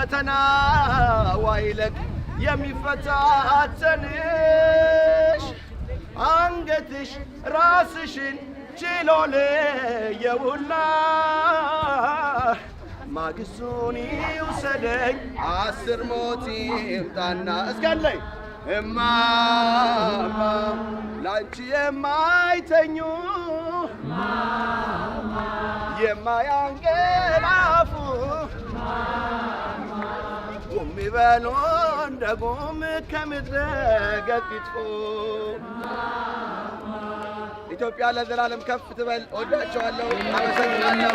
ፈተና ዋይለቅ የሚፈታተንሽ አንገትሽ ራስሽን ችሎል የውላ ማግስቱን ይውሰደኝ 10 ሞት ይምጣና እስካለኝ እማማ ላንቺ የማይተኙ የማያንገላፉ ቁም ይበሉ እንደ ጉም ከምድረ ገጽ ይጥፉ። ኢትዮጵያ ለዘላለም ከፍ ትበል። እወዳቸዋለሁ። አመሰግናለሁ።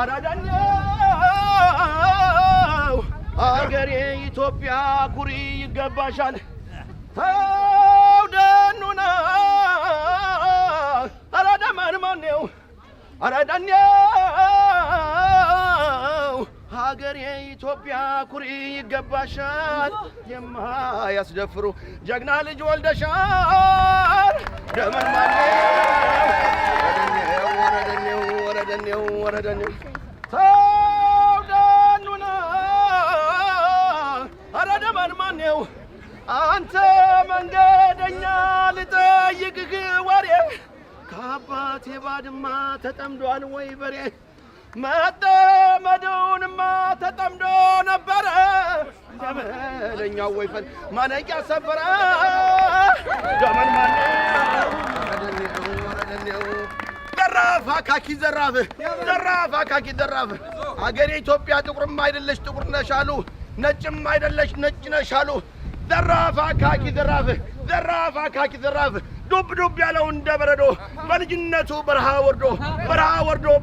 አራዳኛው አገሬ ኢትዮጵያ ኩሪ ይገባሻል። ተውደኑና አራዳማንማኔው አራዳኛው አገሬ ኢትዮጵያ ኩሪ ይገባሻል። የማያስደፍሩ ጀግና ልጅ ወልደሻል። ደመንማኔው ወረደኔው ተውደኑና አራዳማንማኔው አንተ መንገደኛ ልጠይቅህ ወሬ ከአባቴ ባድማ ተጠምዷል ወይ በሬ መጠመዱንማ ተጠምዶ ነበረ ደመለኛው ወይፈን ማነቂያ ሰበረ ደመንማኔው ዘራፍ አካኪ ዘራፍ አገሬ ኢትዮጵያ ጥቁርም አይደለሽ ጥቁር ነሽ አሉ ነጭም አይደለሽ ነጭ ነሽ አሉ ዘራፍ አካኪ ዘራፍ ዱብ ዱብ ያለው እንደ በረዶ በልጅነቱ በረሃ ወርዶ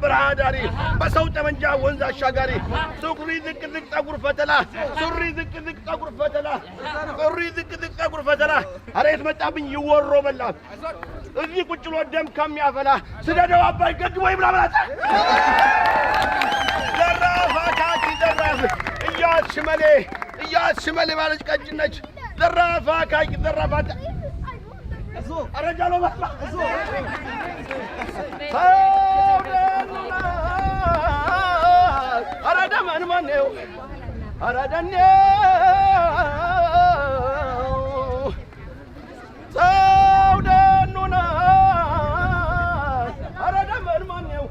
በረሃ ዳሪ በሰው ጠመንጃ ወንዝ አሻጋሪ ሱሪ ዝቅ ዝቅ ጠጉር ፈተላ አሬት መጣብኝ ይወሮ በላ እዚህ ቁጭ ብሎ ደም ከሚያፈላ ስደደው አባይ ገድቦ ይብላብላታ ዘራፍ አካኪ ዘራፍ እያሽመሌ ባለች ቀጭነች ዘራፍ አካኪ ዘራፋታ አረጃሎ ባላ አራዳማንማኔው ተውደኑና አራዳማንማኔው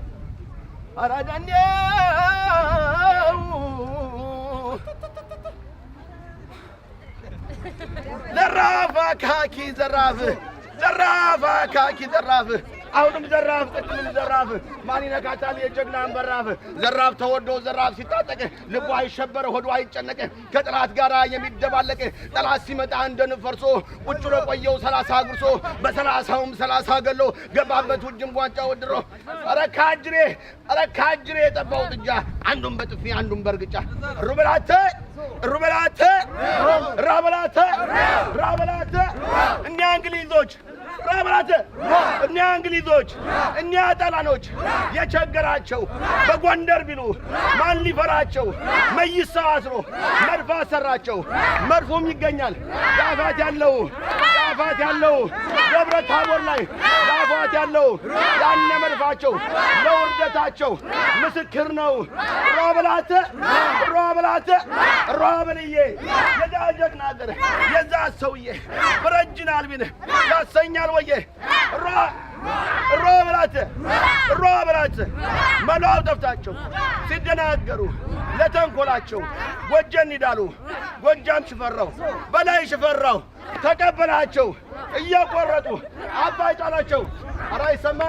ዘራፍ አካኪ ዘራፍ አሁንም ዘራፍ ቅድምም ዘራፍ ማን ይነካታል የጀግናን በራፍ ዘራፍ ተወዶ ዘራፍ ሲታጠቅ ልቡ አይሸበር ሆዱ አይጨነቅ ከጥላት ጋራ የሚደባለቅ ጠላት ሲመጣ እንደንፈርሶ ቁጭ ብሎ ቆየው 30 ጉርሶ በ30ም 30 ገሎ ገባበት ውጅም ጓንጫ ወድሮ አረካጅሬ የጠባው ጥጃ አንዱን በጥፊ አንዱን በርግጫ ሩበላተ እኛ እንግሊዞች እኛ ጣሊያኖች የቸገራቸው በጎንደር ቢሉ ማን ሊፈራቸው መይሳው አስሮ መድፍ አሰራቸው መድፉም ይገኛል ዳፋት ያለው ደብረ ታቦር ላይ ዳፋት ያለው ያነ መድፋቸው ለውርደታቸው ምስክር ነው ሮበልዬ የዛ ጀግና ዘር የዛ ሰውዬ በረጅን አልቢን ያሰኛል ወዬ ሮበላት መላው ጠፍታቸው ሲደናገሩ ለተንኮላቸው ጎጀን ይዳሉ ጎጃም ሽፈራው በላይ ሽፈራው ተቀበላቸው እያቆረጡ አባይ ጣላቸው አራይሰማ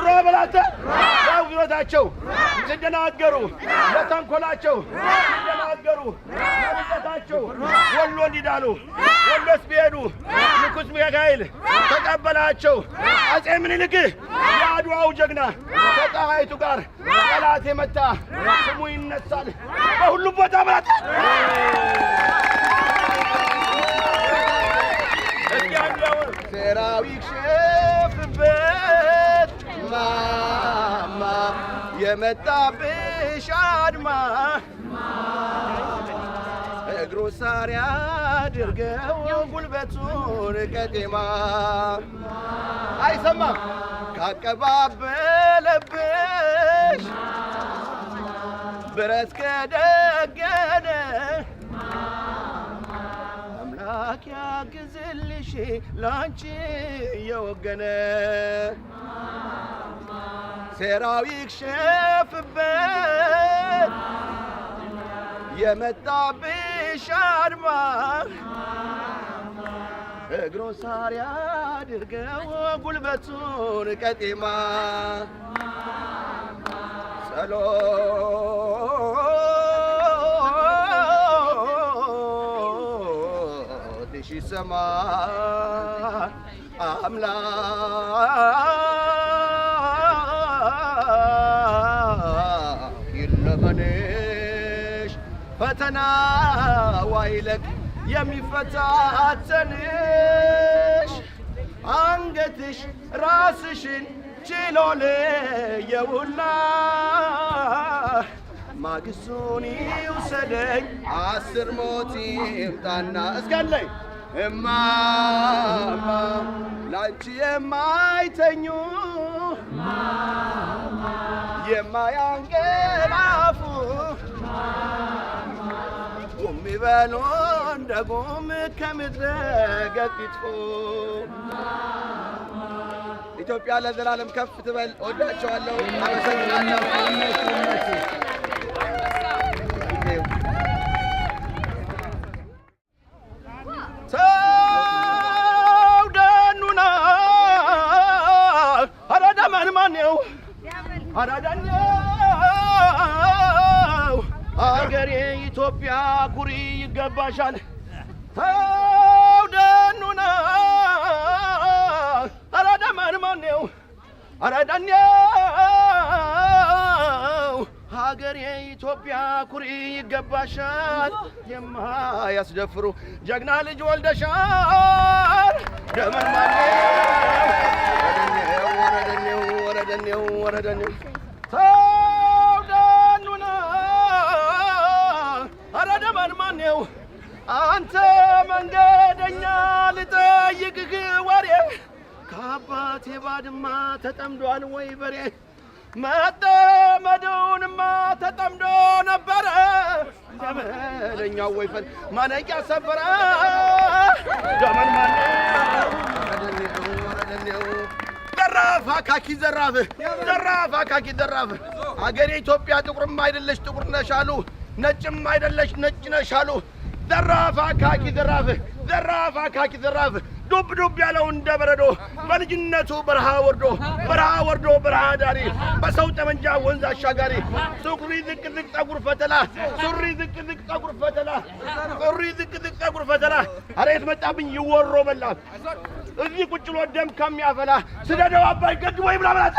ሮበላት ያውታቸው ሲደናገሩ ለተንኮላቸው ሲደናገሩ ለምጠታቸው ወሎ እንዲዳሉ ወሎስ ቢሄዱ ንጉሥ ሚካኤል ተቀበላቸው አጼ ምኒልክ የዓድዋው ጀግና ከጣይቱ ጋር ጠላት የመታ ስሙ ይነሳል በሁሉም ቦታ ማለት ሰራዊት ሸፍበት ማማ የመጣብሽ አድማ እግሩ ሳር ያድርገው ጉልበቱን ቀጤማ አይሰማም ካቀባበለብሽ ብረት ከደገነ አምላክ ያግዝልሽ ላንቺ የወገነ ሴራው ይክሸፍበት የመጣብሽ አድማ እግሩ ሳር ያድርገው ጉልበቱን ቀጤማ ጸሎትሽ ይሰማ አምላክ ይለመንሽ ፈተና ዋይለቅ የሚፈታተንሽ አንገትሽ ራስሽን ችሎ ለየውና ማግስቱን ይውሰደኝ 10 ሞት ይምጣና እስካለኝ እማማ ላንቺ የማይተኙ የማያንገላፉ ቁም ይበሉ እንደ ጉም ከምድረ ገጽ ይጥፉ። ኢትዮጵያ ለዘላለም ከፍ ትበል። እወዳቸዋለሁ። አመሰግናለሁ። ሰው ደኑና አራዳ ማን ነው አራዳኛው አገሬ ኢትዮጵያ ኩሪ ይገባሻል። ሰው ደኑና አራዳ ማን ነው አራዳኛው ሀገሬ ኢትዮጵያ ኩሪ ይገባሻል። የማያስደፍሩ ጀግና ልጅ ወልደሻል። ደመርማኔ ወረደኔው ሰው ደኑና አራዳ ማን ነው አንተ መንገደኛ ልጠይቅህ ወሬ ከአባቴ ባድማ ተጠምዷል ወይ በሬ መጠመዱንማ ተጠምዶ ነበረ ደመለኛው ወይፈን ማነቂያ ሰበረ ደመን ማነው ዘራፍ አካኪ ዘራፍ ዘራፍ አገሬ ኢትዮጵያ ጥቁርም አይደለሽ ጥቁር ነሽ አሉ ነጭም አይደለሽ ነጭ ነሽ አሉ ዘራፍ አካኪ ዘራፍ ዱብ ያለው እንደ በረዶ በልጅነቱ በረሃ ወርዶ በረሃ ዳሪ በሰው ጠመንጃ ወንዝ አሻጋሪ ሱሪ ዝቅ ጸጉር ፈተላ አሬት መጣብኝ ይወሮ በላ እዚህ ቁጭ ብሎ ደም ከሚያፈላ ስደደው አባይ ገድቦ ይብላብላታ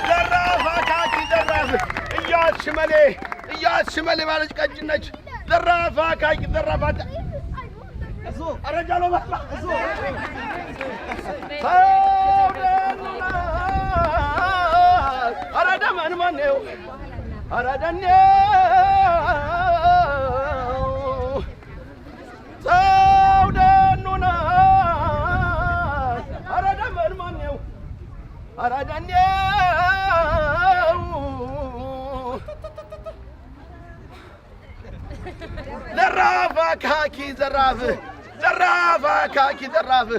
ዘራፍ አካኪ ዘራፍ እያሽመሌ ባለች ቀጭነች ዘራፍ አካኪ ዘራፋታ አረጃሎ ባላ አራዳ ማን ነው አራዳኛው ሰው ደኑና አራዳ ማን ነው አራዳኛው ዘራፍ አካኪ ዘራፍ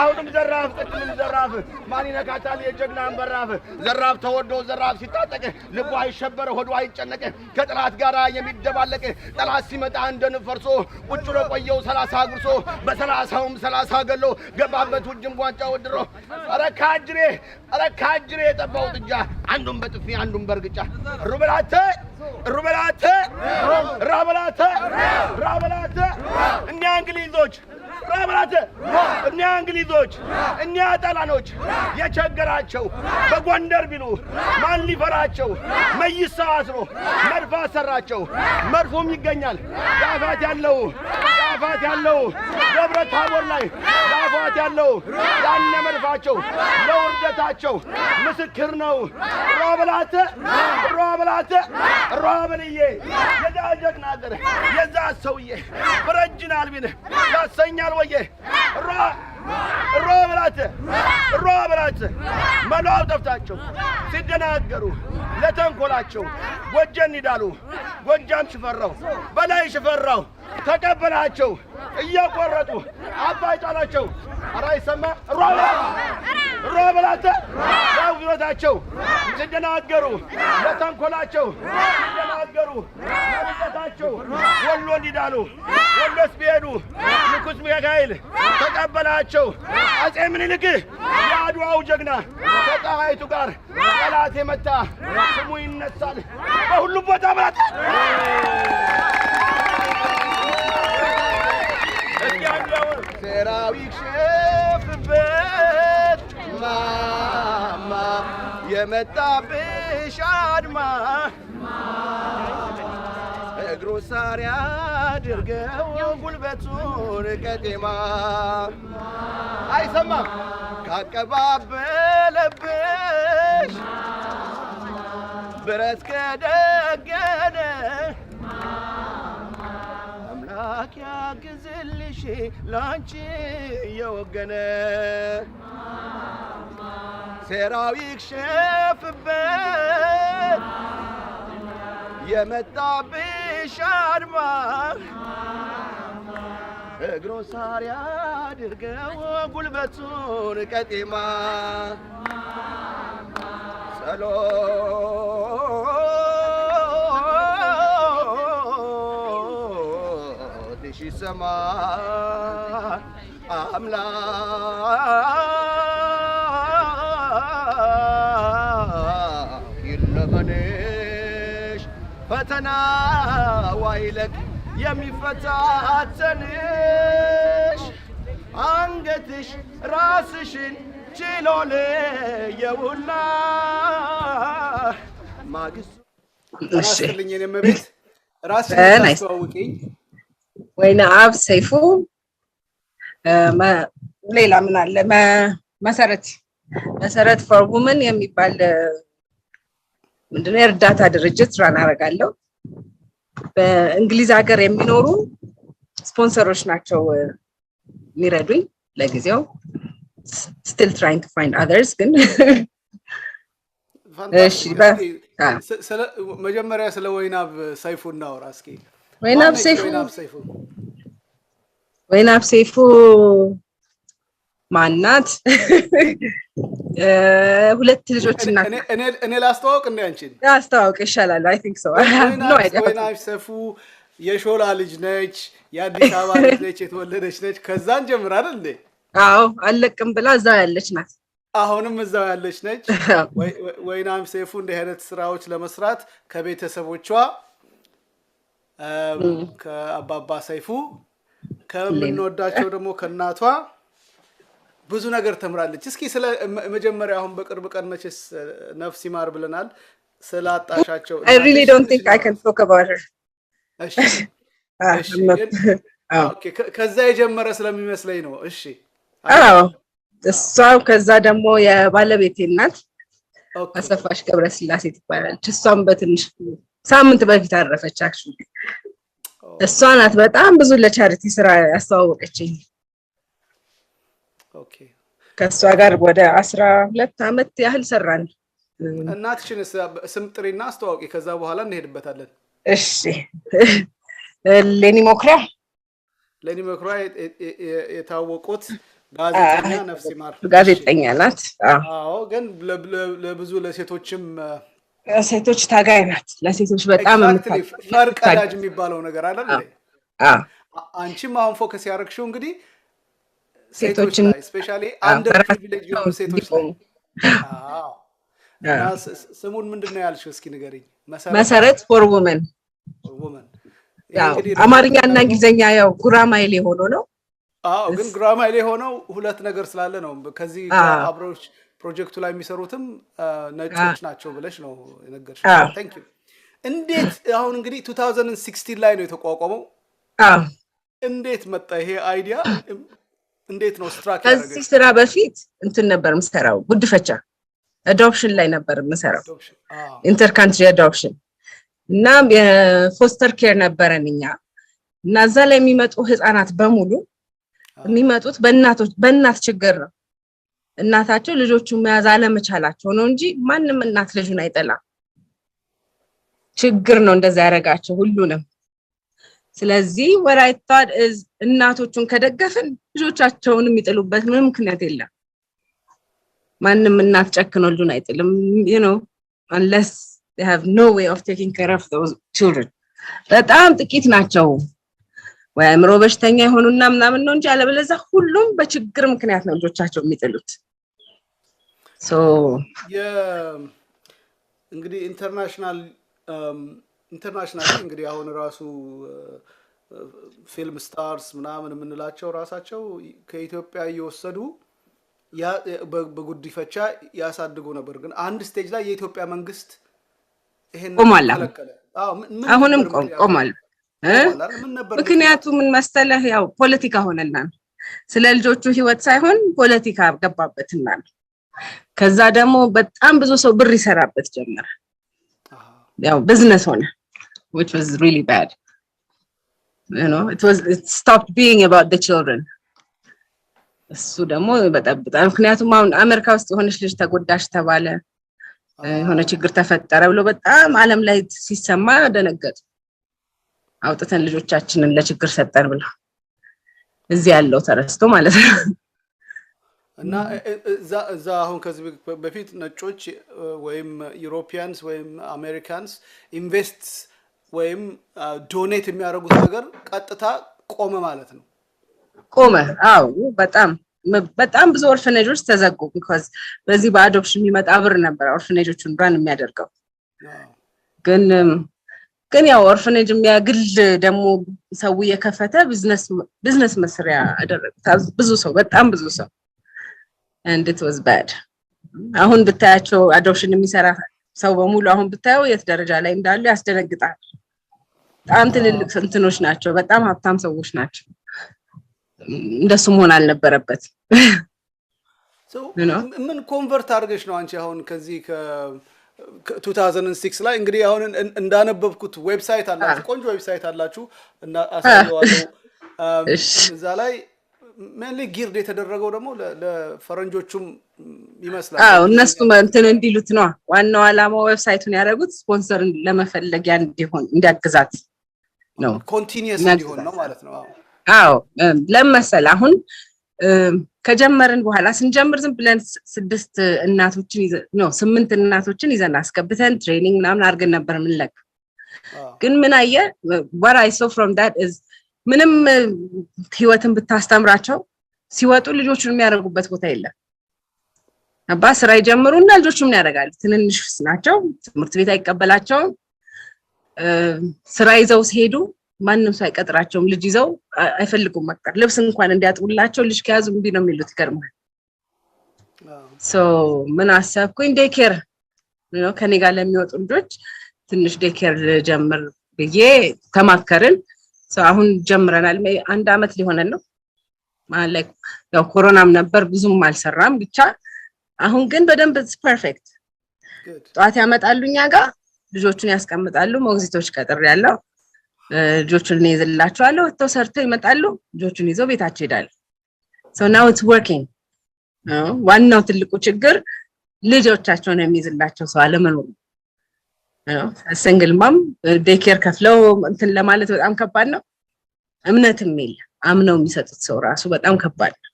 አሁንም ዘራፍ ቅድምም ዘራፍ ማን ይነካታል የጀግናን በራፍ ዘራፍ ተወዶ ዘራፍ ሲታጠቅ ልቡ አይሸበር ሆዱ አይጨነቅ ከጥላት ጋራ የሚደባለቅ ጠላት ሲመጣ እንደ ንፈርሶ ቁጭ ብሎ ቆየው 30 ጉርሶ በ30ም 30 ገሎ ገባበት ውጅም ጓንጫ ወድሮ ኧረ ካጅሬ የጠባው ጥጃ አንዱን በጥፊ አንዱን በርግጫ ሩበላተ ራበላተ እኛ እንግሊዞች እኛ ጣሊያኖች የቸገራቸው በጎንደር ቢሉ ማን ሊፈራቸው መይሳው አስሮ መድፍ አሰራቸው መድፎም ይገኛል ዳፋት ዳፋት ያለው ደብረ ታቦር ላይ ዳፋት ያለው ያነ መድፋቸው ለውርደታቸው ምስክር ነው ሮበላተ ሮበልዬ የዳጀግና ዘር የዛ ሰውዬ በረጅን አልቢነ ያሰኛል ወየ ሮበላተ መላው ጠፍታቸው ሲደናገሩ ለተንኮላቸው ጎጀን ይዳሉ ጎጃም ሽፈራው በላይ ሽፈራው ተቀበላቸው እያቆረጡ አባይ ጫላቸው አራይሰማ ሮበላተ ያውዝታቸው ሲደናገሩ ለተንኮላቸው ሲደናገሩ ለምጠታቸው ወሎ እንዲዳሉ ወሎስ ቢሄዱ ንጉሥ ሚካኤል ተቀበላቸው አጼ ምኒልክ የዓድዋው ጀግና ከጣይቱ ጋር ጠላት የመታ ስሙ ይነሳል በሁሉም ቦታ ማለት ሰራዊት ሸፍበት ማማ የመጣብሽ አድማ እግሩ ሳር ያድርገው ጉልበቱን ቀጤማ አይሰማም ካቀባበለብሽ ብረት ከደገነ አምላክ ያግዝልሽ ላንቺ የወገነ ሰራዊት ሸፍበት የመጣብሽ አድማ እግሮ ሳር ያድርገው ጉልበቱን ቀጤማ ጸሎትሽ ይሰማ አምላክ ይለመንሽ ፈተና ዋይለቅ የሚፈታተንሽ አንገትሽ ራስሽን ችሎ ለየውና ማግስቱ ራስልኝ የነመቤት ራስሽን ታስተዋውቂኝ ወይና አብ ሰይፉ ሌላ ምን አለ መሰረት ፎር ውመን የሚባል ምንድነው እርዳታ ድርጅት ራን አረጋለሁ በእንግሊዝ ሀገር የሚኖሩ ስፖንሰሮች ናቸው የሚረዱኝ ለጊዜው still trying to find others ግን እሺ መጀመሪያ ስለ ወይናብ ሰይፉ እናወራ እስኪ ወይናብ ሰይፉ ማናት ሁለት ልጆች እናት እኔ ላስተዋውቅ እንዴ አንቺን ላስተዋውቅ ይሻላል I think so I have no idea ወይናብ ሰይፉ የሾላ ልጅ ነች የአዲስ አበባ ልጅ ነች የተወለደች ነች ከዛን ጀምራ አይደል እንዴ አዎ አለቅም ብላ እዛው ያለች ናት አሁንም እዛው ያለች ነች ወይናብ ሰይፉ እንደ አይነት ስራዎች ለመስራት ከቤተሰቦቿ ከአባባ ሰይፉ ከምንወዳቸው ደግሞ ከናቷ ብዙ ነገር ተምራለች እስኪ ስለ መጀመሪያ አሁን በቅርብ ቀን መቼስ ነፍስ ይማር ብለናል ስላጣሻቸው I really don't think I can talk about her እሺ ኦኬ ከዛ የጀመረ ስለሚመስለኝ ነው እሺ አዎ እሷ ከዛ ደግሞ የባለቤቴ እናት አሰፋሽ ገብረስላሴ ትባላለች እሷም በትንሽ ሳምንት በፊት አረፈች አክቹሊ እሷ ናት በጣም ብዙ ለቻሪቲ ስራ ያስተዋወቀችኝ ኦኬ ከሷ ጋር ወደ 12 አመት ያህል ሰራን እናትሽን ስም ጥሪና አስተዋውቂ ከዛ በኋላ እንሄድበታለን እሺ ሌኒ ሞክራ የታወቁት ጋዜጠኛ ነፍስ ይማር ጋዜጠኛ ናት አዎ ግን ለብዙ ለሴቶችም ሴቶች ታጋይ ናት ለሴቶች በጣም ፈርቀዳጅ የሚባለው ነገር አይደል አንቺም አሁን ፎከስ ያደረግሽው እንግዲህ ሴቶች ላይ ስፔሻሊ አንደር ፕሪቪሌጅ የሆኑ ሴቶች ላይ አዎ ስሙን ምንድነው ያልሽው እስኪ ንገሪኝ መሰረት ፎር ውመን አማርኛና እንግሊዘኛ ያው ጉራማይሌ ሆኖ ነው አዎ ግን ጉራማይሌ ሆነው ሁለት ነገር ስላለ ነው ከዚህ አብሮች ፕሮጀክቱ ላይ የሚሰሩትም ነጮች ናቸው ብለሽ ነው የነገርሽ ታንክ ዩ እንዴት አሁን እንግዲህ 2016 ላይ ነው የተቋቋመው እንዴት መጣ ይሄ አይዲያ? እንዴት ነው ስትራክቸር ያደረገው? ከዚህ ስራ በፊት እንትን ነበር የምሰራው ጉድፈቻ አዶፕሽን ላይ ነበር የምሰራው ኢንተር ካንትሪ አዶፕሽን እና የፎስተር ኬር ነበረንኛ እና እዛ ላይ የሚመጡ ህፃናት በሙሉ የሚመጡት በእናት ችግር ነው እናታቸው ልጆቹን መያዝ አለመቻላቸው ነው እንጂ ማንንም እናት ልጁን አይጠላም ችግር ነው እንደዛ ያረጋቸው ሁሉንም ስለዚህ what I thought is እናቶቹን ከደገፈን ልጆቻቸውን የሚጥሉበት ምንም ምክንያት የለም ማንንም እናት ጨክኖ ልጁን አይጥልም you know unless they have no way of taking care of those children በጣም ጥቂት ናቸው ወይ አእምሮ በሽተኛ ይሆኑና ምናምን ነው እንጂ አለበለዚያ ሁሉም በችግር ምክንያት ነው ልጆቻቸው የሚጥሉት so እንግዲህ ኢንተርናሽናል እንግዲህ አሁን ራሱ ፊልም ስታርስ ምናምን የምንላቸው ራሳቸው ከኢትዮጵያ እየወሰዱ በጉዲፈቻ ያሳድጉ ነበር ግን አንድ ስቴጅ ላይ የኢትዮጵያ መንግስት ይሄን ተከለከለ አሁንም ቆሟል ምክንያቱም ምን መሰለህ ያው ፖለቲካ ሆነና ስለ ልጆቹ ህይወት ሳይሆን ፖለቲካ ገባበትና ከዛ ደግሞ በጣም ብዙ ሰው ብር ይሰራበት ጀመረ ያው ቢዝነስ ሆነ which was really bad you know it stopped being about the children እሱ ደግሞ በጣም ምክንያቱም አሁን አሜሪካ ውስጥ የሆነች ልጅ ተጎዳሽ ተባለ የሆነ ችግር ተፈጠረ ብሎ በጣም ዓለም ላይ ሲሰማ ደነገጡ አውጥተን ልጆቻችንን ለችግር ሰጠን ብለው እዚህ ያለው ተረስቶ ማለት ነው እና እዛ አሁን ከዚህ በፊት ነጮች ወይም ዩሮፒያንስ ወይም አሜሪካንስ ኢንቨስት ወይም ዶኔት የሚያደርጉት ነገር ቀጥታ ቆመ ማለት ነው ቆመ አው በጣም ብዙ ኦርፈኔጆች ተዘጉ because በዚህ በአዶፕሽን የሚመጣ ብር ነበር ኦርፈኔጆቹን ራን የሚያደርገው ግን ያው ኦርፈኔጅ የሚያግል ደግሞ ሰው የከፈተ ቢዝነስ መስሪያ አደረጉት በጣም ብዙ ሰው and it was bad አሁን ብታያቸው አዶፕሽን የሚሰራ ሰው በሙሉ አሁን ብታየው የት ደረጃ ላይ እንዳሉ ያስደነግጣል በጣም ትልልቅ እንትኖች ናቸው በጣም ሀብታም ሰዎች ናቸው እንደሱ መሆን አልነበረበት ምን ኮንቨርት አድርገሽ ነው አንቺ አሁን ከዚህ 2006 ላይ እንግዲህ አሁን እንዳነበብኩት ዌብሳይት አላችሁ ቆንጆ ዌብሳይት አላችሁ እና አሳየዋለሁ እዛ ላይ mainly geared የተደረገው ደግሞ ለፈረንጆቹም ይመስላል እነሱ እንትን እንዲሉት ነው ዋናው አላማው ዌብሳይቱን ያደረጉት ስፖንሰር ለመፈለጊያ እንዲያግዛት ነው ኮንቲኒየስ እንዲሆን ነው ማለት ነው ለምሳሌ አሁን ከጀመርን በኋላ ስንጀምር ዝም ብለን 6 እናቶችን ነው 8 እናቶችን ይዘን አስገብተን ትሬኒንግ ምናምን አድርገን ነበር ምንለቅ ግን ምን አየ what I saw from that is ምንም ህይወትን ብታስተምራቸው ሲወጡ ልጆቹን የሚያደርጉበት ቦታ የለም አባ ስራ ይጀምሩና ልጆቹን ምን ያደርጋሉ ትንንሽ ናቸው ትምህርት ቤት አይቀበላቸው ስራ ይዘው ሲሄዱ ማንንም ሳይቀጥራቸው ልጅ ይዘው አይፈልጉም መቅጠር ልብስ እንኳን እንዲያጥቡላቸው ልጅ ከያዙ እንቢ ነው የሚሉት ይገርማል so ምን አሰብኩኝ ዴኬር ነው ከኔ ጋር ለሚወጡ ልጆች ትንሽ ዴኬር ጀምር ብዬ ተማከርን so አሁን ጀምረናል አንድ አመት ሊሆነን ነው ማለት ያው ኮሮናም ነበር ብዙም አልሰራም ብቻ አሁን ግን በደንብ it's perfect ጧት ያመጣሉኛ ጋር ልጆቹን ያስቀምጣሉ ሞግዚቶች ቀጥር ያለው ልጆቹን ይዘላቸዋለሁ ወጥተው ሰርተው ይመጣሉ ልጆቹን ይዘው ቤታቸው ይሄዳሉ so now it's working ዋናው ትልቁ ችግር ልጆቻቸውን የሚይዝላቸው ሰው አለመኖር ሲንግል ማም ዴኬር ከፍለው እንትን ለማለት በጣም ከባድ ነው እምነትም የለ አምነው የሚሰጡት ሰው ራሱ በጣም ከባድ ነው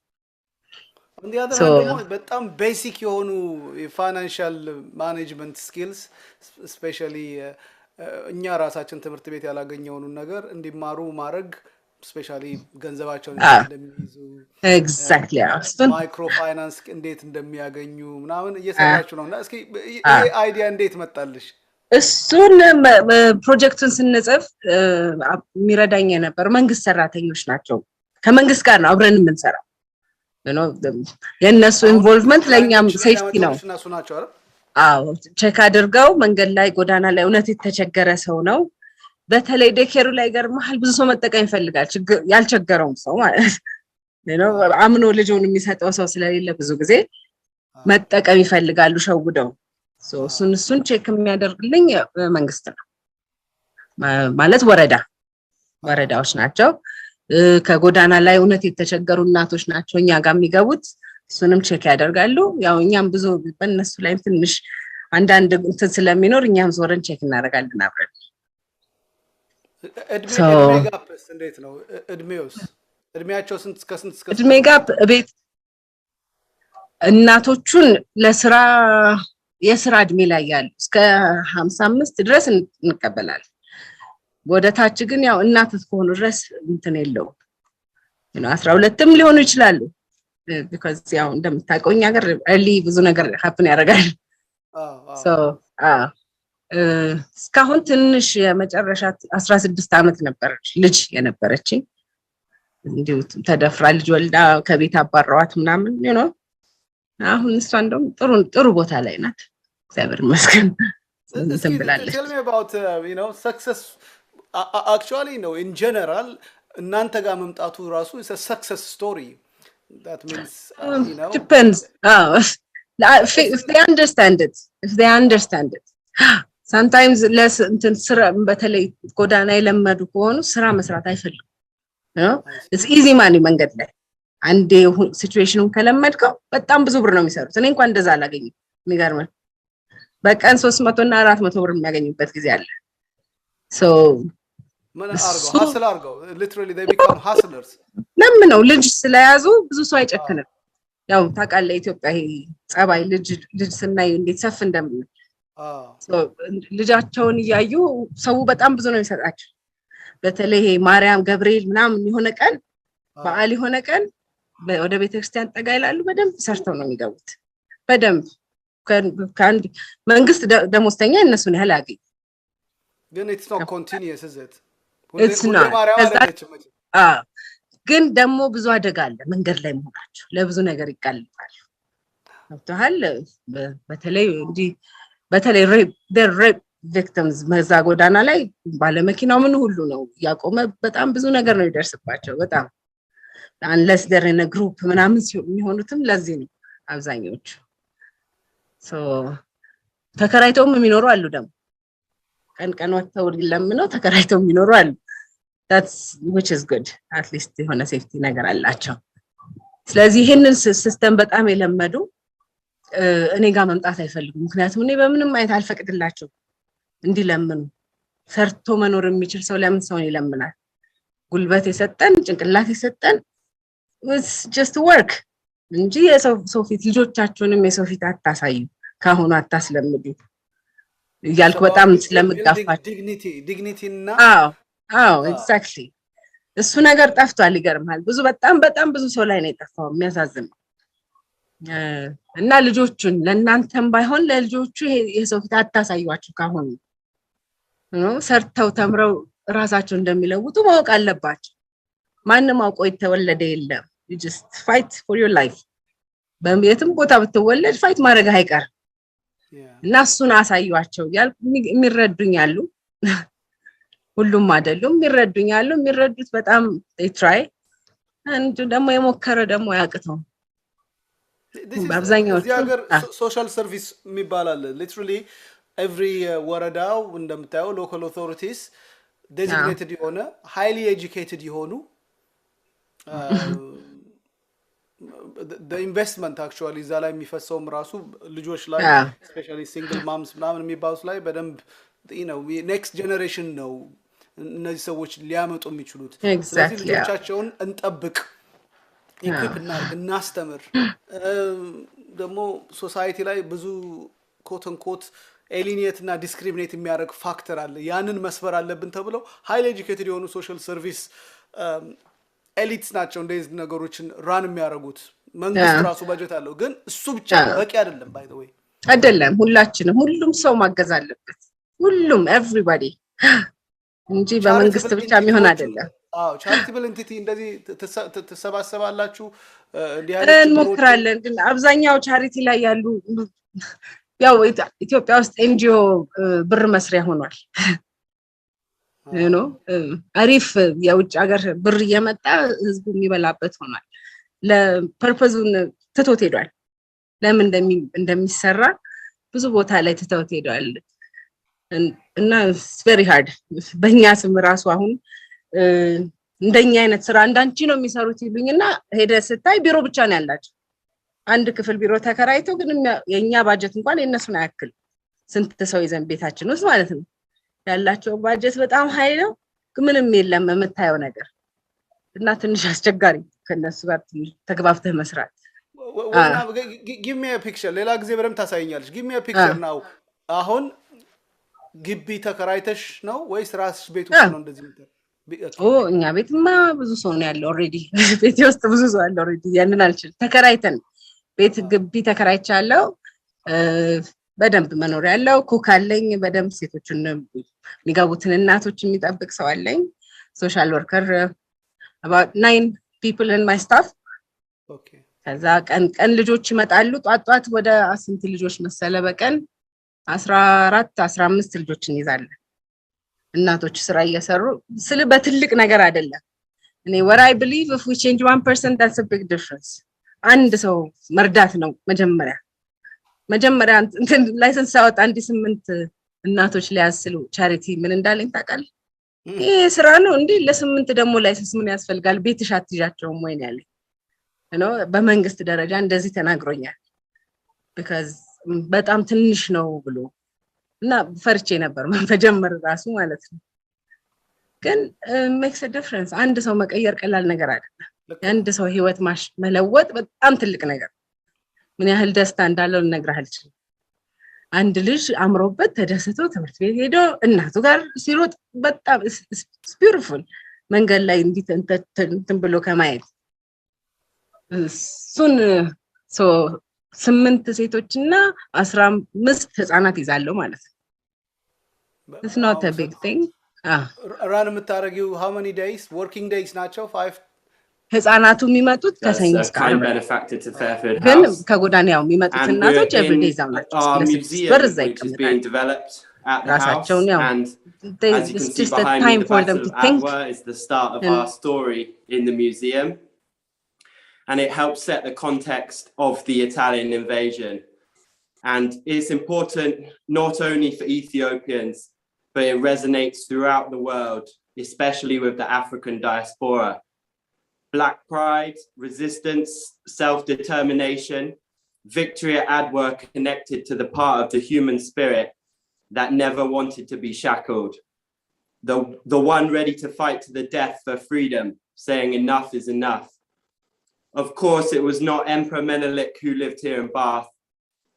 በጣም ቤሲክ የሆኑ የፋይናንሻል ማኔጅመንት ስኪልስ ስፔሻሊ እኛ ራሳችን ትምህርት ቤት ያላገኘውን ነገር እንዲማሩ ማድረግ ስፔሻሊ ገንዘባቸውን እንደሚይዙ ኤግዛክትሊ ማይክሮ ፋይናንስ እንዴት እንደሚያገኙ ምናምን እየሰራችሁ ነውና እስኪ ይሄ አይዲያ እንዴት መጣልሽ እሱን ፕሮጀክቱን ስንጽፍ የሚረዳኝ ነበር መንግስት ሰራተኞች ናቸው ከመንግስት ጋር ነው አብረን የምንሰራው የነሱ ኢንቮልቭመንት ለኛም ሴፍቲ ነው ቼክ አድርገው መንገድ ላይ ጎዳና ላይ እውነት የተቸገረ ሰው ነው በተለይ ዴኬሩ ላይ ገርማል ብዙ ሰው መጠቀም ይፈልጋል ያልቸገረው ሰው ማለት ነው አምኖ ልጁን የሚሰጠው ሰው ስለሌለ ብዙ ጊዜ መጠቀም ይፈልጋሉ ሸውደው እሱን ቼክ የሚያደርግልኝ መንግስት ነው ማለት ወረዳዎች ናቸው ከጎዳና ላይ እውነት የተቸገሩ እናቶች ናቸው እኛ ጋር የሚገቡት እሱንም ቼክ ያደርጋሉ ያው እኛም ብዙ በእነሱ ላይ ትንሽ አንዳንድ እንትን ስለሚኖር እኛም ዞረን ቼክ እናደርጋለን አብረን እድሜ ጋፕስ እንዴት ነው እድሜያቸው ስንት እስከ እድሜ ጋፕ ቤት እናቶቹን የስራ እድሜ ላይ ያሉ እስከ 55 ድረስ እንቀበላለን ወደ ታች ግን ያው እናት እስከሆኑ ድረስ እንትን የለው 12ም ሊሆኑ ይችላሉ because ያው እንደምታውቀው እኛ ሀገር early ብዙ ነገር happen ያደርጋል so እስካሁን ትንሽ የመጨረሻ 16 ዓመት ነበረች ልጅ የነበረችኝ እንዲሁ ተደፍራ ልጅ ወልዳ ከቤት አባራዋት ምናምን አሁን እሷ እንደውም ጥሩ ቦታ ላይ ናት እግዚአብሔር ይመስገን እንትን ብላለች tell me about success actually in general እናንተ ጋር መምጣቱ ራሱ is a success story that means depends if they understand it sometimes less እንትን ስራ በተለይ ጎዳና የለመዱ ከሆኑ ስራ መስራት አይፈልጉም it's easy money መንገድ ላይ አንዴ ሲቹዌሽኑን ከለመድከው በጣም ብዙ ብር ነው የሚሰሩት እኔ እንኳን እንደዛ አላገኝም የሚገርመው በቀን 300 እና 400 ብር የሚያገኙበት ጊዜ አለ so hustle literally they become hustlers ለምን ነው ልጅ ስለያዙ ብዙ ሰው አይጨክንም ያው ታውቃለህ ኢትዮጵያ ይሄ ጸባይ ልጅ ስናይ እንዴት ሰፍ እንደምን so ልጃቸውን ያዩ ሰው በጣም ብዙ ነው የሚሰጣቸው በተለይ ማርያም ገብርኤል ምናምን የሆነ ቀን በዓል የሆነ ቀን ወደ ቤተክርስቲያን ጠጋ ይላሉ በደንብ ሰርተው ነው የሚገቡት በደንብ ካንድ መንግስት ደሞዝተኛ እነሱን ያህል ያገኝ ግን it's not continuous is it it's not ግን ደግሞ ብዙ አደጋ አለ መንገድ ላይ መሆናቸው ለብዙ ነገር ይጋለጣሉ አጥቷል በተለይ rape victims መዛ ጎዳና ላይ ባለመኪናው ምን ሁሉ ነው ያቆመ በጣም ብዙ ነገር ነው ይደርስባቸው በጣም unless they're in a group ምናምን የሚሆኑትም ለዚህ ነው አብዛኞቹ so ተከራይተውም የሚኖሩ አሉ ደግሞ ቀን ወጥተው ለምነው ተከራይተው የሚኖሩ አሉ that's which is good at least የሆነ ሴፍቲ ነገር አላቸው ስለዚህ ይሄንን ሲስተም በጣም የለመዱ እኔ ጋር መምጣት አይፈልጉም ምክንያቱም እኔ በምንም አይነት አልፈቅድላቸው እንዲለምኑ ሰርቶ መኖር የሚችል ሰው ለምን ሰው ይለምናል ጉልበት የሰጠን ጭንቅላት የሰጠን was just work እንጂ የሰው ፊት ልጆቻቸውንም የሰው ፊት አታሳዩ ካሁኑ አታስለምዱ ያልኩ በጣም ስለምጋፋቸው dignity እና exactly እሱ ነገር ጠፍቷል ይገርማል ብዙ በጣም ብዙ ሰው ላይ ነው የጠፋው የሚያሳዝን እና ልጆቹን ለእናንተም ባይሆን ለልጆቹ የሰው ፊት አታሳዩአቸው ካሁኑ ሰርተው ተምረው ራሳቸው እንደሚለውጡ ማወቅ አለባቸው ማንንም አውቆ የተወለደ የለም you just fight for your life በየትም ቦታ ብትወለድ ፋይት ማድረግ አይቀር እና እሱን አሳዩአቸው የሚረዱኛሉ ሁሉም አይደሉም የሚረዱኛሉ የሚረዱት በጣም they try and ደግሞ የሞከረ ደግሞ ያቅተው በአብዛኛው social service የሚባላል literally every ወረዳው እንደምታየው local authorities designated የሆነ highly educated የሆኑ the investment actually እዛ ላይ የሚፈሰውም ራሱ ልጆች ላይ especially single moms ምናምን የሚባሉት ላይ በደንብ next generation ነው እነዚህ ሰዎች ሊያመጡ የሚችሉት ስለዚህ ልጆቻቸውን እንጠብቅ ኢኩፕ እናስተምር ደግሞ ሶሳይቲ ላይ ብዙ ኮት ኤሊኔት እና ዲስክሪሚኔት የሚያደርግ ፋክተር አለ ያንን መስፈር አለብን ተብለው ሃይሊ ኤጁኬትድ የሆኑ ሶሻል ሰርቪስ ኤሊትስ ናቸው እንደዚህ ነገሮችን ራን የሚያደርጉት መንግስት ራሱ በጀት አለው ግን እሱ ብቻ በቂ አይደለም ባይ ዘ ወይ አይደለም ሁሉም ሰው ማገዝ አለበት ሁሉም everybody እንጂ በመንግስት ብቻ የሚሆን አይደለም charitable entity እንደዚህ ተሰባሰባላችሁ እንሞክራለን ግን አብዛኛው ቻሪቲ ላይ ያሉ ያው ኢትዮጵያ ውስጥ ኤንጂኦ ብር መስሪያ ሆኗል you know አሪፍ የውጭ ሀገር ብር እየመጣ ህዝቡ የሚበላበት ሆኗል ለፐርፐዙን ትቶት ሄዷል ለምን እንደሚሰራ ብዙ ቦታ ላይ ትተውት ሄዷል እና it's very hard በእኛ ስም ራሱ አሁን እንደኛ አይነት ስራ አንዳንቺ ነው የሚሰሩት ይሉኝና ሄደ ስታይ ቢሮ ብቻ ነው ያላቸው አንድ ክፍል ቢሮ ተከራይቶ ግን የኛ ባጀት እንኳን የነሱን አያክል ስንት ሰው ይዘን ቤታችን ውስጥ ማለት ነው ያላቸው ባጀት በጣም ሃይ ነው ምንም የለም የምታየው ነገር እና ትንሽ አስቸጋሪ ከነሱ ጋር ተግባብተህ መስራት give me a picture ሌላ ጊዜ በደም ታሳየኛለሽ give me a picture now አሁን ግቢ ተከራይተሽ ነው ወይስ ራስሽ ቤት ውስጥ ነው እንደዚህ እኛ ቤትማ ብዙ ሰው ነው ያለው ኦሬዲ ቤት ውስጥ ብዙ ሰው አለ ኦሬዲ ያንን አልችል ተከራይተን ቤት ግቢ ተከራይቻለሁ በደንብ መኖር ያለው ኩክ አለኝ በደንብ ሴቶችን የሚጋቡትን እናቶች የሚጠብቅ ሰው አለኝ ሶሻል ወርከር about 9 people in my staff okay ከዛ ቀን ልጆች ይመጣሉ ጧጧት ወደ 10 ልጆች መሰለ በቀን 14 15 ልጆችን ይዛለን እናቶች ስራ እየሰሩ ስለ በትልቅ ነገር አይደለም እኔ what I believe if we change one person that's a big difference አንድ ሰው መርዳት ነው መጀመሪያ እንትን ላይሰንስ አወጣ አንዲ 8 እናቶች ሊያስሉ ቻሪቲ ምን እንዳለኝ ታውቃለህ ይሄ ስራ ነው እንዴ ለ8 ደግሞ ላይሰንስ ምን ያስፈልጋል ቤትሽ አትይዣቸውም ወይ ነው ያለኝ ነው በመንግስት ደረጃ እንደዚህ ተናግሮኛል because በጣም ትንሽ ነው ብሎ እና ፈርቼ ነበር መጀመር ራሱ ማለት ነው ግን makes a difference አንድ ሰው መቀየር ቀላል ነገር አይደለም አንድ ሰው ህይወት መለወጥ በጣም ትልቅ ነገር ምን ያህል ደስታ እንዳለው ልነግርህ አልችልም አንድ ልጅ አምሮበት ተደስቶ ትምህርት ቤት ሄዶ እናቱ ጋር ሲሮጥ በጣም beautiful መንገድ ላይ እንትን ብሎ ከማየት እሱን ሶ 8 ሴቶችና 15 ህፃናት ይዛለው ማለት ነው it's not a big thing run የምታረጊው how many days working days ናቸው 5 ህፃናቱ የሚመጡት ከሰኞ እስከ ዓርብ ግን ከጎዳና ያው የሚመጡት እናቶች every day ዛው ናቸው በርዛ ይቀመጣሉ ራሳቸውን ያው it's just a time for them to think is the start of our story in the museum and it helps set the context of the Italian invasion and it's important not only for Ethiopians but it resonates throughout the world especially with the African diaspora black pride resistance self-determination victory at Adawa connected to the part of the human spirit that never wanted to be shackled the one ready to fight to the death for freedom saying enough is enough. Of course, it was not Emperor Menelik who lived here in Bath.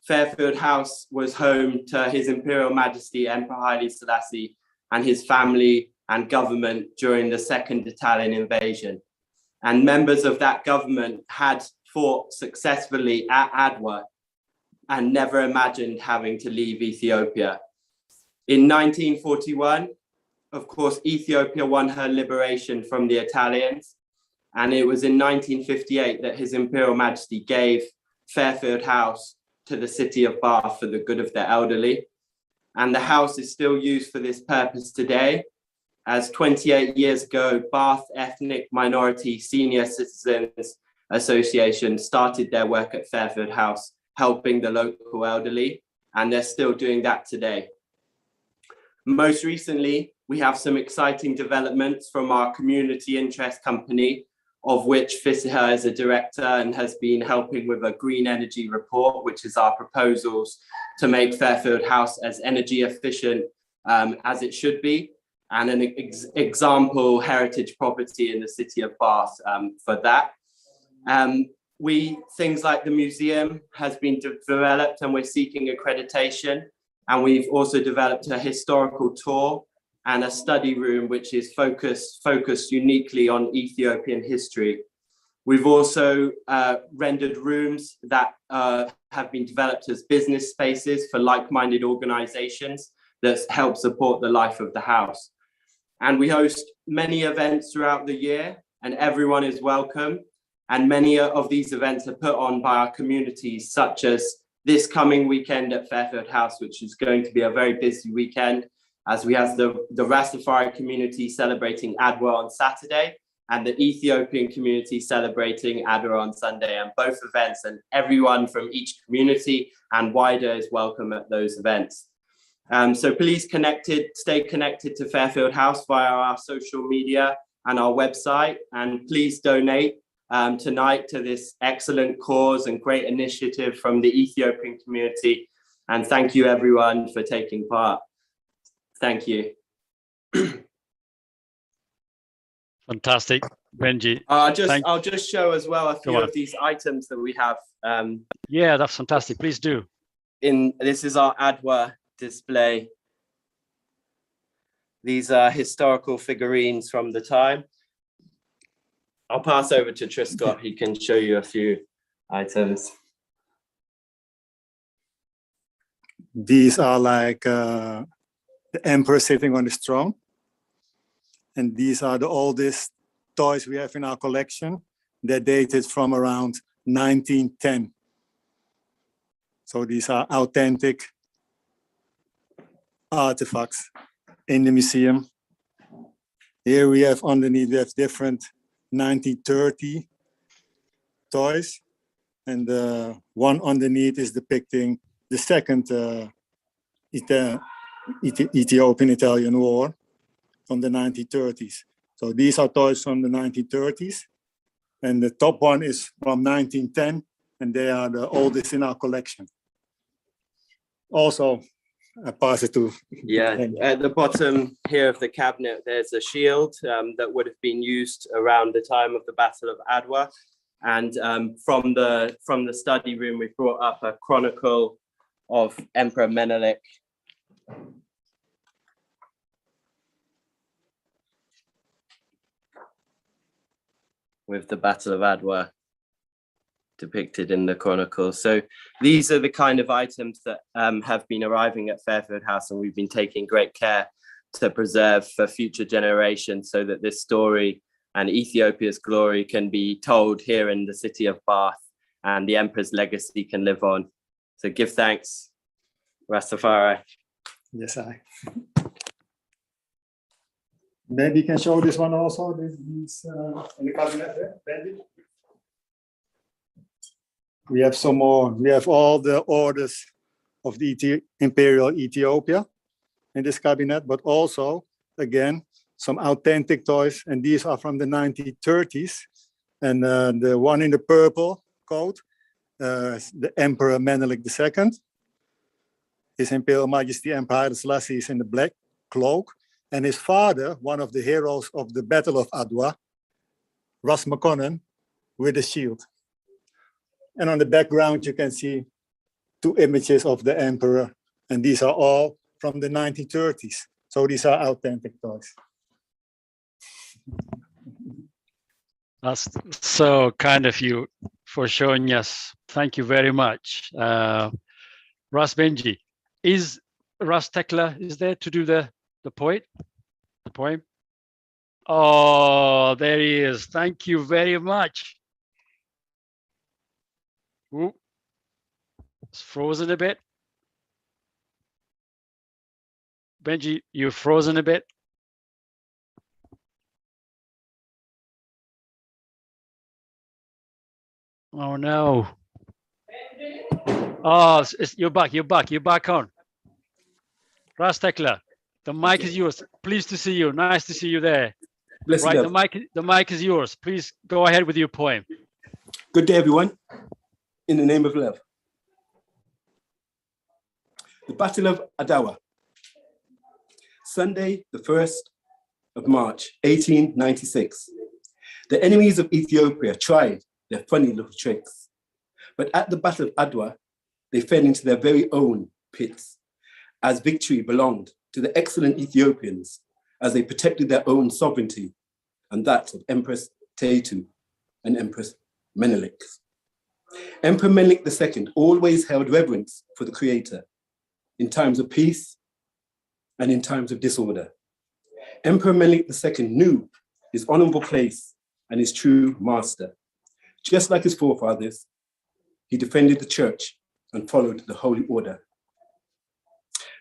Fairfield House was home to His Imperial Majesty Emperor Haile Selassie and his family and government during the Second Italian invasion. And members of that government had fought successfully at Adawa and never imagined having to leave Ethiopia. In 1941, of course, Ethiopia won her liberation from the Italians. And it was in 1958 that His Imperial Majesty gave Fairfield House to the city of Bath for the good of the elderly. And the house is still used for this purpose today. As 28 years ago, Bath Ethnic Minority Senior Citizens Association started their work at Fairfield House, helping the local elderly. And they're still doing that today. Most recently, we have some exciting developments from our community interest company, of which Fisiha is a director and has been helping with a green energy report, which is our proposals to make Fairfield House as energy efficient as it should be, and an example heritage property in the city of Bath for that. Things like the museum has been developed and we're seeking accreditation, and we've also developed a historical tour and a study room which is focused uniquely on Ethiopian history. We've also rendered rooms that have been developed as business spaces for like-minded organizations that help support the life of the house. And we host many events throughout the year and everyone is welcome. And many of these events are put on by our communities, such as this coming weekend at Fairfield House, which is going to be a very busy weekend. as we have the Rastafari community celebrating Adawa on Saturday and the Ethiopian community celebrating Adawa on Sunday, and both events, and everyone from each community and wider is welcome at those events. So please stay connected to Fairfield House via our social media and our website, and please donate tonight to this excellent cause and great initiative from the Ethiopian community. And thank you everyone for taking part. Thank you. Fantastic, Benji. I'll just show as well a few of these items that we have. Yeah, that's fantastic. Please do. This is our Adawa display. These are historical figurines from the time. I'll pass over to Triscott. He can show you a few items. These are like the emperor sitting on his throne. And these are the oldest toys we have in our collection. They're dated from around 1910. So these are authentic artifacts in the museum. Here we have underneath, we have different 1930 toys. And one underneath is depicting the second Ethiopian-Italian War from the 1930s. So these are toys from the 1930s. And the top one is from 1910, and they are the oldest in our collection. Also, I pass it to... Yeah, at the bottom here of the cabinet, there's a shield that would have been used around the time of the Battle of Adawa. And from the study room, we brought up a chronicle of Emperor Menelik. With the Battle of Adawa depicted in the chronicle. So these are the kind of items that have been arriving at Fairfield House, and we've been taking great care to preserve for future generations so that this story and Ethiopia's glory can be told here in the city of Bath, and the emperor's legacy can live on. So give thanks, Rastafari. Yes, I. Maybe you can show this one also, this in the cabinet there, Benji. We have some more. We have all the orders of the Imperial Ethiopia in this cabinet, but also, again, some authentic toys, and these are from the 1930s. And the one in the purple coat, the Emperor Menelik II. His Imperial Majesty Emperor Haile Selassie is in the black cloak. And his father, one of the heroes of the Battle of Adawa, Ras Makonnen, with a shield. And on the background, you can see two images of the emperor. And these are all from the 1930s. So these are authentic toys. That's so kind of you for showing us. Thank you very much. Ras Benji, is Ras Tekla is there to do the poem? The poem? Oh, there he is. Thank you very much. Ooh. It's frozen a bit. Benji, you're frozen a bit. Oh no. Oh, you're back on. Ras Tekla. The mic is yours. Pleased to see you. Nice to see you there. Blessed right, love. the mic is yours. Please go ahead with your poem. Good day, everyone. In the name of love. The Battle of Adawa. Sunday, the 1st of March, 1896. The enemies of Ethiopia tried their funny little tricks, but at the Battle of Adawa, they fell into their very own pits, as victory belonged to the excellent Ethiopians as they protected their own sovereignty and that of Empress Teitu and Empress Menelik. Emperor Menelik II always held reverence for the Creator in times of peace and in times of disorder. Emperor Menelik II knew his honorable place and his true master. Just like his forefathers, he defended the church and followed the holy order.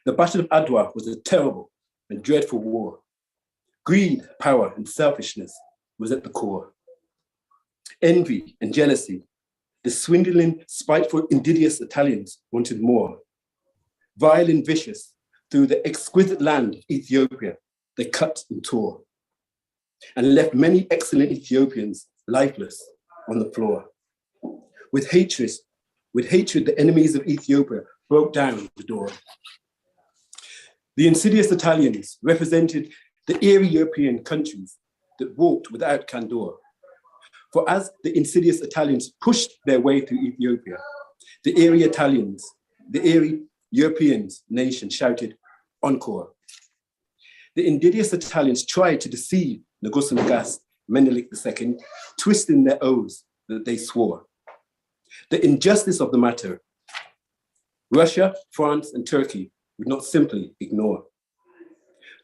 The Battle of Adawa was a terrible and dreadful war. Greed, power, and selfishness was at the core. Envy and jealousy, the swindling, spiteful, insidious Italians wanted more. Vile and vicious, through the exquisite land of Ethiopia, they cut and tore, and left many excellent Ethiopians lifeless on the floor. With hatred, the enemies of Ethiopia broke down the door. The insidious Italians represented the eerie European countries that walked without candor. For as the insidious Italians pushed their way through Ethiopia, the eerie Europeans nation shouted, encore. The insidious Italians tried to deceive Negus Magas, Menelik II, twisting their oaths that they swore. The injustice of the matter, Russia, France, and Turkey would not simply ignore.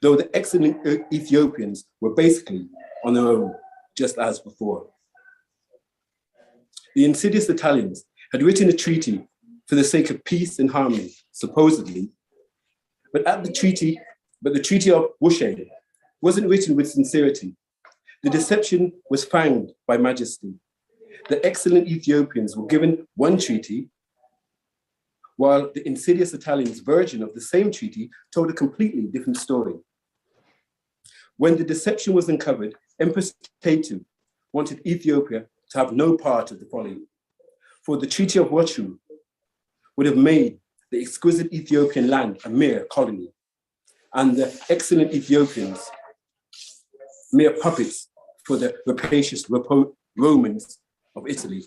Though the excellent Ethiopians were basically on their own, just as before. The insidious Italians had written a treaty for the sake of peace and harmony, supposedly, but the Treaty of Wushe wasn't written with sincerity. The deception was found by majesty. The excellent Ethiopians were given one treaty, while the insidious Italians' version of the same treaty told a completely different story. When the deception was uncovered, Empress Tetu wanted Ethiopia to have no part of the folly, for the Treaty of Washu would have made the exquisite Ethiopian land a mere colony, and the excellent Ethiopians mere puppets for the rapacious Romans of Italy.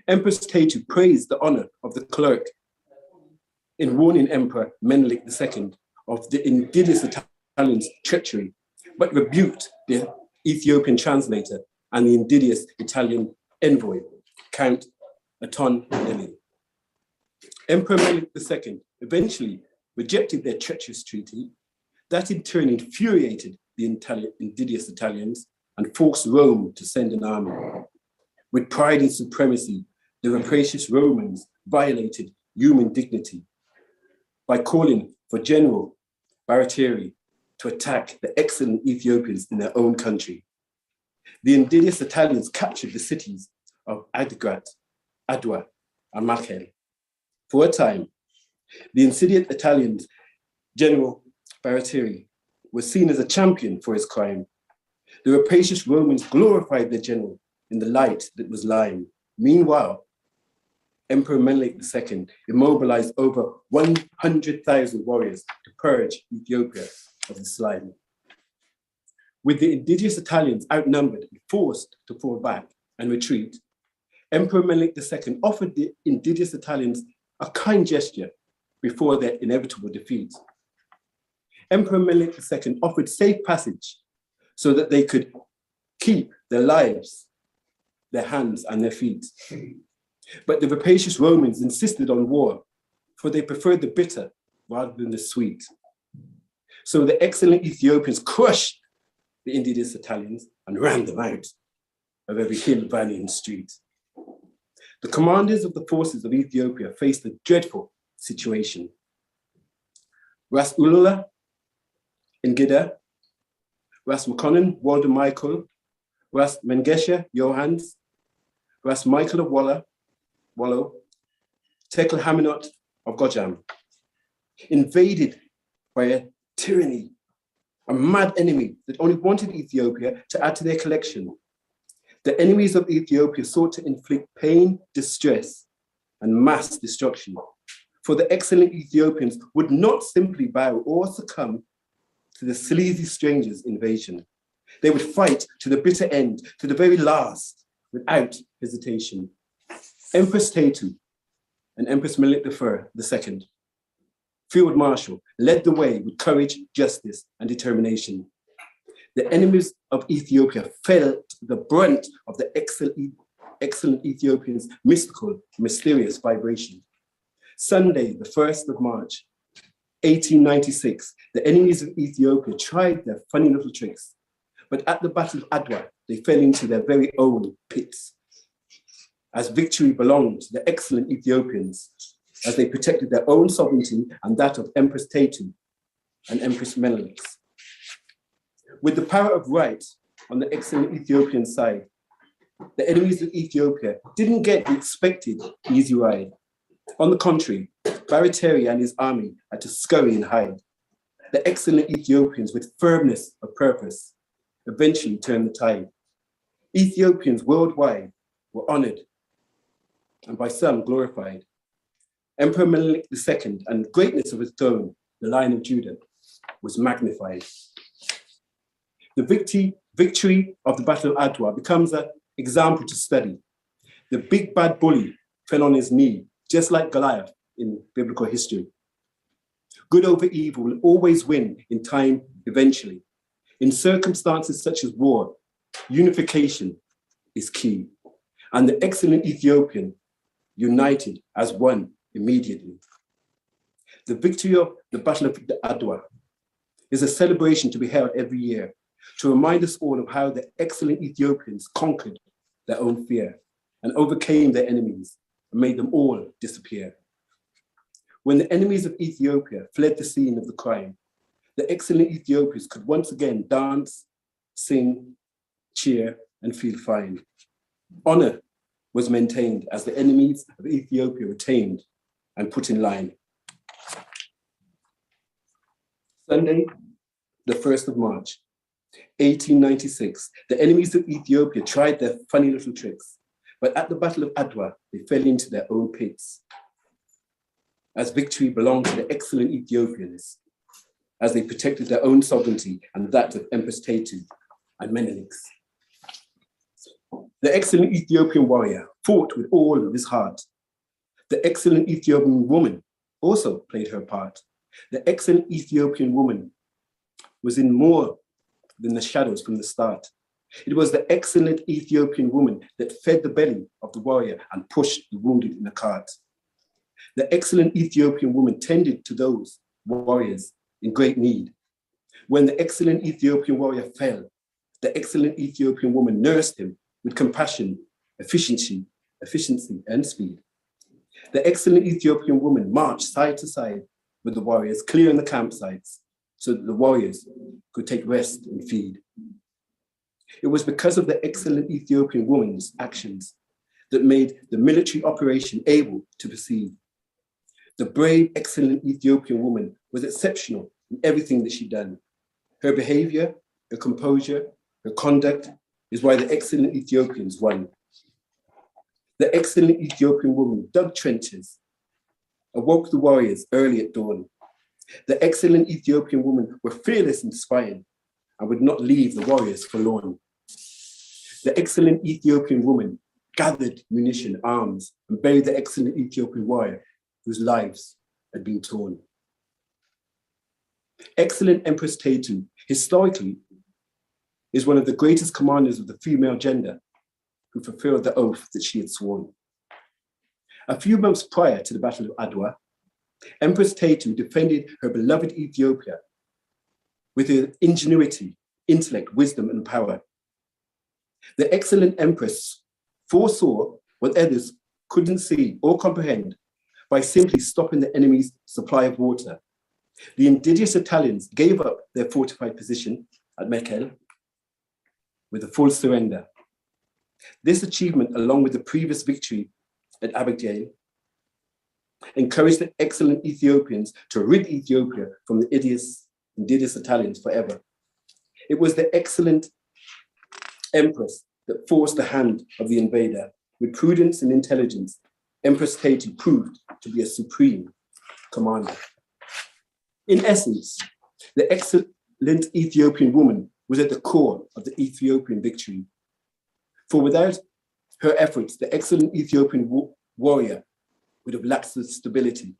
Empress Tetu praised the honor of the clerk in warning Emperor Menelik II of the insidious Italians' treachery, but rebuked the Ethiopian translator and the insidious Italian envoy, Count Aton Lili. Emperor Menelik II eventually rejected their treacherous treaty. That in turn infuriated the insidious Italians and forced Rome to send an army. With pride and supremacy, the rapacious Romans violated human dignity by calling for General Baratieri to attack the excellent Ethiopians in their own country. The insidious Italians captured the cities of Adwa, and Machel. For a time, the insidious Italians, General Baratieri, was seen as a champion for his crime. The rapacious Romans glorified their general in the light that was lying. Meanwhile, Emperor Menelik II immobilized over 100,000 warriors to purge Ethiopia of the slime. With the insidious Italians outnumbered and forced to fall back and retreat, Emperor Menelik II offered the insidious Italians a kind gesture before their inevitable defeat. Emperor Menelik II offered safe passage so that they could keep their lives, their hands and their feet. But the rapacious Romans insisted on war, for they preferred the bitter rather than the sweet. So the excellent Ethiopians crushed the insidious Italians and ran them out of every hill, valley, and street. The commanders of the forces of Ethiopia faced a dreadful situation. Ras Ulula Ngida, Ras Makonnen Walder Michael, Ras Mengesha Johans, Ras Michael of Wallow, Tekel Haminot of Gojam, invaded by a tyranny, a mad enemy that only wanted Ethiopia to add to their collection. The enemies of Ethiopia sought to inflict pain, distress, and mass destruction. For the excellent Ethiopians would not simply bow or succumb to the sleazy strangers' invasion. They would fight to the bitter end, to the very last, without hesitation. Empress Tetu and Empress Menelik II, Field Marshal, led the way with courage, justice, and determination. The enemies of Ethiopia felt the brunt of the excellent Ethiopians' mystical, mysterious vibration. Sunday, the 1st of March, 1896, the enemies of Ethiopia tried their funny little tricks, but at the Battle of Adawa, they fell into their very own pits. As victory belonged to the excellent Ethiopians, as they protected their own sovereignty and that of Empress Tetu, and Empress Menelek's. With the power of right on the excellent Ethiopian side, the enemies of Ethiopia didn't get the expected easy ride. On the contrary, Barataria and his army had to scurry and hide. The excellent Ethiopians, with firmness of purpose, eventually turned the tide. Ethiopians worldwide were honored and by some glorified. Emperor Menelik II and the greatness of his throne, the Lion of Judah, was magnified. The victory of the Battle of Adawa becomes an example to study. The big bad bully fell on his knee, just like Goliath in biblical history. Good over evil will always win in time eventually. In circumstances such as war, unification is key. And the excellent Ethiopian united as one immediately. The victory of the Battle of Adawa is a celebration to be held every year to remind us all of how the excellent Ethiopians conquered their own fear and overcame their enemies and made them all disappear. When the enemies of Ethiopia fled the scene of the crime, the excellent Ethiopians could once again dance, sing, cheer, and feel fine. Honor was maintained as the enemies of Ethiopia were tamed and put in line. Sunday, the 1st of March, 1896, the enemies of Ethiopia tried their funny little tricks, but at the Battle of Adawa, they fell into their own pits, as victory belonged to the excellent Ethiopians, as they protected their own sovereignty and that of Empress Tetu and Menelek's. The excellent Ethiopian warrior fought with all of his heart. The excellent Ethiopian woman also played her part. The excellent Ethiopian woman was in more than the shadows from the start. It was the excellent Ethiopian woman that fed the belly of the warrior and pushed the wounded in the cart. The excellent Ethiopian woman tended to those warriors in great need. When the excellent Ethiopian warrior fell, the excellent Ethiopian woman nursed him with compassion, efficiency, and speed. The excellent Ethiopian woman marched side to side with the warriors, clearing the campsites so that the warriors could take rest and feed. It was because of the excellent Ethiopian woman's actions that made the military operation able to proceed. The brave, excellent Ethiopian woman was exceptional in everything that she'd done. Her behavior, her composure, her conduct is why the excellent Ethiopians won. The excellent Ethiopian woman dug trenches, awoke the warriors early at dawn. The excellent Ethiopian women were fearless and spying and would not leave the warriors forlorn. The excellent Ethiopian woman gathered munition, arms, and buried the excellent Ethiopian warrior whose lives had been torn. Excellent Empress Tetu, historically, is one of the greatest commanders of the female gender who fulfilled the oath that she had sworn. A few months prior to the Battle of Adawa, Empress Tetu defended her beloved Ethiopia with her ingenuity, intellect, wisdom, and power. The excellent Empress foresaw what others couldn't see or comprehend by simply stopping the enemy's supply of water. The indigenous Italians gave up their fortified position at Mekelle with a full surrender. This achievement, along with the previous victory at Abyei, encouraged the excellent Ethiopians to rid Ethiopia from the indigenous Italians forever. It was the excellent Empress that forced the hand of the invader. With prudence and intelligence, Empress Tetu proved to be a supreme commander. In essence, the excellent Ethiopian woman was at the core of the Ethiopian victory. For without her efforts, the excellent Ethiopian warrior would have lacked the stability.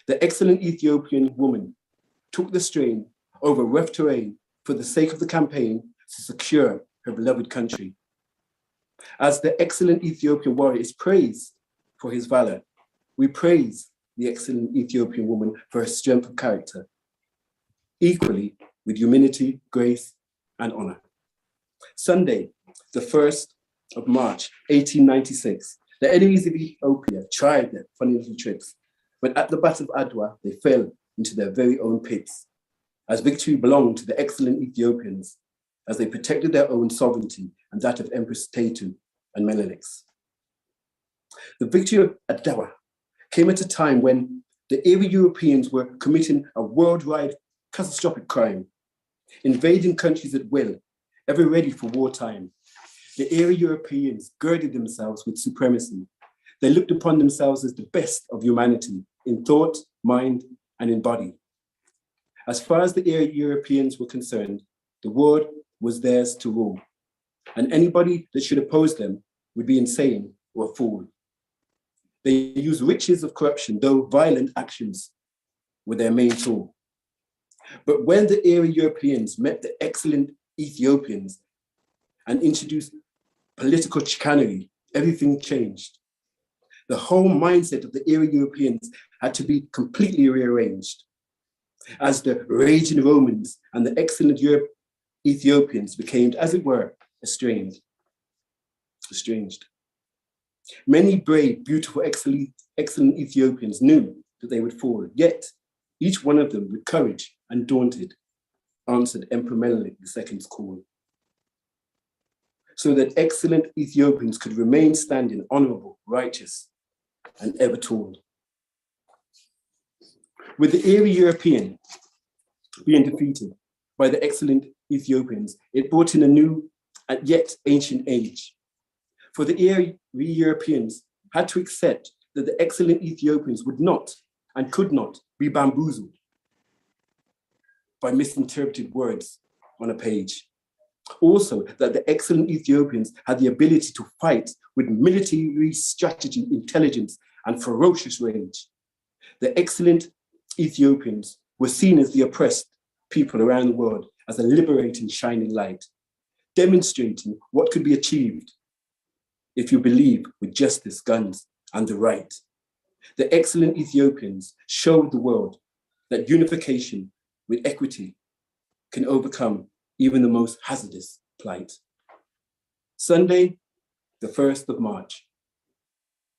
The excellent Ethiopian woman took the strain over rough terrain for the sake of the campaign to secure her beloved country. As the excellent Ethiopian warrior is praised for his valor, we praise the excellent Ethiopian woman for her strength of character, equally with humility, grace, and honor. Sunday, the 1st of March, 1896, the enemies of Ethiopia tried their funny little tricks, but at the Battle of Adawa, they fell into their very own pits, as victory belonged to the excellent Ethiopians, as they protected their own sovereignty and that of Empress Tetu and Menelik. The victory of Adawa came at a time when the Erie Europeans were committing a worldwide catastrophic crime, invading countries at will, ever ready for wartime. The Erie Europeans girded themselves with supremacy. They looked upon themselves as the best of humanity in thought, mind, and in body. As far as the Erie Europeans were concerned, the world was theirs to rule, and anybody that should oppose them would be insane or a fool. They used riches of corruption, though violent actions were their main tool. But when the Erie Europeans met the excellent Ethiopians and introduced political chicanery, everything changed. The whole mindset of the Erie Europeans had to be completely rearranged, as the raging Romans and the excellent Ethiopians became, as it were, estranged. Many brave, beautiful, excellent Ethiopians knew that they would fall, yet each one of them, with courage and daunted, answered Emperor Menelik II's call, so that excellent Ethiopians could remain standing honorable, righteous, and ever tall. With the Erie European being defeated by the excellent Ethiopians, it brought in a new and yet ancient age. For the Erie Europeans had to accept that the excellent Ethiopians would not and could not be bamboozled by misinterpreted words on a page. Also, that the excellent Ethiopians had the ability to fight with military strategy, intelligence, and ferocious rage. The excellent Ethiopians were seen as the oppressed people around the world as a liberating, shining light, demonstrating what could be achieved if you believe with justice, guns, and the right. The excellent Ethiopians showed the world that unification with equity can overcome even the most hazardous plight. Sunday, the 1st of March,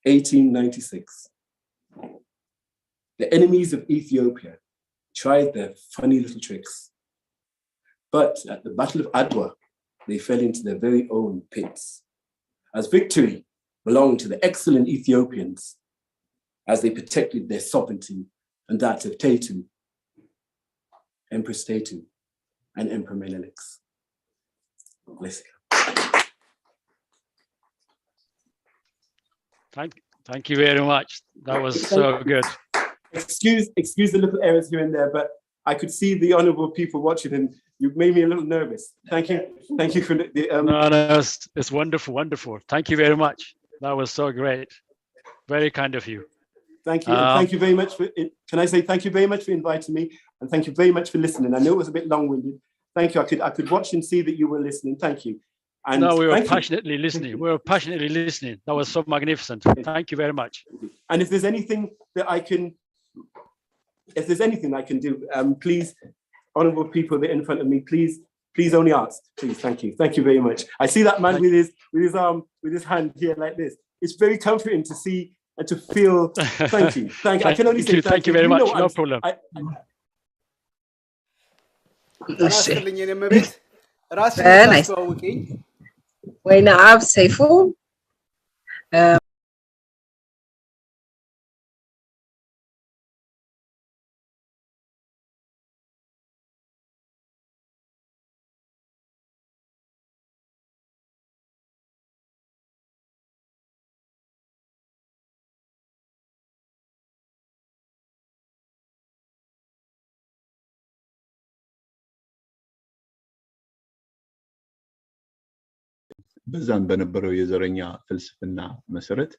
1896. The enemies of Ethiopia tried their funny little tricks, but at the Battle of Adawa, they fell into their very own pits, as victory belonged to the excellent Ethiopians, as they protected their sovereignty and that of Tetu, Empress Tetu, and Emperor Menelik. Bless you. Thank you very much. That was so good. Excuse the little errors here and there, but I could see the honorable people watching and you made me a little nervous. Thank you for the No, it's wonderful. Thank you very much. That was so great. Very kind of you. Thank you. Thank you very much for it. Can I say thank you very much for inviting me, and thank you very much for listening. I know it was a bit long-winded. Thank you. I could watch and see that you were listening. Thank you. And no, we were passionately listening. We were passionately listening. That was so magnificent. Thank you very much. And if there's anything that I can do, please, honorable people that are in front of me, please only ask. Please, thank you. Thank you very much. I see that man with his arm, with his hand here like this. It's very comforting to see and to feel. Thank you. Thank you. I can only say thank you very much. No problem. ወይነ አብ ሰይፉ በዛን በነበረው የዘረኛ ፍልስፍና መሰረት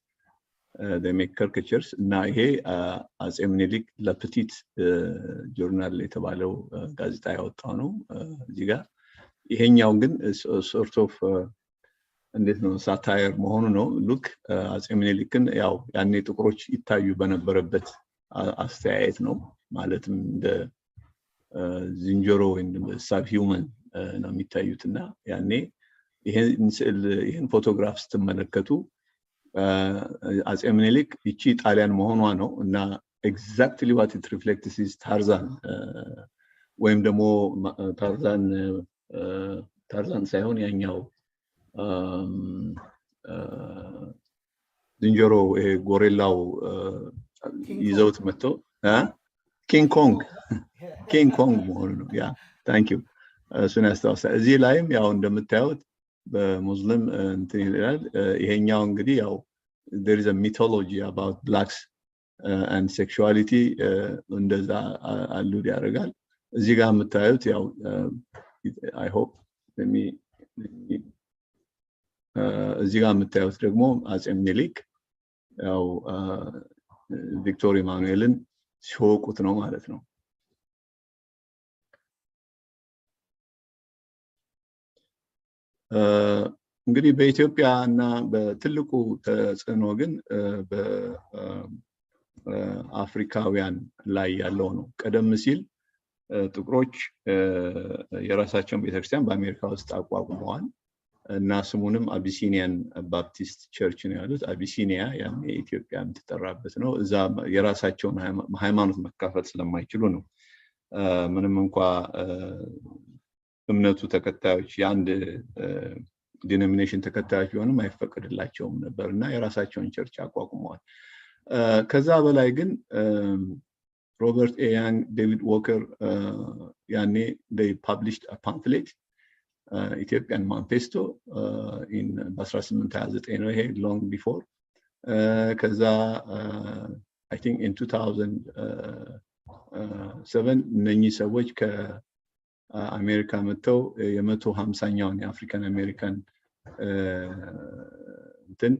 they make caricatures እና ይሄ አጼ ምኒልክ ለፕቲት ጆርናል የተባለው ጋዜጣ ያወጣው ነው እዚህ ጋር ይሄኛው ግን sort of እንዴት ነው ሳታየር መሆኑ ነው ሉክ አጼ ምኒልክን ያው ያኔ ጥቁሮች ይታዩ በነበረበት አስተያየት ነው ማለትም እንደ ዝንጀሮ ወይም ሳብ ሂውመን ነው የሚታዩትና ያኔ ይሄን ፎቶግራፍ ስትመለከቱ አጼ ምኒልክ እቺ ጣሊያን መሆኗ ነው እና exactly what it reflects is Tarzan ወይም ደግሞ ታርዛን ሳይሆን ያኛው ዝንጀሮ ይሄ ጎሪላው ይዘውት መጥቶ ኪንግ ኮንግ መሆኑ ነው። ያ ታንክ ዩ እሱን ያስታውሳል። እዚህ ላይም ያው እንደምታዩት በሙስሊም እንትን ይላል። ይሄኛው እንግዲህ ያው there is a mythology about blacks and sexuality እንደዛ አሉድ ያደርጋል። እዚህ ጋር የምታዩት ያው I hope እዚህ ጋር የምታዩት ደግሞ አጼ ምኒልክ ያው ቪክቶር ኢማኑኤልን ሲወቁት ነው ማለት ነው። እንግዲህ በኢትዮጵያ እና በትልቁ ተጽዕኖ ግን በአፍሪካውያን ላይ ያለው ነው። ቀደም ሲል ጥቁሮች የራሳቸውን ቤተክርስቲያን በአሜሪካ ውስጥ አቋቁመዋል እና ስሙንም አቢሲኒያን ባፕቲስት ቸርች ነው ያሉት። አቢሲኒያ ያኔ ኢትዮጵያ የምትጠራበት ነው። እዛ የራሳቸውን ሃይማኖት መካፈል ስለማይችሉ ነው። ምንም እንኳ እምነቱ ተከታዮች የአንድ ዲኖሚኔሽን ተከታዮች ቢሆንም አይፈቀድላቸውም ነበር እና የራሳቸውን ቸርች አቋቁመዋል። ከዛ በላይ ግን ሮበርት ኤ ያንግ፣ ዴቪድ ዎከር ያኔ they published a pamphlet Ethiopian manifesto በ1829 ነው ይሄ long before ከዛ I think in 2007 እነኚህ ሰዎች ከአሜሪካ መጥተው የ150ኛውን የአፍሪካን አሜሪካን እንትን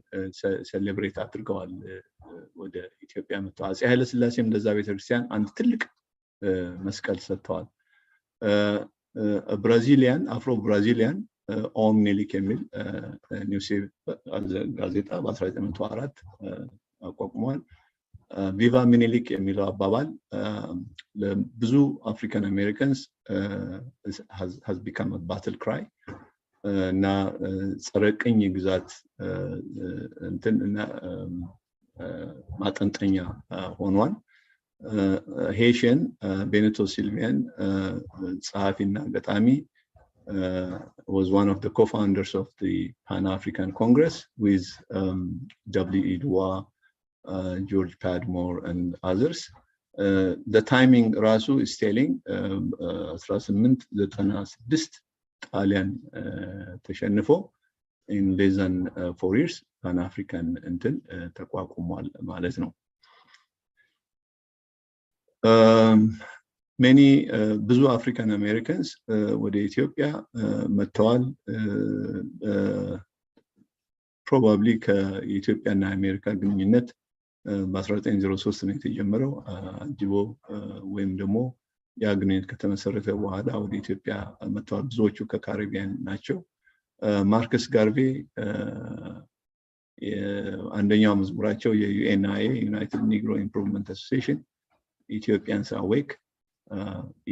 ሴሌብሬት አድርገዋል። ወደ ኢትዮጵያ መጥተው አፄ ኃይለ ሥላሴም እንደዛ ቤተክርስቲያን አንድ ትልቅ መስቀል ሰጥተዋል። ብራዚሊያን አፍሮ ብራዚሊያን ኦን ሚኒሊክ የሚል ኒውስ ጋዜጣ በ1904 አቋቁመዋል። ቪቫ ሚኒሊክ የሚለው አባባል ለብዙ አፍሪካን አሜሪካንስ has become a battle cry እና ጸረ ቅኝ ግዛት እንትን እና ማጠንጠኛ ሆኗል። ሄሽን ቤኔቶ ሲልቪያን ጸሐፊና ገጣሚ was one of the co-founders of the Pan-African Congress with W.E. Du Bois, George Padmore and others. The timing rasu is telling 1896 ጣሊያን ተሸንፎ in less than 4 years Pan-African እንትን ተቋቁሟል ማለት ነው። many ብዙ አፍሪካን አሜሪካንስ ወደ ኢትዮጵያ መጥተዋል። probably ከኢትዮጵያና አሜሪካ ግንኙነት በ1903 ነው የተጀመረው። አጅቦ ወይም ደግሞ ያ ግንኙነት ከተመሰረተ በኋላ ወደ ኢትዮጵያ መጥተዋል። ብዙዎቹ ከካሪቢያን ናቸው። ማርከስ ጋርቬ አንደኛው መዝሙራቸው የዩኤንአይ ዩናይትድ ኒግሮ ኢምፕሩቭመንት አሶሲዬሽን ኢትዮጵያንስ አዌክ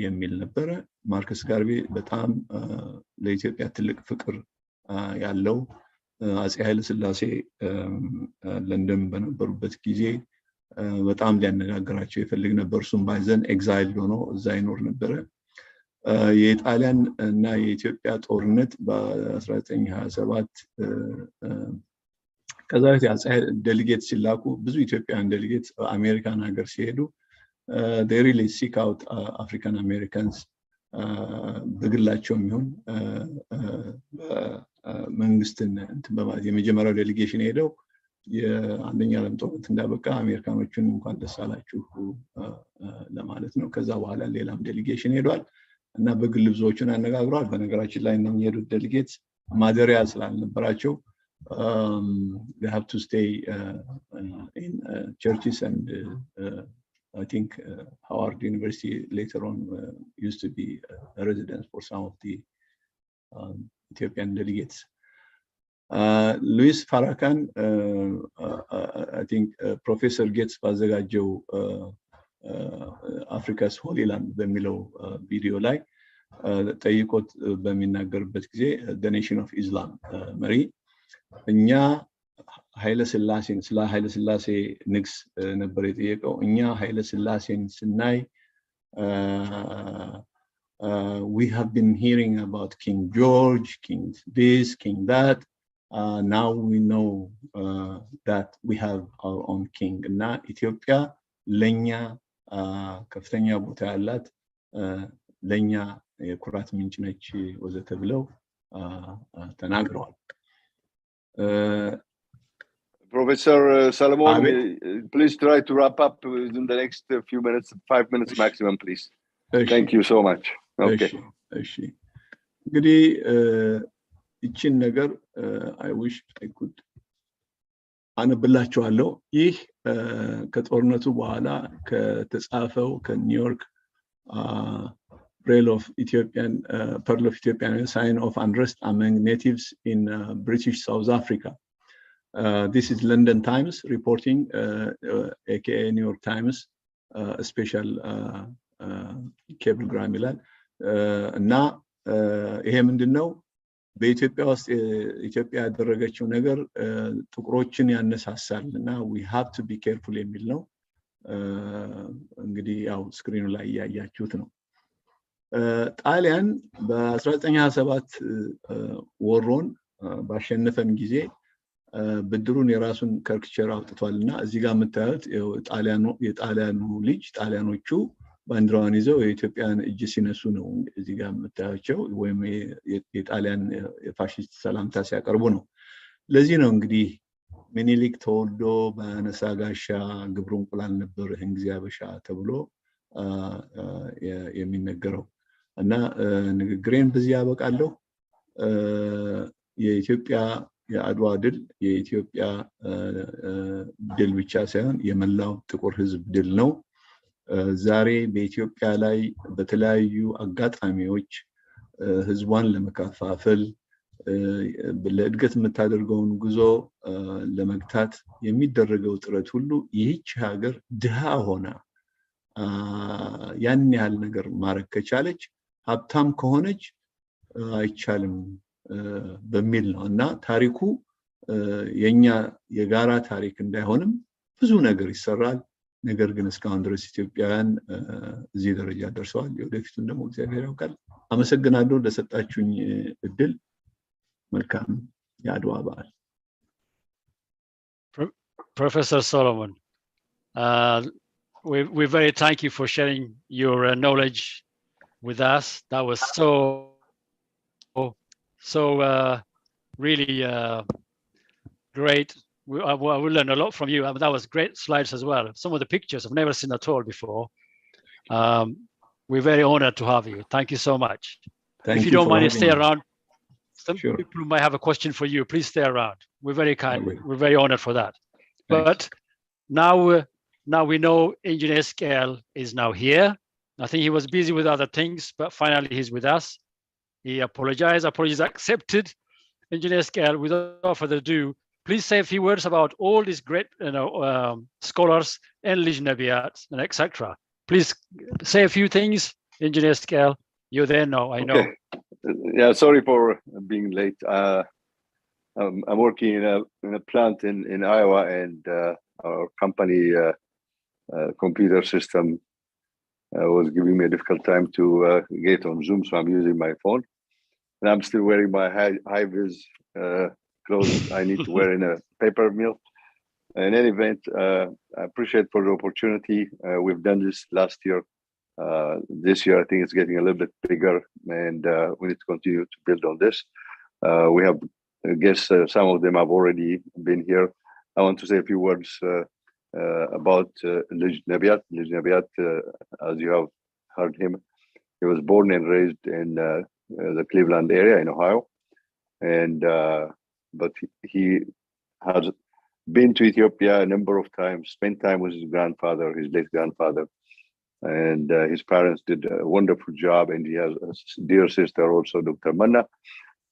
የሚል ነበረ። ማርከስ ጋርቬ በጣም ለኢትዮጵያ ትልቅ ፍቅር ያለው አፄ ኃይለ ሥላሴ ለንደን በነበሩበት ጊዜ በጣም ሊያነጋግራቸው ይፈልግ ነበር። እሱም ባይዘን ኤግዛይል ሆኖ እዛ ይኖር ነበረ። የጣሊያን እና የኢትዮጵያ ጦርነት በ1927 ከዛ በፊት አፄ ዴሊጌት ሲላኩ ብዙ ኢትዮጵያውያን ዴሊጌት አሜሪካን ሀገር ሲሄዱ they really seek out African Americans በግላቸውም ይሁን መንግስትን እንትን በማለት የመጀመሪያው ዴሊጌሽን ሄደው የአንደኛ ዓለም ጦርነት እንዳበቃ አሜሪካኖችን እንኳን ደስ አላችሁ ለማለት ነው። ከዛ በኋላ ሌላም ዴሊጌሽን ሄዷል እና በግል ብዙዎችን አነጋግረዋል። በነገራችን ላይ እነኚህ የሄዱት ዴሊጌትስ ማደሪያ ስላልነበራቸው they have to stay in churches and I think Howard University later on used to be a residence for some of the Ethiopian delegates. Louis Farrakhan, I think Professor Gates ባዘጋጀው Africa's Holy Land በሚለው ቪዲዮ ላይ ጠይቆት በሚናገርበት ጊዜ the Nation of Islam መሪ እኛ ኃይለ ሥላሴን ስለ ኃይለ ሥላሴ ንግስ ነበር የጠየቀው። እኛ ኃይለ ሥላሴን ስናይ We have been hearing about King George, King this, King that. Now we know that we have our own king. እና ኢትዮጵያ ለኛ ከፍተኛ ቦታ ያላት ለኛ የኩራት ምንጭ ነች ወዘተ ብለው ተናግረዋል። Professor Solomon, please try to wrap up in the next few minutes, 5 minutes maximum, please. Thank you so much. Okay. እሺ እንግዲህ ይችን ነገር I wish I could አነብላችኋለሁ። ይህ ከጦርነቱ በኋላ ከተጻፈው ከኒውዮርክ Pearl of Ethiopian sign of unrest among natives in British South Africa. This is London Times reporting, aka New York Times, a special cablegram ይላል እና ይሄ ምንድነው በኢትዮጵያ ውስጥ ኢትዮጵያ ያደረገችው ነገር ጥቁሮችን ያነሳሳል እና we have to be careful የሚል ነው። እንግዲህ ያው ስክሪኑ ላይ ያያችሁት ነው። ጣሊያን በ1927 ወሮን ባሸነፈን ጊዜ ብድሩን የራሱን ከርክቸር አውጥቷልና እዚህ ጋር የምታዩት የጣሊያኑ ልጅ ጣሊያኖቹ ባንዲራውን ይዘው የኢትዮጵያን እጅ ሲነሱ ነው እዚህ ጋር የምታዩቸው ወይም የጣሊያን የፋሺስት ሰላምታ ሲያቀርቡ ነው። ለዚህ ነው እንግዲህ ምኒልክ ተወልዶ በአነሳ ጋሻ ግብሩ እንቁላል ነበር ይህን ጊዜ አበሻ ተብሎ የሚነገረው እና ንግግሬን በዚህ ያበቃለሁ። የኢትዮጵያ የዓድዋ ድል የኢትዮጵያ ድል ብቻ ሳይሆን የመላው ጥቁር ሕዝብ ድል ነው። ዛሬ በኢትዮጵያ ላይ በተለያዩ አጋጣሚዎች ሕዝቧን ለመከፋፈል ለእድገት የምታደርገውን ጉዞ ለመግታት የሚደረገው ጥረት ሁሉ ይህች ሀገር ድሃ ሆና ያን ያህል ነገር ማድረግ ከቻለች ሀብታም ከሆነች አይቻልም በሚል ነው እና ታሪኩ የኛ የጋራ ታሪክ እንዳይሆንም ብዙ ነገር ይሰራል። ነገር ግን እስካሁን ድረስ ኢትዮጵያውያን እዚህ ደረጃ ደርሰዋል። ወደፊቱን ደግሞ እግዚአብሔር ያውቃል። አመሰግናለሁ ለሰጣችሁኝ እድል። መልካም የዓድዋ በዓል። Professor Solomon, we very thank you for sharing your knowledge with us. That was so really great. I will learn a lot from you. That was great slides as well. Some of the pictures I've never seen at all before. We're very honored to have you. Thank you so much. If you don't mind, stay around. Some people might have a question for you. Please stay around. We're very kind. We're very honored for that. But now we know Engineer Scale is now here. I think he was busy with other things, but finally he's with us. He apologized. Apologies accepted. Engineer Scale, without further ado, please say a few words about all these great, scholars and Lijnabiyat and etc. Please say a few things. Engineer Scale, you're there now. I know. Yeah, sorry for being late. I'm working in a plant in Iowa, and our company computer system was giving me a difficult time to get on Zoom, so I'm using my phone. And I'm still wearing my high-vis clothes I need to wear in a paper mill. In any event, I appreciate for the opportunity. We've done this last year. This year, I think it's getting a little bit bigger, and we need to continue to build on this. We have guests, some of them have already been here. I want to say a few words about Lijnabiyat. Lijnabiyat, as you have heard him, he was born and raised in the Cleveland area in Ohio, and but he has been to Ethiopia a number of times, spent time with his grandfather, his late grandfather, and his parents did a wonderful job. And he has a dear sister also, Dr. Manna.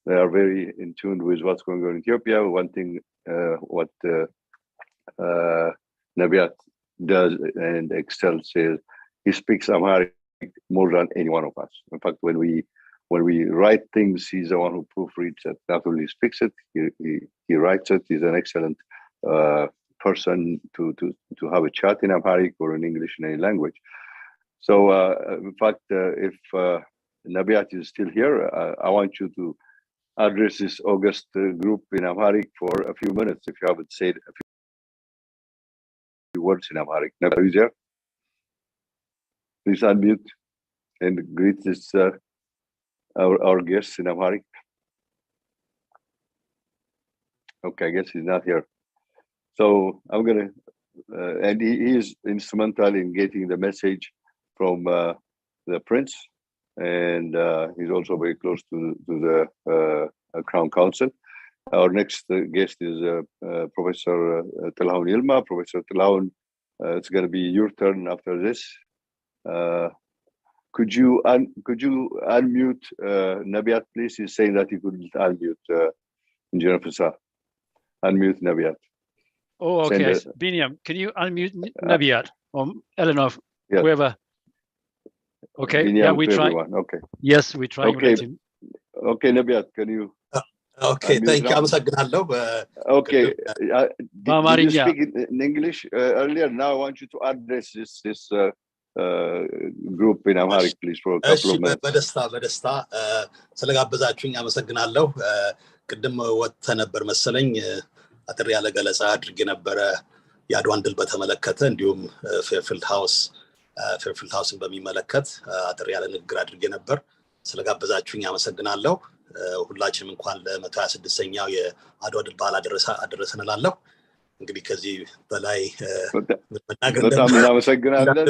They are very in tune with what's going on in Ethiopia. One thing, what Nabiyat does and excels is he speaks Amharic more than any one of us. In fact, when we write things, he's the one who proofreads it. Not only speaks it, he writes it. He's an excellent person to have a chat in Amharic or in English in any language. So, in fact, if Nabiat is still here, I want you to address this August group in Amharic for a few minutes if you haven't said a few words in Amharic. Nabiat, are you there? Please unmute and greet this our guests in Amharic. Okay, I guess he's not here. So I'm gonna, and he is instrumental in getting the message from the prince, and he's also very close to the Crown Council. Our next guest is Professor Tilaun Yilma. Professor Tilaun, it's going to be your turn after this. Could you unmute Nabiat, please? He's saying that he couldn't unmute Engineer Fasa. Unmute Nabiat. Oh, okay. Biniam, can you unmute Nabiat or Eleanor, yes. whoever? Okay. Biniam, yeah, we try. Everyone. Okay. Yes, we try. Okay. Okay, Nabiat, can you? Okay, thank you. አመሰግናለሁ። Okay. Did you speak in English earlier? Now I want you to address this group in Amharic, please, for a couple of minutes. በደስታ ስለጋበዛችሁኝ አመሰግናለሁ። ቅድም ወጥተ ነበር መሰለኝ አጥር ያለ ገለጻ አድርጌ ነበር የአድዋን ድል በተመለከተ እንዲሁም ፌርፊልድ ሃውስን በሚመለከት አጥር ያለ ንግግር አድርጌ ነበር። ስለጋበዛችሁኝ አመሰግናለሁ። ሁላችንም እንኳን ለ126ኛው የአድዋ ድል በዓል አደረሰን እላለሁ። እንግዲህ ከዚህ በላይ መናገር በጣም እናመሰግናለን።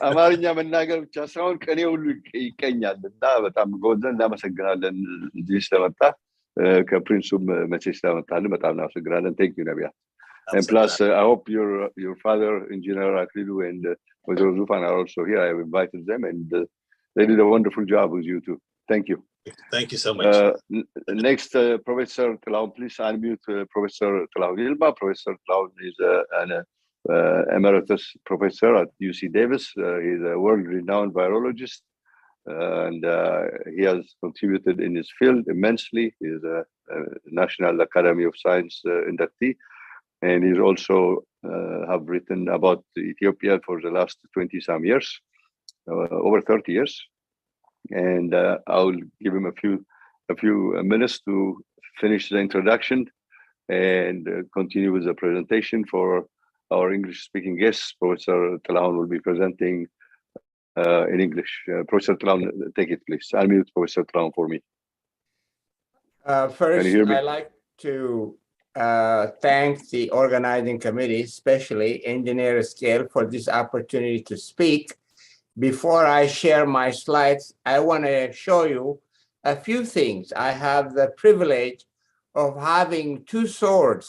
አማርኛ መናገር ብቻ ሳይሆን ቀኔ ሁሉ ይቀኛል እና በጣም ጎዘን እናመሰግናለን እዚህ ስለመጣ ከፕሪንሱም መቼስ ስለመጣልን በጣም እናመሰግናለን። Thank you, Nabia. And plus, I hope your father, Engineer Aklilu, and Wazir Zufan are also here. I have invited them, and they did a wonderful job with you too. Thank you. Thank you so much. Next, Professor Tilaun, please unmute Professor Tilaun Yilma. Professor Tilaun is an emeritus professor at UC Davis. He's a world-renowned virologist, and he has contributed in his field immensely. He is a National Academy of Science inductee, and he's also have written about Ethiopia for the last 20-some years, over 30 years. And I'll give him a few minutes to finish the introduction and continue with the presentation. For our English-speaking guests, Professor Tilaun will be presenting in English. Professor Tilaun, take it, please. Unmute Professor Tilaun for me. First, I'd like to thank the organizing committee, especially Engineer Scale, for this opportunity to speak. Before I share my slides, I want to show you a few things. I have the privilege of having two swords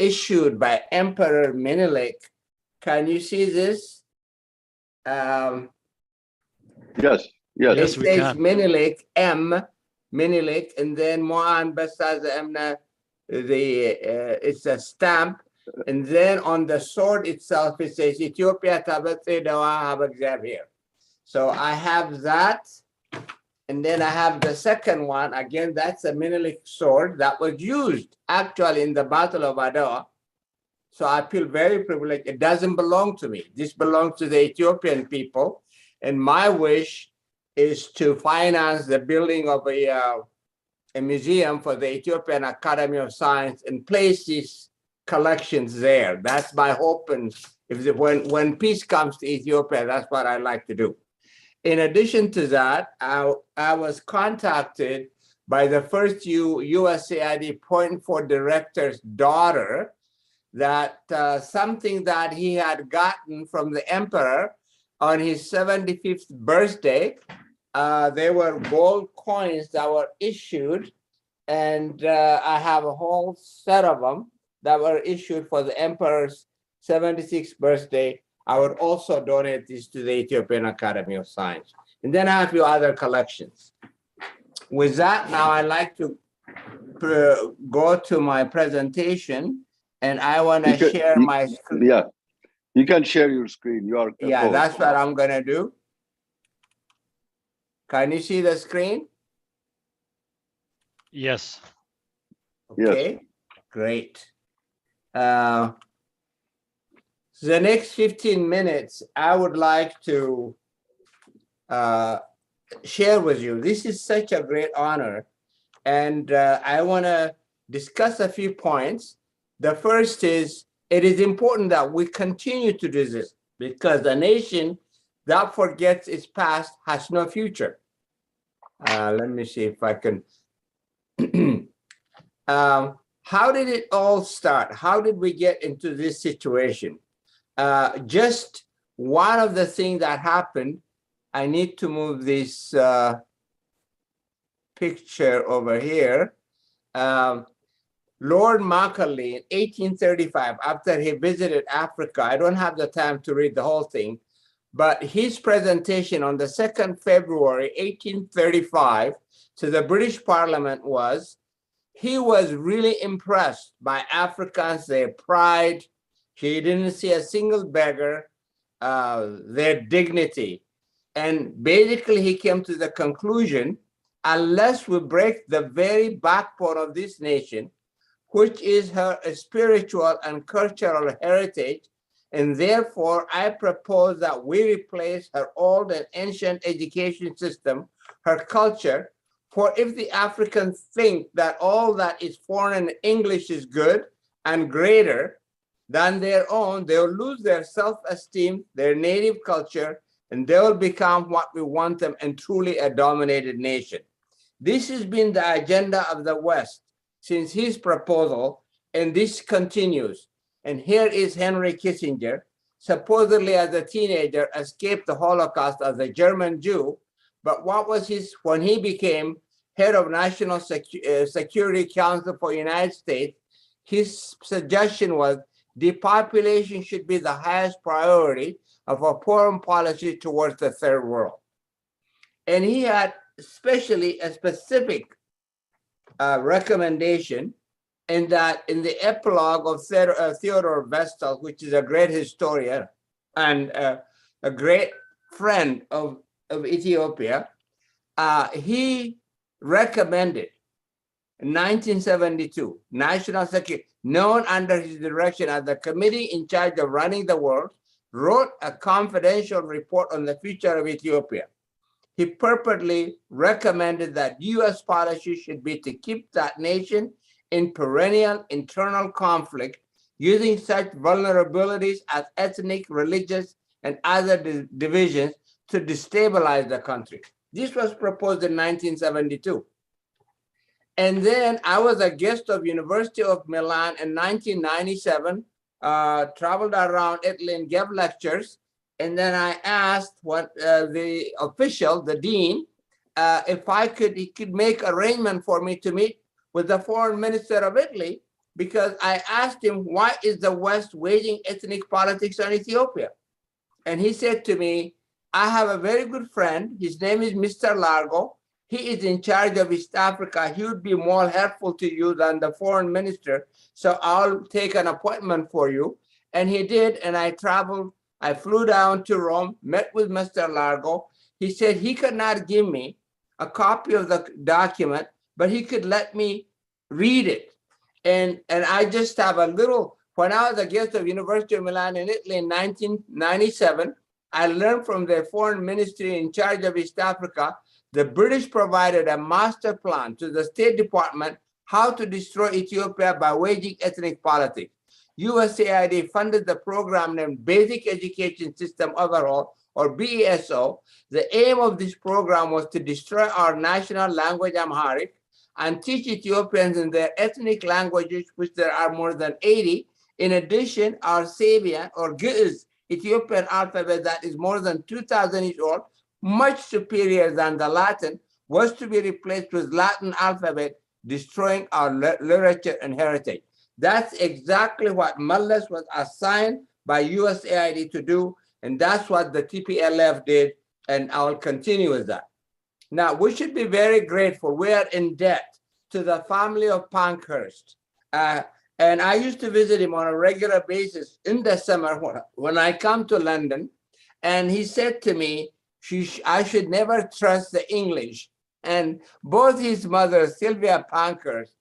issued by Emperor Menelik. Can you see this? Yes, it says Menelik, Menelik, and then Moan Basaz Emna, it's a stamp. And then on the sword itself, it says Ethiopia Tabatse Dawa Habagzabir. So I have that, and then I have the second one. Again, that's a Menelik sword that was used actually in the Battle of Adawa. So I feel very privileged. It doesn't belong to me. This belongs to the Ethiopian people. And my wish is to finance the building of a museum for the Ethiopian Academy of Science and place these collections there. That's my hope. And when peace comes to Ethiopia, that's what I like to do. In addition to that, I was contacted by the first USAID Point for Director's daughter that something that he had gotten from the emperor on his 75th birthday, they were gold coins that were issued, and I have a whole set of them that were issued for the emperor's 76th birthday. I would also donate this to the Ethiopian Academy of Science. And then I have a few other collections. With that, now I'd like to go to my presentation, and I want to share my screen. Yeah, you can share your screen. You are. Yeah, that's what I'm going to do. Can you see the screen? Yes. Okay, yes. Great. The next 15 minutes, I would like to share with you. This is such a great honor. And I want to discuss a few points. The first is, it is important that we continue to do this, because a nation that forgets its past has no future. Let me see if I can. How did it all start? How did we get into this situation? Just one of the things that happened, I need to move this picture over here. Lord Macaulay in 1835, after he visited Africa, I don't have the time to read the whole thing, but his presentation on the 2nd February 1835 to the British Parliament was, he was really impressed by Africans, their pride. He didn't see a single beggar, their dignity. And basically he came to the conclusion, unless we break the very backbone of this nation, which is her spiritual and cultural heritage, and therefore I propose that we replace her old and ancient education system, her culture, for if the Africans think that all that is foreign and English is good and greater than their own, they'll lose their self-esteem, their native culture, and they will become what we want them, and truly a dominated nation. This has been the agenda of the West since his proposal, and this continues. And here is Henry Kissinger, supposedly as a teenager, escaped the Holocaust as a German Jew. But what was his, when he became head of National Security Council for the United States, his suggestion was depopulation should be the highest priority of a foreign policy towards the third world. And he had especially a specific recommendation, in that in the epilogue of Theodore Vestal, which is a great historian and a great friend of Ethiopia, he recommended in 1972, National Security, known under his direction as the committee in charge of running the world, wrote a confidential report on the future of Ethiopia. He purportedly recommended that US policy should be to keep that nation in perennial internal conflict, using such vulnerabilities as ethnic, religious, and other divisions to destabilize the country. This was proposed in 1972. And then I was a guest of University of Milan in 1997, traveled around Italy and gave lectures. And then I asked what the official, the dean, if he could make arrangement for me to meet with the foreign minister of Italy, because I asked him, why is the West waging ethnic politics on Ethiopia? And he said to me, I have a very good friend. His name is Mr. Largo. He is in charge of East Africa. He would be more helpful to you than the foreign minister. So I'll take an appointment for you. And he did, and I traveled. I flew down to Rome, met with Mr. Largo. He said he could not give me a copy of the document, but he could let me read it. And I just have a little, when I was a guest of University of Milan in Italy in 1997, I learned from the foreign ministry in charge of East Africa, the British provided a master plan to the State Department how to destroy Ethiopia by waging ethnic politics. USAID funded the program named Basic Education System Overhaul, or BESO. The aim of this program was to destroy our national language, Amharic, and teach Ethiopians in their ethnic languages, which there are more than 80. In addition, our Sabian, or Giz, Ethiopian alphabet that is more than 2,000 years old, much superior than the Latin, was to be replaced with Latin alphabet, destroying our literature and heritage. That's exactly what Mullis was assigned by USAID to do, and that's what the TPLF did, and I will continue with that. Now, we should be very grateful. We are in debt to the family of Pankhurst. And I used to visit him on a regular basis in the summer when I come to London. And he said to me, I should never trust the English. And both his mothers, Sylvia Pankhurst,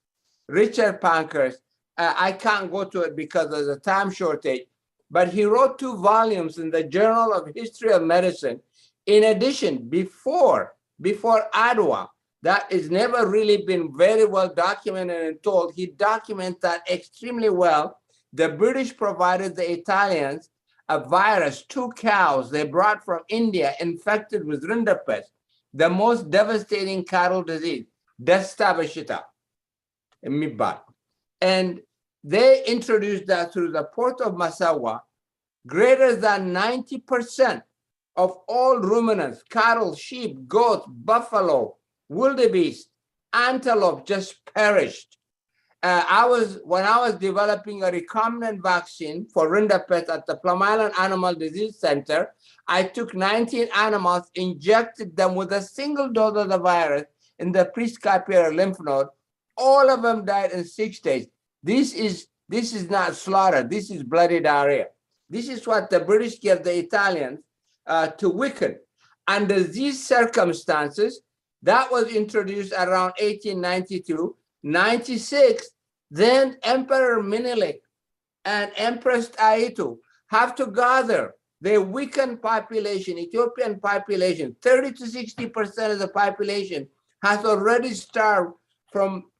Richard Pankhurst, I can't go to it because of the time shortage, but he wrote 2 volumes in the Journal of History of Medicine. In addition, before before Adawa, that is never really been very well documented and told. He documents that extremely well. The British provided the Italians a virus, 2 cows they brought from India infected with rinderpest, the most devastating cattle disease, Desta Bashita. And they introduced that through the port of Massawa. Greater than 90% of all ruminants, cattle, sheep, goats, buffalo, wildebeest, antelope just perished. When I was developing a recombinant vaccine for rinderpest at the Plum Island Animal Disease Center, I took 19 animals, injected them with a single dose of the virus in the prescapular lymph node. All of them died in 6 days. This is not slaughter. This is bloody diarrhea. This is what the British gave the Italians to weaken. Under these circumstances, that was introduced around 1892. 96, then Emperor Menelik and Empress Taitu have to gather their weakened population, Ethiopian population. 30 to 60% of the population has already starved from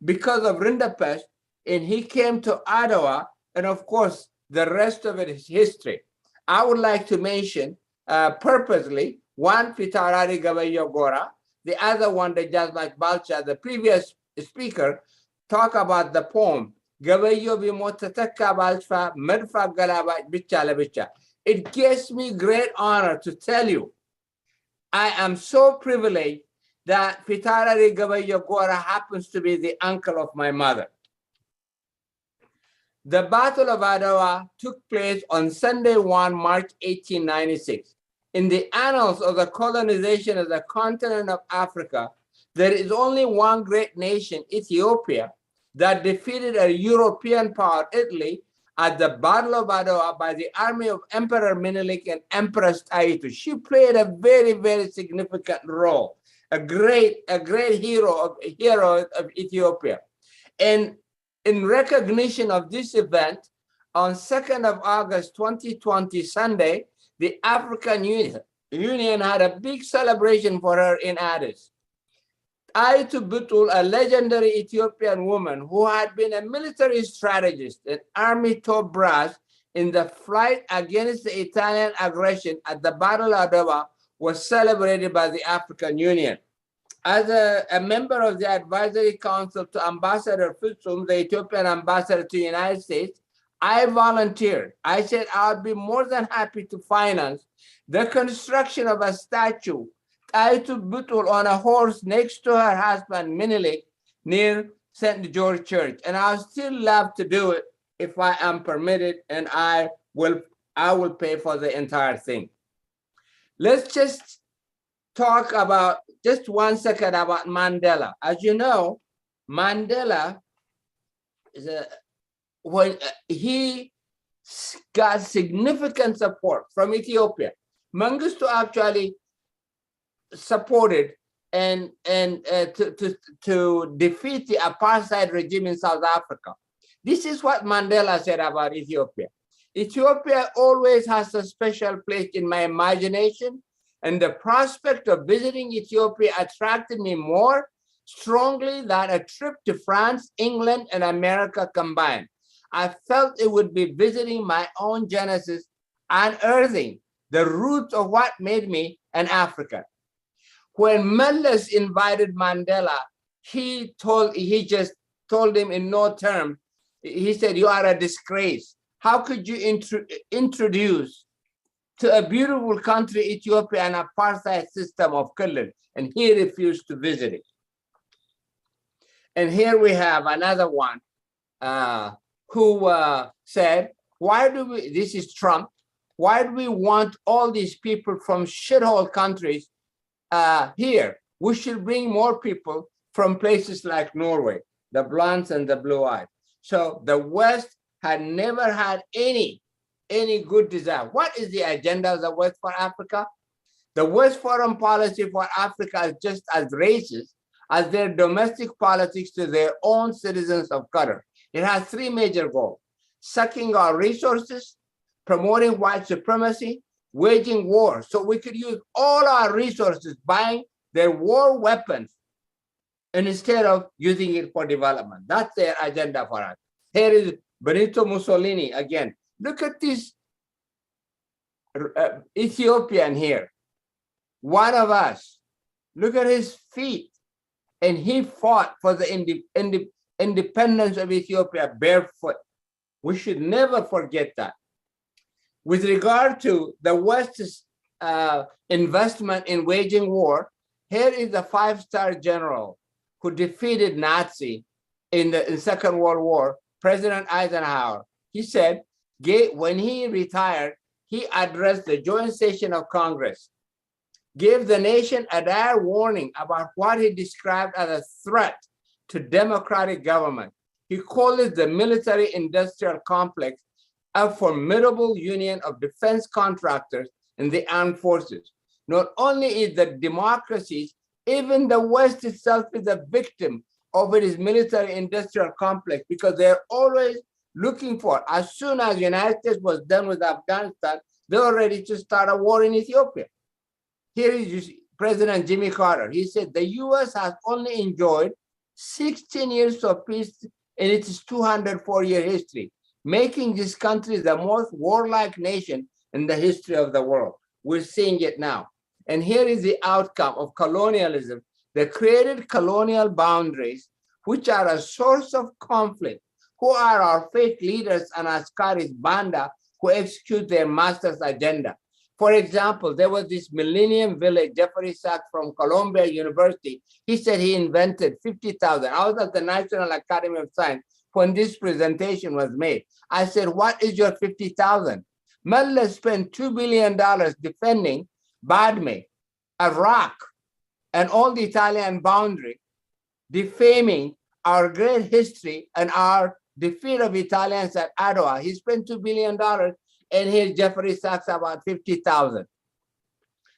because of rinderpest, and he came to Adawa, and of course, the rest of it is history. I would like to mention purposely one, Fitarari Gabayo Gora, the other one, the Jazmak Balcha, the previous speaker, talk about the poem Gabayo Bimotataka Balfa Medfa Galaba Bicha Bicha. It gives me great honor to tell you I am so privileged that Fitarari Gabayo Gora happens to be the uncle of my mother. The Battle of Adawa took place on Sunday, 1 March 1896. In the annals of the colonization of the continent of Africa, there is only one great nation, Ethiopia, that defeated a European power, Italy, at the Battle of Adawa by the army of Emperor Menelik and Empress Taitu. She played a very, very significant role, a great hero of Ethiopia. And in recognition of this event, on 2nd of August 2020, Sunday, the African Union had a big celebration for her in Addis. Taitu Butul, a legendary Ethiopian woman who had been a military strategist and army top brass in the fight against the Italian aggression at the Battle of Adawa, was celebrated by the African Union. As a member of the advisory council to Ambassador Futsum, the Ethiopian ambassador to the United States, I volunteered. I said I would be more than happy to finance the construction of a statue, Taitu Butul on a horse next to her husband Menelik near St. George Church. And I would still love to do it if I am permitted, and I will pay for the entire thing. Let's just talk about just 1 second about Mandela. As you know, Mandela is when he got significant support from Ethiopia. Mengistu actually supported and to defeat the apartheid regime in South Africa. This is what Mandela said about Ethiopia. Ethiopia always has a special place in my imagination, and the prospect of visiting Ethiopia attracted me more strongly than a trip to France, England, and America combined. I felt it would be visiting my own genesis, unearthing the roots of what made me an African. When Meles invited Mandela, he just told him in no terms, he said, "You are a disgrace. How could you introduce to a beautiful country, Ethiopia, an apartheid system of Kulin?" And he refused to visit it. And here we have another one who said, this is Trump, why do we want all these people from shithole countries here? We should bring more people from places like Norway, the blondes and the blue-eyed. So the West had never had any good desire. What is the agenda of the West for Africa? The West foreign policy for Africa is just as racist as their domestic politics to their own citizens of Qatar. It has 3 major goals: sucking our resources, promoting white supremacy, waging war. So we could use all our resources, buying their war weapons instead of using it for development. That's their agenda for us. Here is Benito Mussolini again. Look at this Ethiopian here, one of us. Look at his feet. And he fought for the independence of Ethiopia barefoot. We should never forget that. With regard to the West's investment in waging war, here is a 5-star general who defeated Nazi in the Second World War, President Eisenhower. He said, when he retired, he addressed the joint session of Congress, gave the nation a dire warning about what he described as a threat to democratic government. He called it the military-industrial complex, a formidable union of defense contractors in the armed forces. Not only is the democracies, even the West itself is a victim of its military-industrial complex, because they're always looking for, as soon as the United States was done with Afghanistan, they were ready to start a war in Ethiopia. Here is President Jimmy Carter. He said the US has only enjoyed 16 years of peace in its 204-year history, making this country the most warlike nation in the history of the world. We're seeing it now. And here is the outcome of colonialism. They created colonial boundaries, which are a source of conflict. Who are our fake leaders and Askaris Banda who execute their master's agenda? For example, there was this Millennium Village, Jeffrey Sachs from Columbia University. He said he invented 50,000. I was at the National Academy of Science when this presentation was made. I said, what is your 50,000? Mullah spent $2 billion defending Badme, Iraq, and all the Italian boundary, defaming our great history and our defeat of Italians at Adawa. He spent $2 billion, and here's Jeffrey Sachs about 50,000.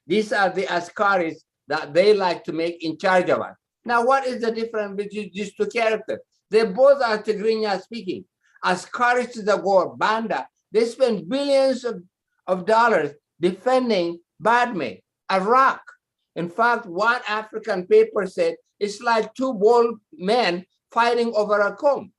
These are the Askaris that they like to make in charge of us. Now, what is the difference between these two characters? They both are Tigrinya speaking. Askaris to the Gore, Banda, they spend billions of dollars defending Badme, Iraq. In fact, one African paper said it's like two bold men fighting over a comb.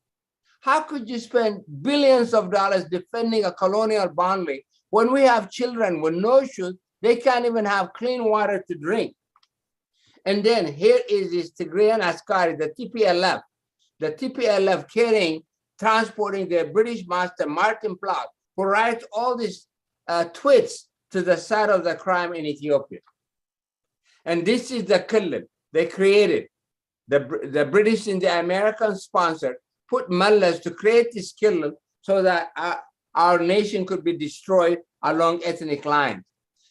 How could you spend billions of dollars defending a colonial boundary when we have children with no shoes? They can't even have clean water to drink. And then here is this Tigrayan Askari, the TPLF carrying, transporting their British master, Martin Platt, who writes all these tweets to the side of the crime in Ethiopia. And this is the killing they created. The British and the American sponsor put mullahs to create this killing so that our nation could be destroyed along ethnic lines.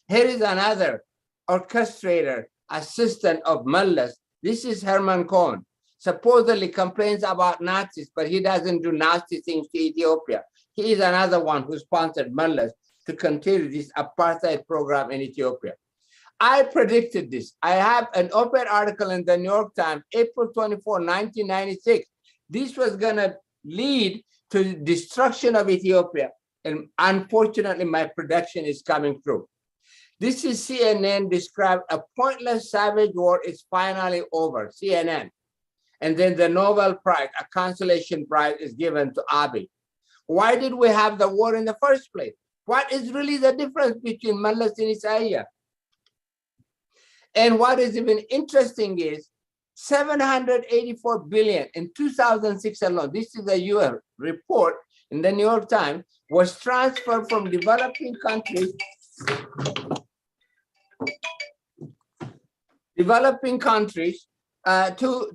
Here is another orchestrator, assistant of mullahs. This is Herman Cohen. Supposedly complains about Nazis, but he doesn't do nasty things to Ethiopia. He is another one who sponsored mullahs to continue this apartheid program in Ethiopia. I predicted this. I have an op-ed article in the New York Times, April 24, 1996. This was gonna lead to destruction of Ethiopia. And unfortunately, my prediction is coming true. This is CNN described a pointless savage war is finally over, CNN. And then the Nobel Prize, a consolation prize, is given to Abiy. Why did we have the war in the first place? What is really the difference between Mullahs and Isaiah? And what is even interesting is 784 billion in 2006 alone, this is a UN report in the New York Times, was transferred from developing countries to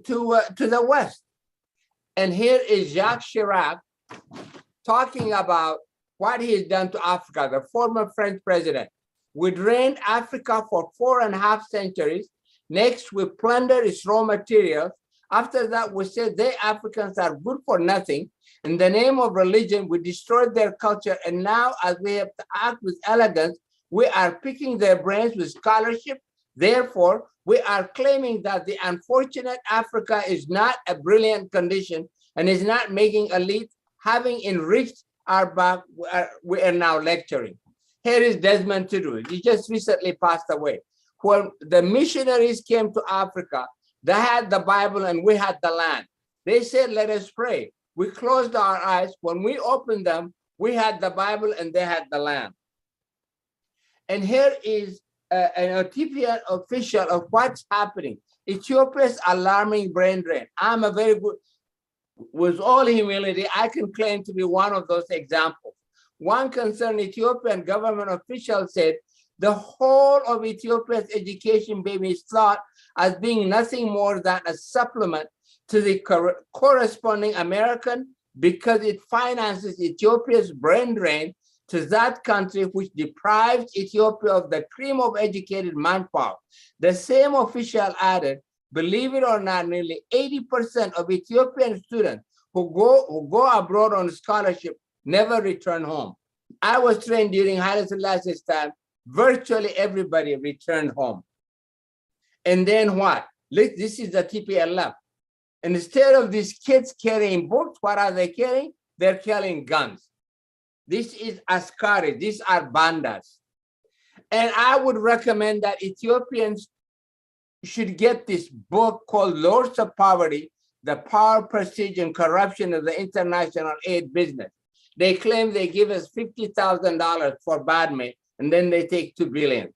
the West. And here is Jacques Chirac talking about what he has done to Africa, the former French president. We drained Africa for 4.5 centuries. Next, we plundered its raw materials. After that, we said they Africans are good for nothing. In the name of religion, we destroyed their culture. And now, as we have to act with elegance, we are picking their brains with scholarship. Therefore, we are claiming that the unfortunate Africa is not a brilliant condition and is not making elite. Having enriched our back, we are now lecturing. Here is Desmond Tutu. He just recently passed away. when the missionaries came to Africa, they had the Bible and we had the land. They said, let us pray. We closed our eyes. When we opened them, we had the Bible and they had the land. And here is an Ethiopian official of what's happening. Ethiopia's alarming brain drain. I'm a very good, with all humility, I can claim to be one of those examples. One concerned Ethiopian government official said, the whole of Ethiopia's education being thought as being nothing more than a supplement to the corresponding American because it finances Ethiopia's brain drain to that country which deprives Ethiopia of the cream of educated manpower. The same official added, believe it or not, nearly 80% of Ethiopian students who go abroad on scholarship never return home. I was trained during Haile Selassie's time. Virtually everybody returned home. And then what? This is the TPLF. Instead of these kids carrying books, what are they carrying? They're carrying guns. This is Askari. These are bandas. And I would recommend that Ethiopians should get this book called Lords of Poverty, the Power, Prestige, and Corruption of the International Aid Business. They claim they give us $50,000 for Badme, and then they take $2 billion.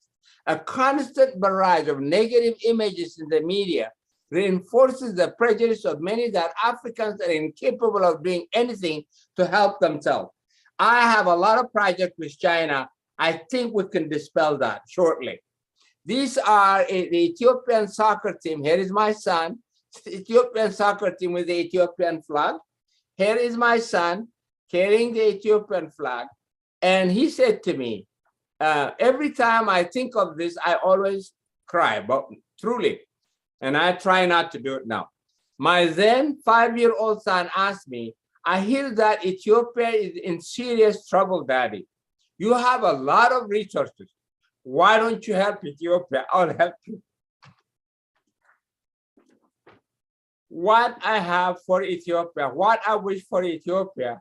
A constant barrage of negative images in the media reinforces the prejudice of many that Africans are incapable of doing anything to help themselves. I have a lot of projects with China. I think we can dispel that shortly. These are the Ethiopian soccer team. Here is my son, Ethiopian soccer team with the Ethiopian flag. Here is my son carrying the Ethiopian flag. And he said to me, every time I think of this, I always cry, but truly. And I try not to do it now. My then 5-year-old son asked me, I hear that Ethiopia is in serious trouble, Daddy. You have a lot of resources. Why don't you help Ethiopia? I'll help you. What I have for Ethiopia, what I wish for Ethiopia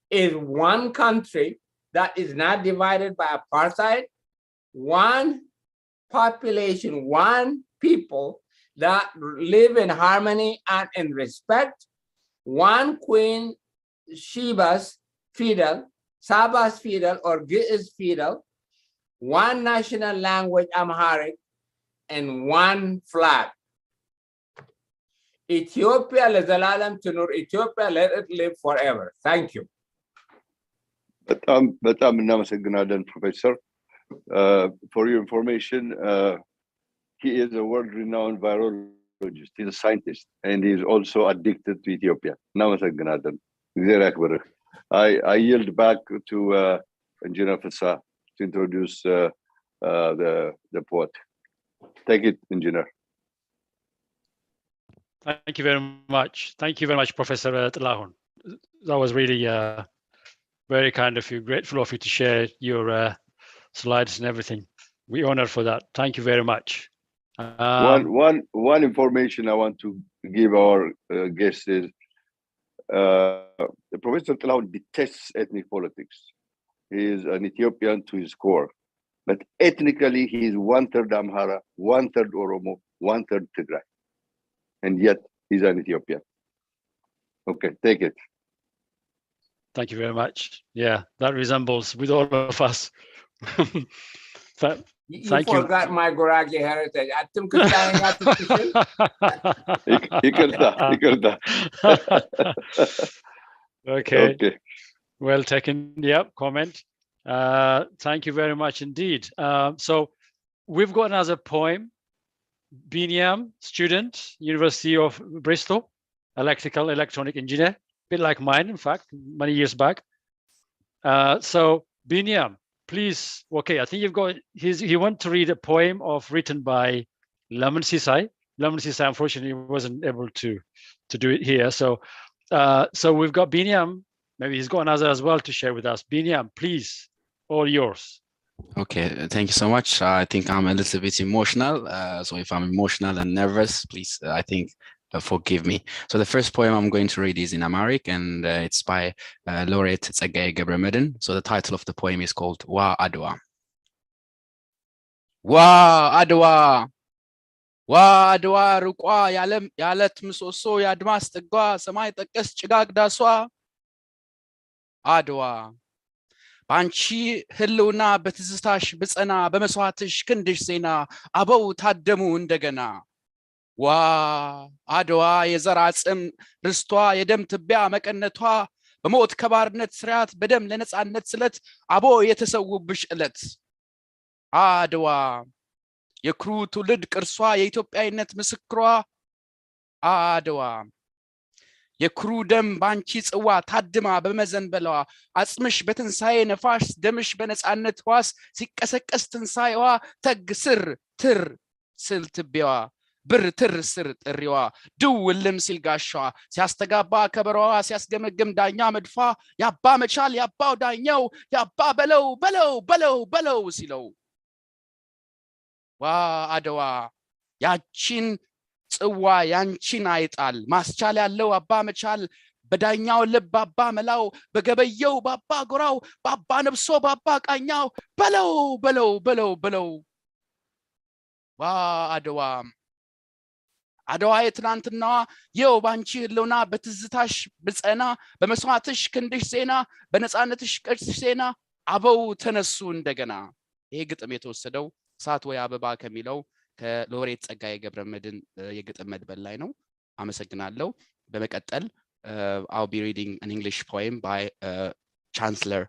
is one country that is not divided by apartheid, one population, one people that live in harmony and in respect, one Queen Sheba's Fidel, Saba's Fidel, or Gi's Fidel, one national language, Amharic, and one flag. Ethiopia, ለዘላለም ትኑር Ethiopia, let it live forever. Thank you. በጣም እናመሰግናለን ፕሮፌሰር. For your information, he is a world-renowned virologist. He's a scientist, and he's also addicted to Ethiopia. እናመሰግናለን. እግዚአብሔር ያክብርህ. I yield back to Engineer Fissa to introduce the poet. Take it, Engineer. Thank you very much. Thank you very much, Professor Tilahun. That was really very kind of you, grateful of you to share your slides and everything. We honor for that. Thank you very much. One information I want to give our guests is Professor Tilahun detests ethnic politics. He is an Ethiopian to his core, but ethnically he is 1/3 Amhara, 1/3 Oromo, 1/3 Tigray. And yet he's an Ethiopian. Okay, take it. Thank you very much. Yeah, that resembles with all of us. You forgot my Gurage heritage. Okay. Well taken. Yep, comment. Thank you very much indeed. So we've got another poem. Binyam, student, University of Bristol, electrical electronic engineer, a bit like mine, in fact, many years back. So Binyam, please, okay, I think you've got, he wants to read a poem written by Laman Sisai. Laman Sisai, unfortunately, wasn't able to do it here. So we've got Binyam, maybe he's got another as well to share with us. Binyam, please, all yours. Okay, thank you so much. I think I'm a little bit emotional. So if I'm emotional and nervous, please, I think, forgive me. So the first poem I'm going to read is in Amharic, and it's by Laureate Tsaggaye ገብረመድህን. So the title of the poem is called Wa Adawa. አድዋ ዋ አድዋ ርቋ ያለት ምሰሶ ያድማስ ጥጓ ሰማይ ጠቀስ ጭጋግ ዳሷ አድዋ ባንቺ ህልውና በትዝታሽ ብጸና በመስዋዕትሽ ክንድሽ ዜና አበው ታደሙ እንደገና ዋ አድዋ የዘር አጽም ርስቷ የደም ትቢያ መቀነቷ በሞት ከባርነት ስርዓት በደም ለነጻነት ስለት አቦ የተሰውብሽ ዕለት አድዋ የክሩ ትውልድ ቅርሷ የኢትዮጵያዊነት ምስክሯ አድዋ የክሩ ደም ባንቺ ጽዋ ታድማ በመዘንበሏ አጽምሽ በትንሳኤ ነፋስ ደምሽ በነጻነት ዋስ ሲቀሰቀስ ትንሳኤዋ ተግ ስር ትር ስል ትቢያዋ ብር ትር ስር ጥሪዋ ድውልም ሲል ጋሻዋ ሲያስተጋባ ከበሮዋ ሲያስገመግም ዳኛ መድፋ ያባ መቻል ያባው ዳኛው ያባ በለው በለው በለው በለው ሲለው ዋ አድዋ ያቺን ጽዋ ያንቺን አይጣል ማስቻል ያለው አባ መቻል በዳኛው ልብ አባ መላው በገበየው ባባ ጎራው ባባ ነብሶ ባባ ቃኛው በለው በለው በለው በለው ዋ አድዋ አድዋ የትናንትናዋ የው ባንቺ ህልውና በትዝታሽ ብጸና በመስዋዕትሽ ክንድሽ ዜና በነጻነትሽ ቅርስሽ ዜና አበው ተነሱ እንደገና ይሄ ግጥም የተወሰደው እሳት ወይ አበባ ከሚለው ከሎሬት ጸጋዬ ገብረመድህን የግጥም መድበል ላይ ነው አመሰግናለሁ በመቀጠል I'll be reading an English poem by Chancellor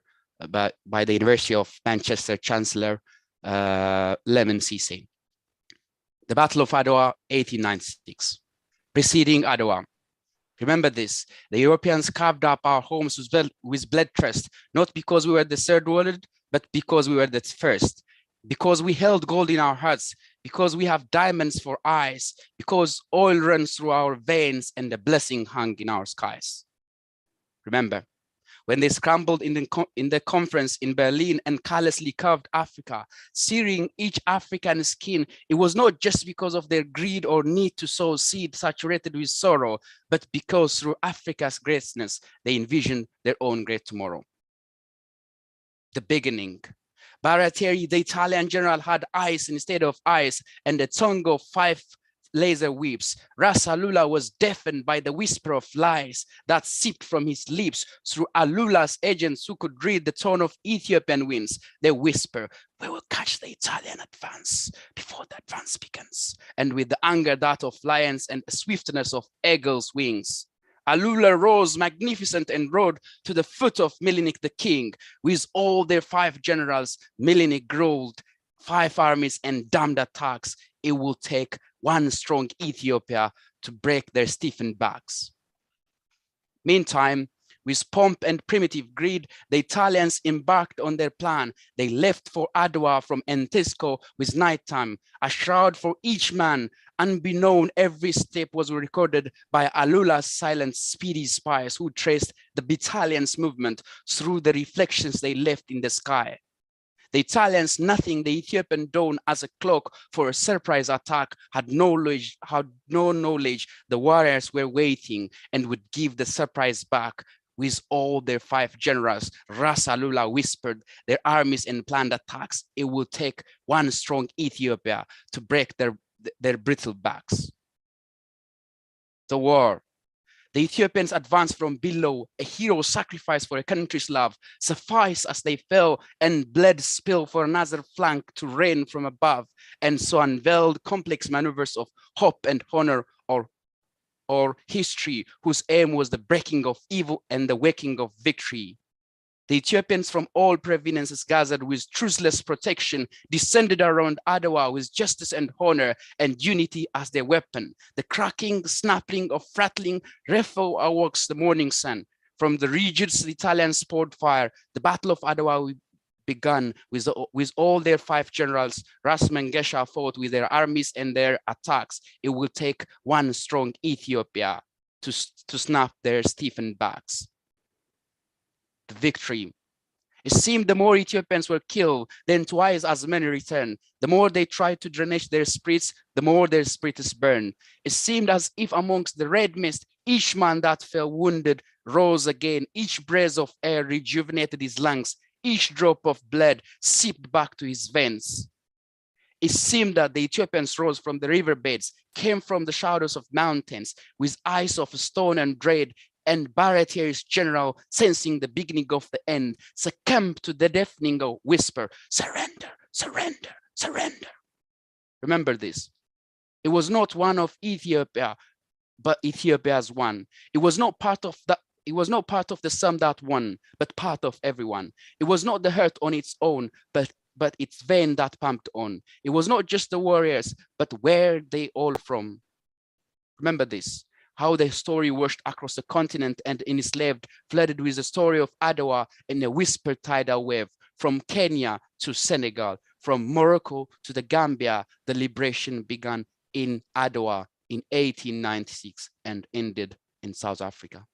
by the University of Manchester Chancellor Lemon Cisse. The Battle of Adawa 1896 preceding Adawa. Remember this, the Europeans carved up our homes with blood trust, not because we were the third world, but because we were the first. Because we held gold in our hearts, because we have diamonds for eyes, because oil runs through our veins and the blessing hung in our skies. Remember, when they scrambled in the conference in Berlin and callously carved Africa, searing each African skin, it was not just because of their greed or need to sow seed saturated with sorrow, but because through Africa's greatness, they envisioned their own great tomorrow. The beginning. Baratieri, the Italian general, had eyes instead of eyes and a tongue of 5 laser whips. Ras Alula was deafened by the whisper of lies that seeped from his lips through Alula's agents who could read the tone of Ethiopian winds. They whisper, we will catch the Italian advance before the advance begins. And with the anger that of lions and the swiftness of eagle's wings. Alula rose magnificent and rode to the foot of Milinik the king. With all their 5 generals, Milinik ruled 5 armies and damned attacks. It will take one strong Ethiopia to break their stiffened backs. Meantime, with pomp and primitive greed, the Italians embarked on their plan. They left for Adawa from Entisco with nighttime, a shroud for each man. Unbeknown, every step was recorded by Alula's silent, speedy spies who traced the battalion's movement through the reflections they left in the sky. The Italians, nothing the Ethiopian dawn as a cloak for a surprise attack, had no knowledge the warriors were waiting and would give the surprise back. With all their 5 generals, Ras Alula whispered their armies and planned attacks. It will take one strong Ethiopia to break their brittle backs. The war. The Ethiopians advanced from below, a hero sacrifice for a country's love, suffice as they fell and blood spill for another flank to rain from above, and so unveiled complex maneuvers of hope and honor or history, whose aim was the breaking of evil and the waking of victory. The Ethiopians from all provinces gathered with truthless protection, descended around Adawa with justice and honor and unity as their weapon. The cracking, snapping of rattling rifle awoke the morning sun. From the regions the Italians poured fire. The Battle of Adawa began with all their 5 generals. Ras Mengesha fought with their armies and their attacks. It will take one strong Ethiopia to snap their stiffened backs. The victory. It seemed the more Ethiopians were killed, then twice as many returned. The more they tried to drench their spirits, the more their spirits burned. It seemed as if amongst the red mist, each man that fell wounded rose again. Each breath of air rejuvenated his lungs. Each drop of blood seeped back to his veins. It seemed that the Ethiopians rose from the riverbeds, came from the shadows of mountains, with eyes of stone and dread, and Baratieri's general, sensing the beginning of the end, succumbed to the deafening whisper, surrender, surrender, surrender. Remember this. It was not one of Ethiopia, but Ethiopia's one. It was not part of the some that won, but part of everyone. It was not the hurt on its own, but its vein that pumped on. It was not just the warriors, but where they all from. Remember this, how the story washed across the continent and enslaved, flooded with the story of Adawa in a whispered tidal wave, from Kenya to Senegal, from Morocco to the Gambia. The liberation began in Adawa in 1896 and ended in South Africa.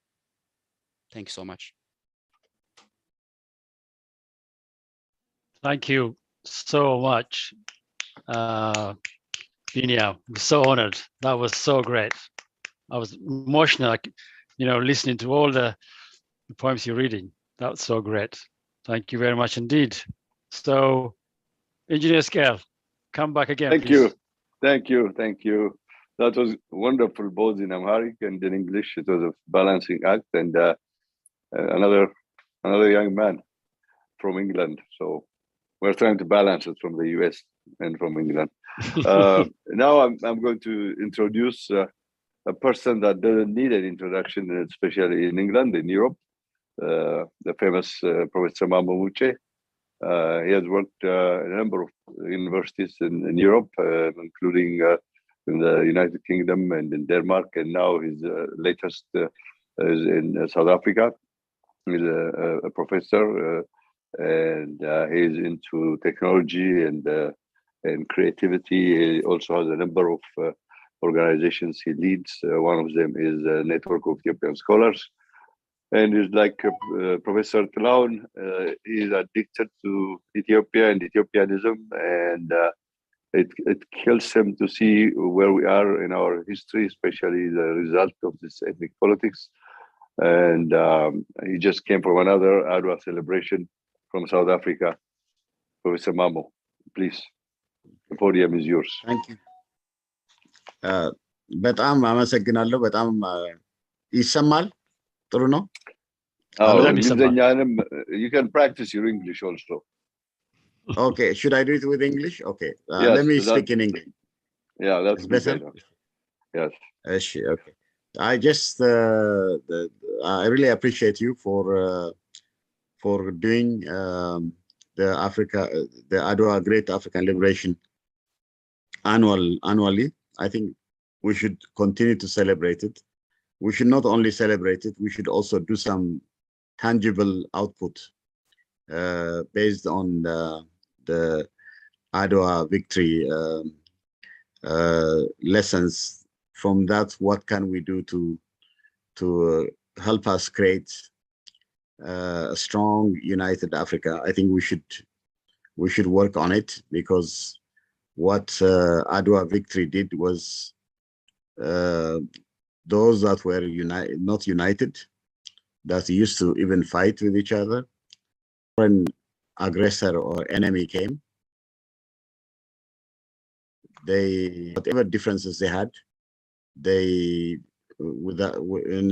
Thank you so much. Thank you so much, Binia. I'm so honored. That was so great. I was emotional, listening to all the poems you're reading. That was so great. Thank you very much indeed. So, Engineer Scale, come back again. Thank please. you. Thank you. Thank you. That was wonderful, both in Amharic and in English. It was a balancing act, and another young man from England. So we're trying to balance it from the US and from England. Now I'm going to introduce a person that doesn't need an introduction, especially in England, in Europe, the famous Professor Mambo Muche. He has worked a number of universities in Europe, including in the United Kingdom and in Denmark, and now his latest is in South Africa. He's a professor, and he's into technology and creativity. He also has a number of organizations he leads. One of them is a network of Ethiopian scholars. And he's like Professor Claude. He's addicted to Ethiopia and Ethiopianism, and it kills him to see where we are in our history, especially the result of this ethnic politics. And he just came from another Adwa celebration from South Africa. Professor Mamo, please, the podium is yours. Thank you. በጣም አመሰግናለሁ። በጣም ይሰማል? ጥሩ ነው? You can practice your English also. Okay, should I do it with English? Okay, yes, let me speak in English. Yeah, that's better. Yes. Okay. I just, I really appreciate you for doing the Adwa Great African Liberation annually. I think we should continue to celebrate it. We should not only celebrate it, we should also do some tangible output based on the Adwa victory lessons. From that, what can we do to help us create a strong, united Africa? I think we should work on it, because what Adwa victory did was those that were not united, that used to even fight with each other, when aggressor or enemy came, whatever differences they had,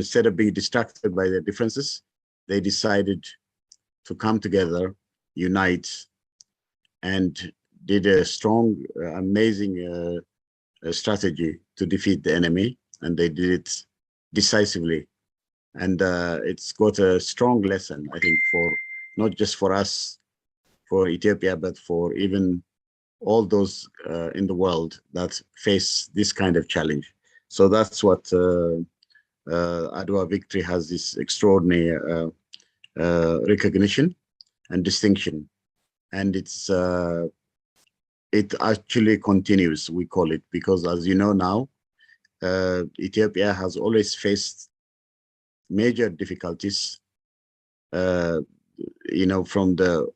instead of being distracted by their differences, they decided to come together, unite, and did a strong, amazing strategy to defeat the enemy, and they did it decisively. And it's got a strong lesson, I think, for not just for us, for Ethiopia, but for even all those in the world that face this kind of challenge. So that's what Adwa victory has, this extraordinary recognition and distinction. And it actually continues, we call it, because as you know now, Ethiopia has always faced major difficulties, from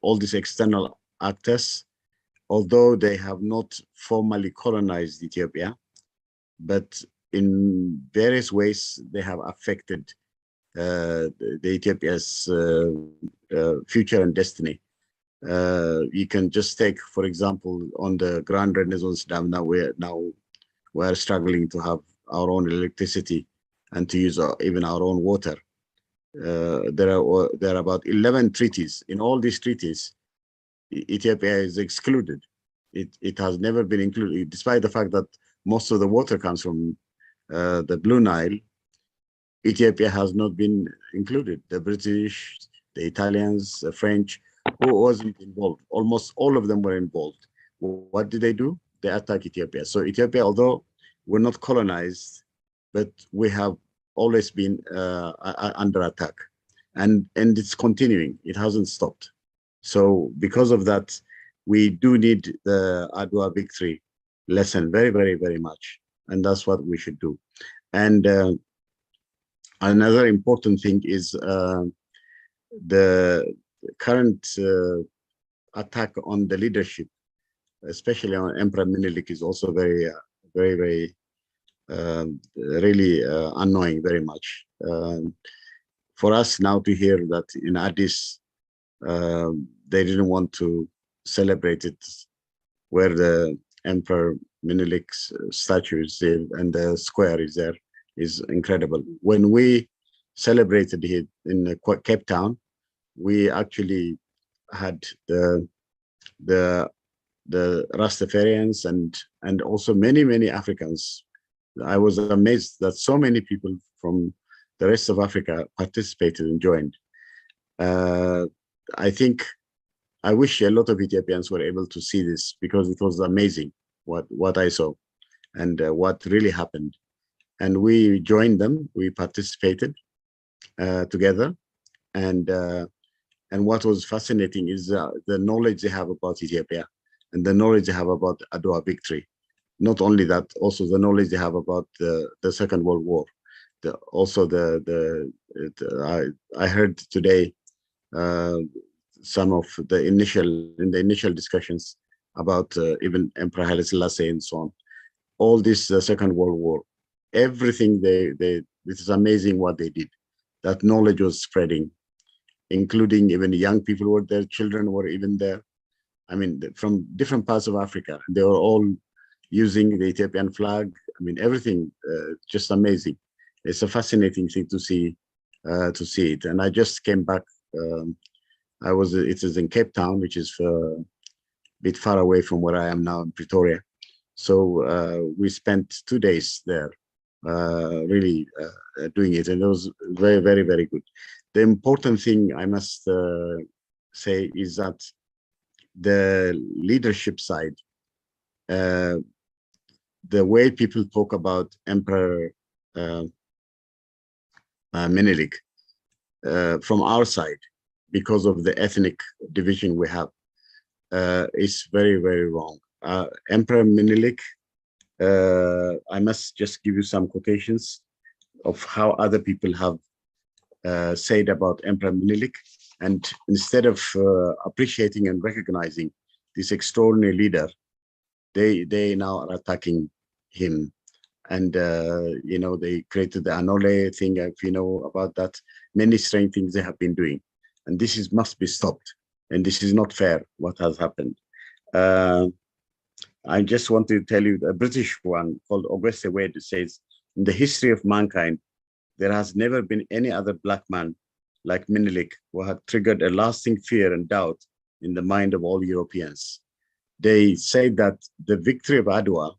all these external actors, although they have not formally colonized Ethiopia, but in various ways they have affected the Ethiopia's future and destiny. You can just take, for example, on the Grand Renaissance Dam, now we're struggling to have our own electricity and to use even our own water. There are about 11 treaties. In all these treaties, Ethiopia is excluded. It has never been included, despite the fact that most of the water comes from the Blue Nile. Ethiopia has not been included. The British, the Italians, the French, who wasn't involved? Almost all of them were involved. What did they do? They attacked Ethiopia. So Ethiopia, although we're not colonized, but we have always been under attack, and it's continuing. It hasn't stopped. So because of that, we do need the Adwa victory lesson very, very, very much, and that's what we should do. And another important thing is the current attack on the leadership, especially on Emperor Menelik, is also very, very really annoying very much. For us now to hear that in Addis, they didn't want to celebrate it where the Emperor Menelik's statue is there and the square is there is incredible. When we celebrated it in Cape Town, we actually had the Rastafarians and also many Africans. I was amazed that so many people from the rest of Africa participated and joined. I wish a lot of Ethiopians were able to see this, because it was amazing what I saw and what really happened. And we joined them, we participated together. And what was fascinating is the knowledge they have about Ethiopia and the knowledge they have about Adwa victory. Not only that, also the knowledge they have about the Second World War. I heard today some of the initial discussions about even Emperor Haile Selassie and so on. All this Second World War, everything it is amazing what they did. That knowledge was spreading, including even young people were there, children were even there. I mean, from different parts of Africa, they were all using the Ethiopian flag. I mean, everything, just amazing. It's a fascinating thing to see it. And I just came back. It is in Cape Town, which is a bit far away from where I am now in Pretoria. So we spent 2 days there, really doing it, and it was very, very, very good. The important thing I must say is that the leadership side, the way people talk about Emperor Menelik from our side, because of the ethnic division we have, is very, very wrong. Emperor Menelik, I must just give you some quotations of how other people have said about Emperor Menelik, and instead of appreciating and recognizing this extraordinary leader, they now are attacking him. And they created the Anole thing, if you know about that. Many strange things they have been doing, and this must be stopped, and this is not fair what has happened. I just want to tell you, a British one called Auguste Wade says, in the history of mankind, there has never been any other black man like Menelik who had triggered a lasting fear and doubt in the mind of all Europeans. They say that the victory of Adwa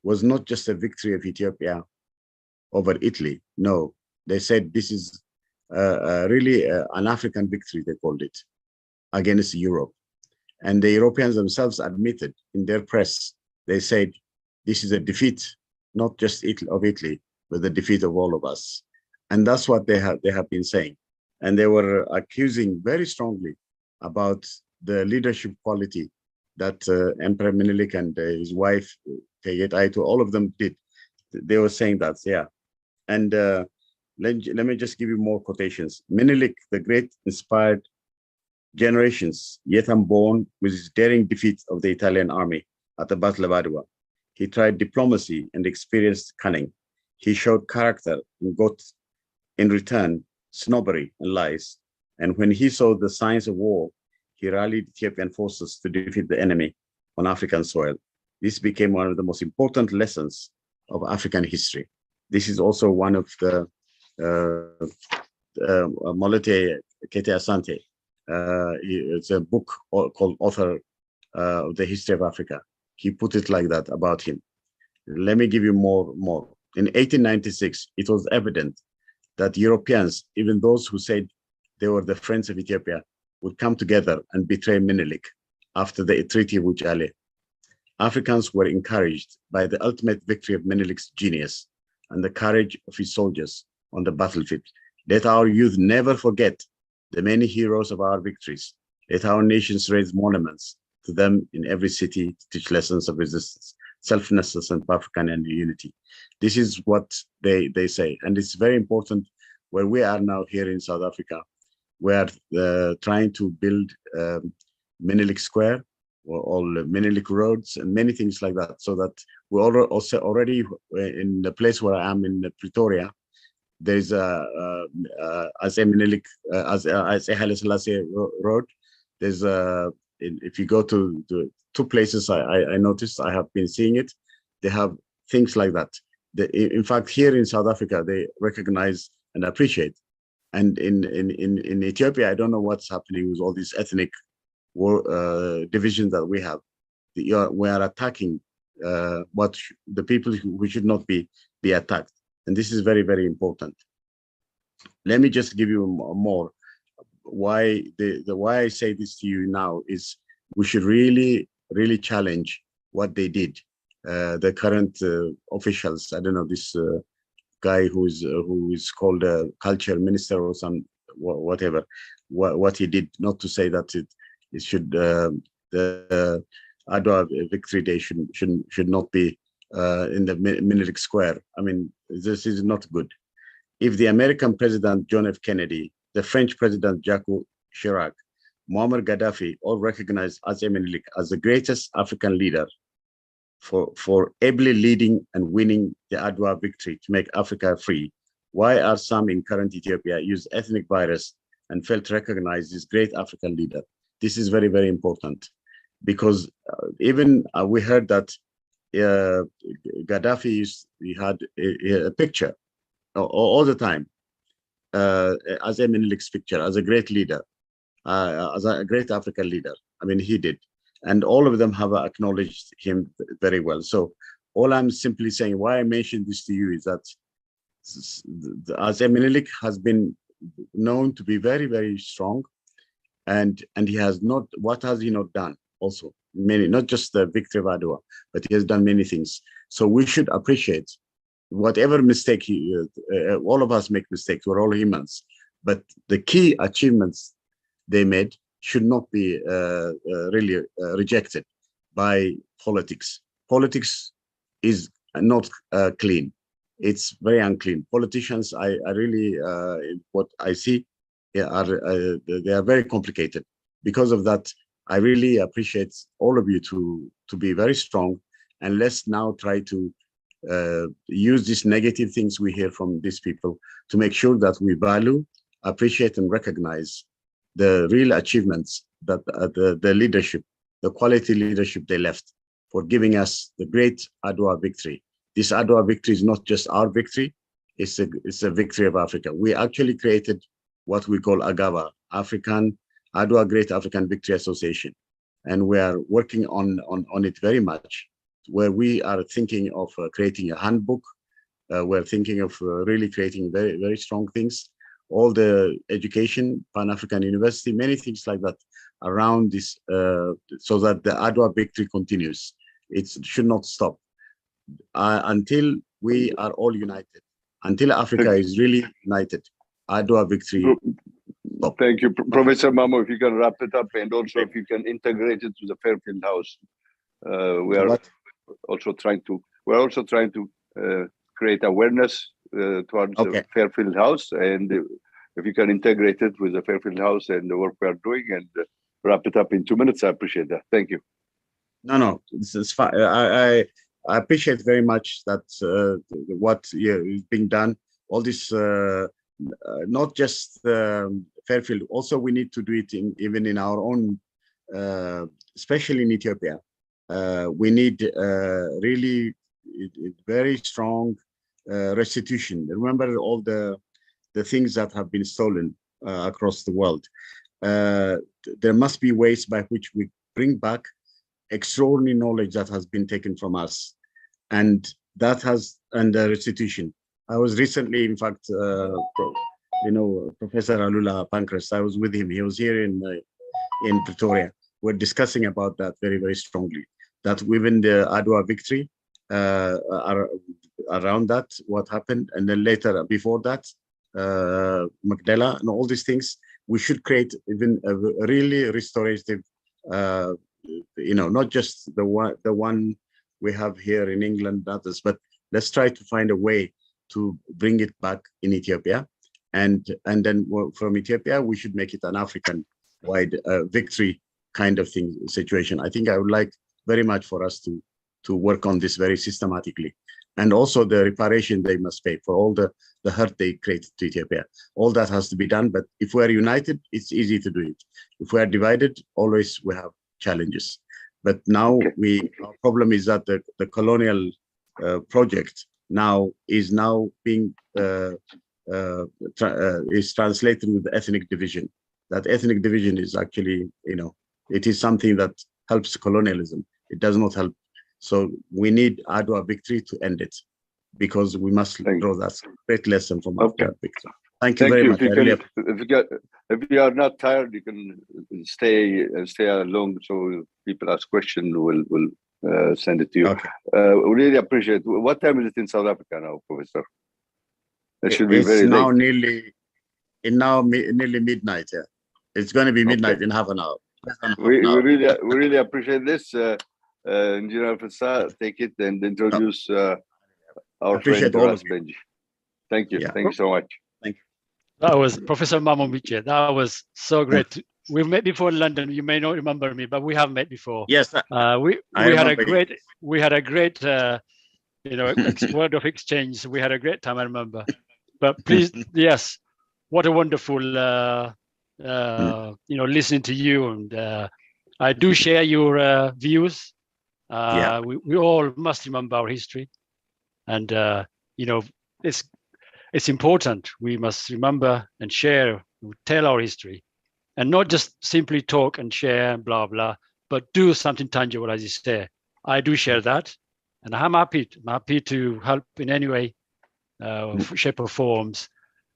was not just a victory of Ethiopia over Italy. No, they said this is really an African victory, they called it, against Europe. And the Europeans themselves admitted in their press, they said, this is a defeat, not just of Italy, but the defeat of all of us. And that's what they have been saying. And they were accusing very strongly about the leadership quality that Emperor Menelik and his wife, Teget, all of them did. They were saying that, yeah. And let me just give you more quotations. Menelik, the great, inspired generations, yet unborn, with his daring defeat of the Italian army at the Battle of Adawa. He tried diplomacy and experienced cunning. He showed character and got, in return, snobbery and lies. And when he saw the signs of war, he rallied Ethiopian forces to defeat the enemy on African soil. This became one of the most important lessons of African history. This is also one of the Molete Kete Asante. It's a book called Author of the History of Africa. He put it like that about him. Let me give you more. In 1896, it was evident that Europeans, even those who said they were the friends of Ethiopia, would come together and betray Menelik after the Treaty of Wuchale. Africans were encouraged by the ultimate victory of Menelik's genius and the courage of his soldiers on the battlefield. Let our youth never forget the many heroes of our victories. Let our nations raise monuments to them in every city to teach lessons of resistance, selflessness, and African and unity. This is what they say. And it's very important where we are now here in South Africa. We are trying to build Menelik Square, or all Menelik roads and many things like that, so that we also already in the place where I am in Pretoria, there's a as a Menelik, as a Haile Selassie road. There's if you go to two places I noticed, I have been seeing it, they have things like that. In fact, here in South Africa, they recognize and appreciate. And in Ethiopia, I don't know what's happening with all these ethnic war divisions that we have. We are attacking what the people who should not be attacked. And this is very, very important. Let me just give you more. Why I say this to you now is we should really challenge what they did. The current officials, I don't know, this guy who is called a culture minister or some whatever, what he did, not to say that it should the Adawa victory day should not be in the Menelik Square. I mean, this is not good. If the American President John F. Kennedy, the French President Jacques Chirac, Muammar Gaddafi all recognize Ace Menelik as the greatest African leader for ably leading and winning the Adawa victory to make Africa free, why are some in current Ethiopia use ethnic bias and fail to recognize this great African leader? This is very, very important, because even we heard that Gaddafi he had a picture all the time as a Menelik's picture, as a great leader, as a great African leader. I mean, he did. And all of them have acknowledged him very well. So all I'm simply saying, why I mentioned this to you is that as Menelik has been known to be very, very strong, and he has not, what has he not done also? Many, not just the victory of Adawa, but he has done many things. So we should appreciate whatever mistake all of us make mistakes, we're all humans, but the key achievements they made should not be really rejected by politics. Politics is not clean. It's very unclean. Politicians, I really, what I see, they are very complicated. Because of that, I really appreciate all of you to be very strong, and let's now try to use these negative things we hear from these people to make sure that we value, appreciate, and recognize the real achievements that the leadership, the quality leadership they left for giving us the great Adawa victory. This Adawa victory is not just our victory, it's a victory of Africa. We actually created what we call AGAVA, Adawa Great African Victory Association. And we are working on it very much, where we are thinking of creating a handbook. We're thinking of really creating very, very strong things. All the education, Pan-African University, many things like that around this, so that the Adawa victory continues. It should not stop until we are all united, until Africa is really united. Adawa victory. Stop. Thank you, Professor Mamo. If you can wrap it up, and also if you can integrate it to the Fairfield House. We are also trying to create awareness towards the Fairfield House, and if you can integrate it with the Fairfield House and the work we are doing, and wrap it up in 2 minutes, I appreciate that. Thank you. No, this is fine. I appreciate very much that what is being done. All this, not just Fairfield. Also, we need to do it even in our own especially in Ethiopia, we need really very strong restitution. Remember all the things that have been stolen across the world. There must be ways by which we bring back extraordinary knowledge that has been taken from us, and that has and restitution. I was recently, in fact, Professor Alula Pancras. I was with him. He was here in Pretoria. We're discussing about that very, very strongly. That within the Adawa victory, around that, what happened, and then later before that, Magdala and all these things, we should create even a really restorative, not just the one we have here in England, others, but let's try to find a way to bring it back in Ethiopia, and then from Ethiopia we should make it an African-wide victory kind of thing situation. I think I would like very much for us to work on this very systematically, and also the reparation they must pay for all the hurt they created to Ethiopia. All that has to be done, but if we are united, it's easy to do it. If we are divided, always we have challenges. But now our problem is that the colonial project is being is translated with ethnic division. That ethnic division is actually, it is something that helps colonialism. It does not help. So we need Adawa victory to end it, because we must draw that great lesson from after victory. Thank you very much. If you are not tired, you can stay along. So people ask questions, we'll send it to you. Okay. We really appreciate. What time is it in South Africa now, Professor? It should be very now late. nearly midnight. Yeah, it's going to be midnight in half an hour. We really appreciate this. Engineer Fassa, take it and introduce our friend Ras Benji. Thank you. Thank you so much. Thank you. That was Professor Mamomiche. That was so great. We've met before in London. You may not remember me, but we have met before. Yes. We had a great word of exchange. We had a great time, I remember. But please, yes, what a wonderful listening to you, and I do share your views. We all must remember our history, and it's important. We must remember and share, tell our history, and not just simply talk and share, blah blah, but do something tangible, as you say. I do share that, and I'm happy to help in any way, shape or forms.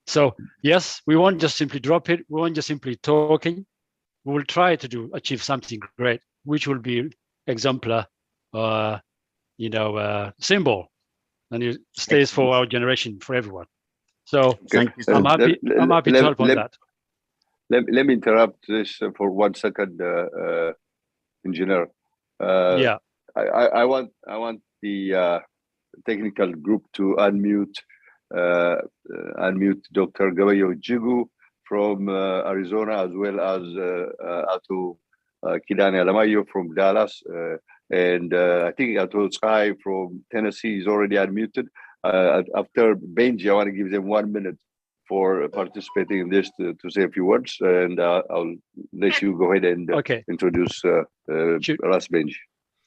So yes, we won't just simply drop it. We won't just simply talking. We will try to achieve something great, which will be exemplar, symbol, and it stays for our generation, for everyone. So I'm happy to help on that. Let me interrupt this for 1 second, Engineer. I want the technical group to unmute Dr. Gabayo Jigu from Arizona, as well as Ato Kidane Alamayo from Dallas, and I think Ato Sky from Tennessee is already unmuted. After Benji, I want to give them 1 minute for participating in this to say a few words, and I'll let you go ahead and introduce Ras Benji.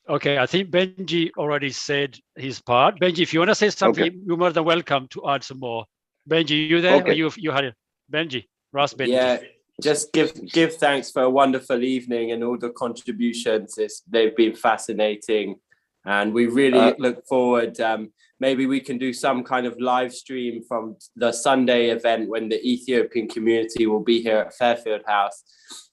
Okay, I think Benji already said his part. Benji, if you want to say something, you're more than welcome to add some more. Benji, you there? Or you had it? Benji, Ras Benji. Yeah, just give thanks for a wonderful evening and all the contributions. They've been fascinating, and we really look forward. Maybe we can do some kind of live stream from the Sunday event when the Ethiopian community will be here at Fairfield House,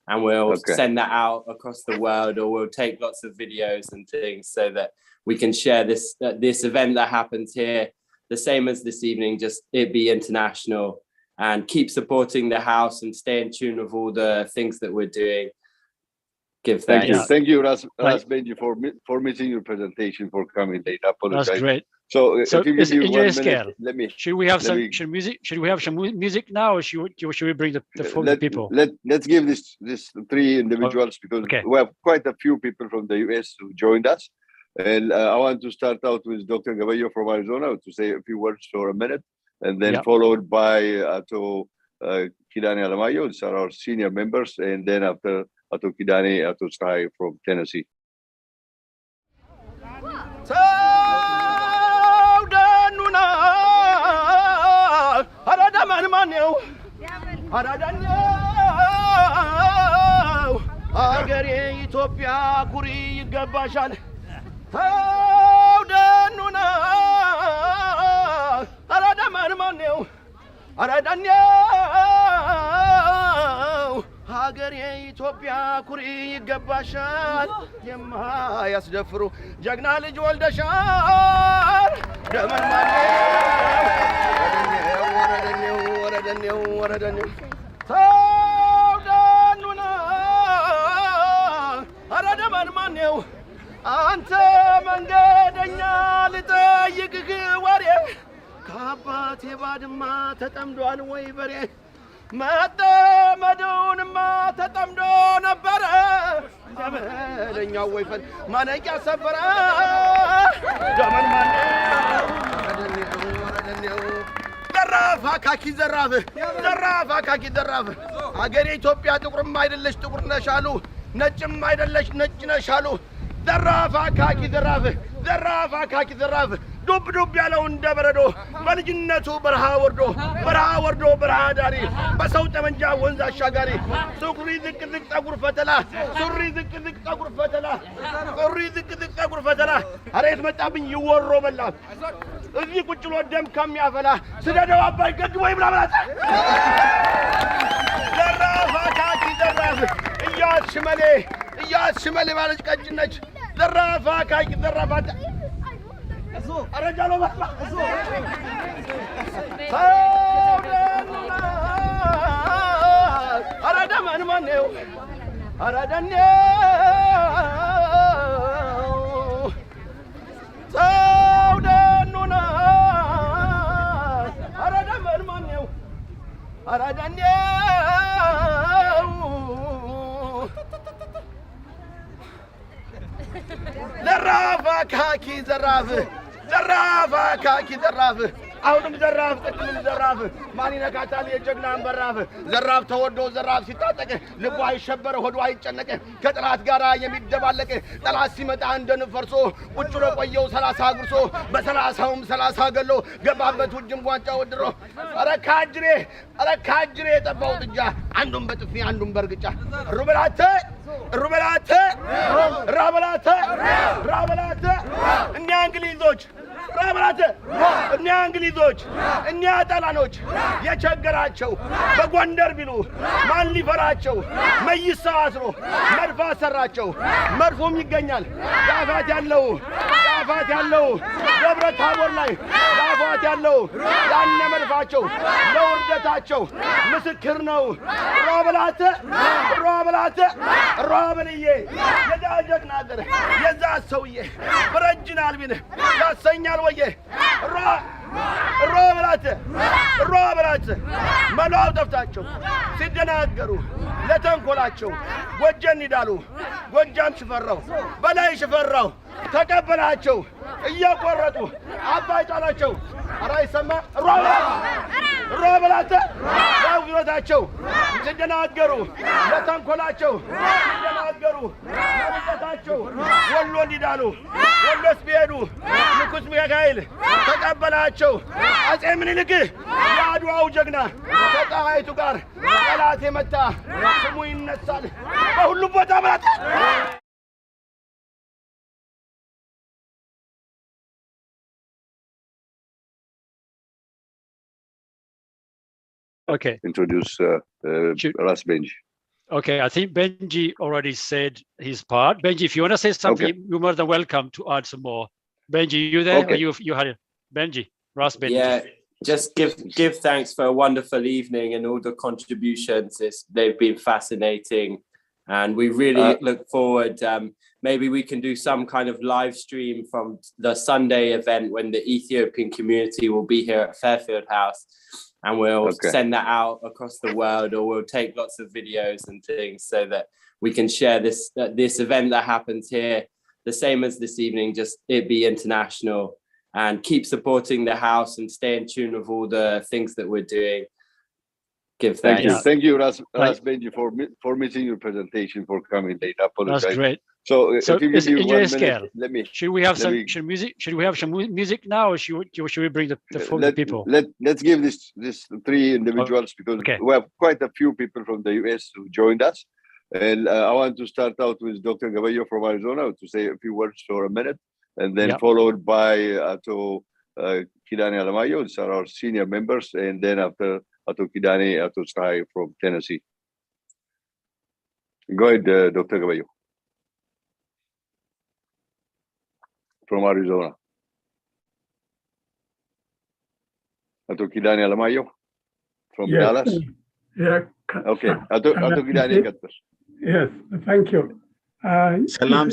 and we'll send that out across the world, or we'll take lots of videos and things so that we can share this event that happens here, the same as this evening, just it be international, and keep supporting the house and stay in tune with all the things that we're doing. Give thanks. Thank you, Ras Benji, for missing your presentation, for coming late. I apologize. That's great. So if you give me 1 minute, let me. Should we have some music? Should we have some music now, or should we bring the people? Let's give this 3 individuals, because we have quite a few people from the US who joined us, and I want to start out with Dr. Gabayo from Arizona to say a few words for a minute, and then followed by Ato Kidane Alamayo. These are our senior members, and then after Ato Kidane, Ato Sky from Tennessee. አገሬ ኢትዮጵያ ኩሪ ይገባሻል ተውደኑና አራዳማን ማነው አራዳኛው ሀገሬ ኢትዮጵያ ኩሪ ይገባሻል የማያስደፍሩ ጀግና ልጅ ወልደሻል ደመን ማነው ወረደኔው አራዳማን ማነው አንተ መንገደኛ ልጠይቅህ ወሬ ከአባቴ ባድማ ተጠምዷል ወይ በሬ መጠመዱንማ ተጠምዶ ነበረ ደመለኛው ወይፈን ማነቂያ ሰበረ ደመን ማነው ዘራፍ አካኪ ዘራፍ ዘራፍ አገሬ ኢትዮጵያ ጥቁርም አይደለሽ ጥቁር ነሽ አሉ ነጭም አይደለሽ ነጭ ነሽ አሉ ዘራፍ አካኪ ዘራፍ ዱብ ያለው እንደ በረዶ በልጅነቱ በረሃ ወርዶ በረሃ ዳሪ በሰው ጠመንጃ ወንዝ አሻጋሪ ሱሪ ዝቅ ፀጉር ፈተላ አሬት መጣብኝ ይወሮ በላ እዚህ ቁጭ ብሎ ደም ከሚያፈላ ስደደው አባይ ገድቦ ይብላ ብላታ ዘራፍ አካኪ ዘራፍ እያሽመሌ ባለች ቀጭነች ዘራፍ አካኪ ዘራፋት አረጃሎ ባላ አራዳማን ማነው አራዳኛው ተውደኑና አራዳማን ማነው አራዳኛው ዘራፍ አካኪ ዘራፍ አሁንም ዘራፍ ቅድምም ዘራፍ ማን ይነካታል የጀግናን በራፍ ዘራፍ ተወዶ ዘራፍ ሲታጠቅ ልቡ አይሸበር ሆዱ አይጨነቅ ከጠላት ጋራ የሚደባለቅ ጠላት ሲመጣ እንደ ንፈርሶ ቁጭ ብሎ ቆየው 30 ጉርሶ በ30ም 30 ገሎ ገባበት ውጅም ጓንጫ ወድሮ ኧረ ካጅሬ የጠባው ጥጃ አንዱን በጥፊ አንዱን በርግጫ ሩበላተ ራበላተ እኛ እንግሊዞች እኛ ጣሊያኖች የቸገራቸው በጎንደር ቢሉ ማን ሊፈራቸው መይሳው አስሮ መድፍ አሰራቸው መድፎም ይገኛል ዳፋት ያለው ደብረ ታቦር ላይ ዳፋት ያለው ያነ መድፋቸው ለውርደታቸው ምስክር ነው ሮበልዬ የዛ ጀግና አገር የዛ ሰውዬ በረጅን አልቢን ያሰኛል ወየ ሮበላት መላው ጠፍታቸው ሲደናገሩ ለተንኮላቸው ጎጀን ይዳሉ ጎጃም ሽፈራው በላይ ሽፈራው ተቀበላቸው እያቆረጡ አባይ ጣላቸው አራይሰማ ሮበላት ያውግሮታቸው ሲደናገሩ ለተንኮላቸው ሲደናገሩ ለምጠታቸው ወሎ እንዲዳሉ ወሎስ ቢሄዱ ንጉሥ ሚካኤል ተቀበላቸው አጼ ምኒልክ የዓድዋው ጀግና ከጣይቱ ጋር ጠላት የመታ ስሙ ይነሳል በሁሉም ቦታ ማለት Okay. Introduce Ras Benji. Okay, I think Benji already said his part. Benji, if you want to say something, you're more than welcome to add some more. Benji, you there? Okay. Or you had it? Benji, Ras Benji. Yeah, just give thanks for a wonderful evening and all the contributions. They've been fascinating, and we really look forward. Maybe we can do some kind of live stream from the Sunday event when the Ethiopian community will be here at Fairfield House. And we'll send that out across the world, or we'll take lots of videos and things so that we can share this event that happens here, the same as this evening, just it be international, and keep supporting the house and stay in tune with all the things that we're doing. give Thank thanks. Thank you, Ras Benji, for missing your presentation, for coming late. I apologize. That's great. So if you give me 1 minute, let me. Should we have some music? Should we have some music now, or should we bring the people? Let's give this 3 individuals because we have quite a few people from the US who joined us, and I want to start out with Dr. Gaballo from Arizona to say a few words for a minute, and then followed by Ato Kidane Alamayo, these are our senior members, and then after Ato Kidane, Ato Sai from Tennessee. Go ahead, Dr. Gaballo. From Arizona. Ato Kidane Alamayo from Dallas. Yeah. Okay. Ato Kidane Katar. Yes, thank you. Salam.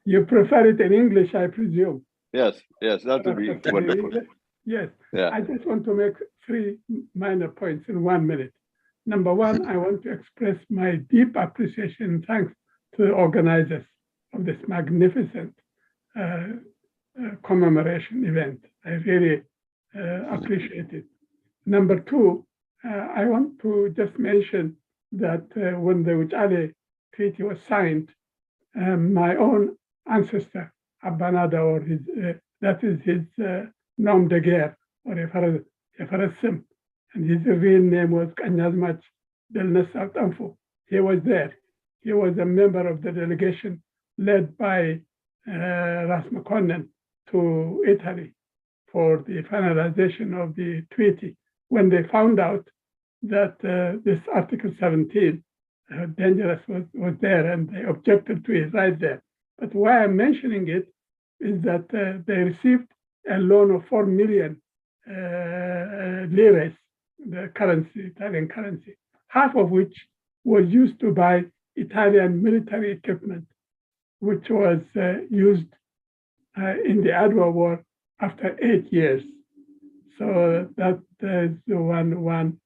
You prefer it in English, I presume. Yes, that would be wonderful. Yes. Yeah. I just want to make 3 minor points in 1 minute. Number 1, I want to express my deep appreciation and thanks to the organizers of this magnificent commemoration event. I really appreciate it. Number 2, I want to just mention that when the Wuchale Treaty was signed, my own ancestor, Abanada, or that is his nom de guerre, or Efarasim, and his real name was Kanyazmach Delnasar Tanfo. He was there. He was a member of the delegation led by Ras Makonnen to Italy for the finalization of the treaty. When they found out that this Article 17, dangerous, was there, and they objected to it right there. But why I'm mentioning it is that they received a loan of 4 million lires, the currency, Italian currency, half of which was used to buy Italian military equipment, which was used in the Adwa War after 8 years. So that is one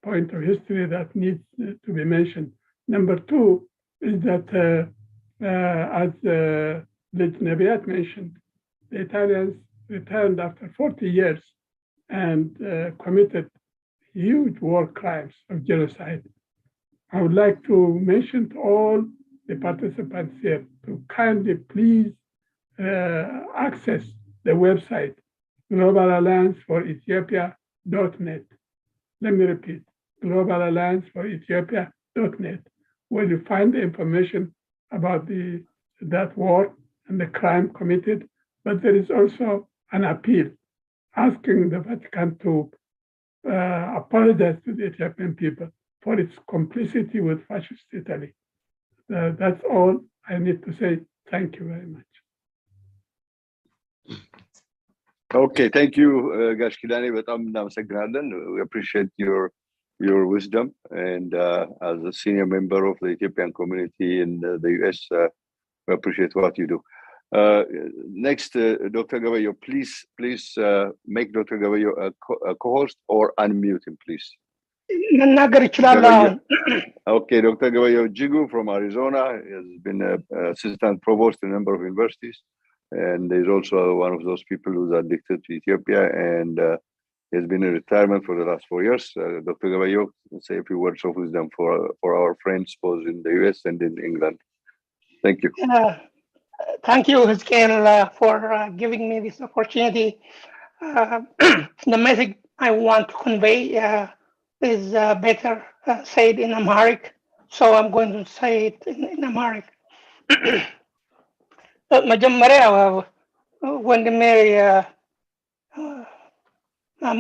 point of history that needs to be mentioned. Number 2 is that, as Lej Nebiat mentioned, the Italians returned after 40 years and committed huge war crimes of genocide. I would like to mention to all the participants here to kindly please access the website globalallianceforethiopia.net. Let me repeat, globalallianceforethiopia.net, where you find the information about that war and the crime committed. But there is also an appeal asking the Vatican to apologize to the Ethiopian people for its complicity with fascist Italy. That's all I need to say. Thank you very much. Okay, thank you, Gash Kidane. We appreciate your wisdom, and as a senior member of the Ethiopian community in the US, we appreciate what you do. Next, Dr. Gaballo, please make Dr. Gaballo a co-host or unmute him, please. Okay, Dr. Gaballo Jigu from Arizona has been assistant provost in a number of universities, and is also one of those people who's addicted to Ethiopia, and he has been in retirement for the last 4 years. Dr. Gaballo, say a few words of wisdom for our friends both in the US and in England. Thank you. Thank you, Hizkel, for giving me this opportunity. The message I want to convey is better said in Amharic, so I'm going to say it in Amharic. መጀመሪያ ወንድሜ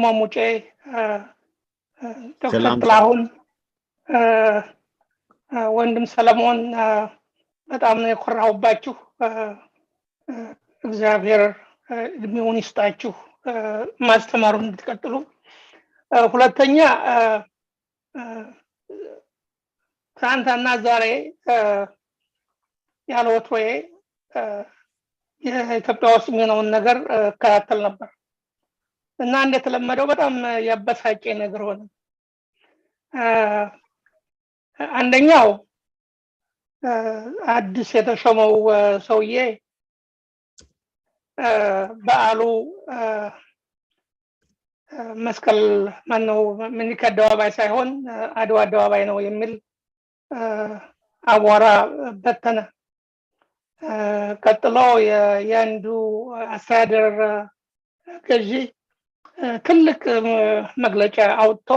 ማሙጬ ዶክተር ጥላሁን ወንድም ሰለሞን በጣም ነው የኮራሁባችሁ። እግዚአብሔር እድሜውን ይስጣችሁ ማስተማሩን እንድትቀጥሉ። ሁለተኛ ትናንትና ዛሬ ያለ ወትሮዬ የኢትዮጵያ ውስጥ የሚሆነውን ነገር እከታተል ነበር እና እንደተለመደው በጣም ያበሳጨ ነገር ሆነ። አንደኛው አዲስ የተሾመው ሰውዬ በዓሉ መስቀል ማነው ምኒልክ አደባባይ ሳይሆን አድዋ አደባባይ ነው የሚል አቧራ በተነ። ቀጥሎ የአንዱ አስተዳደር ገዢ ትልቅ መግለጫ አውጥቶ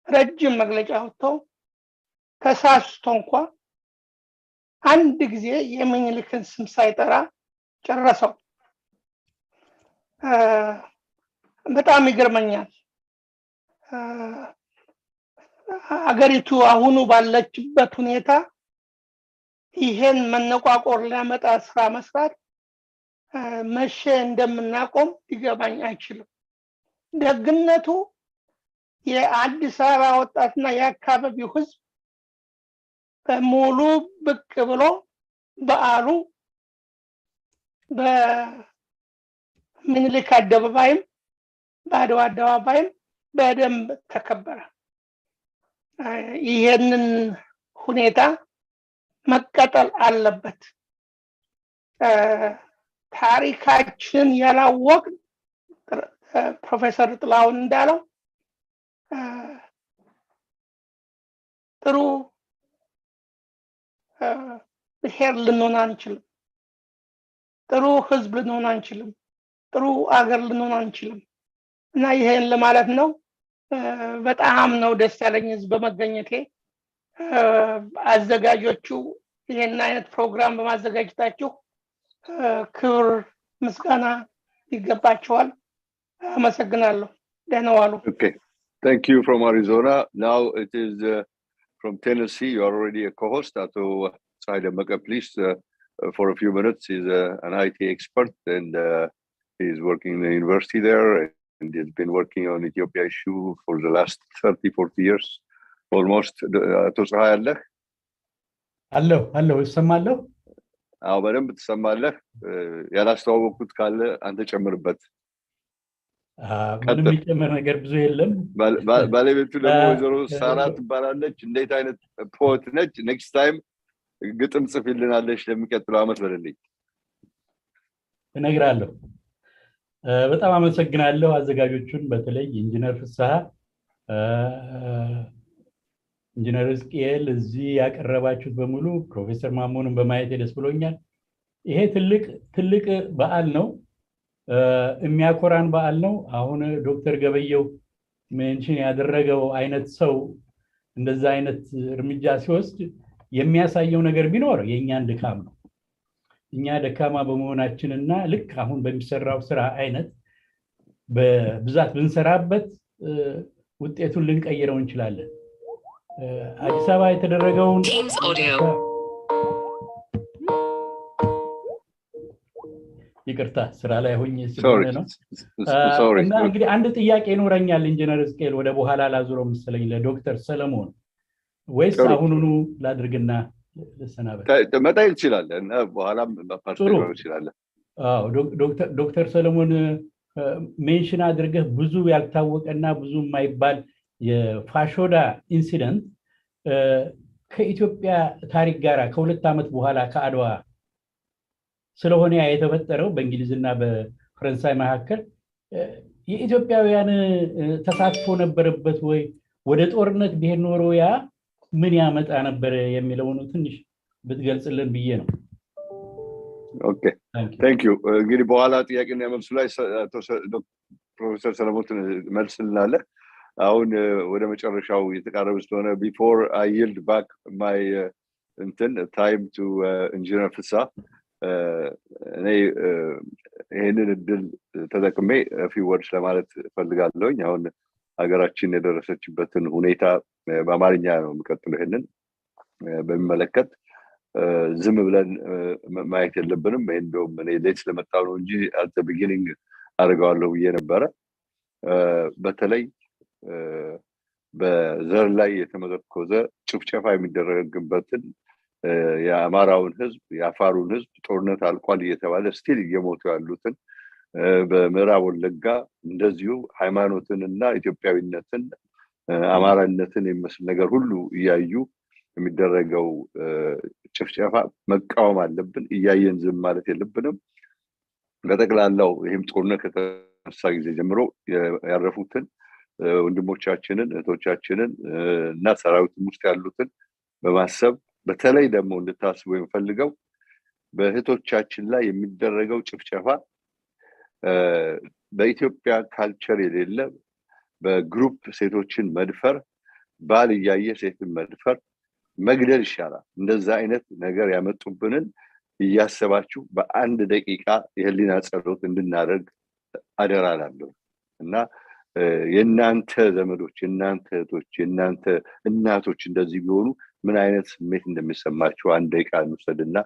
ረጅም መግለጫ አውጥቶ ተሳስቶ እንኳ አንድ ጊዜ የሚኒልክን ስም ሳይጠራ ጨረሰው። በጣም ይገርመኛል። አገሪቱ አሁኑ ባለችበት ሁኔታ ይሄን መነቋቆር ሊያመጣ ስራ መስራት መቼ እንደምናቆም ሊገባኝ አይችልም። ደግነቱ የአዲስ አበባ ወጣትና የአካባቢው ህዝብ በሙሉ ብቅ ብሎ በዓሉ በምኒልክ አደባባይም በአድዋ አደባባይም በደንብ ተከበረ። ይሄንን ሁኔታ መቀጠል አለበት። ታሪካችን ያላወቅ ፕሮፌሰር ጥላሁን እንዳለው ጥሩ ብሔር ልንሆን አንችልም፣ ጥሩ ህዝብ ልንሆን አንችልም፣ ጥሩ አገር ልንሆን አንችልም። እና ይሄን ለማለት ነው። በጣም ነው ደስ ያለኝ እዚህ በመገኘቴ። አዘጋጆቹ ይሄን አይነት ፕሮግራም በማዘጋጀታችሁ ክብር ምስጋና ይገባቸዋል። አመሰግናለሁ። ደህና ዋሉ። Okay, thank you from Arizona. Now it is from Tennessee. You are already a co-host. Ato Saidamaka, please, for a few minutes. He's an IT expert and he's working in the university there. And he's been working on Ethiopia issue for the last 30-40 years almost. Ato Saidamaka. Hello, ይሰማለሁ? አዎ በደንብ ትሰማለህ። ያላስተዋወቅኩት ካለ አንተ ጨምርበት። ምንም የሚጨመር ነገር ብዙ የለም። ባለቤቱ ደግሞ ወይዘሮ ሳራ ትባላለች። እንዴት አይነት ፖት ነች! ኔክስት ታይም ግጥም ጽፊልናለች ለሚቀጥለው ዓመት በለልኝ። እነግራለሁ። በጣም አመሰግናለሁ አዘጋጆቹን፣ በተለይ ኢንጂነር ፍስሐ፣ ኢንጂነር እስቄል እዚህ ያቀረባችሁት በሙሉ ፕሮፌሰር ማሞንን በማየት ደስ ብሎኛል። ይሄ ትልቅ በዓል ነው። የሚያኮራን በዓል ነው። አሁን ዶክተር ገበየው ሜንሽን ያደረገው አይነት ሰው እንደዛ አይነት እርምጃ ሲወስድ የሚያሳየው ነገር ቢኖር የኛን ድካም ነው። እኛ ደካማ በመሆናችንና ልክ አሁን በሚሰራው ስራ አይነት በብዛት ብንሰራበት ውጤቱን ልንቀይረው እንችላለን። አዲስ አበባ የተደረገውን ይቅርታ ስራ ላይ ሆኜ ስለሆነ ነው። እና እንግዲህ አንድ ጥያቄ ይኖረኛል ኢንጂነር እስቄል፣ ወደ በኋላ ላዙረው መሰለኝ ለዶክተር ሰለሞን፣ ወይስ አሁኑኑ ላድርግና ልሰናበት? መጣይል ይችላል እና በኋላም ማፓርቲው ይችላል። አዎ ዶክተር ሰለሞን ሜንሽን አድርገህ ብዙ ያልታወቀና ብዙ የማይባል የፋሾዳ ኢንሲደንት ከኢትዮጵያ ታሪክ ጋር ከሁለት ዓመት በኋላ ከአድዋ ስለሆነ የተፈጠረው በእንግሊዝና በፈረንሳይ መካከል የኢትዮጵያውያን ተሳትፎ ነበረበት ወይ? ወደ ጦርነት ቢሄድ ኖሮ ያ ምን ያመጣ ነበር የሚለው ነው ትንሽ ብትገልጽልን ብዬ ነው። ኦኬ ታንክ ዩ። እንግዲህ በኋላ ጥያቄና መልሱ ላይ ፕሮፌሰር ሰለሞን መልስልናለ። አሁን ወደ መጨረሻው የተቃረበ ስለሆነ ቢፎር አይ ይልድ ባክ ማይ እንትን ታይም ቱ ኢንጂነር ፍሳ እኔ ይሄንን እድል ተጠቅሜ ፊው ወርድስ ለማለት ፈልጋለሁኝ። አሁን ሀገራችን የደረሰችበትን ሁኔታ በአማርኛ ነው የምቀጥለው። ይሄንን በሚመለከት ዝም ብለን ማየት የለብንም። ይሄን እንደውም እኔ ሌት ስለመጣሁ ነው እንጂ አት ዘ ቢጊኒንግ አድርገዋለሁ ብዬ ነበረ። በተለይ በዘር ላይ የተመረኮዘ ጭፍጨፋ የሚደረግበትን የአማራውን ህዝብ የአፋሩን ህዝብ ጦርነት አልቋል እየተባለ ስቲል እየሞቱ ያሉትን በምዕራብ ወለጋ እንደዚሁ ሃይማኖትን እና ኢትዮጵያዊነትን አማራነትን የሚመስል ነገር ሁሉ እያዩ የሚደረገው ጭፍጨፋ መቃወም አለብን። እያየን ዝም ማለት የለብንም። በጠቅላላው ይህም ጦርነት ከተነሳ ጊዜ ጀምሮ ያረፉትን ወንድሞቻችንን እህቶቻችንን እና ሰራዊቱም ውስጥ ያሉትን በማሰብ በተለይ ደግሞ እንድታስቡ የምፈልገው በእህቶቻችን ላይ የሚደረገው ጭፍጨፋ በኢትዮጵያ ካልቸር የሌለ በግሩፕ ሴቶችን መድፈር ባል እያየ ሴትን መድፈር መግደል ይሻላል። እንደዛ አይነት ነገር ያመጡብንን እያሰባችሁ በአንድ ደቂቃ የህሊና ጸሎት እንድናደርግ አደራላለሁ እና የናንተ ዘመዶች የናንተ እህቶች የናንተ እናቶች እንደዚህ ቢሆኑ ምን አይነት ስሜት እንደሚሰማቸው አንድ ደቂቃ እንውሰድና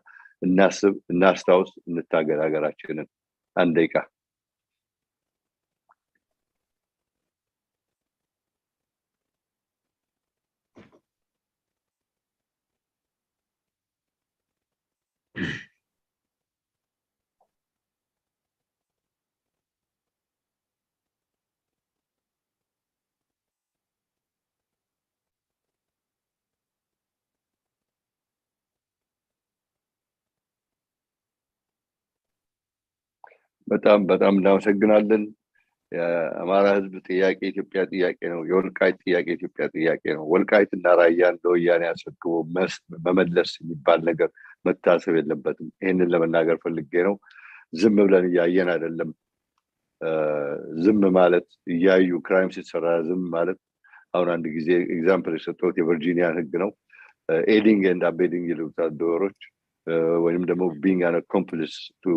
እናስብ፣ እናስታውስ፣ እንታገል ሀገራችንን። አንድ ደቂቃ በጣም እናመሰግናለን። የአማራ ህዝብ ጥያቄ ኢትዮጵያ ጥያቄ ነው። የወልቃይት ጥያቄ ኢትዮጵያ ጥያቄ ነው። ወልቃይትና ራያን ለወያኔ አስረክቦ መመለስ የሚባል ነገር መታሰብ የለበትም። ይህንን ለመናገር ፈልጌ ነው። ዝም ብለን እያየን አይደለም። ዝም ማለት እያዩ ክራይም ሲሰራ ዝም ማለት አሁን አንድ ጊዜ ኤግዛምፕል የሰጠሁት የቨርጂኒያን ህግ ነው። ኤዲንግ ኤንድ አቤዲንግ ይሉታል ዶሮች ወይም ደግሞ ቢንግ አን አኮምፕሊስ ቱ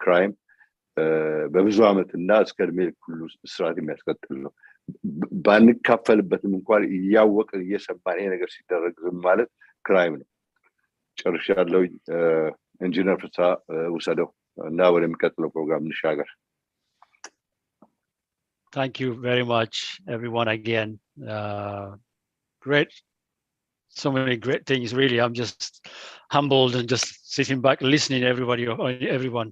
ክራይም በብዙ ዓመት እና እስከ እድሜ ሁሉ እስራት የሚያስቀጥል ነው። ባንካፈልበትም እንኳን እያወቅን እየሰማን ይሄ ነገር ሲደረግ ዝም ማለት ክራይም ነው። ጨርሻለሁ። ኢንጂነር ፍስሐ ውሰደው እና ወደሚቀጥለው ፕሮግራም እንሻገር። Thank you very much, everyone. Again, great, so many great things. Really, I'm just humbled and just sitting back, listening to everyone.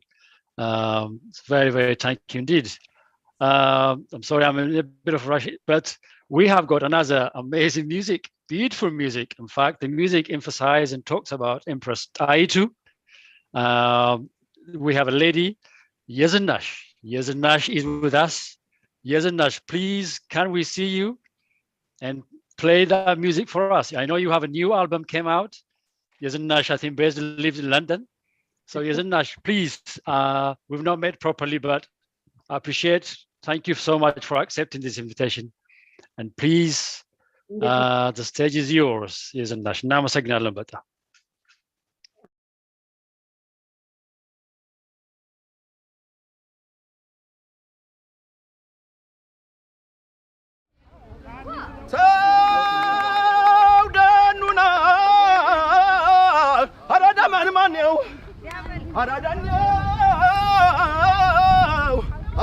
It's very, very thank you indeed. I'm sorry, I'm in a bit of a rush, but we have got another amazing music, beautiful music. In fact, the music emphasizes and talks about Empress Taitu. We have a lady, Yezinash. Yezinash is with us. Yezinash, please, can we see you and play that music for us? I know you have a new album came out. Yezinash, I think, lives in London. So Yezinash, please, we've not met properly, but I appreciate. Thank you so much for accepting this invitation. And please, the stage is yours, Yezinash. Namaste. Bata.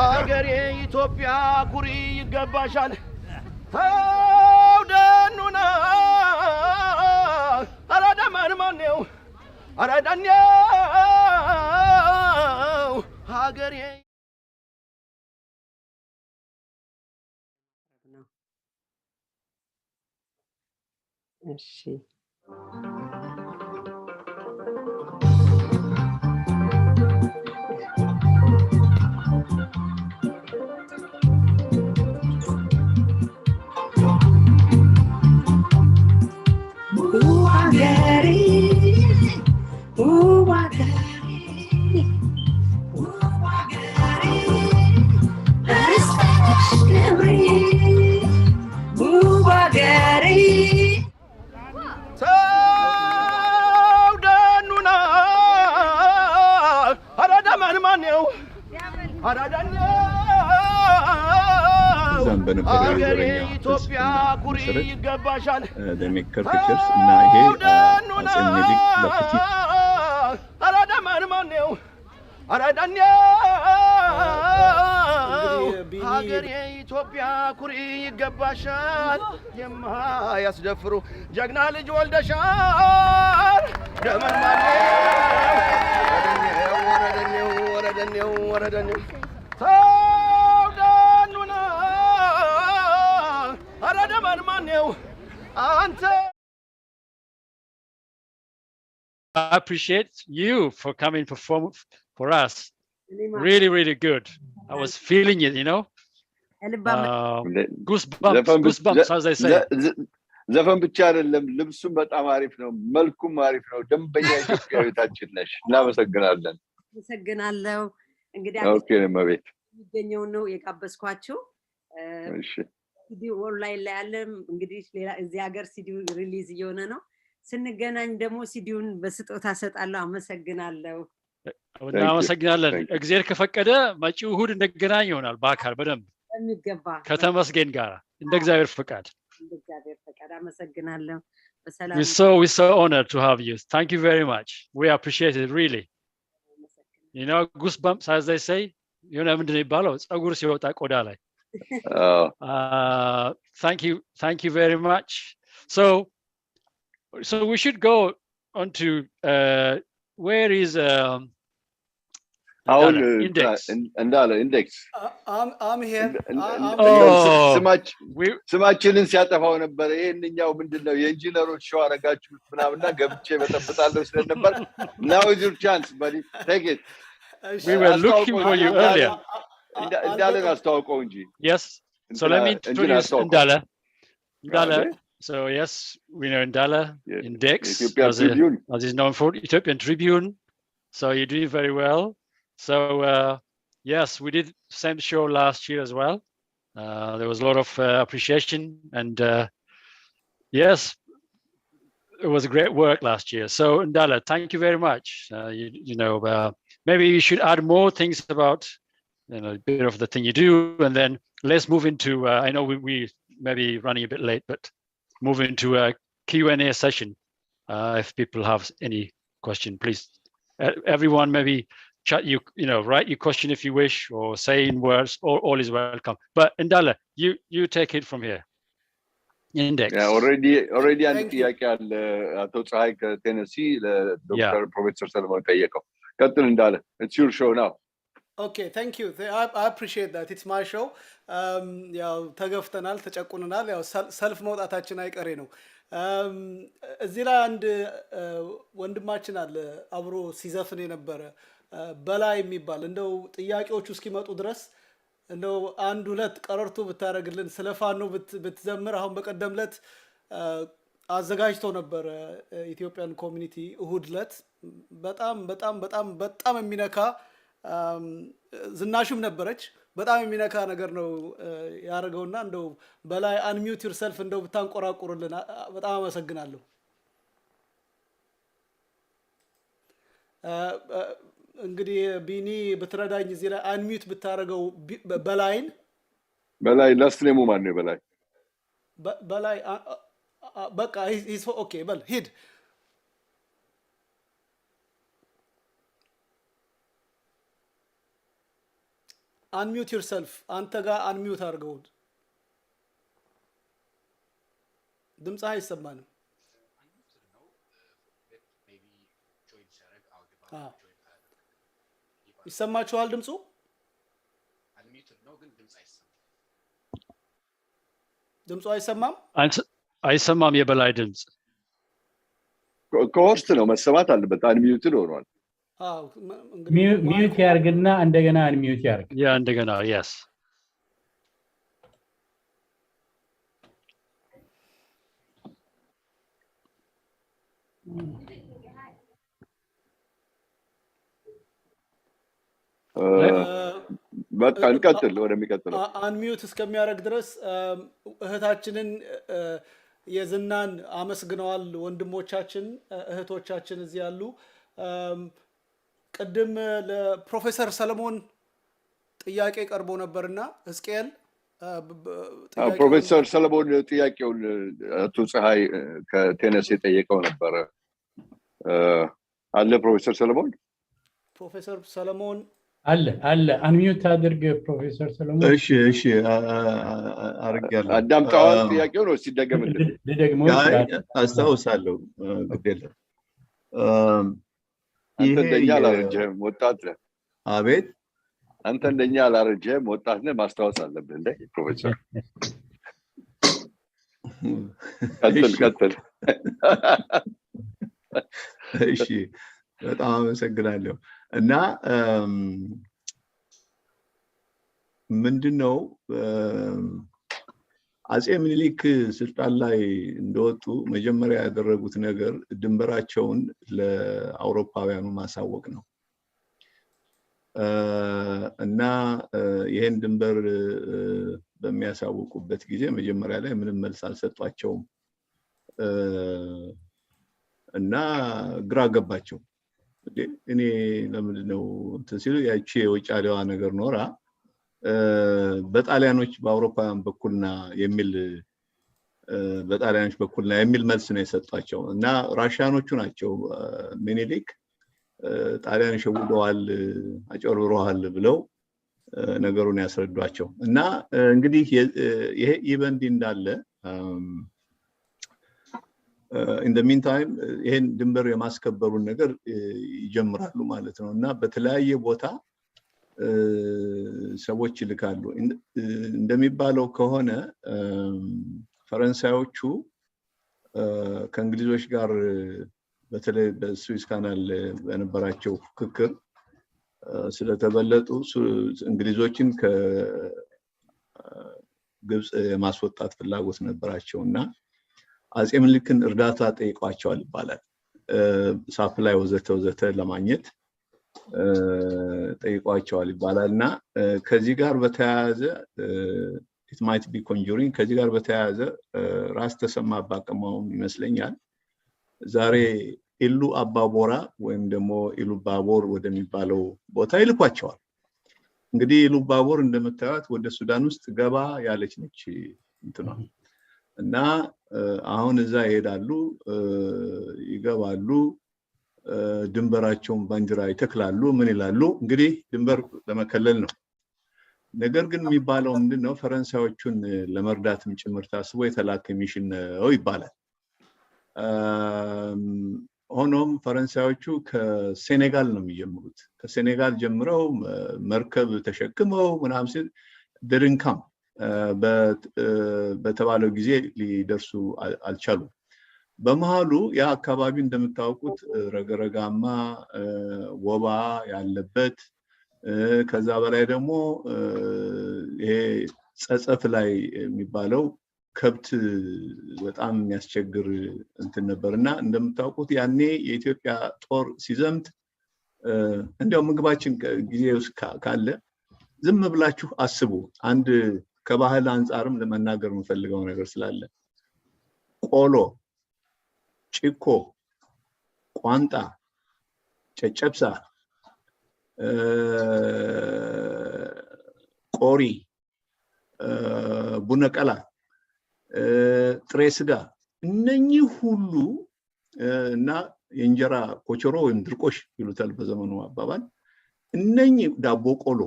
አገሬ ኢትዮጵያ ኩሪ ይገባሻል። ተውደኑና አራዳማን ማነው አራዳኛው ሀገሬ እሺ እዛም በነበረው የዘረኛ ኢትዮጵያ ኩሪ ይገባሻል ለሜከር ፒክቸርስ እና ይሄ አጼ ምኒልክ ለፕቲት አራዳማን ማነው አራዳኛው ሀገሬ ኢትዮጵያ ኩሪ ይገባሻል የማያስደፍሩ ጀግና ልጅ ወልደሻል ደመን ማነው ወረደኔው ተውደኑና አራዳማን ማነው አንተ I appreciate you for coming perform for us. Really, really good. I was feeling it, you know. Goosebumps, as I say. ዘፈን ብቻ አይደለም ልብሱም በጣም አሪፍ ነው መልኩም አሪፍ ነው ደንበኛ ኢትዮጵያዊታችን ነሽ እናመሰግናለን አመሰግናለሁ እንግዲህ ኦኬ መቤት ይገኘው ነው የጋበዝኳችሁ እሺ ሲዲ ኦንላይን ላይ ያለ እንግዲህ ሌላ እዚህ ሀገር ሲዲ ሪሊዝ እየሆነ ነው ስንገናኝ ደግሞ ሲዲውን በስጦታ ሰጣለሁ አመሰግናለሁ እናመሰግናለን እግዚአብሔር ከፈቀደ መጪው እሁድ እንገናኝ ይሆናል በአካል በደንብ የሚገባ ከተመስገን ጋር እንደ እግዚአብሔር ፈቃድ We're so honored to have you. Thank you very much. We appreciate it really. You know, goosebumps, as they say. You know, thank you very much. So we should go on to where is index. I'm here. ስማችንን ሲያጠፋው ነበር ይሄንኛው ምንድነው የኢንጂነሮች ሾው አረጋችሁት ምናምንና ገብቼ በተበጣለው ስለነበር now is your chance buddy take it we were looking for you earlier እንዳለ አስተዋውቀው እንጂ yes so let me introduce Ndala so yes we know Ndala Index as is known for Ethiopian Tribune so you're doing very well so yes we did same show last year as well there was a lot of appreciation and yes it was a great work last year so Ndala thank you very much you know maybe you should add more things about you know a bit of the thing you do and then let's move into I know we may be running a bit late but move into a Q&A session if people have any question please everyone maybe chat you know write your question if you wish or say in words all is welcome but Ndala you take it from here Index yeah already አንድ ጥያቄ አለ አቶ ፀሐይ ከቴነሲ ለዶክተር ፕሮፌሰር ሰለሞን ጠየቀው ቀጥል እንዳለ it's your show now okay thank you I appreciate that it's my show ያው ተገፍተናል ተጨቁነናል ያው ሰልፍ መውጣታችን አይቀሬ ነው እዚህ ላይ አንድ ወንድማችን አለ አብሮ ሲዘፍን የነበረ በላይ የሚባል እንደው ጥያቄዎቹ እስኪመጡ ድረስ እንደው አንድ ሁለት ቀረርቶ ብታረግልን ስለፋኖ ብትዘምር አሁን በቀደምለት አዘጋጅቶ ነበር ኢትዮጵያን ኮሚኒቲ እሁድለት በጣም የሚነካ ዝናሽም ነበረች በጣም የሚነካ ነገር ነው ያረጋውና እንደው በላይ unmute yourself እንደው ብታንቆራቁሩልን በጣም አመሰግናለሁ እንግዲህ ቢኒ በትረዳኝ እዚህ ላይ አንሚዩት ብታረገው በላይ ላስትኔሙ ማን ነው በላይ በቃ ሂስ ኦኬ በል ሂድ unmute yourself አንተ ጋር unmute አድርገው ድምጽ አይሰማንም ይሰማችኋል ድምጹ ድምጹ አይሰማም የበላይ ድምጽ ኮስት ነው መሰማት አለበት አንሚዩት ሆኗል ሚዩት ያርግና እንደገና አንሚዩት ያርግ ያ እንደገና yes በቃ እንቀጥል ወደሚቀጥለው አንሚዩት እስከሚያረግ ድረስ እህታችንን የዝናን አመስግነዋል ወንድሞቻችን እህቶቻችን እዚህ ያሉ ቀደም ለፕሮፌሰር ሰለሞን ጥያቄ ቀርቦ ነበርና እስቄል ፕሮፌሰር ሰለሞን ጥያቄውን አቶ ፀሐይ ከቴነሲ ጠየቀው ነበር አለ ፕሮፌሰር ሰለሞን አለ አንሚዩት አድርግ ፕሮፌሰር ሰለሞን እሺ አርጋለሁ አዳምጣዋል ጥያቄው ነው ሲደገምልህ ደግሞ አስታውሳለሁ ግዴለ አንተ እንደኛ አላረጀህም ወጣት ነህ አቤት አንተ እንደኛ አላረጀህም ወጣት ነህ ማስታወስ አለብህ እንዴ ፕሮፌሰር ቀጥል እሺ በጣም አመሰግናለሁ እና ምንድነው አጼ ምኒልክ ስልጣን ላይ እንደወጡ መጀመሪያ ያደረጉት ነገር ድንበራቸውን ለአውሮፓውያኑ ማሳወቅ ነው እና ይሄን ድንበር በሚያሳውቁበት ጊዜ መጀመሪያ ላይ ምንም መልስ አልሰጧቸውም እና ግራ ገባቸው እኔ ለምንድነው ተሲሉ ያቺ የውጫሌዋ ነገር ኖራ በጣሊያኖች በአውሮፓውያን በኩልና የሚል በጣሊያኖች በኩልና የሚል መልስ ነው የሰጧቸው እና ራሻኖቹ ናቸው ምኒልክ ጣሊያን ሸውደዋል አጨርብረዋል ብለው ነገሩን ያስረዷቸው እና እንግዲህ ይሄ ኢቨንት እንዳለ in the meantime ይሄን ድንበር የማስከበሩን ነገር ይጀምራሉ ማለት ነው እና በተለያየ ቦታ ሰዎች ይልካሉ እንደሚባለው ከሆነ ፈረንሳዮቹ ከእንግሊዞች ጋር በተለይ በስዊስ ካናል በነበራቸው ፍክክር ስለተበለጡ እንግሊዞችን ከግብጽ የማስወጣት ፍላጎት ነበራቸውና አጼ ምኒልክን እርዳታ ጠይቋቸዋል ይባላል ሳፕላይ ወዘተ ለማግኘት ጠይቋቸዋል ይባላልና ከዚህ ጋር በተያያዘ it might be conjuring ከዚህ ጋር በተያያዘ ራስ ተሰማ ባቀማው ይመስለኛል ዛሬ ኢሉ አባቦራ ወይም ደግሞ ኢሉ ባቦር ወደሚባለው ቦታ ይልኳቸዋል እንግዲህ ኢሉ ባቦር እንደምታዩት ወደ ሱዳን ውስጥ ገባ ያለች ነች እንትና እና አሁን እዛ ይሄዳሉ ይገባሉ ድንበራቸውን ባንዲራ ይተክላሉ ምን ይላሉ እንግዲህ ድንበር ለመከለል ነው ነገር ግን የሚባለው ምንድነው ፈረንሳዮቹን ለመርዳትም ጭምር ታስቦ የተላከ ሚሽን ነው ይባላል ሆኖም ፈረንሳዮቹ ከሴኔጋል ነው የሚጀምሩት ከሴኔጋል ጀምረው መርከብ ተሸክመው ምናምን ሲል ድርንካም በተባለው ጊዜ ሊደርሱ አልቻሉም በመሃሉ ያ አካባቢ እንደምታውቁት ረገረጋማ ወባ ያለበት ከዛ በላይ ደግሞ ይሄ ጸጸፍ ላይ የሚባለው ከብት በጣም የሚያስቸግር እንትን ነበርና እንደምታውቁት ያኔ የኢትዮጵያ ጦር ሲዘምት እንደው ምግባችን ጊዜው ካለ ዝም ብላችሁ አስቡ አንድ ከባህል አንፃርም ለመናገር የምፈልገው ነገር ስላለ ቆሎ ጭኮ ቋንጣ ጨጨብሳ ቆሪ ቡነቀላ ጥሬ ስጋ እነኚህ ሁሉ እና የእንጀራ ኮቸሮ ወይም ድርቆሽ ይሉታል በዘመኑ አባባል እነኚህ ዳቦ ቆሎ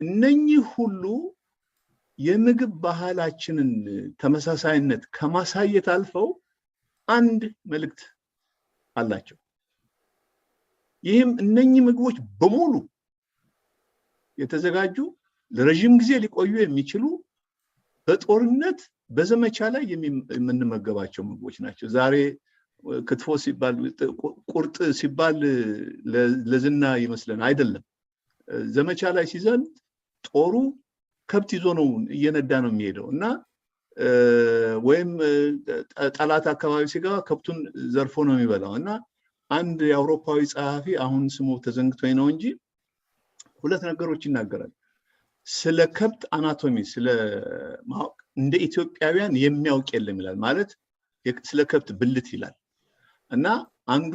እነኚህ ሁሉ የምግብ ባህላችንን ተመሳሳይነት ከማሳየት አልፈው አንድ መልእክት አላቸው ይህም እነኚህ ምግቦች በሙሉ የተዘጋጁ ለረጅም ጊዜ ሊቆዩ የሚችሉ በጦርነት በዘመቻ ላይ የምንመገባቸው ምግቦች ናቸው ዛሬ ክትፎ ሲባል ቁርጥ ሲባል ለዝና ይመስለን አይደለም ዘመቻ ላይ ሲዘምት ጦሩ ከብት ይዞ ነው እየነዳ ነው የሚሄደው እና ወይም ጠላት አካባቢ ሲገባ ከብቱን ዘርፎ ነው የሚበላው እና አንድ የአውሮፓዊ ጸሐፊ አሁን ስሙ ተዘንግቶኝ ነው እንጂ ሁለት ነገሮች ይናገራል ስለ ከብት አናቶሚ ስለ ማወቅ እንደ ኢትዮጵያውያን የሚያውቅ የለም ይላል ማለት ስለ ከብት ብልት ይላል እና አንዱ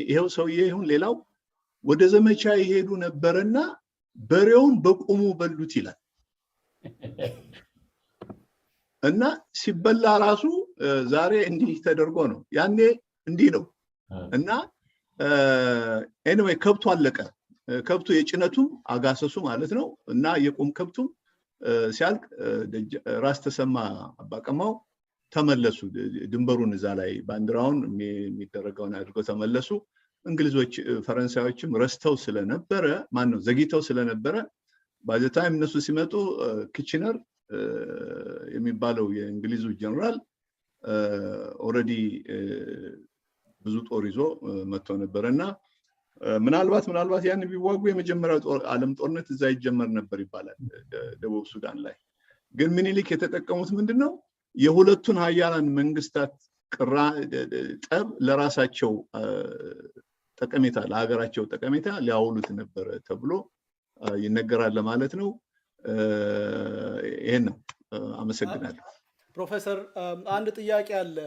ይሄው ሰውዬ ይሁን ሌላው ወደ ዘመቻ ይሄዱ ነበርና በሬውን በቁሙ በሉት ይላል እና ሲበላ ራሱ ዛሬ እንዲህ ተደርጎ ነው ያኔ እንዲህ ነው እና anyway ከብቱ አለቀ ከብቱ የጭነቱም አጋሰሱ ማለት ነው እና የቁም ከብቱም ሲያልቅ ራስ ተሰማ አባቀማው ተመለሱ ድንበሩን እዛ ላይ ባንዲራውን የሚደረገውን አድርገው ተመለሱ እንግሊዞች ፈረንሳዮችም ረስተው ስለነበረ ማን ነው ዘግይተው ስለነበረ ባይ ታይም እነሱ ሲመጡ ኪችነር የሚባለው የእንግሊዙ ጀነራል ኦሬዲ ብዙ ጦር ይዞ መጥቶ ነበርና ምናልባት ያን ቢዋጉ የመጀመሪያው ዓለም ጦርነት እዛ ይጀመር ነበር ይባላል ደቡብ ሱዳን ላይ ግን ምኒልክ የተጠቀሙት ምንድነው የሁለቱን ሀያላን መንግስታት ጠብ ለራሳቸው ጠቀሜታ ለሀገራቸው ጠቀሜታ ሊያውሉት ነበር ተብሎ ይነገራል ማለት ነው ይሄን ነው አመሰግናለሁ ፕሮፌሰር አንድ ጥያቄ አለ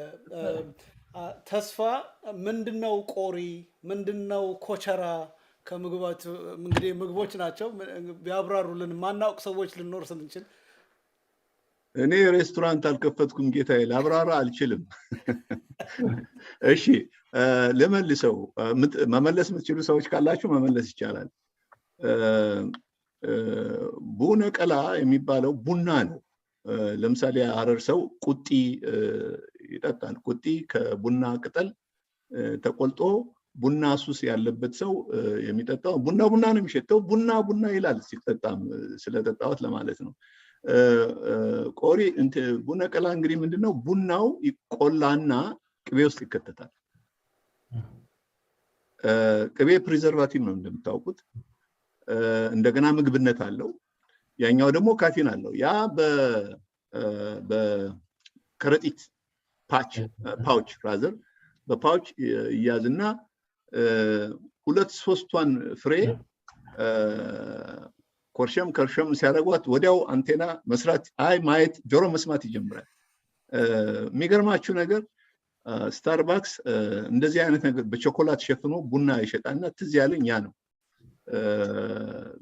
ተስፋ ምንድነው ቆሪ ምንድነው ኮቸራ ከምግባት እንግዲህ ምግቦች ናቸው ቢያብራሩልን ማናውቅ ሰዎች ልንኖር ስንችል እኔ ሬስቶራንት አልከፈትኩም ጌታዬ ላብራራ አልችልም እሺ ለመልሰው መመለስ የምትችሉ ሰዎች ካላችሁ መመለስ ይቻላል ቡነቀላ የሚባለው ቡና ነው ለምሳሌ ሐረር ሰው ቁጢ ይጠጣል ቁጢ ከቡና ቅጠል ተቆልጦ ቡና ሱስ ያለበት ሰው የሚጠጣው ቡና ነው የሚሸተው ቡና ይላል ሲጠጣም ስለጠጣውት ለማለት ነው ቆሪ ቡነቀላ እንግዲህ ምንድነው ቡናው ይቆላና ቅቤ ውስጥ ይከተታል ቅቤ ፕሪዘርቫቲቭ ነው እንደምታውቁት እንደገና ምግብነት አለው ያኛው ደግሞ ካፊን አለው ያ በከረጢት ፓውች ራዘር በፓውች ይያዝና ሁለት ሶስቷን ፍሬ ከርሸም ሲያደርጓት ወዲያው አንቴና መስራት ማየት ጆሮ መስማት ይጀምራል የሚገርማችሁ ነገር ስታርባክስ እንደዚህ አይነት ነገር በቾኮላት ሸፍኖ ቡና ይሸጣልና ትዝ ያለኝ ያ ነው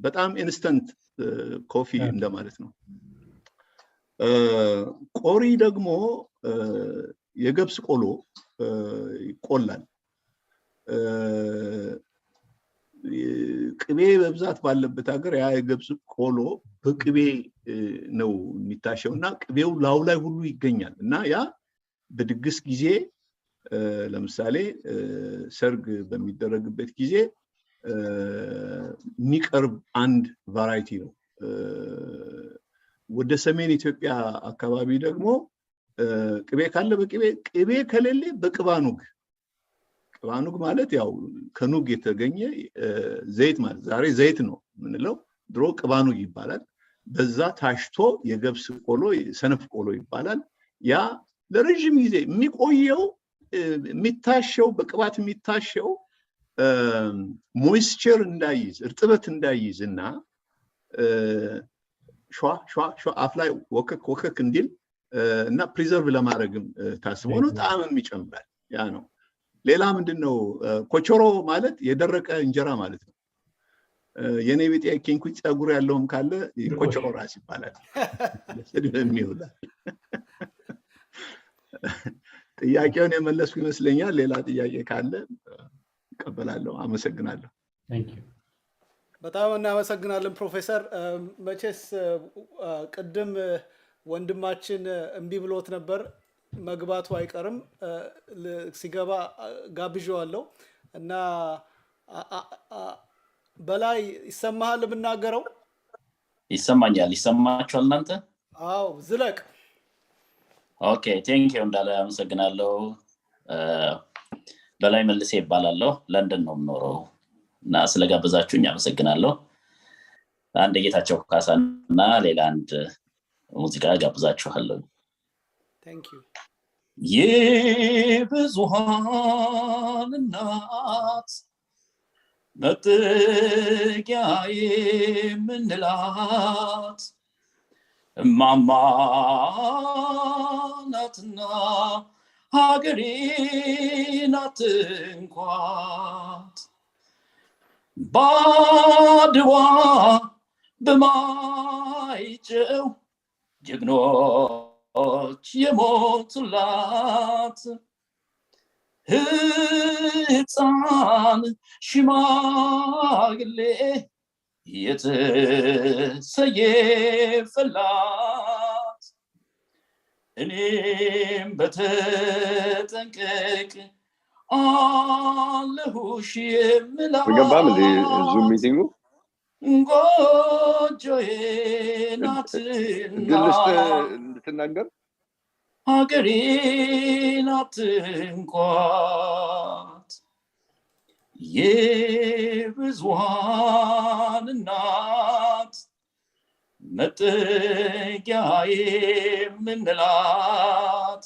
በጣም ኢንስተንት ኮፊ እንደማለት ነው ቆሪ ደግሞ የገብስ ቆሎ ይቆላል ቅቤ በብዛት ባለበት ሀገር ያ የገብስ ቆሎ በቅቤ ነው የሚታሸውና ቅቤው ላው ላይ ሁሉ ይገኛል እና ያ በድግስ ጊዜ ለምሳሌ ሰርግ በሚደረግበት ጊዜ የሚቀርብ አንድ ቫራይቲ ነው ወደ ሰሜን ኢትዮጵያ አካባቢ ደግሞ ቅቤ ካለ ቅቤ ከሌለ በቅባኑግ ማለት ያው ከኑግ የተገኘ ዘይት ማለት ዛሬ ዘይት ነው ምንለው ድሮ ቅባኑግ ይባላል በዛ ታሽቶ የገብስ ቆሎ ሰነፍ ቆሎ ይባላል ያ ለረጅም ጊዜ የሚቆየው የሚታሸው በቅባት የሚታሸው ሞይስቸር እንዳይዝ እርጥበት እንዳይዝና ሸዋ አፍ ላይ ወከክ እንዲል እና ፕሪዘርቭ ለማድረግም ታስቦ ነው ጣዕምም ይጨምራል ያ ነው ሌላ ምንድነው ኮቾሮ ማለት የደረቀ እንጀራ ማለት ነው የኔ ቤት ኬንኩ ጸጉር ያለውም ካለ ኮቾሮ ራስ ይባላል ለስድብ የሚውላል ጥያቄውን የመለስኩ ይመስለኛል ሌላ ጥያቄ ካለ እቀበላለሁ አመሰግናለሁ Thank you በጣም እናመሰግናለን ፕሮፌሰር መቼስ ቅድም ወንድማችን እምቢ ብሎት ነበር መግባቱ አይቀርም ሲገባ ጋብዣዋለሁ እና በላይ ይሰማሃል ብናገረው ይሰማኛል ይሰማችኋል እናንተ አው ዝለቅ ኦኬ ቴንክ ዩ እንዳለ አመሰግናለሁ በላይ መልሴ ይባላለሁ ለንደን ነው የምኖረው እና ስለጋበዛችሁኝ አመሰግናለሁ አንድ ጌታቸው ካሳና ሌላ አንድ ሙዚቃ ጋብዛችኋለሁ Thank you የብዙሃን እናት መጠጊያ የምንላት እማማ ናትና ሀገሬ ናት እንኳን ባድዋ በማይጨው ጀግኖች የሞቱላት ሕፃን ሽማግሌ የተሰየፈላት እኔም በተጠንቀቅ አለሁሽ የምላት ገባም ዙም ሚቲንጉ ጎጆዬ ናትና እንድትናገር ሀገሬ ናት እንኳን የብዙሃን እናት መጠጊያ የምንላት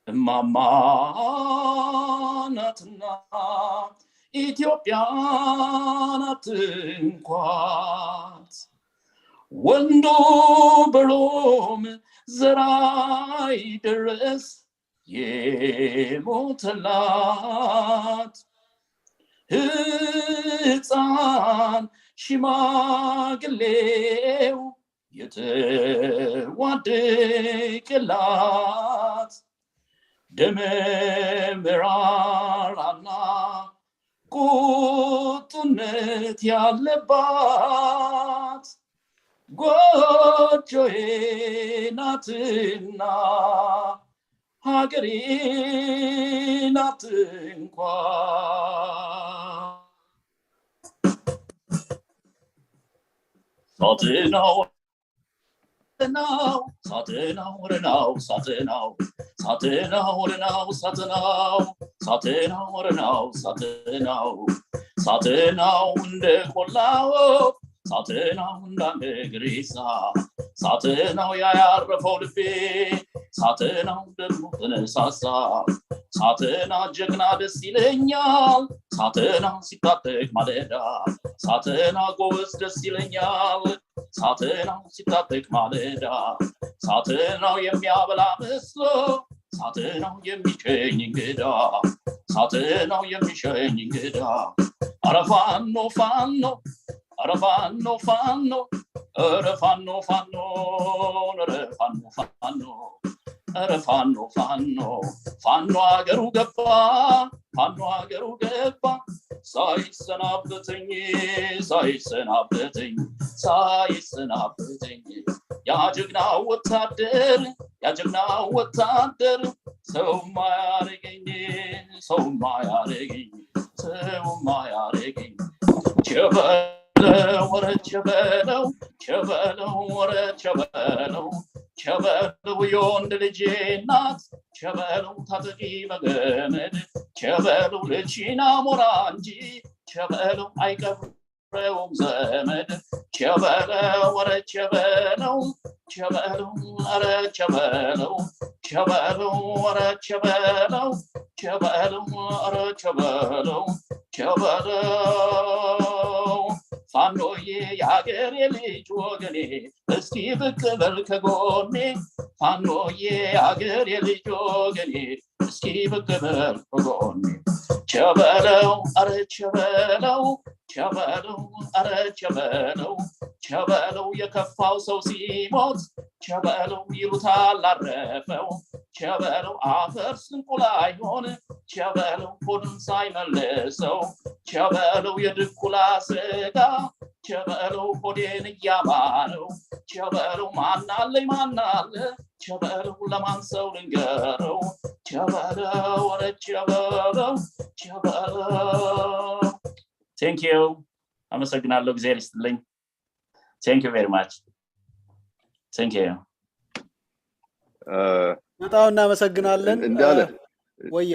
እማማ ናትና ኢትዮጵያ ናት እንኳን ወንዶ በሮም ዘራይ ድረስ የሞተላት ሕፃን ሽማግሌው የተዋደቀላት ደመ መራራና ቁጡነት ያለባት ጎጆዬ ናትና ሀገሬ ናት እንኳን ሳትናው እንደ ቆላው ሳትናው እንዳንደ ግሪሳ ሳትናው ያያረፈው ልቤ ሳትናው ደግሞ ተነሳሳ ሳትና ጀግና ደስ ይለኛል ሳትና ሲታጠቅ ማለዳ ሳትና ጎበዝ ደስ ይለኛል ሳትናው ሲታጠቅ ማለዳ ሳትናው የሚያበላ መስሎ ሳትናው የሚሸኝ እንግዳ ሳትናው የሚሸኝ እንግዳ ኧረ ፋኖ ፋኖ ኧረ ፋኖ ፋኖ ኧረ ፋኖ ፋኖ ኧረ ፋኖ ፋኖ ኧረ ፋኖ ፋኖ ፋኖ አገሩ ገባ ፋኖ አገሩ ገባ ሳይሰናበተኝ ያ ጀግና ወታደር ሰው ማያረገኝ ቸበለው የወንድ ልጄ እናት ቸበለው ታጠቂ በገመድ ቸበለው ልጅና ሞራ እንጂ ቸበለው አይቀብረውም ዘመድ ቸበለው ኧረ ቸበለው ኧረ ቸበለው ኧረ ቸበለው ኧረ ቸበለው ፋኖዬ የአገሬ ልጅ ወገኔ እስኪ ብቅ በል ከጎኔ ፋኖዬ የአገሬ ልጅ ወገኔ እስኪ ብቅ በል ከጎኔ ቸበለው ኧረ ቸበለው ኧረ ቸበለው የከፋው ሰው ሲሞት ቸበለው ይሉታል አረፈው ቸበለው አፈር ስንቁላ ይሆን ቸበለው ሆዱን ሳይመልሰው ቸበለው የድኩላ ስጋ ቸበለው ሆዴን እያማረው ቸበለው ማናለኝ ማናለ ቸበለው ለማን ሰው ልንገረው ቸበለው ኧረ ቸበለው Thank you. አመሰግናለሁ እግዚአብሔር ይስጥልኝ Thank you very much. Thank you. በጣም እናመሰግናለን እንዳለ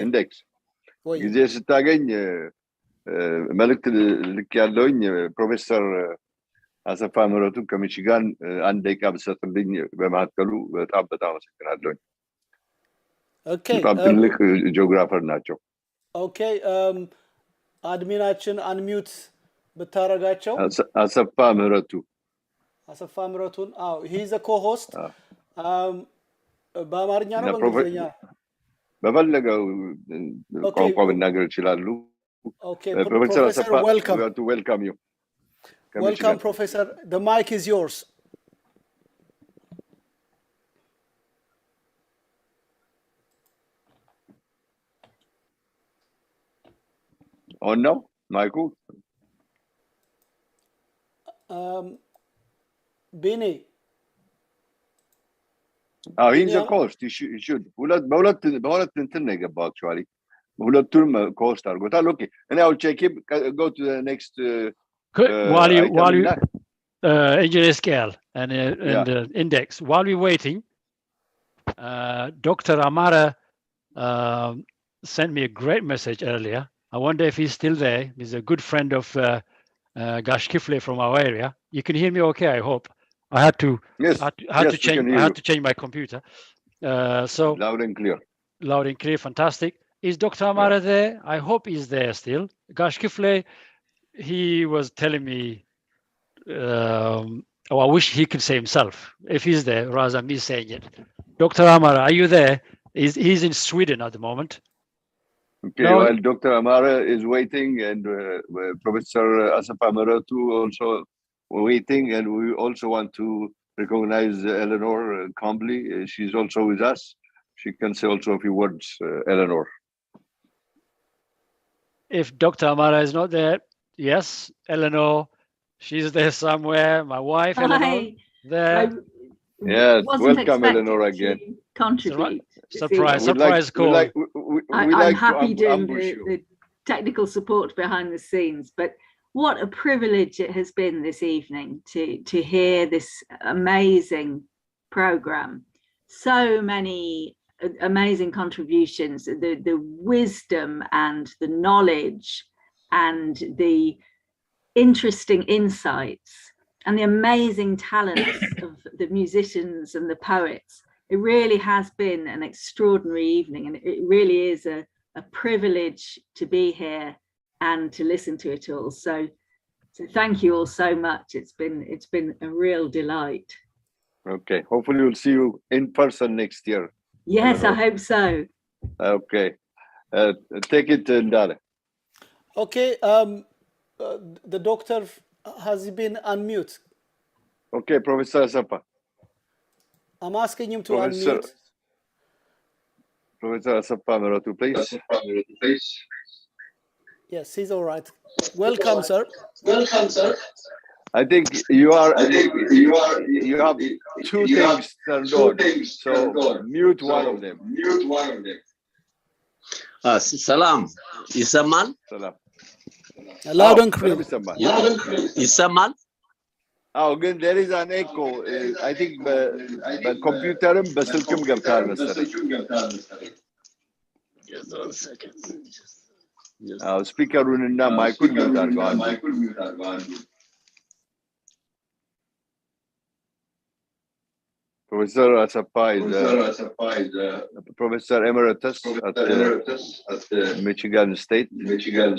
ኢንዴክስ ጊዜ ስታገኝ መልእክት ልክ ያለውኝ ፕሮፌሰር አሰፋ ምህረቱን ከሚቺጋን አንድ ደቂቃ ብትሰጥልኝ በመካከሉ በጣም አመሰግናለሁ ኦኬ በጣም ትልቅ ጂኦግራፈር ናቸው ኦኬ አድሚናችን አንሚዩት ብታረጋቸው አሰፋ ምህረቱን አዎ he is a co-host በአማርኛ ነው በእንግሊዝኛ በፈለገው ቋንቋ መናገር ይችላሉ ኦኬ ፕሮፌሰር አሰፋ welcome you welcome professor the mic is yours Oh no, Michael. Bini. He's a coast. He should. በሁለት እንትን ነው የገባው actually. ሁለቱንም ኮስት አድርጎታል ኦኬ and I'll check him go to the next while you engineer scale and index while we're waiting Dr. Amara sent me a great message earlier I wonder if he's still there. He's a good friend of Gash Kifle from our area. You can hear me okay, I hope. I had to change my computer. So loud and clear. Loud and clear, fantastic. Is Dr. Amara there? I hope he's there still. Gash Kifle, he was telling me, I wish he could say himself. If he's there, rather than me saying it. Dr. Amara, are you there? He's in Sweden at the moment. Okay, no. Well, Dr. Amara is waiting, and Professor Asafa Maratu also waiting, and we also want to recognize Eleanor Combly. She's also with us. She can say also a few words, Eleanor. If Dr. Amara is not there, yes, Eleanor, she's there somewhere. My wife, Eleanor, there. Yes, welcome, Eleanor, again. Contribute. Surprise call. I'm happy doing the technical support behind the scenes, but what a privilege it has been this evening to hear this amazing program. So many amazing contributions, the wisdom and the knowledge and the interesting insights and the amazing talents of the musicians and the poets. It really has been an extraordinary evening, and it really is a privilege to be here and to listen to it all. So thank you all so much. It's been a real delight. Okay, hopefully we'll see you in person next year. Yes, I hope so. Okay, take it, Ndale. Okay, the doctor, has he been unmute? Okay, Professor Asapa. I'm asking him to unmute. Professor Asapa Maratu, please. Yes, he's all right. Welcome, sir. Welcome, sir. I think you have two things turned on, so mute one of them. Salam. Isamal? Salam. Loud and clear. Isamal? Oh, again, there is an echo. I think the computer በስልክም ገብታል መሰለኝ. ስፒከሩንና ማይኩን ሚውት አድርገዋል. Professor Asapa is Professor Emeritus at Michigan State,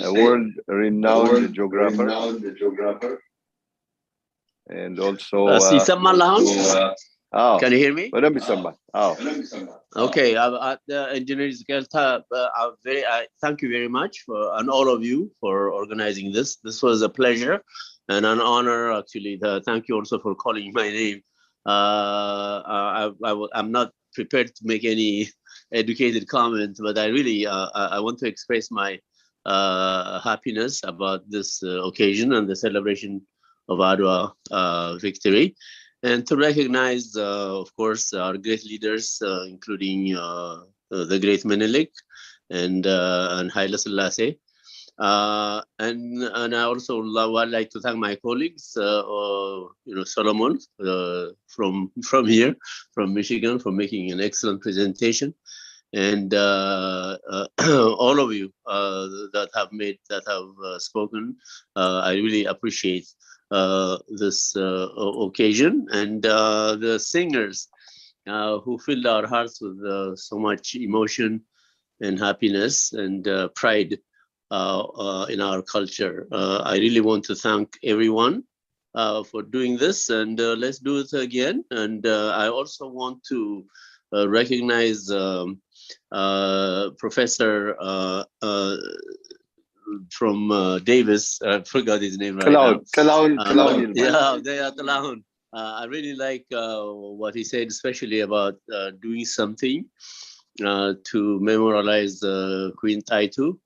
a world-renowned geographer. And also can you hear me? Okay, Engineer Gelta, thank you very much and all of you for organizing this. This was a pleasure and an honor, actually. Thank you also for calling my name. I'm not prepared to make any educated comment, but I really I want to express my happiness about this occasion and the celebration of Adwa victory, and to recognize, of course, our great leaders, including the great Menelik and Haile Selassie. And I also would like to thank my colleagues, Solomon from here, from Michigan, for making an excellent presentation, and all of you that have spoken. I really appreciate this occasion, and the singers who filled our hearts with so much emotion and happiness and pride in our culture. I really want to thank everyone for doing this, and let's do it again. And I also want to recognize Professor from Davis. I forgot his name right now. Claude. I really like what he said, especially about doing something to memorialize Queen Taitu.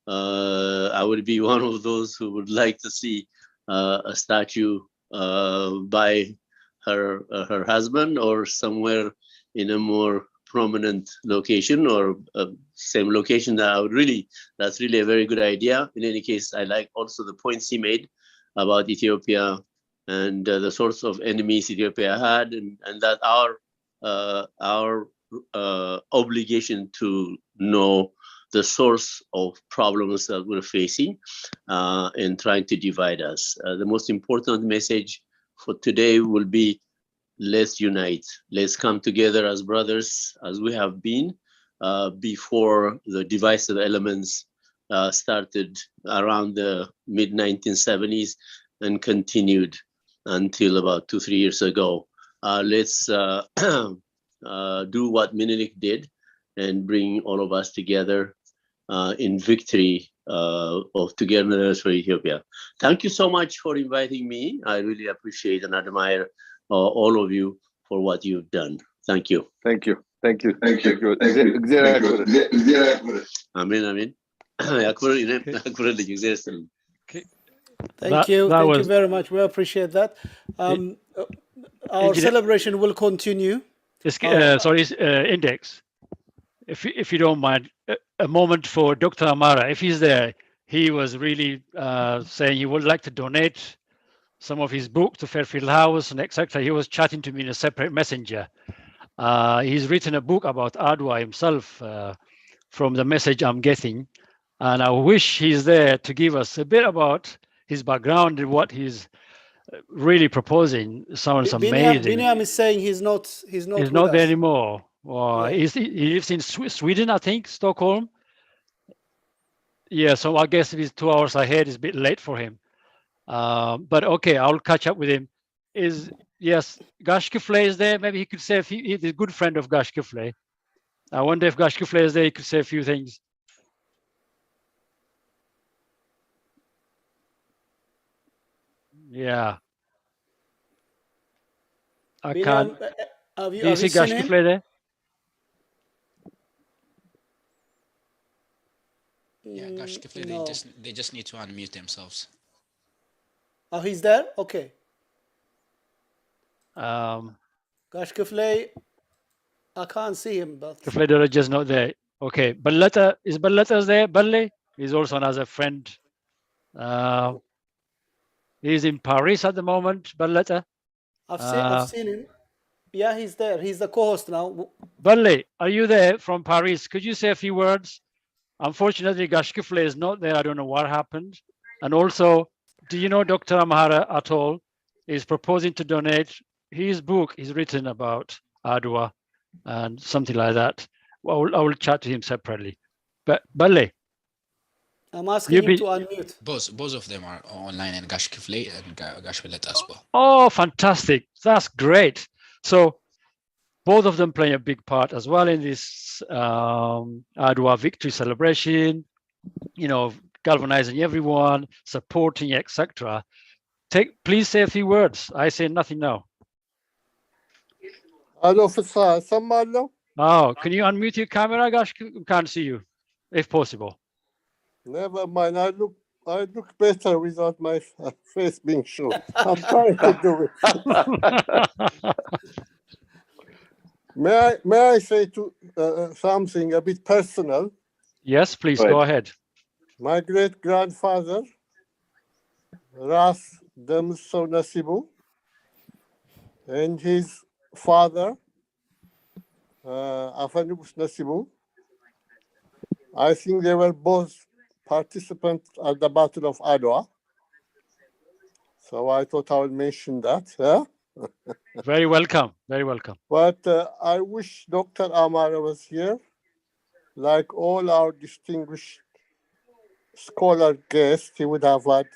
I would be one of those who would like to see a statue by her husband, or somewhere in a more prominent location, or same location. That's really a very good idea. In any case, I like also the points he made about Ethiopia and the sorts of enemies Ethiopia had, and that our obligation to know the source of problems that we're facing and trying to divide us. The most important message for today will be, let's unite. Let's come together as brothers, as we have been before the divisive elements started around the mid-1970s and continued until about 2-3 years ago. Let's do what Menelik did and bring all of us together in victory of togetherness for Ethiopia. Thank you so much for inviting me. I really appreciate and admire all of you for what you've done. Thank you. Thank you. Thank you. Thank you. Amen. Amen. Thank you. Thank you very much. We appreciate that. Our celebration will continue. Index. If you don't mind, a moment for Dr. Amara. If he's there, he was really saying he would like to donate some of his book to Fairfield House and etc. He was chatting to me in a separate messenger. He's written a book about Adawa himself from the message I'm getting. And I wish he's there to give us a bit about his background and what he's really proposing. Sounds amazing. Binyam is saying he's not there anymore. Well, he lives in Sweden, I think, Stockholm. Yeah, so I guess if he's 2 hours ahead, it's a bit late for him. But okay, I'll catch up with him. Yes, Gash Kifle is there. Maybe he could say he's a good friend of Gash Kifle. I wonder if Gash Kifle is there, he could say a few things. Yeah. I can't. Do you see Gash Kifle there? Yeah, Gash Kifle, no. they just need to unmute themselves. Oh, he's there? Okay. Gash Kifle, I can't see him, but Kifle is just not there. Okay, Balletta, is Balletta there? Balle? He's also another friend. He's in Paris at the moment, Balletta. I've seen him. Yeah, he's there. He's the co-host now. Balle, are you there from Paris? Could you say a few words? Unfortunately, Gash Kifle is not there. I don't know what happened. And also, do you know Dr. Amhara at all? Is proposing to donate his book he's written about Adawa and something like that. Well, I will chat to him separately. But Balle, I'm asking him to unmute. Both of them are online, and Gash Kifle and Gash Willet as well. Oh, fantastic. That's great. So both of them play a big part as well in this Adawa victory celebration, you know, galvanizing everyone, supporting, etc. Please say a few words. I say nothing now. Hello, Samalo. Oh, can you unmute your camera, Gash? Can't see you, if possible. Never mind. I look better without my face being shown. I'm trying to do it. May I say something a bit personal? Yes, please go ahead. My great grandfather, Ras Demso Nasibu, and his father, Afanubus Nasibu, I think they were both participants at the Battle of Adawa. So I thought I would mention that. Yeah? Very welcome. Very welcome. But I wish Dr. Amara was here. Like all our distinguished scholar guests, he would have had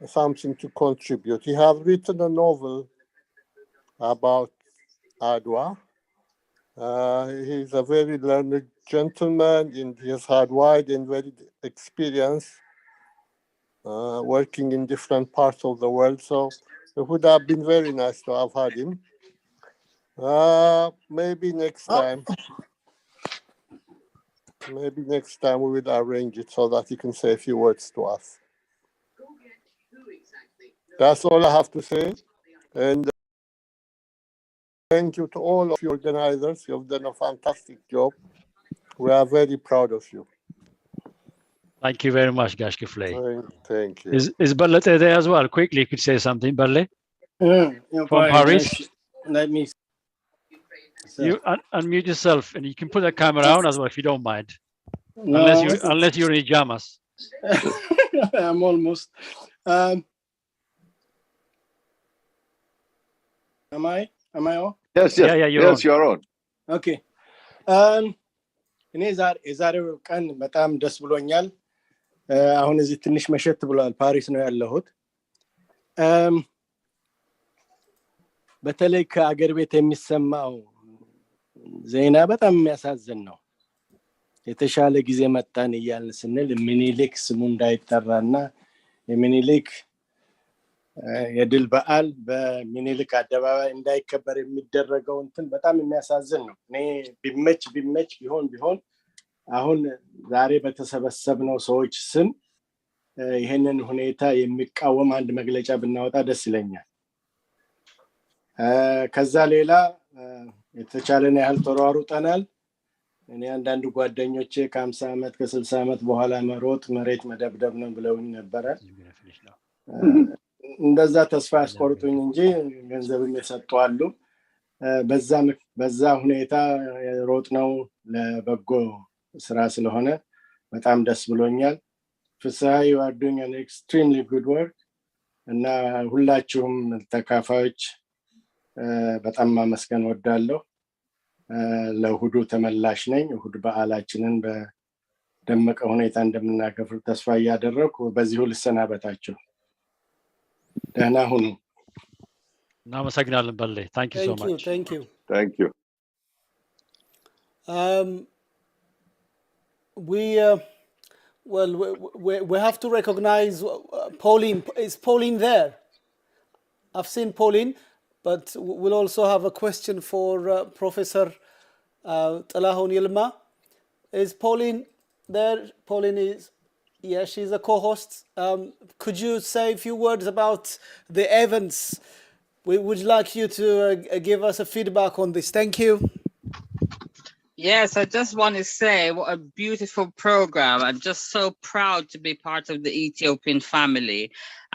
something to contribute. He has written a novel about Adawa. He's a very learned gentleman, and he has had wide and varied experience working in different parts of the world. So it would have been very nice to have had him. Maybe next time. Maybe next time we will arrange it so that he can say a few words to us. That's all I have to say. And thank you to all of you organizers. You've done a fantastic job. We are very proud of you. Thank you very much, Gash Kifle. Thank you. Is Balle there as well? Quickly, you could say something, Balle? From Paris? Let me. You unmute yourself, and you can put the camera on as well if you don't mind. No, unless you're in pajamas. I'm almost. Am I on? Yes, Yeah, you're on. Okay. እኔ የዛሬው ቀን በጣም ደስ ብሎኛል። አሁን እዚህ ትንሽ መሸት ብሏል። ፓሪስ ነው ያለሁት። በተለይ ከአገር ቤት የሚሰማው ዜና በጣም የሚያሳዝን ነው። የተሻለ ጊዜ መጣን እያልን ስንል ሚኒሊክ ስሙ እንዳይጠራና የሚኒሊክ የድል በዓል በሚኒሊክ አደባባይ እንዳይከበር የሚደረገው እንትን በጣም የሚያሳዝን ነው። እኔ ቢመች ቢሆን አሁን ዛሬ በተሰበሰብነው ሰዎች ስም ይሄንን ሁኔታ የሚቃወም አንድ መግለጫ ብናወጣ ደስ ይለኛል። ከዛ ሌላ የተቻለን ያህል ተሯሩጠናል። እኔ አንዳንድ ጓደኞቼ ከ50 ዓመት ከ60 ዓመት በኋላ መሮጥ መሬት መደብደብ ነው ብለውኝ ነበረ። እንደዛ ተስፋ ያስቆርጡኝ እንጂ ገንዘብም የሰጡ አሉ። በዛ ሁኔታ ሮጥ ነው ለበጎ ስራ ስለሆነ በጣም ደስ ብሎኛል። ፍስሐ you are doing an extremely good work እና ሁላችሁም ተካፋዮች በጣም ማመስገን ወዳለሁ። ለእሁዱ ተመላሽ ነኝ። እሁድ በዓላችንን በደመቀ ሁኔታ እንደምናከብር ተስፋ እያደረኩ በዚሁ ልሰናበታችሁ። ደህና ሁኑ። እናመሰግናለን በላይ። Thank you so much. Thank you. We have to recognize Pauline. Is Pauline there? I've seen Pauline, but we'll also have a question for Professor Talahun Yilma. Is Pauline there? Pauline is, yeah, she's a co-host. Could you say a few words about the events? We would like you to give us a feedback on this. Thank you. Yes, I just want to say what a beautiful program. I'm just so proud to be part of the Ethiopian family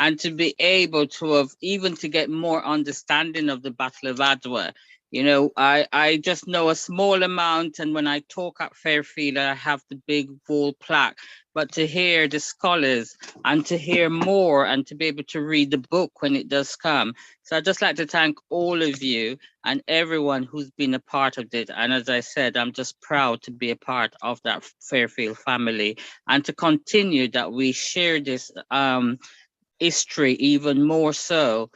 and to be able to have even to get more understanding of the Battle of Adawa. You know, I just know a small amount, and when I talk at Fairfield, I have the big wall plaque. But to hear the scholars and to hear more and to be able to read the book when it does come. So I'd just like to thank all of you and everyone who's been a part of it. And as I said, I'm just proud to be a part of that Fairfield family and to continue that we share this history even more so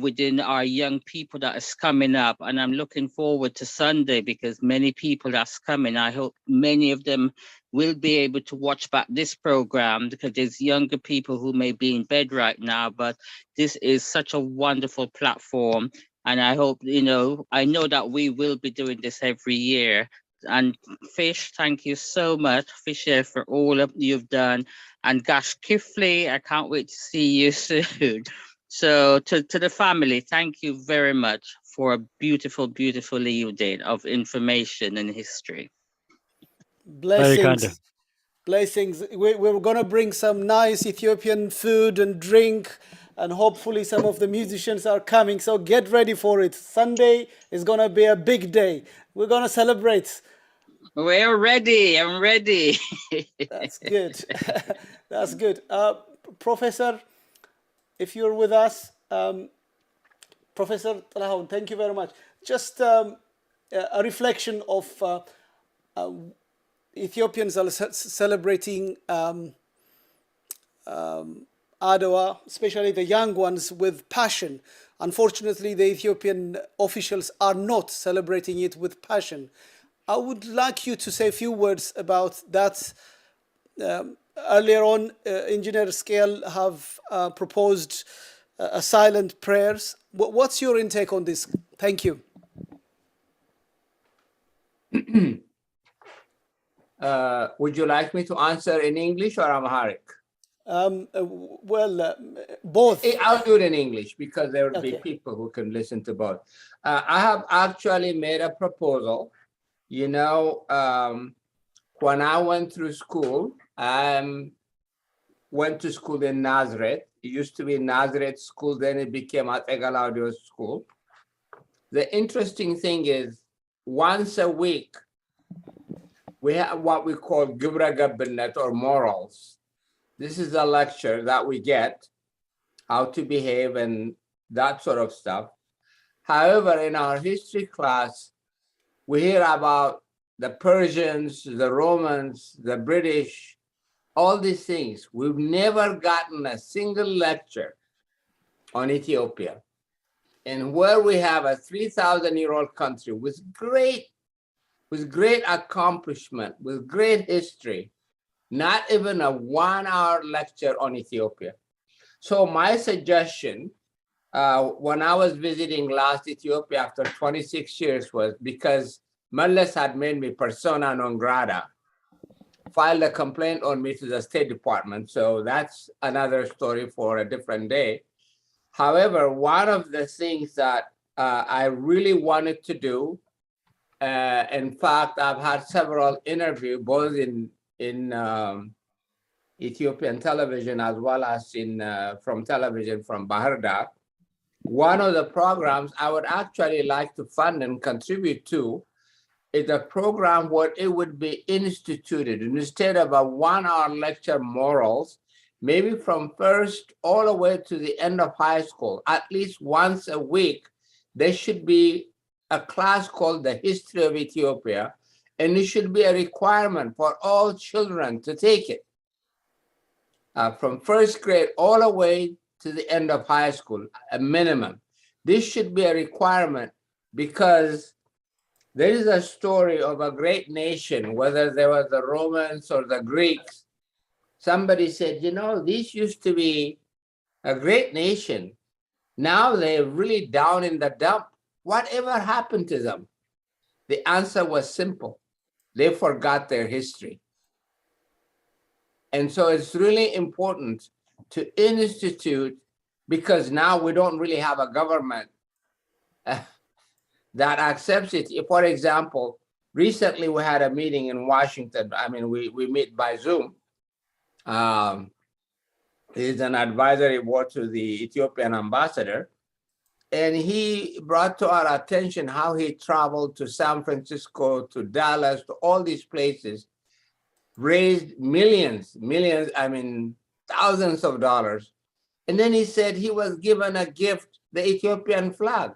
within our young people that is coming up. And I'm looking forward to Sunday because many people that's coming, I hope many of them will be able to watch back this program because there's younger people who may be in bed right now, but this is such a wonderful platform. And I hope, you know, I know that we will be doing this every year. And Fish, thank you so much, Fisher, for all of you've done. And Gash Kifley, I can't wait to see you soon. So to the family, thank you very much for a beautiful, beautiful evening of information and history. Blessings. Blessings. We're going to bring some nice Ethiopian food and drink, and hopefully some of the musicians are coming. So get ready for it. Sunday is going to be a big day. We're going to celebrate. We're ready. I'm ready. That's good. That's good. Professor, if you're with us, Professor Talahun, thank you very much. Just a reflection of Ethiopians are celebrating Adawa, especially the young ones, with passion. Unfortunately, the Ethiopian officials are not celebrating it with passion. I would like you to say a few words about that. Earlier on, Engineer Scale have proposed a silent prayers. What's your intake on this? Thank you. Would you like me to answer in English or Amharic? Both. I'll do it in English because there will be people who can listen to both. I have actually made a proposal. You know, when I went through school, went to school in Nazareth. It used to be Nazareth School, then it became Ategalaudio School. The interesting thing is, once a week, we have what we call Gibra Gabinet or morals. This is a lecture that we get, how to behave and that sort of stuff. However, in our history class, we hear about the Persians, the Romans, the British, all these things. We've never gotten a single lecture on Ethiopia. And where we have a 3,000-year-old country with great accomplishment, with great history, not even a 1-hour lecture on Ethiopia. So my suggestion, when I was visiting last Ethiopia after 26 years, was because Meles had made me persona non grata, filed a complaint on me to the State Department. So that's another story for a different day. However, one of the things that I really wanted to do, in fact, I've had several interviews, both in Ethiopian television as well as from television from Bahar Dar. One of the programs I would actually like to fund and contribute to is a program where it would be instituted instead of a 1-hour lecture morals, maybe from first all the way to the end of high school, at least once a week, there should be a class called the History of Ethiopia, and it should be a requirement for all children to take it. From first grade all the way to the end of high school, a minimum. This should be a requirement because there is a story of a great nation, whether they were the Romans or the Greeks. Somebody said, you know, this used to be a great nation. Now they're really down in the dump. Whatever happened to them? The answer was simple. They forgot their history. And so it's really important to institute, because now we don't really have a government that accepts it. For example, recently we had a meeting in Washington. I mean, we meet by Zoom. He's an advisory board to the Ethiopian ambassador. And he brought to our attention how he traveled to San Francisco, to Dallas, to all these places, raised millions, I mean, thousands of dollars. And then he said he was given a gift, the Ethiopian flag.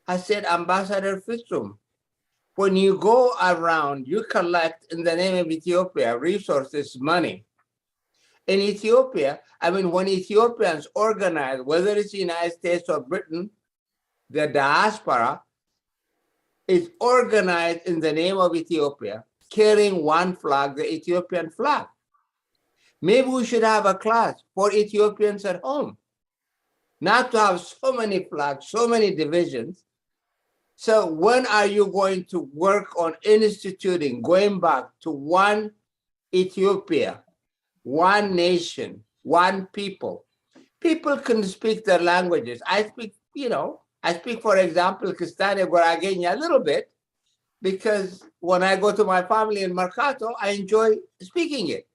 I said, Ambassador Fitzum, when you go around, you collect in the name of Ethiopia resources, money. In Ethiopia, I mean, when Ethiopians organize, whether it's the United States or Britain, the diaspora is organized in the name of Ethiopia, carrying one flag, the Ethiopian flag. Maybe we should have a class for Ethiopians at home, not to have so many flags, so many divisions. So when are you going to work on instituting, going back to one Ethiopia, one nation, one people? People can speak their languages. I speak, for example, Kistane Goragenya a little bit, because when I go to my family in Mercato, I enjoy speaking it.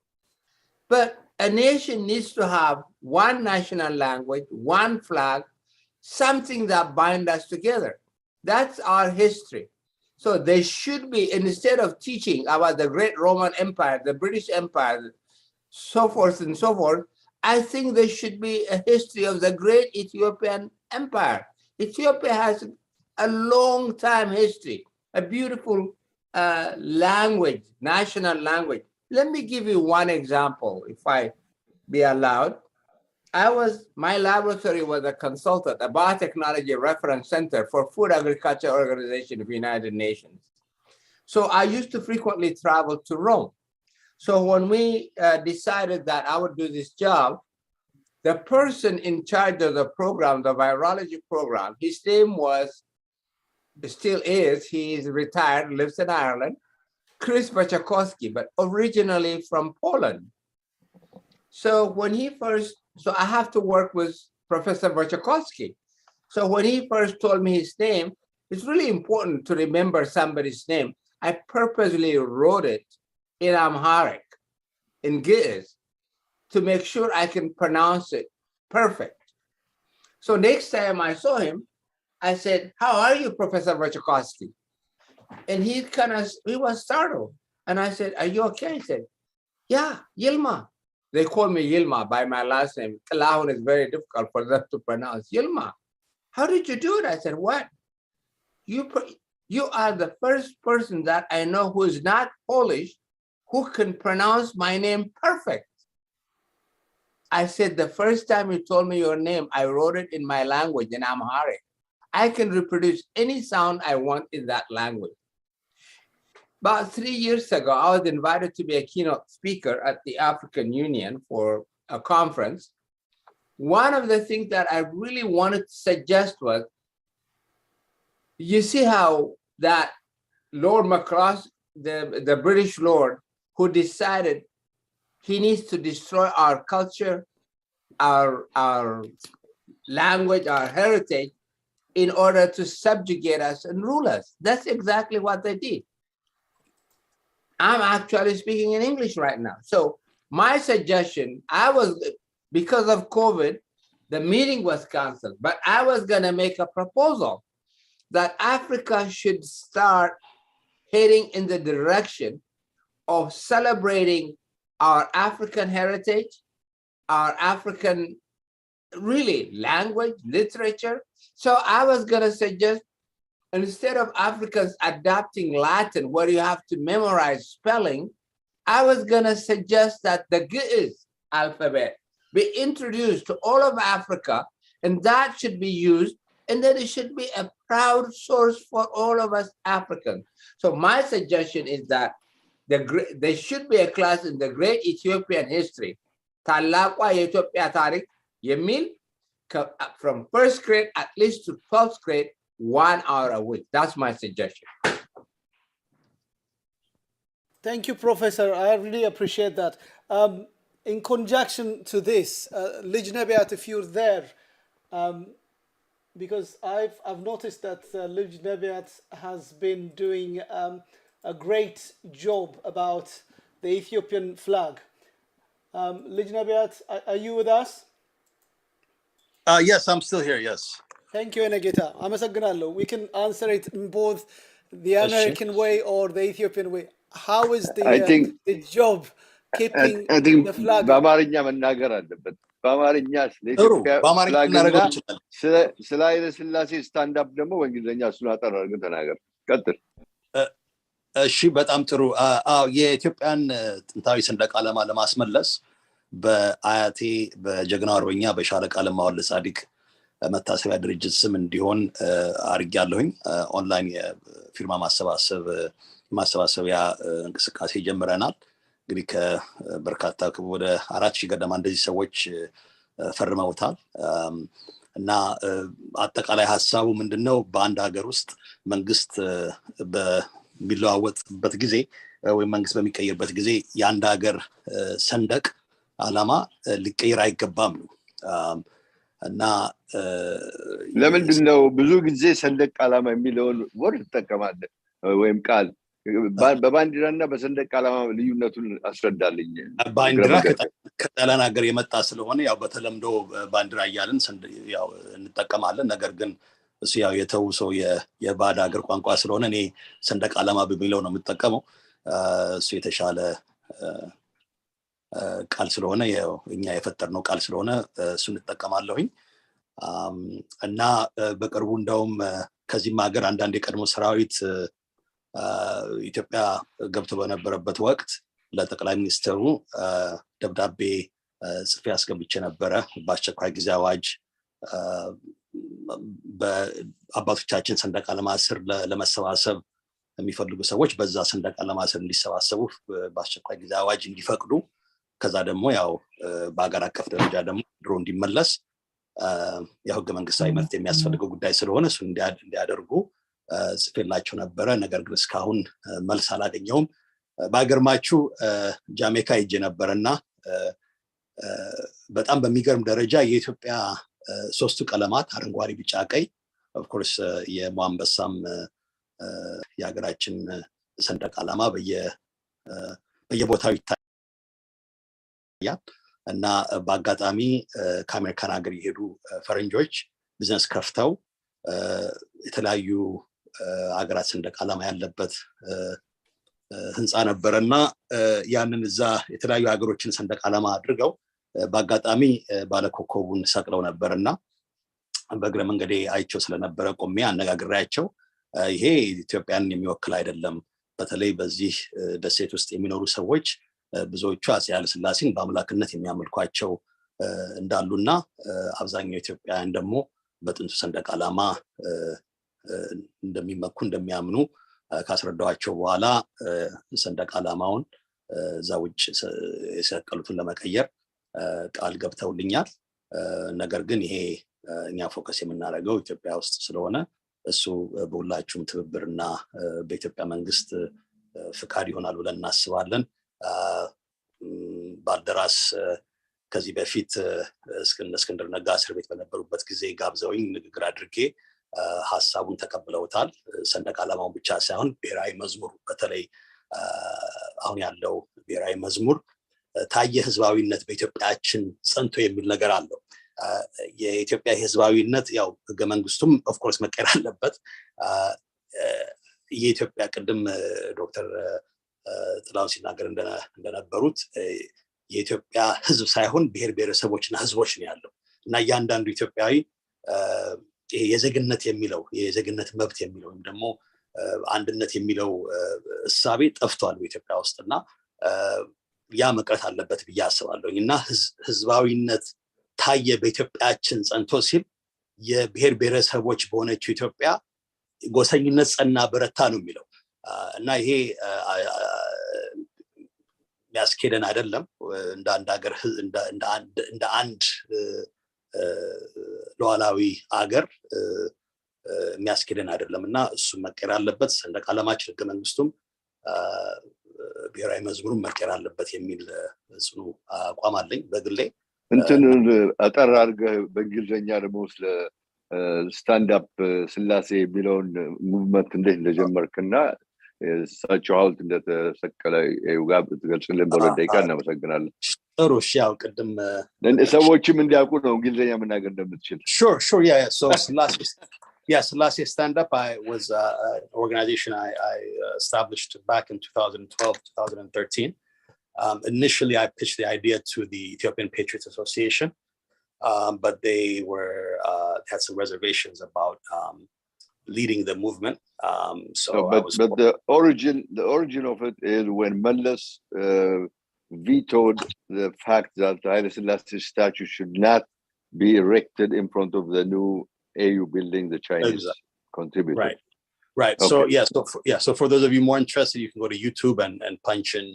But a nation needs to have one national language, one flag, something that binds us together. That's our history. So they should be, instead of teaching about the great Roman Empire, the British Empire, so forth and so forth, I think there should be a history of the great Ethiopian Empire. Ethiopia has a long time history, a beautiful language, national language. Let me give you one example, if I be allowed. My laboratory was a consultant, a biotechnology reference center for Food Agriculture Organization of the United Nations. So I used to frequently travel to Rome. So when we decided that I would do this job, the person in charge of the program, the virology program, his name was, still is, he is retired, lives in Ireland, Chris Wachakowski, but originally from Poland. So when he first, so I have to work with Professor Wachakowski. So when he first told me his name, it's really important to remember somebody's name. I purposely wrote it in Amharic, in Ge'ez, to make sure I can pronounce it perfect. So next time I saw him, I said, "How are you, Professor Wachakowski?" And he was startled. And I said, are you okay? He said, yeah, Yilma. They call me Yilma by my last name. Kalahun is very difficult for them to pronounce. Yilma, how did you do it? I said, what? You are the first person that I know who is not Polish who can pronounce my name perfect. I said, the first time you told me your name, I wrote it in my language, in Amharic. I can reproduce any sound I want in that language. About 3 years ago, I was invited to be a keynote speaker at the African Union for a conference. One of the things that I really wanted to suggest was, you see how that Lord Macross, the British Lord, who decided he needs to destroy our culture, our language, our heritage, in order to subjugate us and rule us. That's exactly what they did. I'm actually speaking in English right now. So my suggestion, because of COVID, the meeting was canceled, but I was gonna make a proposal that Africa should start heading in the direction of celebrating our African heritage, our African, really, language, literature. So I was gonna suggest, instead of Africans adopting Latin, where you have to memorize spelling, I was gonna suggest that the Ge'ez alphabet be introduced to all of Africa, and that should be used, and then it should be a proud source for all of us Africans. So my suggestion is that there should be a class in the great Ethiopian history, ታላቋ የኢትዮጵያ ታሪክ የሚል, from first grade at least to 12th grade, 1 hour a week. That's my suggestion. Thank you, Professor. I really appreciate that. In conjunction to this, Lij Nebiat, if you're there, because I've noticed that Lij Nebiat has been doing a great job about the Ethiopian flag. Lij Nebiat, are you with us? Yes, I'm still here, yes. Thank you, Enegeta. Amasagnalo. We can answer it in both the American way or the Ethiopian way. How is the job keeping the flag? በአማርኛ መናገር አለበት። በአማርኛ ለኢትዮጵያ ፍላግና ስለ ኃይለ ሥላሴ ስታንድ አፕ ደግሞ በእንግሊዝኛ እሱን አጠር አድርገን ተናገር። ቀጥል። እሺ፣ በጣም ጥሩ። የኢትዮጵያን ጥንታዊ ሰንደቅ ዓላማ ለማስመለስ በአያቴ በጀግናው አርበኛ በሻለቃ ለማወልድ ጻድቅ መታሰቢያ ድርጅት ስም እንዲሆን አድርጌያለሁኝ። ኦንላይን የፊርማ ማሰባሰቢያ እንቅስቃሴ ጀምረናል። እንግዲህ ከበርካታ ወደ 4000 ገደማ እንደዚህ ሰዎች ፈርመውታል። እና አጠቃላይ ሐሳቡ ምንድነው? በአንድ ሀገር ውስጥ መንግስት በሚለዋወጥበት ጊዜ ወይም መንግስት በሚቀየርበት ጊዜ የአንድ ሀገር ሰንደቅ ዓላማ ሊቀየር አይገባም ነው። እና ለምንድን ነው ብዙ ጊዜ ሰንደቅ ዓላማ የሚለውን ወርድ ተጠቀማለህ ወይም ቃል? በባንዲራና በሰንደቅ ዓላማ ልዩነቱን አስረዳልኝ። ባንዲራ ከጣሊያን ሀገር የመጣ ስለሆነ ያው በተለምዶ ባንዲራ እያልን ያው እንጠቀማለን። ነገር ግን እሱ ያው የተውሰው የባዕድ ሀገር ቋንቋ ስለሆነ እኔ ሰንደቅ ዓላማ በሚለው ነው የምጠቀመው። እሱ የተሻለ ቃል ስለሆነ እኛ የፈጠርነው ቃል ስለሆነ እሱ እንጠቀማለሁኝ። እና በቅርቡ እንደውም ከዚህም ሀገር አንዳንድ የቀድሞ ሰራዊት ኢትዮጵያ ገብቶ በነበረበት ወቅት ለጠቅላይ ሚኒስትሩ ደብዳቤ ጽፌ አስገብቼ ነበረ። በአስቸኳይ ጊዜ አዋጅ በአባቶቻችን ሰንደቅ ዓላማ ስር ለመሰባሰብ የሚፈልጉ ሰዎች በዛ ሰንደቅ ዓላማ ስር እንዲሰባሰቡ በአስቸኳይ ጊዜ አዋጅ እንዲፈቅዱ፣ ከዛ ደግሞ ያው በአገር አቀፍ ደረጃ ደግሞ ድሮ እንዲመለስ የህገ መንግስታዊ መብት የሚያስፈልገው ጉዳይ ስለሆነ እሱ እንዲያደርጉ ጽፌላቸው ነበረ። ነገር ግን እስካሁን መልስ አላገኘውም። ባገርማችሁ ጃሜካ ሄጄ ነበርና በጣም በሚገርም ደረጃ የኢትዮጵያ ሶስቱ ቀለማት አረንጓዴ፣ ቢጫ፣ ቀይ ኦፍኮርስ የሟንበሳም የሀገራችን ሰንደቅ ዓላማ በየቦታው ይታያል። እና በአጋጣሚ ከአሜሪካን ሀገር የሄዱ ፈረንጆች ቢዝነስ ከፍተው የተለያዩ ሀገራት ሰንደቅ ዓላማ ያለበት ህንፃ ነበረና ያንን እዛ የተለያዩ ሀገሮችን ሰንደቅ ዓላማ አድርገው በአጋጣሚ ባለኮከቡን ሰቅለው ነበርና በእግረ መንገዴ አይቸው ስለነበረ ቆሜ አነጋግሬያቸው ይሄ ኢትዮጵያን የሚወክል አይደለም፣ በተለይ በዚህ ደሴት ውስጥ የሚኖሩ ሰዎች ብዙዎቹ አፄ ኃይለሥላሴን በአምላክነት የሚያመልኳቸው እንዳሉና አብዛኛው ኢትዮጵያውያን ደግሞ በጥንቱ ሰንደቅ ዓላማ እንደሚመኩ እንደሚያምኑ ካስረዳኋቸው በኋላ ሰንደቅ ዓላማውን እዛ ውጭ የሰቀሉትን ለመቀየር ቃል ገብተውልኛል። ነገር ግን ይሄ እኛ ፎከስ የምናደርገው ኢትዮጵያ ውስጥ ስለሆነ እሱ በሁላችሁም ትብብርና በኢትዮጵያ መንግስት ፍቃድ ይሆናል ብለን እናስባለን። ባልደራስ ከዚህ በፊት እስክንድር ነጋ እስር ቤት በነበሩበት ጊዜ ጋብዘውኝ ንግግር አድርጌ ሀሳቡን ተቀብለውታል። ሰንደቅ ዓላማውን ብቻ ሳይሆን ብሔራዊ መዝሙር፣ በተለይ አሁን ያለው ብሔራዊ መዝሙር ታየ ህዝባዊነት በኢትዮጵያችን ጸንቶ የሚል ነገር አለው። የኢትዮጵያ ህዝባዊነት ያው ህገ መንግስቱም ኦፍኮርስ መቀየር አለበት። የኢትዮጵያ ቅድም ዶክተር ጥላሁን ሲናገር እንደነበሩት የኢትዮጵያ ህዝብ ሳይሆን ብሔር ብሔረሰቦችና ህዝቦች ነው ያለው እና እያንዳንዱ ኢትዮጵያዊ ይሄ የዜግነት የሚለው የዜግነት መብት የሚለው ወይም ደግሞ አንድነት የሚለው እሳቤ ጠፍቷል በኢትዮጵያ ውስጥ እና ያ መቅረት አለበት ብዬ አስባለሁ። እና ህዝባዊነት ታየ በኢትዮጵያችን ጸንቶ ሲል የብሔር ብሔረሰቦች በሆነችው ኢትዮጵያ ጎሰኝነት ጸና በረታ ነው የሚለው እና ይሄ የሚያስኬደን አይደለም። እንደ አንድ ሀገር እንደ አንድ ሉዓላዊ ሀገር የሚያስኬደን አይደለም እና እሱ መቀየር አለበት። ሰንደቅ ዓላማችን ህገ መንግስቱም ብሔራዊ መዝሙሩም መቀየር አለበት የሚል ጽኑ አቋም አለኝ በግሌ። እንትን አጠር አድርገህ በእንግሊዝኛ ደግሞ ስለ ስታንድ አፕ ስላሴ የሚለውን ሙቭመንት እንዴት እንደጀመርክና እሳቸው ሐውልት እንደተሰቀለ ጋር ብትገልጽልን በሁለት ደቂቃ እናመሰግናለን። ጥሩ። እሺ፣ ያው ቅድም ሰዎችም እንዲያውቁ ነው እንግሊዝኛ መናገር እንደምትችል። Sure, yeah. So Selassie Stand Up was an organization I established back in 2012, 2013. Initially, I pitched the idea to the Ethiopian Patriots Association, but they had some reservations about leading the movement. But the origin of it is when Mallas vetoed the fact that Haile Selassie statue should not be erected in front of the new AU building the Chinese contributed. Right. Okay. So for those of you more interested, you can go to YouTube and punch in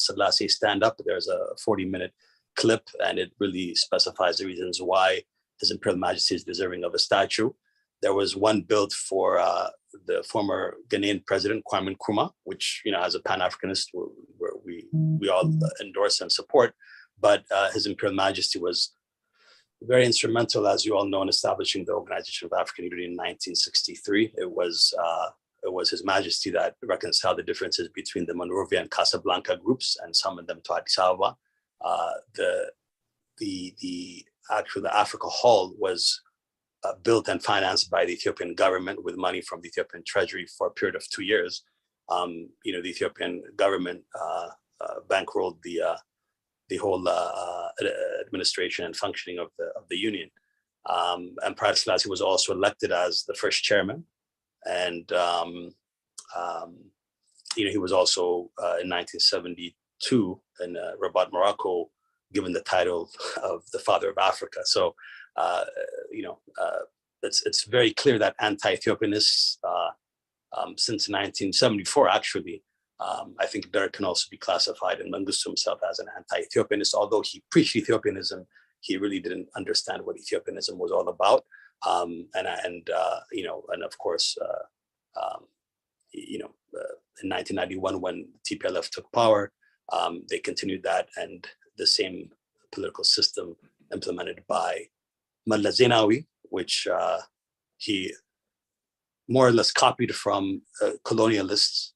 Selassie Stand Up. There's a 40-minute clip, and it really specifies the reasons why His Imperial Majesty is deserving of a statue. There was one built for the former Ghanaian president, Kwame Nkrumah, which, as a Pan-Africanist, we all endorse and support. But His Imperial Majesty was very instrumental, as you all know, in establishing the Organization of African Unity in 1963. It was His Majesty that reconciled the differences between the Monrovia and Casablanca groups and summoned them to Addis Ababa. The Africa Hall was built and financed by the Ethiopian government with money from the Ethiopian Treasury for a period of 2 years. The Ethiopian government bankrolled the whole administration and functioning of the union. And Haile Selassie was also elected as the first chairman. And, he was also in 1972 in Rabat, Morocco, given the title of the Father of Africa. So, it's very clear that anti-Ethiopianists since 1974, actually, I think Derek can also be classified, and Mengistu himself, as an anti-Ethiopianist. Although he preached Ethiopianism, he really didn't understand what Ethiopianism was all about. And of course, in 1991, when TPLF took power, they continued that, and the same political system implemented by Mallas Zenawi, which he more or less copied from colonialists,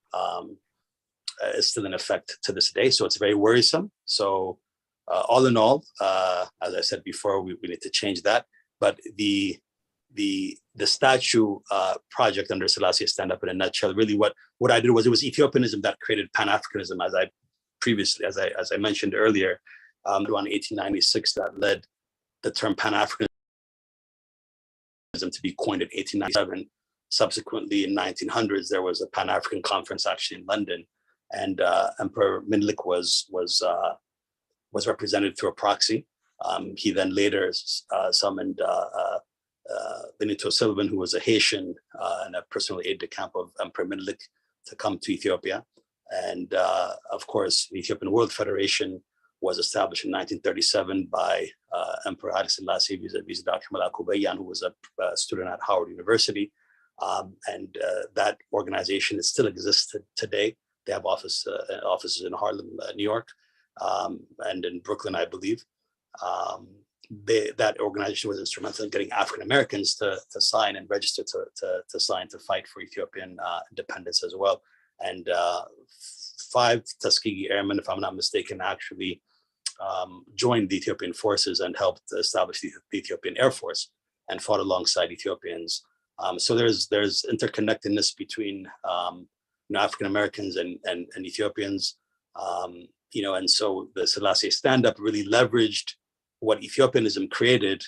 is still in effect to this day. So it's very worrisome. So all in all, as I said before, we need to change that. But the the statue project under Selassie Stand Up in a nutshell, really what I did was, it was Ethiopianism that created Pan-Africanism, as I mentioned earlier, around 1896, that led the term Pan-Africanism to be coined in 1897. Subsequently, in 1900s, there was a Pan-African conference actually in London, and Emperor Menelik was represented through a proxy. He then later summoned Benito Silvan, who was a Haitian and a personal aide-de-camp of Emperor Menelik, to come to Ethiopia. And of course, the Ethiopian World Federation was established in 1937 by Emperor Haile Selassie vis-a-vis Dr. Malaku Bayan, who was a student at Howard University. And that organization still exists today. They have offices in Harlem, New York, and in Brooklyn, I believe. That organization was instrumental in getting African Americans to sign and register to sign to fight for Ethiopian independence as well. And 5 Tuskegee Airmen, if I'm not mistaken, actually joined the Ethiopian forces and helped establish the Ethiopian Air Force and fought alongside Ethiopians. So there's interconnectedness between African Americans and Ethiopians, and so the Selassie stand-up really leveraged what Ethiopianism created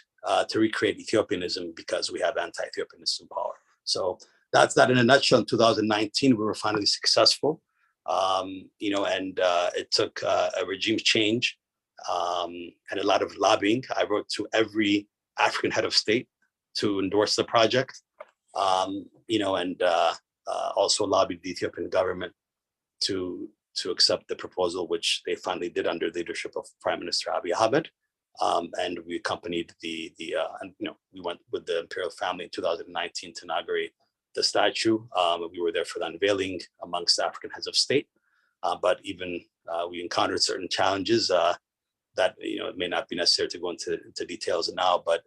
to recreate Ethiopianism, because we have anti-Ethiopianism power. So that's that in a nutshell. In 2019, we were finally successful, and it took a regime change and a lot of lobbying. I wrote to every African head of state to endorse the project, and also lobbied the Ethiopian government to accept the proposal, which they finally did under the leadership of Prime Minister Abiy Ahmed. And we accompanied we went with the imperial family in 2019 to inaugurate the statue. We were there for the unveiling amongst African heads of state, but even we encountered certain challenges that it may not be necessary to go into details now, but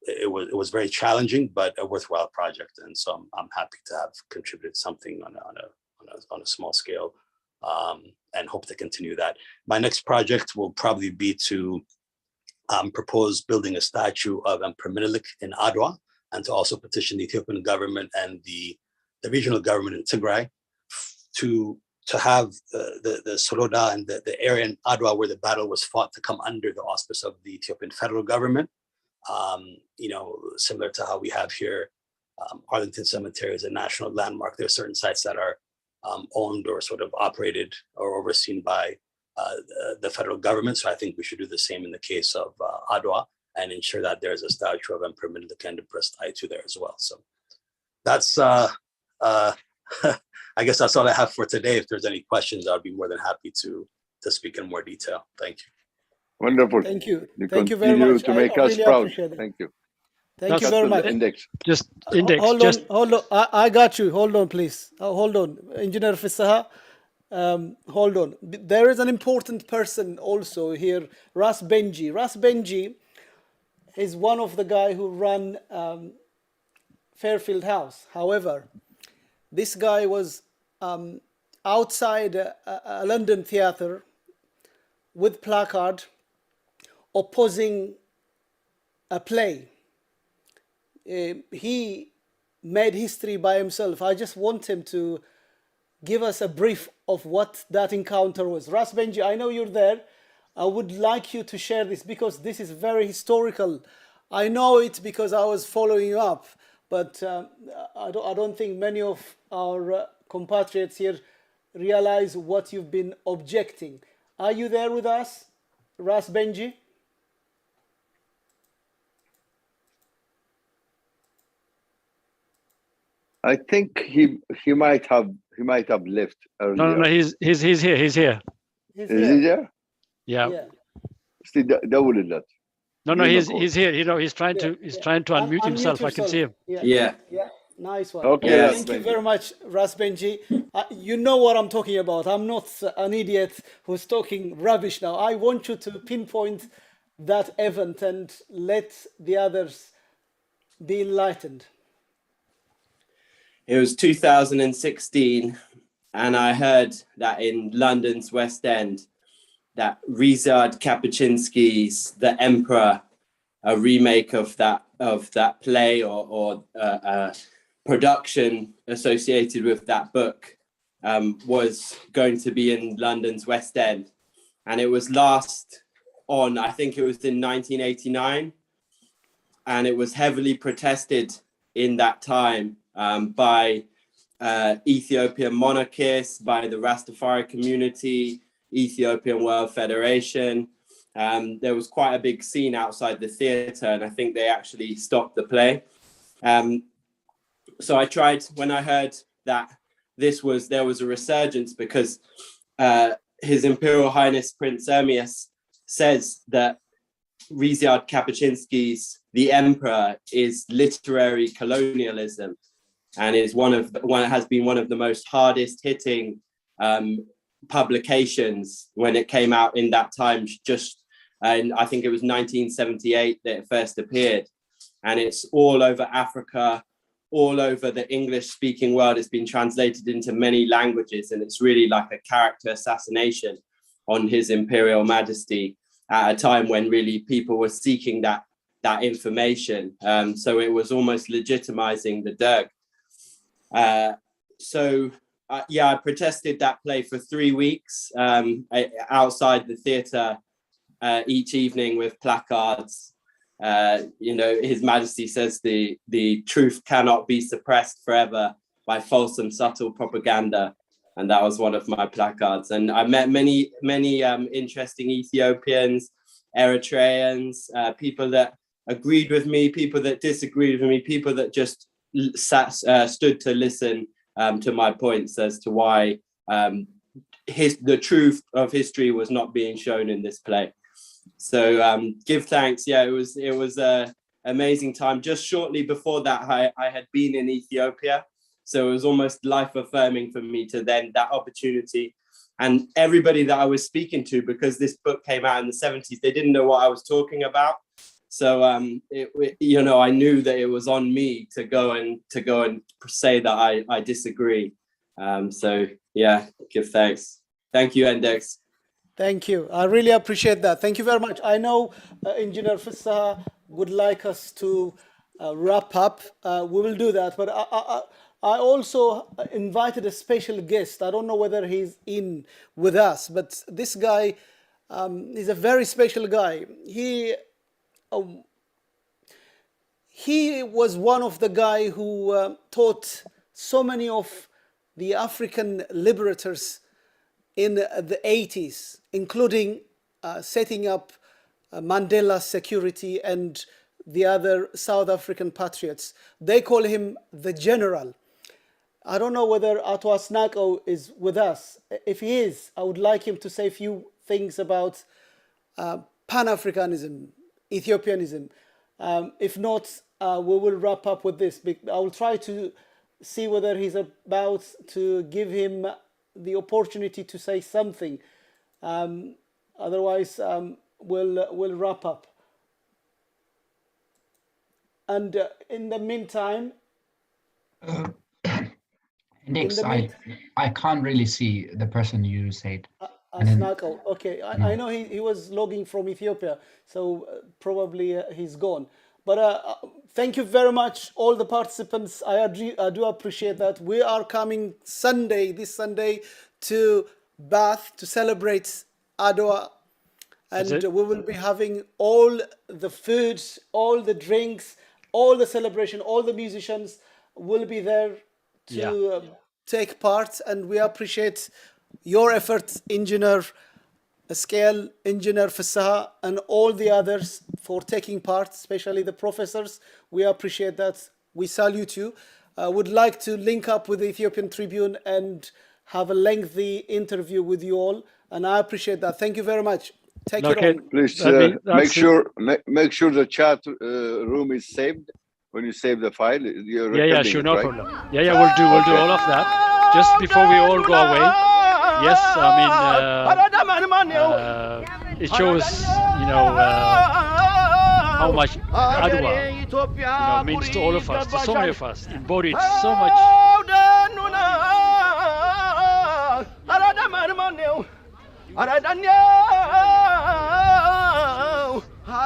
it was very challenging, but a worthwhile project, and so I'm happy to have contributed something on a small scale, and hope to continue that. My next project will probably be to propose building a statue of Emperor Menelik in Adawa, and to also petition the Ethiopian government and the regional government in Tigray to have the Soroda and the area in Adawa where the battle was fought to come under the auspice of the Ethiopian federal government. Similar to how we have here, Arlington Cemetery is a national landmark. There are certain sites that are owned or sort of operated or overseen by the federal government. So I think we should do the same in the case of Adawa, and ensure that there's a statue of Emperor Menelik and Empress Taitu there as well. So that's, I guess that's all I have for today. If there's any questions, I'll be more than happy to speak in more detail. Thank you. Wonderful. Thank you. You Thank you very much. to make us really proud. appreciate it. Thank you. Thank you very much. Index. Just index. Hold on. I got you. Hold on, please. Hold on. Engineer Fisaha, hold on. There is an important person also here, Ras Benji. Ras Benji is one of the guy who run Fairfield House. However, this guy was outside a London theater with placard opposing a play. He made history by himself. I just want him to give us a brief of what that encounter was. Ras Benji, I know you're there. I would like you to share this, because this is very historical. I know it because I was following you up, but I don't think many of our compatriots here realize what you've been objecting. Are you there with us, Ras Benji? I think he might have left earlier. No, he's here. He's here. Is he there? Yeah. Still دولت. No, he's here. He's trying to unmute himself. I can see him. Yeah. Nice one. Okay. Thank you very much, Ras Benji. You know what I'm talking about. I'm not an idiot who's talking rubbish now. I want you to pinpoint that event and let the others be enlightened. It was 2016, and I heard that in London's West End, that Ryszard Kapuscinski's The Emperor, a remake of that that play or production associated with that book was going to be in London's West End, and it was last on, I think it was in 1989, and it was heavily protested in that time by Ethiopian monarchists, by the Rastafari community, Ethiopian World Federation. There was quite a big scene outside the theatre, and I think they actually stopped the play. So I tried, when I heard that there was a resurgence, because His Imperial Highness Prince Ermias says that Ryszard Kapuscinski's The Emperor is literary colonialism, and is has been one of the most hardest hitting publications when it came out in that time. And I think it was 1978 that it first appeared, and it's all over Africa, all over the English-speaking world. It's been translated into many languages, and it's really like a character assassination on His Imperial Majesty at a time when really people were seeking that information. So it was almost legitimizing the Derg. I protested that play for 3 weeks outside the theatre each evening with placards. His Majesty says the truth cannot be suppressed forever by false and subtle propaganda. And that was one of my placards. And I met many interesting Ethiopians, Eritreans, people that agreed with me, people that disagreed with me, people that just stood to listen to my points as to why the truth of history was not being shown in this play. So give thanks. Yeah, it was an amazing time. Just shortly before that, I had been in Ethiopia. So it was almost life-affirming for me to then that opportunity. And everybody that I was speaking to, because this book came out in the 70s, they didn't know what I was talking about. So I knew that it was on me to go and say that I disagree. So yeah, give thanks. Thank you, Index. Thank you. I really appreciate that. Thank you very much. I know Engineer Fissaha would like us to wrap up. We will do that, but I also invited a special guest. I don't know whether he's in with us, but this guy is a very special guy. He was one of the guy who taught so many of the African liberators in the 80s, including setting up Mandela Security and the other South African patriots. They call him the General. I don't know whether Ato Asnako is with us. If he is, I would like him to say a few things about Pan-Africanism, Ethiopianism. If not, we will wrap up with this. I will try to see whether he's about to give him the opportunity to say something. Otherwise, we'll wrap up. And in the meantime, Index, I can't really see the person you said. Asnako. Okay, I know he was logging from Ethiopia, so probably he's gone. But thank you very much, all the participants. I do appreciate that. We are coming this Sunday, to Bath to celebrate Adawa. And we will be having all the foods, all the drinks, all the celebration, all the musicians will be there to take part. And we appreciate your efforts, Engineer Scale, Engineer Fissaha, and all the others for taking part, especially the professors. We appreciate that. We salute you. Would like to link up with the Ethiopian Tribune and have a lengthy interview with you all. And I appreciate that. Thank you very much. Take it on. Please make sure the chat room is saved when you save the file. Yeah, sure, no problem. Yeah, we'll do all of that. Just before we all go away. Yes, I mean, it shows, how much Adawa, means to all of us, to so many of us, embodied so much.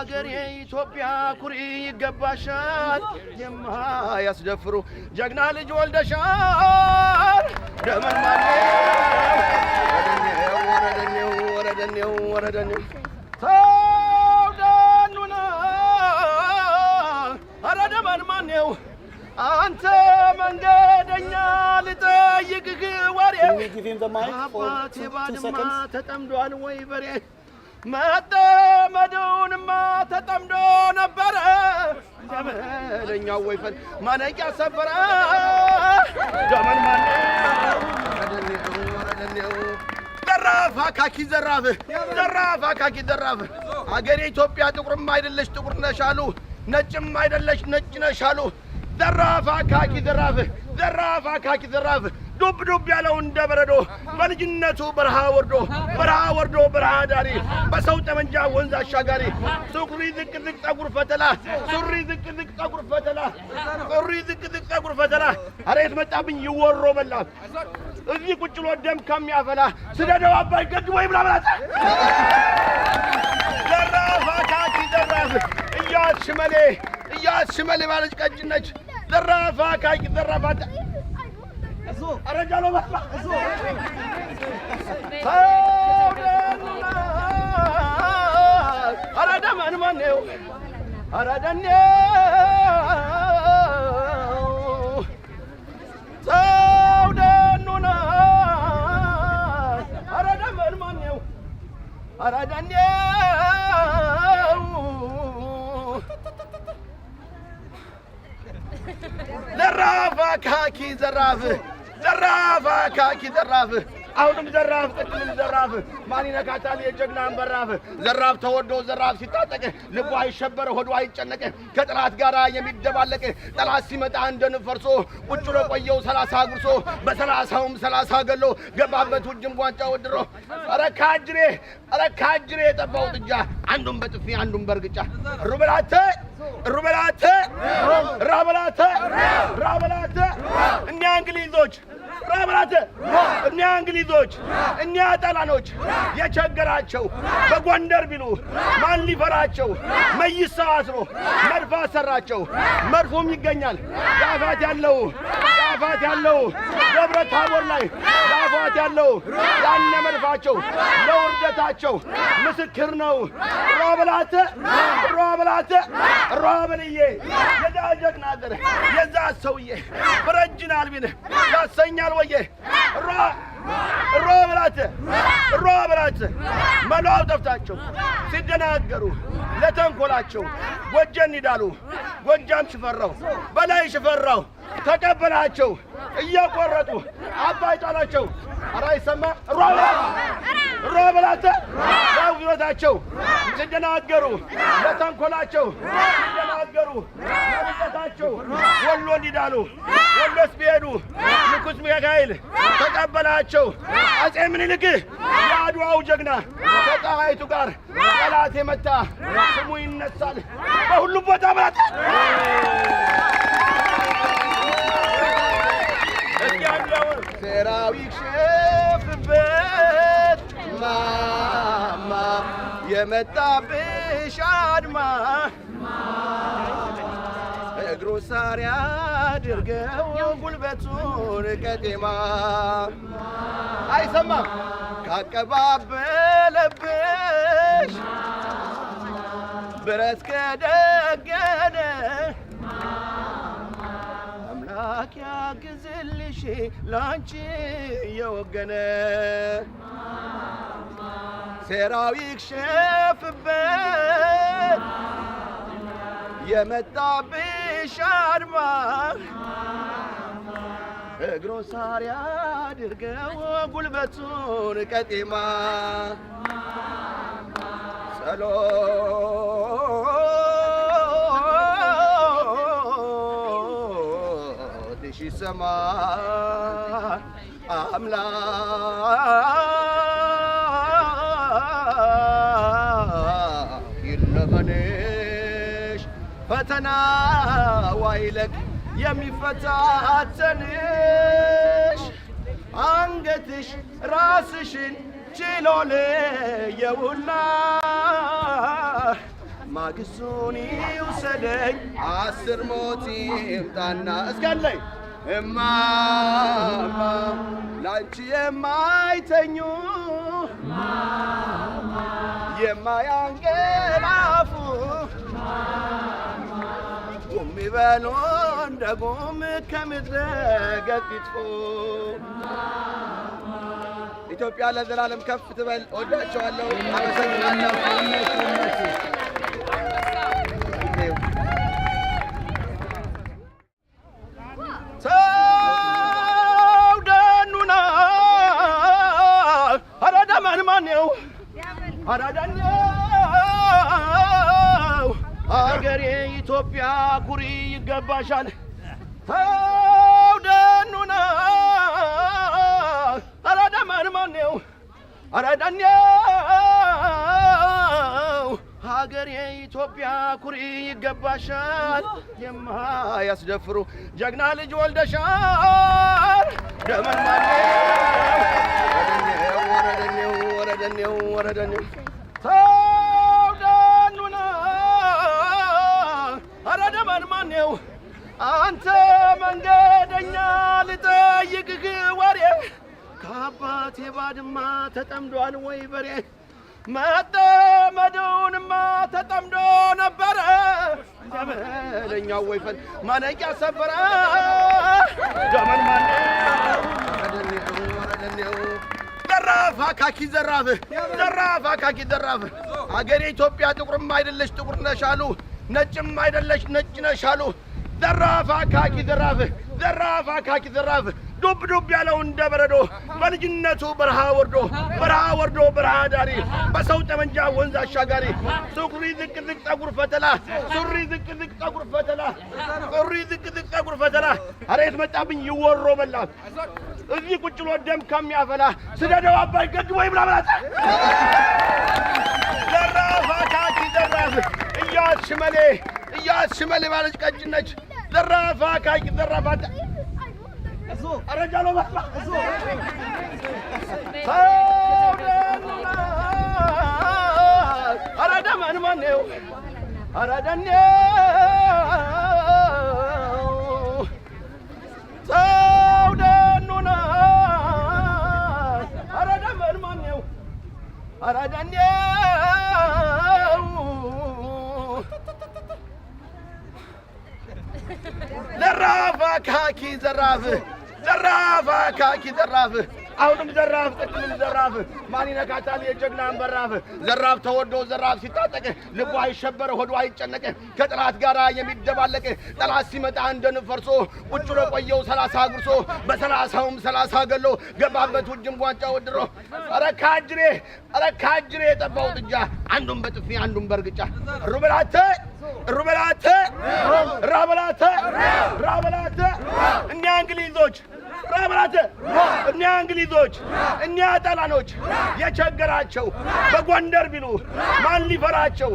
አገሬ ኢትዮጵያ ኩሪ ይገባሻል የማያስደፍሩ ጀግና ልጅ ወልደሻል ደመን ወረደኔው ተውደኑና አረ ደመን ማነው አንተ መንገደኛ ልጠይቅህ ወሬ አባቴ ባድማ ተጠምዷል ወይ በሬ መጠመዱንማ ተጠምዶ ነበረ ደመለኛው ወይፈን ማነቂያ ሰበረ ደመን ማነው ዘራፍ አካኪ ዘራፍ አገሬ ኢትዮጵያ ጥቁርም አይደለሽ ጥቁር ነሽ አሉ ነጭም አይደለሽ ነጭ ነሽ አሉ ዘራፍ አካኪ ዘራፍ ዱብ ያለው እንደ በረዶ በልጅነቱ በረሃ ወርዶ በረሃ ዳሪ በሰው ጠመንጃ ወንዝ አሻጋሪ ሱሪ ዝቅ ጠጉር ፈተላ አሬት መጣብኝ ይወሮ በላ እዚህ ቁጭ ብሎ ደም ከሚያፈላ ስደደው አባይ ገድ ወይ ብላብላታ ዘራፍ አካኪ ዘራፍ እያሽመሌ ባለች ቀጭነች ዘራፍ አካኪ ዘራፋታ አረጃሎ ባባ አረደመን ማነው አረደኔው ተውደኑና አረደመን ማነው አረደኔው ዘራፍ አካኪ ዘራፍ አሁንም ዘራፍ ቅድምም ዘራፍ ማን ይነካታል የጀግናን በራፍ ዘራፍ ተወዶ ዘራፍ ሲታጠቅ ልቡ አይሸበር ሆዱ አይጨነቅ ከጠላት ጋራ የሚደባለቅ ጠላት ሲመጣ እንደንፈርሶ ቁጭ ብሎ ቆየው 30 አጉርሶ በ30ም 30 ገሎ ገባበት ውጅም ጓንጫ ወድሮ አረ ካጅሬ የጠባው ጥጃ አንዱን በጥፊ አንዱን በርግጫ ሩበላተ ራበላተ እኛ እንግሊዞች እኛ ጣሊያኖች የቸገራቸው በጎንደር ቢሉ ማን ሊፈራቸው መይሳው አስሮ መድፍ አሰራቸው መድፉም ይገኛል ዳፋት ያለው ደብረ ታቦር ላይ ዳፋት ያለው ያነ መድፋቸው ለውርደታቸው ምስክር ነው ሯበልዬ የዛ ጀግና አገር የዛ ሰውዬ በረጅን አልቢን ያሰኛል ወዬ ሯበላተ መላው ጠፍታቸው ሲደናገሩ ለተንኮላቸው ጎጀን ይዳሉ ጎጃም ሽፈራው በላይ ሽፈራው ተቀበላቸው እያቆረጡ አባይ ጣላቸው አራይሰማ ሯበላተ ያውታቸው ሲደናገሩ ለተንኮላቸው ሲደናገሩ ለምጠታቸው ወሎ እንዲዳሉ ወሎስ ቢሄዱ ንጉስ ሚካኤል ተቀበላቸው አጼ ምኒልክ የዓድዋው ጀግና ከጣይቱ ጋር ጠላት የመታ ስሙ ይነሳል በሁሉም ቦታ ብላት ሴራዊ ሸፍበት ማማ የመጣብሽ አድማ እግሩ ሳር ያድርገው ጉልበቱን ቀጤማ አይሰማም ካቀባበለብሽ ብረት ከደገነ አምላክ ያግዝልሽ ላንቺ የወገነ ሴራው ይክሸፍበት የመጣብሽ አድማ እግሮ ሳር ያድርገው ጉልበቱን ቀጤማ ጸሎትሽ ይሰማ አምላክ ይለመንሽ ፈተና ዋይለቅ የሚፈታተንሽ አንገትሽ ራስሽን ችሎ ለየውና ማግስቱን ይውሰደኝ አስር ሞት ይምጣና እስካለኝ እማማ ላንቺ የማይተኙ የማያንገላፉ ቁም ይበሉ እንደ ጉም ከምድረ ገጽ ይጥፉ። ኢትዮጵያ ለዘላለም ከፍ ትበል። እወዳቸዋለሁ። አመሰግናለሁ። ሰው ደኑና አራዳ ማንማኔው አራዳኛው አገሬ ኢትዮጵያ ኩሪ ይገባሻል። ሰው ደኑና አራዳ ማንማኔው አራዳኛው ሀገሬ ኢትዮጵያ ኩሪ ይገባሻል። የማያስደፍሩ ጀግና ልጅ ወልደሻል። ደመን ማነው ወረደኔው ሰው ደኑና ኧረ ደመን ማነው አንተ መንገደኛ ልጠይቅህ ወሬ ከአባቴ ባድማ ተጠምዷል ወይ በሬ መጠመዱንማ ተጠምዶ ነበረ ደመለኛው ወይፈን ማነቂያ ሰበረ። ደመን ማነው ዘራፍ አካኪ ዘራፍ ዘራፍ አገሬ ኢትዮጵያ ጥቁርም አይደለሽ ጥቁር ነሽ አሉ፣ ነጭም አይደለሽ ነጭ ነሽ አሉ። ዘራፍ አካኪ ዘራፍ ዱብ ዱብ ያለው እንደ በረዶ በልጅነቱ በረሃ ወርዶ በረሃ ዳሪ በሰው ጠመንጃ ወንዝ አሻጋሪ ሱሪ ዝቅ ዝቅ ጠጉር ፈተላ አሬት መጣብኝ ይወሮ በላ እዚህ ቁጭ ብሎ ደም ከሚያፈላ ስደደው አባይ ገድ ወይ ብላ ብላት ዘራፍ አካኪ ዘራፍ እያት ሽመሌ ባለች ቀጭነች ዘራፍ አካኪ ዘራፍ አረጃሎ ባባ አረዳ ማንማኔው አረዳኔው ሰው ደኑና አረዳ ማንማኔው አረዳኔው ዘራፍ አካኪ ዘራፍ አካኪ ዘራፍ አሁንም ዘራፍ ቅድምም ዘራፍ ማን ይነካታል የጀግናን በራፍ ዘራፍ ተወዶ ዘራፍ ሲታጠቅ ልቡ አይሸበር ሆዱ አይጨነቅ ከጠላት ጋር የሚደባለቅ ጠላት ሲመጣ እንደ ንፈርሶ ቁጭ ብሎ ቆየው 30 አጉርሶ በ30ም 30 ገሎ ገባበት ውጅም ጓንጫ ወድሮ ኧረ ካጅሬ የጠባው ጥጃ አንዱን በጥፊ አንዱን በርግጫ ሩበላተ ራበላተ እኛ እንግሊዞች እኛ ጣሊያኖች የቸገራቸው በጎንደር ቢሉ ማን ሊፈራቸው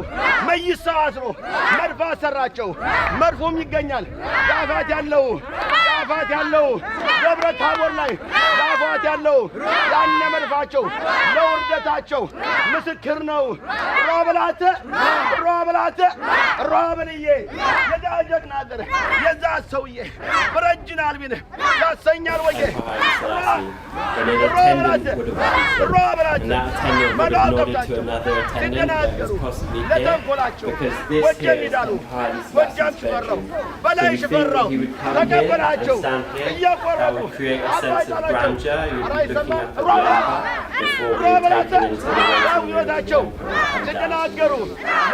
መይሳው አስሮ መድፍ አሰራቸው። መድፉም ይገኛል ዳፋት ያለው ደብረ ታቦር ላይ ዳፋት ያለው ያነ መድፋቸው ለውርደታቸው ምስክር ነው። ራበልዬ የዛ ጀግና አገር የዛ ሰውዬ በረጅን አልቢን ያሰኛል ወዬ ለተንኮላቸው ወጀም ይዳሉ ወጃም ሽፈራው በላይ ሽፈራው ተቀበላቸው እየቆረጡ አባይ ጣላቸው አራይሰማ ራበላቸው ተደናገሩ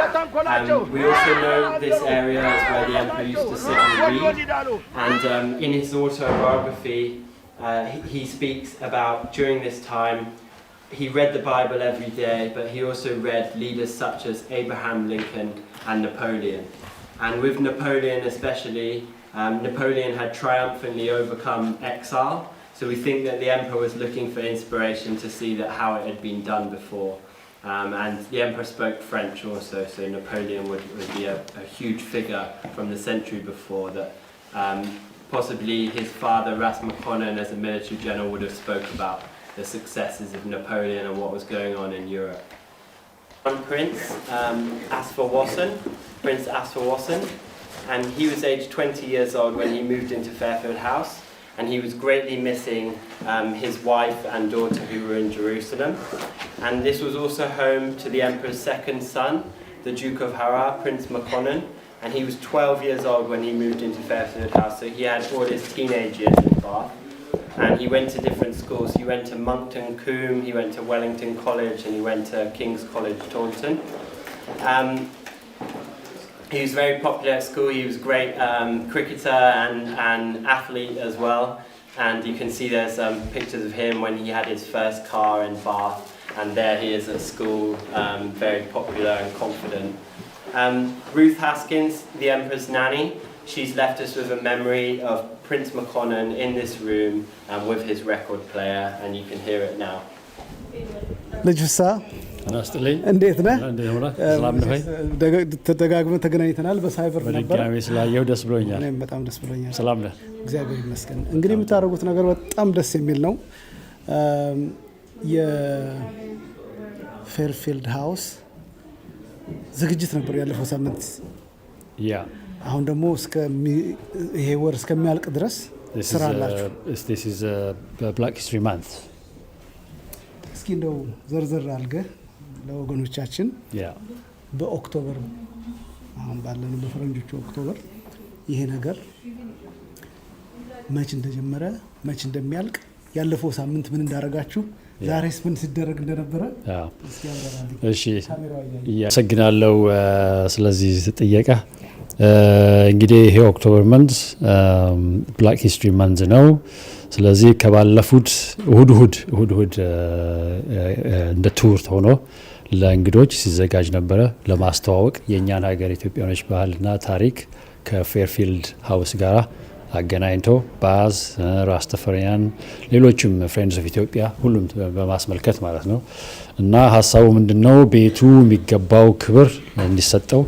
ለተንኮላቸው We also know this area is where the emperor used to sit and read, and in his autobiography he speaks about during this time he read the Bible every day, but he also read leaders such as Abraham Lincoln and Napoleon. And with Napoleon especially, Napoleon had triumphantly overcome exile, so we think that the emperor was looking for inspiration to see that how it had been done before. And the emperor spoke French also, so Napoleon would be a huge figure from the century before that possibly his father Rasmussen as a military general would have spoke about the successes of Napoleon and what was going on in Europe. Prince Prince Asfawassen, and he was aged 20 years old when he moved into Fairfield House, and he was greatly missing his wife and daughter who were in Jerusalem. And this was also home to the emperor's second son, the Duke of Hara, Prince Makonnen, and he was 12 years old when he moved into Fairfield House, so he had all his teenage years in Bath. And he went to different schools. He went to Moncton Combe, he went to Wellington College, and he went to King's College, Taunton. He was very popular at school. He was a great cricketer and athlete as well. And you can see there's pictures of him when he had his first car in Bath. And there he is at school, very popular and confident. Ruth Haskins, the Emperor's nanny, she's left us with a memory of Prince Makonnen in this room with his record player, and you can hear it now. እንዴት ነህ? ሰላም ነህ? ተደጋግመን ተገናኝተናል በሳይበር ነበር። በድጋሚ ስላየሁ ደስ ብሎኛል። እኔም በጣም ደስ ብሎኛል። ሰላም ነህ? እግዚአብሔር ይመስገን። እንግዲህ የምታደርጉት ነገር በጣም ደስ የሚል ነው። የፌርፊልድ ሃውስ ዝግጅት ነበር ያለፈው ሳምንት። አሁን ደግሞ ይሄ ወር እስከሚያልቅ ድረስ ስራ አላችሁ። This is Black History Month. እስኪ እንደው ዘርዘር አድርገህ ለወገኖቻችን በኦክቶበር አሁን ባለን በፈረንጆቹ ኦክቶበር ይሄ ነገር መች እንደጀመረ መች እንደሚያልቅ ያለፈው ሳምንት ምን እንዳረጋችሁ ዛሬስ ምን ሲደረግ እንደነበረ እስኪ አብራራልኝ። እሺ ያመሰግናለሁ ስለዚህ ጥያቄ። እንግዲህ ይሄ ኦክቶበር መንዝ ብላክ ሂስትሪ መንዝ ነው። ስለዚህ ከባለፉት እሁድ እንደ ቱር ሆኖ ለእንግዶች ሲዘጋጅ ነበረ ለማስተዋወቅ የኛን ሀገር ኢትዮጵያኖች ባህልና ታሪክ ከፌርፊልድ ሃውስ ጋራ አገናኝቶ ባዝ ራስተፈሪያን ሌሎችም ፍሬንድስ ኦፍ ኢትዮጵያ ሁሉም በማስመልከት ማለት ነው። እና ሀሳቡ ምንድነው ቤቱ የሚገባው ክብር እንዲሰጠው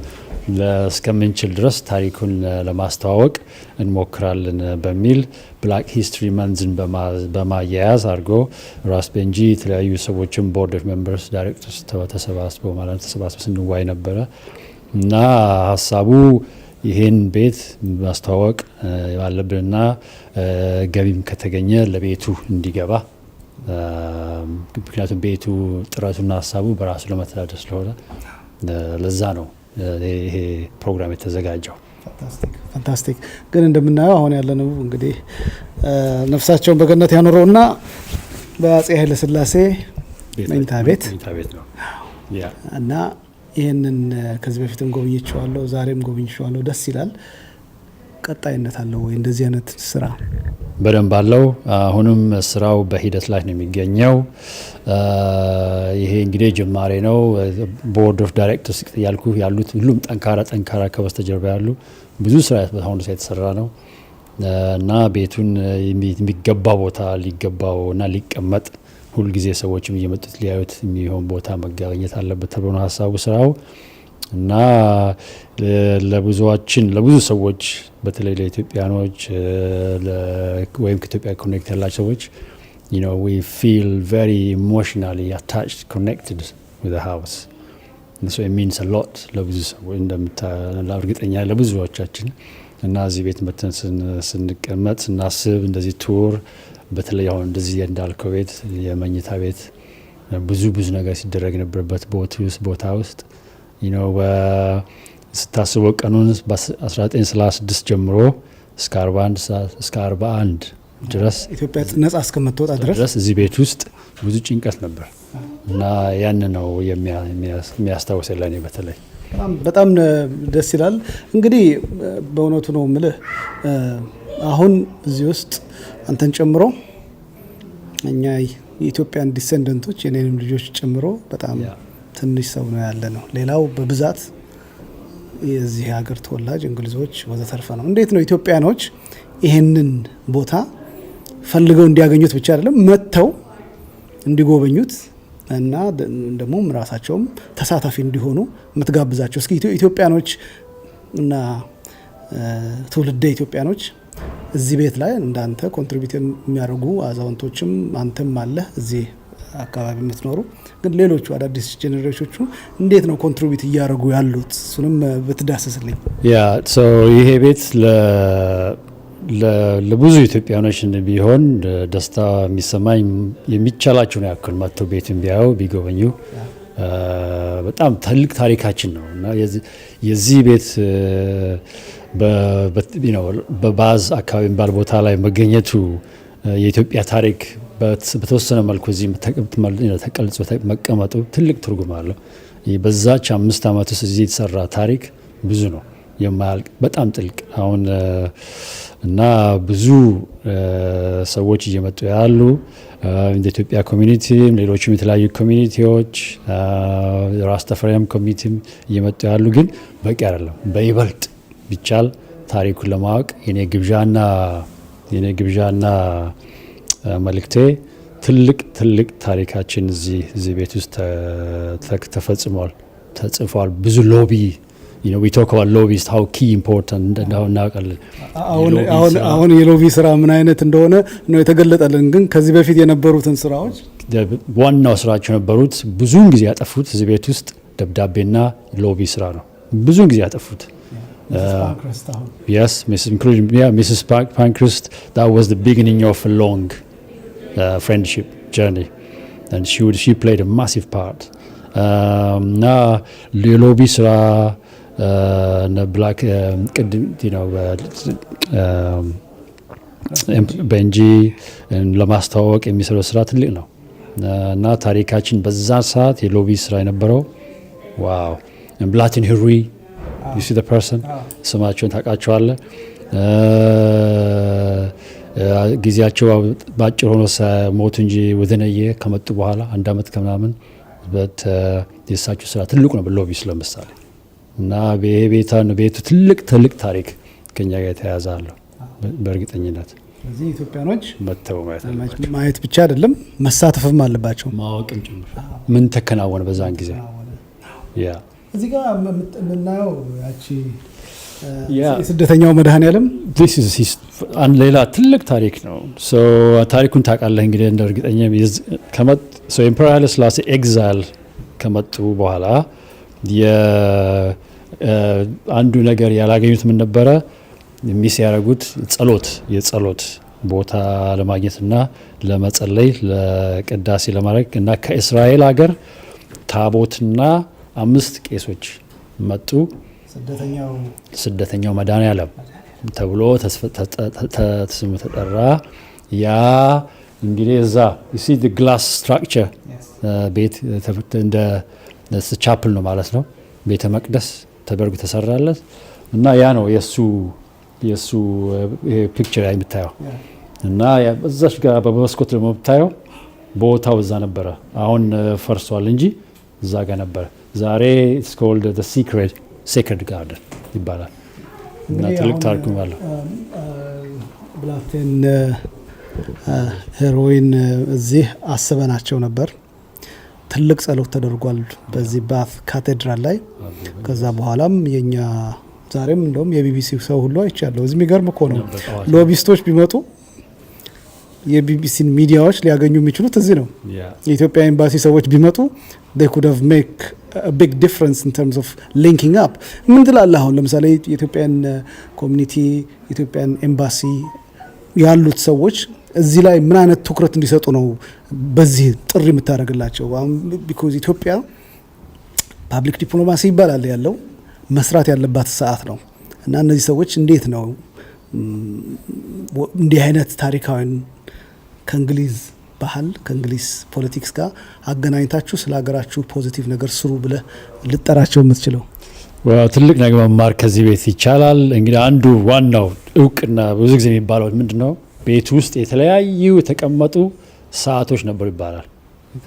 እስከምንችል ድረስ ታሪኩን ለማስተዋወቅ እንሞክራለን በሚል ብላክ ሂስትሪ መንዝን በማያያዝ አድርጎ ራስ ቤንጂ የተለያዩ ሰዎችም ቦርድ ኦፍ ሜምበርስ ዳይሬክተርስ ተሰባስበው ስንዋይ ነበረ እና ሀሳቡ ይሄን ቤት ማስተዋወቅ ያለብንና ገቢም ከተገኘ ለቤቱ እንዲገባ ምክንያቱም ቤቱ ጥረቱና ሀሳቡ በራሱ ለመተዳደር ስለሆነ ለዛ ነው ይሄ ፕሮግራም የተዘጋጀው። ፋንታስቲክ። ግን እንደምናየው አሁን ያለነው እንግዲህ ነፍሳቸውን በገነት ያኖረውና በአጼ ኃይለ ሥላሴ መኝታ ቤት ነው እና ይሄንን ከዚህ በፊትም ጎብኝቼዋለሁ፣ ዛሬም ጎብኝቼዋለሁ። ደስ ይላል። ቀጣይነት አለው ወይ እንደዚህ አይነት ስራ? በደንብ አለው። አሁንም ስራው በሂደት ላይ ነው የሚገኘው። ይሄ እንግዲህ ጅማሬ ነው። ቦርድ ኦፍ ዳይሬክተርስ ያልኩ ያሉት ሁሉም ጠንካራ ከበስተጀርባ ያሉ ብዙ ስራ በአሁኑ ሰዓት የተሰራ ነው እና ቤቱን የሚገባ ቦታ ሊገባውና ሊቀመጥ ሁልጊዜ ሰዎችም እየመጡት ሊያዩት የሚሆን ቦታ መገኘት አለበት ተብሎ ነው ሀሳቡ ስራው እና ለብዙ ሰዎች በተለይ ለኢትዮጵያኖች ወይም ከኢትዮጵያ ኮኔክት ያላቸው ሰዎች we feel very emotionally attached, connected with the house. And so it means a lot ለብዙ ሰዎች እንደምታርግጠኛ ለብዙዎቻችን እና እዚህ ቤት መተን ስንቀመጥ ስናስብ እንደዚህ ቱር በተለይ አሁን እንደዚህ እንዳልከው ቤት የመኝታ ቤት ብዙ ነገር ሲደረግ ነበርበት ቦታ ውስጥ ስታስበው ቀኑን በ1936 ጀምሮ እስከ 41 ድረስ ኢትዮጵያ ነጻ እስከምትወጣ ድረስ እዚህ ቤት ውስጥ ብዙ ጭንቀት ነበር እና ያን ነው የሚያስታውሰኝ በተለይ በጣም ደስ ይላል። እንግዲህ በእውነቱ ነው የምልህ አሁን እዚህ ውስጥ አንተን ጨምሮ እኛ የኢትዮጵያን ዲሰንደንቶች የኔንም ልጆች ጨምሮ በጣም ትንሽ ሰው ነው ያለ ነው። ሌላው በብዛት የዚህ ሀገር ተወላጅ እንግሊዞች ወዘተርፈ ነው። እንዴት ነው ኢትዮጵያኖች ይሄንን ቦታ ፈልገው እንዲያገኙት ብቻ አይደለም መጥተው እንዲጎበኙት እና ደግሞ ራሳቸውም ተሳታፊ እንዲሆኑ የምትጋብዛቸው? እስኪ ኢትዮጵያኖች እና ትውልደ ኢትዮጵያኖች እዚህ ቤት ላይ እንዳንተ ኮንትሪቢዩት የሚያደርጉ አዛውንቶችም አንተም አለ እዚህ አካባቢ የምትኖሩ ግን ሌሎቹ አዳዲስ ጄኔሬሽኖቹ እንዴት ነው ኮንትሪቢዩት እያደረጉ ያሉት? እሱንም ብትዳስስልኝ። ሶ ይሄ ቤት ለብዙ ኢትዮጵያኖች ቢሆን ደስታ የሚሰማኝ የሚቻላቸውን ያክል መጥተው ቤትን ቢያዩ ቢጎበኙ በጣም ትልቅ ታሪካችን ነው እና የዚህ ቤት በባዝ አካባቢ ባል ቦታ ላይ መገኘቱ የኢትዮጵያ ታሪክ በተወሰነ መልኩ እዚህ ተቀልጾ መቀመጡ ትልቅ ትርጉም አለው። በዛች 5 ዓመት ውስጥ እዚህ የተሰራ ታሪክ ብዙ ነው የማያልቅ በጣም ጥልቅ አሁን እና ብዙ ሰዎች እየመጡ ያሉ እንደ ኢትዮጵያ ኮሚኒቲ ሌሎችም የተለያዩ ኮሚኒቲዎች ራስ ተፈሪያም ኮሚኒቲም እየመጡ ያሉ ግን በቂ አይደለም። በይበልጥ ቢቻል ታሪኩን ለማወቅ የኔ ግብዣና መልእክቴ ትልቅ ታሪካችን እዚህ ቤት ውስጥ ተፈጽሟል፣ ተጽፏል። ብዙ ሎቢ we talk about lobbies how key important እናውቃለን። አሁን የሎቢ ስራ ምን አይነት እንደሆነ ነው የተገለጠልን። ግን ከዚህ በፊት የነበሩትን ስራዎች ዋናው ስራቸው የነበሩት ብዙውን ጊዜ ያጠፉት እዚህ ቤት ውስጥ ደብዳቤና ሎቢ ስራ ነው ብዙውን ጊዜ ያጠፉት። Yes, Mrs. Pankhurst, that was the beginning of a long friendship journey, and she played a massive part. ሎቢ ስራ black ቤንጂ ለማስተዋወቅ የሚሰራው ስራ ትልቅ ነው እና ታሪካችን በዛ ሰዓት የሎቢ ስራ የነበረው ዋው ብላቲን ሂሪ you see the person ስማቸውን ታውቃቸዋለህ። ጊዜያቸው ባጭር ሆኖ ሞቱ እንጂ ወደነየ ከመጡ በኋላ 1 ዓመት ከምናምን የእሳቸው ስራ ትልቁ ነው በሎቢ ስለምሳሌ እና ቤቱ ትልቅ ታሪክ ከኛ ጋር የተያያዘ አለው በእርግጠኝነት። ስለዚህ ኢትዮጵያኖች መተው ማየት ብቻ አይደለም መሳተፍም አለባቸው፣ ማወቅም ጭምር ምን ተከናወነ በዛን ጊዜ። እዚህ ጋር የምናየው ያቺ የስደተኛው መድኃኔዓለም ሌላ ትልቅ ታሪክ ነው። ታሪኩን ታውቃለህ እንግዲህ እንደ እርግጠኛ ኢምፐረር ኃይለ ሥላሴ ኤግዛይል ከመጡ በኋላ አንዱ ነገር ያላገኙት ምን ነበረ? ሚስ ያደረጉት የጸሎት ቦታ ለማግኘትና ለመጸለይ ለቅዳሴ ለማድረግ እና ከእስራኤል ሀገር ታቦትና 5 ቄሶች መጡ። ስደተኛው መድኃኔዓለም ተብሎ ስሙ ተጠራ። ያ እንግዲህ እዛ you see the glass structure ቤት እንደ ቻፕል ነው ማለት ነው። ቤተ መቅደስ ተደርጎ ተሰራለት እና ያ ነው የሱ ፒክቸር የምታየው እና በዛች ጋር በመስኮት ደግሞ የምታየው ቦታው እዛ ነበረ። አሁን ፈርሷል እንጂ እዛ ጋር ነበረ። ዛሬ it's called the sacred garden ይባላል እና ትልቅ ታሪክም አለው። ብላቴን ሄሮይን እዚህ አስበናቸው ነበር። ትልቅ ጸሎት ተደርጓል በዚህ ባፍ ካቴድራል ላይ። ከዛ በኋላም የኛ ዛሬም እንደውም የቢቢሲ ሰው ሁሉ አይቻለሁ። እዚህ የሚገርም እኮ ነው። ሎቢስቶች ቢመጡ የቢቢሲን ሚዲያዎች ሊያገኙ የሚችሉት እዚህ ነው። የኢትዮጵያ ኤምባሲ ሰዎች ቢመጡ they could have make a big difference in terms of linking up። ምን ትላለህ? አሁን ለምሳሌ የኢትዮጵያን ኮሚኒቲ የኢትዮጵያን ኤምባሲ ያሉት ሰዎች እዚህ ላይ ምን አይነት ትኩረት እንዲሰጡ ነው በዚህ ጥሪ የምታደርግላቸው? አሁን ቢኮዝ ኢትዮጵያ ፓብሊክ ዲፕሎማሲ ይባላል ያለው መስራት ያለባት ሰዓት ነው እና እነዚህ ሰዎች እንዴት ነው እንዲህ አይነት ታሪካዊን ከእንግሊዝ ባህል ከእንግሊዝ ፖለቲክስ ጋር አገናኝታችሁ ስለ ሀገራችሁ ፖዚቲቭ ነገር ስሩ ብለህ ልጠራቸው የምትችለው? ትልቅ ነገር መማር ከዚህ ቤት ይቻላል። እንግዲህ አንዱ ዋናው እውቅና ብዙ ጊዜ የሚባለው ምንድነው? ቤት ውስጥ የተለያዩ የተቀመጡ ሰዓቶች ነበሩ ይባላል።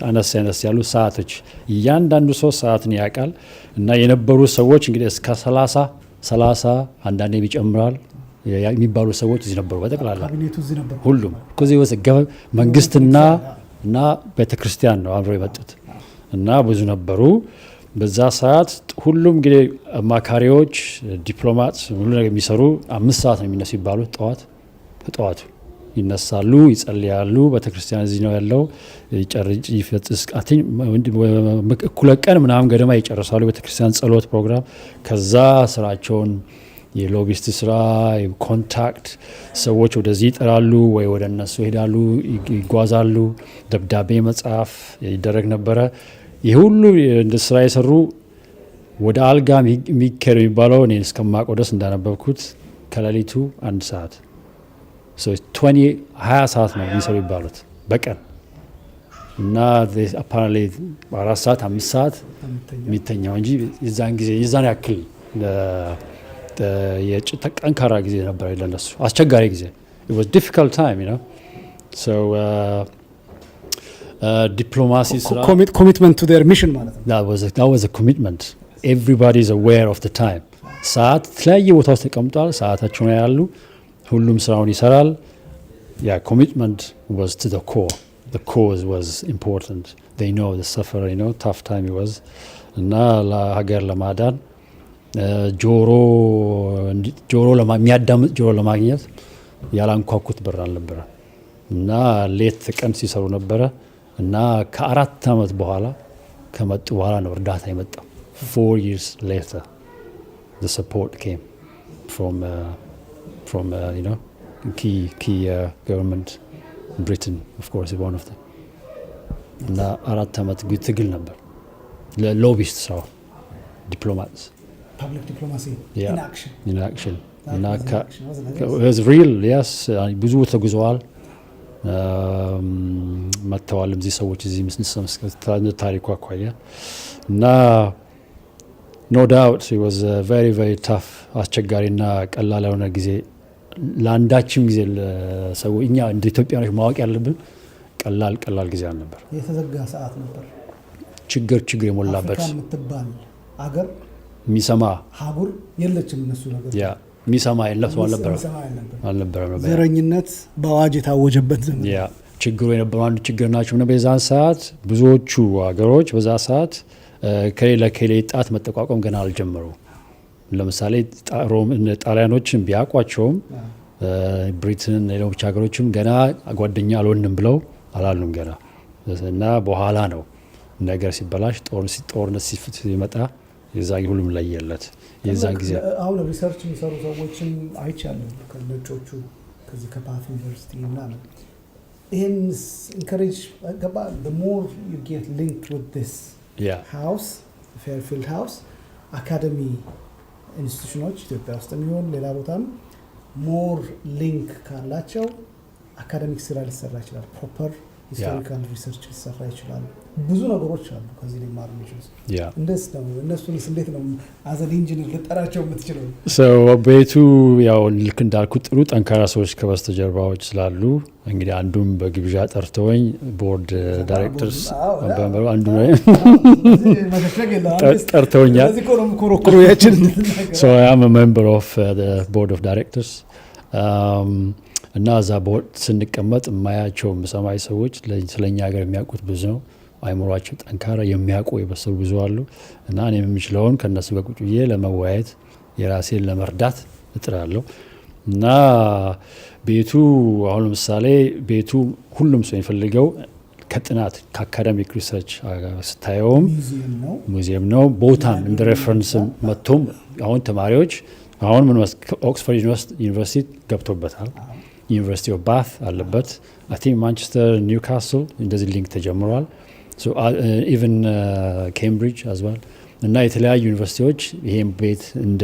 አነስ ያሉ ሰዓቶች እያንዳንዱ ሰው ሰዓትን ያውቃል እና የነበሩ ሰዎች እንግዲህ እስከ 30 አንዳንዴ ይጨምራል የሚባሉ ሰዎች እዚህ ነበሩ። በጠቅላላ ሁሉም ከዚህ መንግስትና ቤተክርስቲያን ነው አብረው የመጡት እና ብዙ ነበሩ በዛ ሰዓት። ሁሉም እንግዲህ አማካሪዎች ዲፕሎማት ሁሉ ነገር የሚሰሩ 5 ሰዓት ነው የሚነሱ ይባሉ ጠዋቱ ይነሳሉ፣ ይጸልያሉ። ቤተክርስቲያን እዚህ ነው ያለው። ይጨርጭ ይፈጽስ አትኝ እኩለ ቀን ምናምን ገደማ ይጨርሳሉ ቤተክርስቲያን ጸሎት ፕሮግራም። ከዛ ስራቸውን የሎቢስት ስራ ኮንታክት ሰዎች ወደዚህ ይጠራሉ ወይ ወደ እነሱ ይሄዳሉ፣ ይጓዛሉ። ደብዳቤ መጻፍ ይደረግ ነበረ። ይህ ሁሉ እንደ ስራ የሰሩ ወደ አልጋ የሚከር የሚባለው እኔ እስከማውቀው ድረስ እንዳነበብኩት ከሌሊቱ 1 ሰዓት 20 ሰዓት ነው የሚሰሩ ይባሉት በቀን እና አፓራሌ 4 ሰዓት 5 ሰዓት የሚተኛው እንጂ የዛን ጊዜ የዛን ያክል ጠንካራ ጊዜ ነበር ለነሱ፣ አስቸጋሪ ጊዜ። it was difficult time, you know. So diplomacy commitment to their mission ማለት ነው። that was a commitment. Everybody is aware of the time. ሰዓት የተለያየ ቦታ ውስጥ ተቀምጧል። ሰዓታቸውን ያሉ ሁሉም ስራውን ይሰራል። Yeah, commitment was to the core. The cause was important. They know the suffering, you know, tough time it was. እና ለሀገር ለማዳን ጆሮ የሚያዳምጥ ጆሮ ለማግኘት ያላንኳኩት በር አልነበረ እና ሌት ቀን ሲሰሩ ነበረ እና ከ4 ዓመት በኋላ ከመጡ በኋላ ነው እርዳታ የመጣው። 4 years later the support came from you know key government Britain, of course, one of them. እና 4 ዓመት ትግል ነበር ለሎቢስት ሰው diplomats. Public diplomacy in action. እና it was real, yes. ብዙ ተጉዘዋል፣ መጥተዋል እዚህ ሰዎች እዚህ ታሪኩ አኳያ እና no doubt it was very very tough. አስቸጋሪና ቀላል ያልሆነ ጊዜ ለአንዳችም ጊዜ ለሰው እኛ እንደ ኢትዮጵያኖች ማወቅ ያለብን ቀላል ጊዜ አልነበር። የተዘጋ ሰዓት ነበር። ችግር የሞላበት አፍሪካ የምትባል አገር የሚሰማ ሀጉር የለችም። እነሱ ነገር ያ የሚሰማ የለም አልነበረም። ዘረኝነት በአዋጅ የታወጀበት ዘመን ያ ችግሩ የነበረው አንዱ ችግር ናቸው ነው። በዛን ሰዓት ብዙዎቹ ሀገሮች በዛ ሰዓት ከሌላ ጣት መጠቋቋም ገና አልጀመሩ። ለምሳሌ ጣሊያኖችን ቢያውቋቸውም ብሪትን፣ ሌሎች ሀገሮችም ገና ጓደኛ አልሆንም ብለው አላሉም ገና እና በኋላ ነው ነገር ሲበላሽ ጦርነት ሲመጣ የዛ ሁሉም ለየለት የዛን ጊዜ አሁን ሪሰርች የሚሰሩ ሰዎችን አይቻለሁ ከነጮቹ ከዚህ ከፓፍ ዩኒቨርሲቲ እና ይሄን ኢንካሬጅ ገባ the more you get linked with this house Fairfield House Academy ኢንስቲትዩሽኖች ኢትዮጵያ ውስጥ የሚሆን ሌላ ቦታም ሞር ሊንክ ካላቸው አካዳሚክ ስራ ሊሰራ ይችላል። ፕሮፐር ሂስቶሪካል ሪሰርች ሊሰራ ይችላል። ብዙ ነገሮች አሉ ከዚህ ላይ ማር የሚችሉት። እንደዚህ ነው። እነሱንስ እንዴት ነው አዘን ኢንጂነር ልጠራቸው የምትችለው? ቤቱ ያው ልክ እንዳልኩት ጥሩ ጠንካራ ሰዎች ከበስተጀርባዎች ስላሉ እንግዲህ አንዱም በግብዣ ጠርተውኝ ቦርድ ዳይሬክተርስ አንዱ ጠርተውኛል። So I am a member of the board of directors. እና እዛ ቦርድ ስንቀመጥ የማያቸው የምሰማይ ሰዎች ስለኛ ሀገር የሚያውቁት ብዙ ነው። አይምሯቸው ጠንካራ የሚያውቁ የበሰሉ ብዙ አሉ። እና እኔ የምችለውን ከእነሱ ጋር ቁጭ ብዬ ለመወያየት የራሴን ለመርዳት እጥራለሁ። እና ቤቱ አሁን ለምሳሌ ቤቱ ሁሉም ሰው የሚፈልገው ከጥናት ከአካዳሚክ ሪሰርች ስታየውም ሙዚየም ነው። ቦታም እንደ ሬፈረንስ መጥቶም አሁን ተማሪዎች አሁን ምን ኦክስፎርድ ዩኒቨርሲቲ ገብቶበታል። ዩኒቨርሲቲ ኦፍ ባት አለበት። አይ ቲንክ ማንቸስተር፣ ኒውካስል እንደዚህ ሊንክ ተጀምሯል። ሶ ኢቨን ኬምብሪጅ አዝዋል እና የተለያዩ ዩኒቨርሲቲዎች ይሄን ቤት እንደ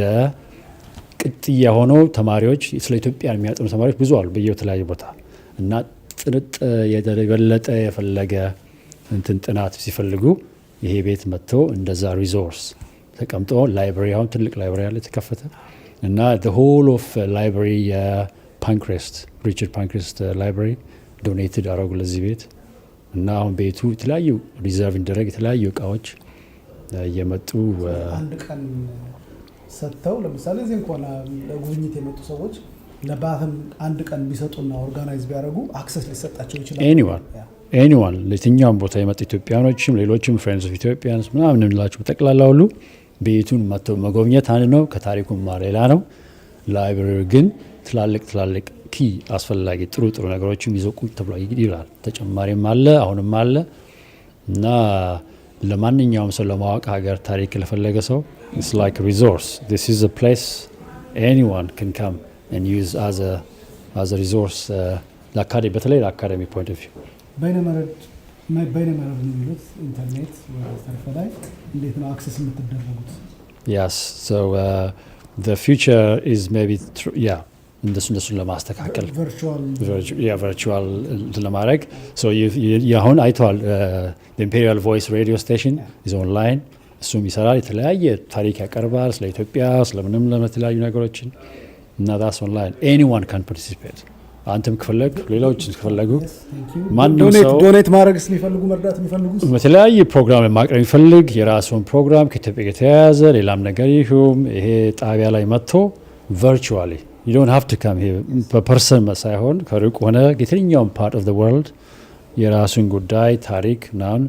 ቅጥያ ሆነው ተማሪዎች ስለ ኢትዮጵያ የሚያጠኑ ተማሪዎች ብዙ አሉ በየተለያዩ ቦታ እና የበለጠ የፈለገ ጥናት ሲፈልጉ ይሄ ቤት መጥቶ እንደዛ ሪሶርስ ተቀምጦ ላይብራሪ አሁን ትልቅ ላይብራሪ አለ ተከፈተ እና the whole of library ፓንክሬስት ሪቻርድ ፓንክሬስት ላይብራሪ ዶኔትድ አረጉ ለዚህ ቤት እና አሁን ቤቱ የተለያዩ ሪዘርቭ እንደረግ የተለያዩ እቃዎች እየመጡ አንድ ቀን ሰጥተው ለምሳሌ እዚህ እንኳን ለጉብኝት የመጡ ሰዎች ለባህም አንድ ቀን ቢሰጡና ኦርጋናይዝ ቢያደርጉ አክሰስ ሊሰጣቸው ይችላል። ኤኒዋን ለየትኛውም ቦታ የመጡ ኢትዮጵያኖችም ሌሎችም ፍሬንድስ ኦፍ ኢትዮጵያንስ ምናምን እንላችሁ ጠቅላላ ሁሉ ቤቱን መጥተው መጎብኘት አንድ ነው፣ ከታሪኩም ሌላ ነው። ላይብራሪ ግን ትላልቅ ኪ አስፈላጊ ጥሩ ነገሮችም ይዞ ቁጭ ተብሎ ይላል። ተጨማሪም አለ አሁንም አለ እና ለማንኛውም ሰው ለማወቅ ሀገር ታሪክ ለፈለገ ሰው it's like a resource. This is a place anyone can come and use as a resource. ለአካዳሚ በተለይ ለአካዳሚ point of view በይነመረብ የሚሉት ኢንተርኔት ወይም ላይ እንዴት ነው አክሰስ የምትደረጉት? Yes, so the future is maybe እንደሱን ለማስተካከል virtual ለማድረግ so አሁን አይተዋል the Imperial Voice radio station is online እሱም ይሰራል የተለያየ ታሪክ ያቀርባል ስለ ኢትዮጵያ ስለምንም ለተለያዩ ነገሮችን እና that's online anyone can participate አንተም ከፈለግ ሌሎች ከፈለጉ ማንም ሰው ዶኔት ማድረግ ስለሚፈልጉ መርዳት የሚፈልጉ በተለያየ ፕሮግራም ማቅረብ የሚፈልግ የራሱን ፕሮግራም ከኢትዮጵያ ጋር የተያያዘ ሌላም ነገር ይሁን ይሄ ጣቢያ ላይ መጥቶ virtually you don't have to come here per person ሳይሆን ከሩቅ ሆነ የትኛውም part of the world የራሱን ጉዳይ ታሪክ ምናምን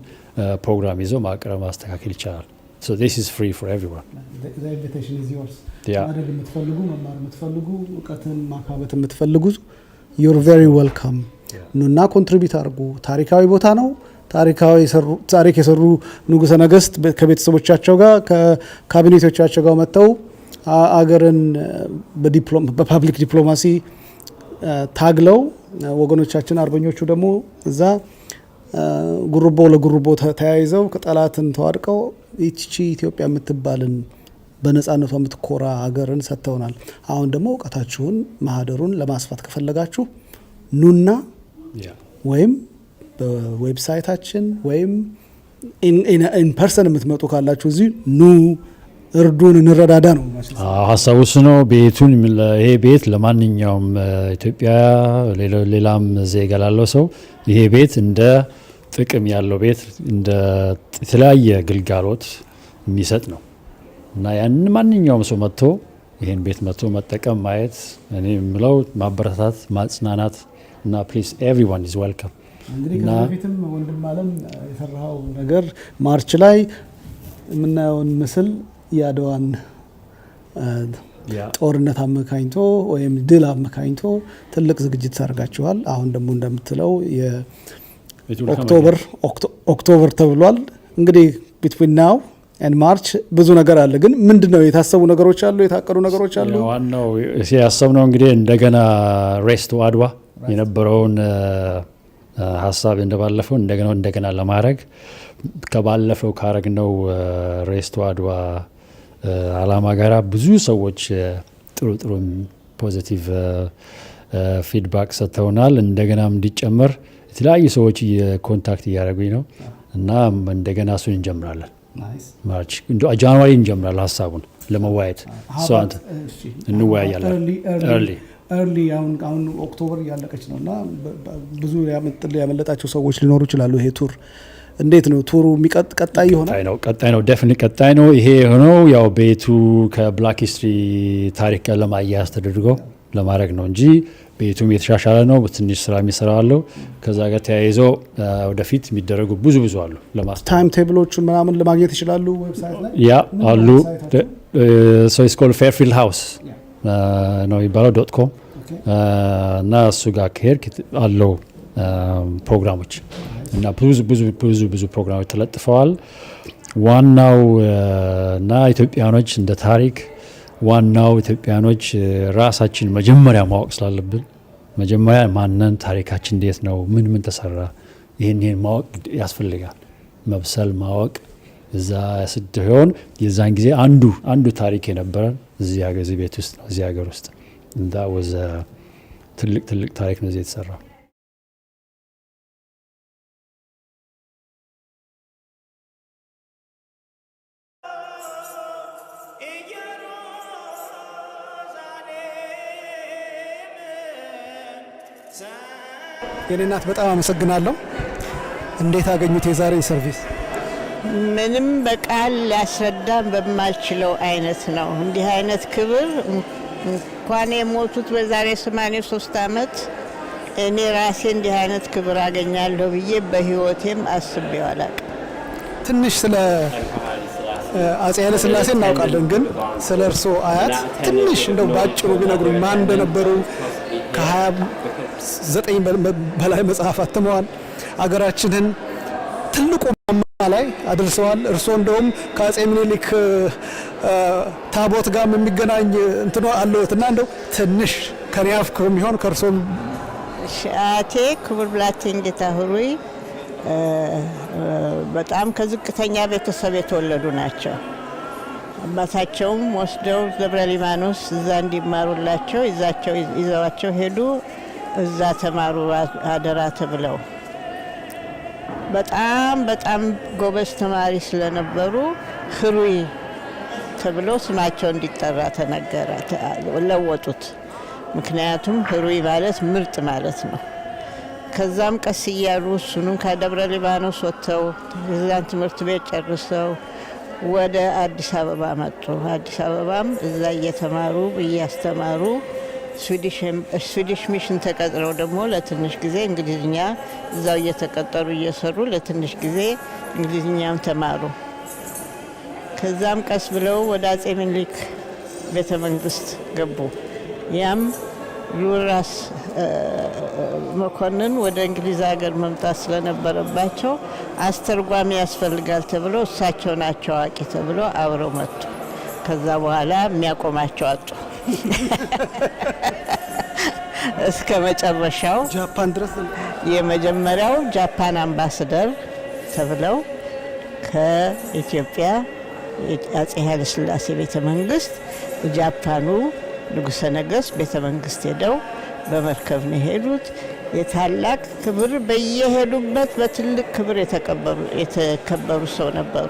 ፕሮግራም ይዞ ማቅረብ ማስተካከል ይቻላል so this is free for everyone. The invitation is yours. ማድረግ የምትፈልጉ መማር የምትፈልጉ እውቀትን ማካበት የምትፈልጉ you're very welcome. ኑና ኮንትሪቢዩት አድርጉ። ታሪካዊ ቦታ ነው። ታሪክ የሰሩ ንጉሠ ነገሥት ከቤተሰቦቻቸው ጋር ከካቢኔቶቻቸው ጋር መጥተው አገርን በፓብሊክ ዲፕሎማሲ ታግለው ወገኖቻችን አርበኞቹ ደግሞ እዛ ጉርቦ ለጉርቦ ተያይዘው ከጠላትን ተዋድቀው ይቺ ኢትዮጵያ የምትባልን በነጻነቷ የምትኮራ ሀገርን ሰጥተውናል። አሁን ደግሞ እውቀታችሁን ማህደሩን ለማስፋት ከፈለጋችሁ ኑና ወይም በዌብሳይታችን ወይም ኢን ፐርሰን የምትመጡ ካላችሁ እዚህ ኑ እርዱን እንረዳዳ ነው ሀሳቡ ነው። ቤቱን ይሄ ቤት ለማንኛውም ኢትዮጵያ ሌላም ዜጋ ላለው ሰው ይሄ ቤት እንደ ጥቅም ያለው ቤት እንደ የተለያየ ግልጋሎት የሚሰጥ ነው እና ያን ማንኛውም ሰው መጥቶ ይሄን ቤት መጥቶ መጠቀም ማየት እኔ የምለው ማበረታታት ማጽናናት እና ፕሊዝ ኤቭሪዋን ኢዝ ዌልካም። እንግዲህ ከበፊትም ወንድም አለም የሰራው ነገር ማርች ላይ የምናየውን ምስል የአድዋን ጦርነት አመካኝቶ ወይም ድል አመካኝቶ ትልቅ ዝግጅት አድርጋችኋል። አሁን ደግሞ እንደምትለው ኦክቶበር ተብሏል። እንግዲህ ቢትዊን ናው and March ብዙ ነገር አለ። ግን ምንድነው የታሰቡ ነገሮች አሉ? የታቀዱ ነገሮች አሉ? ዋናው ያሰብነው እንግዲህ እንደገና ሬስ ቱ አድዋ የነበረውን ሀሳብ እንደባለፈው እንደገና ለማድረግ ከባለፈው ካረግነው ሬስ ቱ አድዋ አላማ ጋራ ብዙ ሰዎች ጥሩ ፖዚቲቭ ፊድባክ ሰጥተውናል። እንደገናም እንዲጨመር የተለያዩ ሰዎች ኮንታክት እያደረጉኝ ነው እና እንደገና እሱን እንጀምራለን። ማርች ጃንዋሪ እንጀምራለን ሀሳቡን ለመወያየት እንወያያለን። ኤርሊ አሁን ኦክቶበር እያለቀች ነው እና ብዙ ያመለጣቸው ሰዎች ሊኖሩ ይችላሉ። ይሄ ቱር እንዴት ነው ቱሩ ቀጣይ ይሆናል? ቀጣይ ነው ዴፊኒት ቀጣይ ነው። ይሄ ሆነው ያው ቤቱ ከብላክ ሂስትሪ ታሪክ ጋር ለማያያዝ ተደርጎ ለማድረግ ነው እንጂ ቤቱም የተሻሻለ ነው። ትንሽ ስራ የሚሰራው አለው። ከዛ ጋር ተያይዞ ወደፊት የሚደረጉ ብዙ አሉ። ታይም ቴብሎቹን ምናምን ለማግኘት ይችላሉ ዌብሳይት ላይ ያ አሉ። ሶ ኢትስ ኮልድ ፌርፊልድ ሃውስ ነው የሚባለው .com እና እሱ ጋር ከሄድክ አለው ፕሮግራሞች እና ብዙ ፕሮግራሞች ተለጥፈዋል። ዋናው እና ኢትዮጵያኖች እንደ ታሪክ ዋናው ኢትዮጵያኖች ራሳችን መጀመሪያ ማወቅ ስላለብን መጀመሪያ ማንነን ታሪካችን እንዴት ነው ምን ተሰራ ይሄን ማወቅ ያስፈልጋል። መብሰል ማወቅ እዛ ስድሆን የዛን ጊዜ አንዱ ታሪክ የነበረን እዚህ ቤት ውስጥ ነው እዚህ ሀገር ውስጥ እንዳ ወዘ ትልቅ ታሪክ ነው እዚህ የተሰራው። የኔ እናት በጣም አመሰግናለሁ። እንዴት አገኙት የዛሬን ሰርቪስ? ምንም በቃል ሊያስረዳን በማልችለው አይነት ነው። እንዲህ አይነት ክብር እንኳን የሞቱት በዛሬ 83 ዓመት እኔ ራሴ እንዲህ አይነት ክብር አገኛለሁ ብዬ በህይወቴም አስቤው አላውቅም። ትንሽ ስለ አፄ ኃይለ ሥላሴ እናውቃለን፣ ግን ስለ እርሶ አያት ትንሽ እንደው ባጭሩ ቢነግሩኝ ማን እንደነበሩ ከ29 በላይ መጽሐፍ አትመዋል። አገራችንን ትልቁ ማማ ላይ አድርሰዋል። እርስዎ እንደውም ከአጼ ምኒልክ ታቦት ጋር የሚገናኝ እንትኖ አለዎትና እንደው ትንሽ ከኔ አፍ ከሚሆን ከእርስዎም አያቴ ክቡር ብላቴንጌታ ሆይ በጣም ከዝቅተኛ ቤተሰብ የተወለዱ ናቸው። አባታቸውም ወስደው ደብረ ሊባኖስ እዛ እንዲማሩላቸው ይዘዋቸው ሄዱ። እዛ ተማሩ አደራ ተብለው። በጣም ጎበዝ ተማሪ ስለነበሩ ህሩይ ተብለው ስማቸው እንዲጠራ ተነገረ። ለወጡት። ምክንያቱም ህሩይ ማለት ምርጥ ማለት ነው። ከዛም ቀስ እያሉ እሱንም ከደብረ ሊባኖስ ወጥተው የዛን ትምህርት ቤት ጨርሰው ወደ አዲስ አበባ መጡ። አዲስ አበባም እዛ እየተማሩ እያስተማሩ ስዊዲሽ ሚሽን ተቀጥረው ደግሞ ለትንሽ ጊዜ እንግሊዝኛ እዛው እየተቀጠሩ እየሰሩ ለትንሽ ጊዜ እንግሊዝኛም ተማሩ። ከዛም ቀስ ብለው ወደ አጼ ምኒልክ ቤተ መንግስት ገቡ። ያም ሉራስ መኮንን ወደ እንግሊዝ ሀገር መምጣት ስለነበረባቸው አስተርጓሚ ያስፈልጋል ተብሎ እሳቸው ናቸው አዋቂ ተብሎ አብረው መጡ። ከዛ በኋላ የሚያቆማቸው አጡ። እስከ መጨረሻው ጃፓን ድረስ የመጀመሪያው ጃፓን አምባሳደር ተብለው ከኢትዮጵያ አጼ ኃይለ ሥላሴ ቤተ መንግስት ጃፓኑ ንጉሠ ነገሥት ቤተ መንግስት ሄደው በመርከብ ነው የሄዱት። የታላቅ ክብር በየሄዱበት በትልቅ ክብር የተከበሩ ሰው ነበሩ።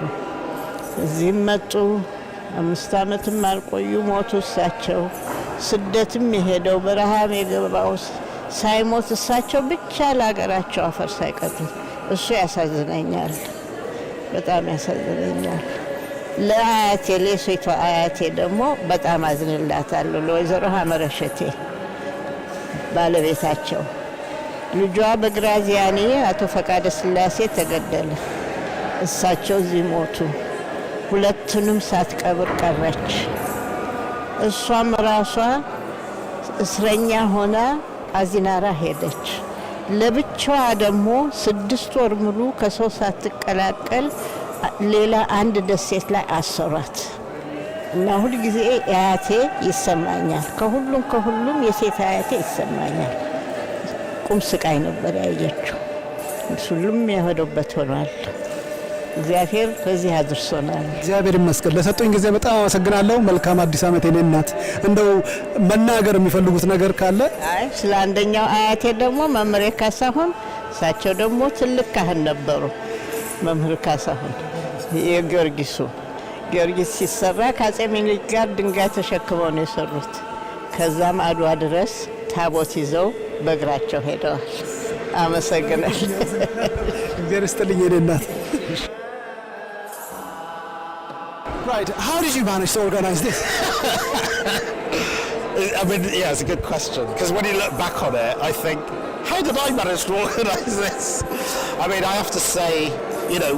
እዚህም መጡ። 5 ዓመትም አልቆዩ፣ ሞቱ። እሳቸው ስደትም የሄደው በረሃብ የገባው ሳይሞት እሳቸው ብቻ ለሀገራቸው አፈር ሳይቀዱ እሱ ያሳዝነኛል፣ በጣም ያሳዝነኛል። ለአያቴ ለሴቷ አያቴ ደግሞ በጣም አዝንላታለሁ። ለወይዘሮ ሀመረሸቴ ባለቤታቸው ልጇ በግራዚያኒ አቶ ፈቃደ ስላሴ ተገደለ። እሳቸው እዚህ ሞቱ። ሁለቱንም ሳትቀብር ቀረች። እሷም ራሷ እስረኛ ሆና አዚናራ ሄደች። ለብቻዋ ደግሞ 6 ወር ሙሉ ከሰው ሳትቀላቀል ሌላ አንድ ደሴት ላይ አሰሯት እና ሁሉ ጊዜ አያቴ ይሰማኛል። ከሁሉም የሴት አያቴ ይሰማኛል። ቁም ስቃይ ነበር ያየችው። ሁሉም የሄደበት ሆኗል። እግዚአብሔር ከዚህ አድርሶናል። እግዚአብሔር ይመስገን። ለሰጡኝ ጊዜ በጣም አመሰግናለሁ። መልካም አዲስ ዓመት የኔ እናት። እንደው መናገር የሚፈልጉት ነገር ካለ? አይ ስለ አንደኛው አያቴ ደግሞ መምህር ካሳሁን፣ እሳቸው ደግሞ ትልቅ ካህን ነበሩ። መምህር ካሳሁን ጊዮርጊስ ሲሰራ ከአጼ ምኒልክ ጋር ድንጋይ ተሸክመው ነው የሰሩት። ከዛም አድዋ ድረስ ታቦት ይዘው በእግራቸው ሄደዋል። አመሰግናለሁ። እግዚአብሔር ይስጥልኝ የኔ እናት። Right, how did you manage to organize this? I mean, yeah, it's a good question, because when you look back on it, I think, how did I manage to organize this? I mean, I have to say, you know,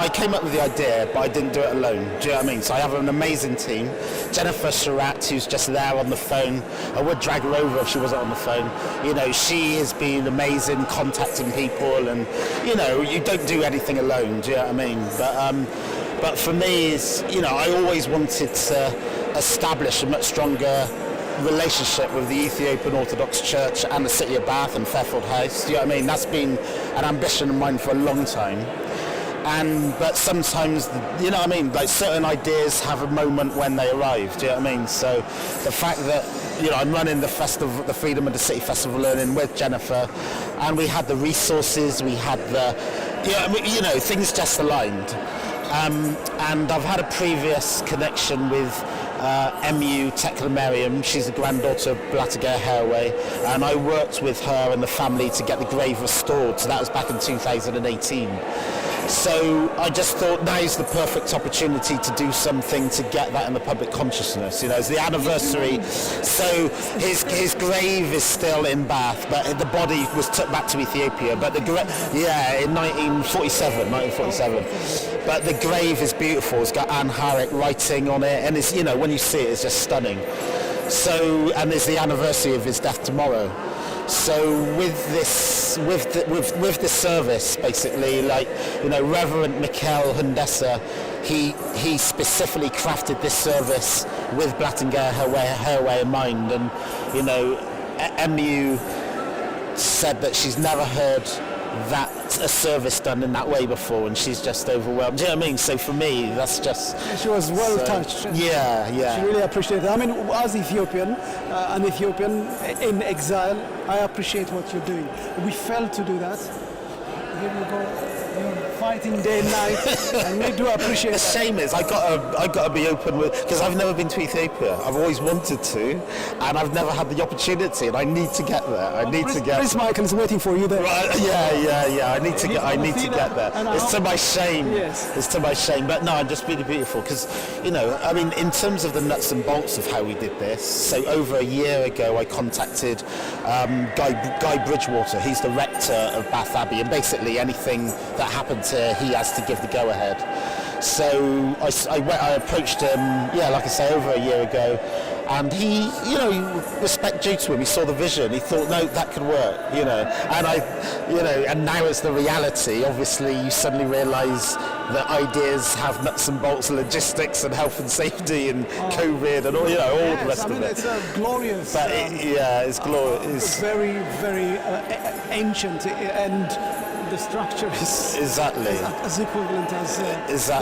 I came up with the idea, but I didn't do it alone. Do you know what I mean? So I have an amazing team. Jennifer Surratt, who's just there on the phone. I would drag her over if she wasn't on the phone. You know, she has been amazing contacting people, and, you know, you don't do anything alone. Do you know what I mean? But for me, you know, I always wanted to establish a much stronger relationship with the Ethiopian Orthodox Church and the city of Bath and Fairfield House. Do you know what I mean? That's been an ambition of mine for a long time. But sometimes, you know what I mean, like certain ideas have a moment when they arrive. Do you know what I mean? So the fact that, you know, I'm running the festival, the Freedom of the City Festival Learning with Jennifer, and we had the resources, we had the, you know, things just aligned. And I've had a previous connection with MU Tekla Miriam. She's the granddaughter of Blattagare Hairway, and I worked with her and the family to get the grave restored. So that was back in 2018. So I just thought now's the perfect opportunity to do something to get that in the public consciousness. You know, it's the anniversary. So his grave is still in Bath, but the body was took back to Ethiopia. But in 1947. But the grave is beautiful. It's got Anne Harrick writing on it, and it's, you know, when you see it, it's just stunning. So, and it's the anniversary of his death tomorrow. So with the service, basically, like, you know, Reverend Mikhail Hundessa, he specifically crafted this service with Blattinger Herway in mind, and you know, MU said that she's never heard that a service done in that way before, and she's just overwhelmed. Do you know what I mean? So for me, that's just... She was well touched. Yeah. She really appreciated it. I mean, as an Ethiopian in exile, I appreciate what you're doing. We failed to do that. Here we go. You're fighting day and night, and we do appreciate the shame is I gotta be open with, because I've never been to Ethiopia. I've always wanted to, and I've never had the opportunity, and I need to get there. Prince Michael is waiting for you there. Right, yeah. I need to get there. It's to my shame. Yes. It's to my shame. But no, I'm just really beautiful, because, you know, I mean, in terms of the nuts and bolts of how we did this, so over a year ago I contacted Guy Bridgewater. He's the rector of Bath Abbey, and basically anything that happened to, he has to give the go-ahead. So I approached him, like I say, over a year ago, and he, you know, respect due to him, he saw the vision, he thought, no, that could work, you know, and now it's the reality. Obviously you suddenly realise that ideas have nuts and bolts, logistics and health and safety and COVID and all, you know, all the rest of it. It's glorious. But it's glorious. It's very, very ancient, and the structure is exactly as equivalent as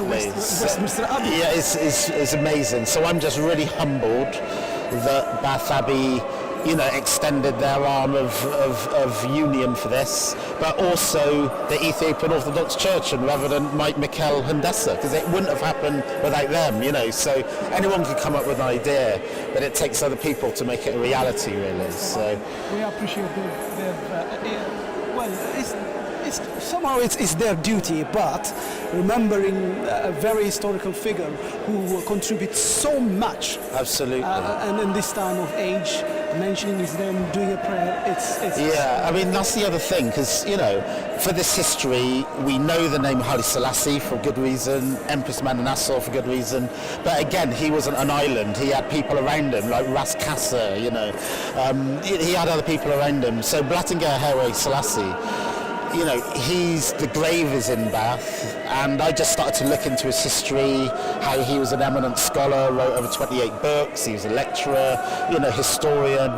Westminster Abbey. Yeah, it's amazing. So I'm just really humbled that Bath Abbey, you know, extended their arm of union for this, but also the Ethiopian Orthodox Church and Reverend Mikhail Hundessa, because it wouldn't have happened without them, you know. So anyone could come up with an idea, but it takes other people to make it a reality, really. So we appreciate somehow it's their duty, but remembering a very historical figure who contributes so much. Absolutely. And in this time of age, mentioning his name, doing a prayer, it's yeah, I mean, that's the other thing, because, you know, for this history, we know the name Haile Selassie for good reason, Empress Mananassar for good reason, but again, he wasn't an island. He had people around him, like Ras Kassa, you know. He had other people around him. So Blattinger Haile Selassie, you know, the grave is in Bath, and I just started to look into his history, how he was an eminent scholar, wrote over 28 books, he was a lecturer, you know, historian,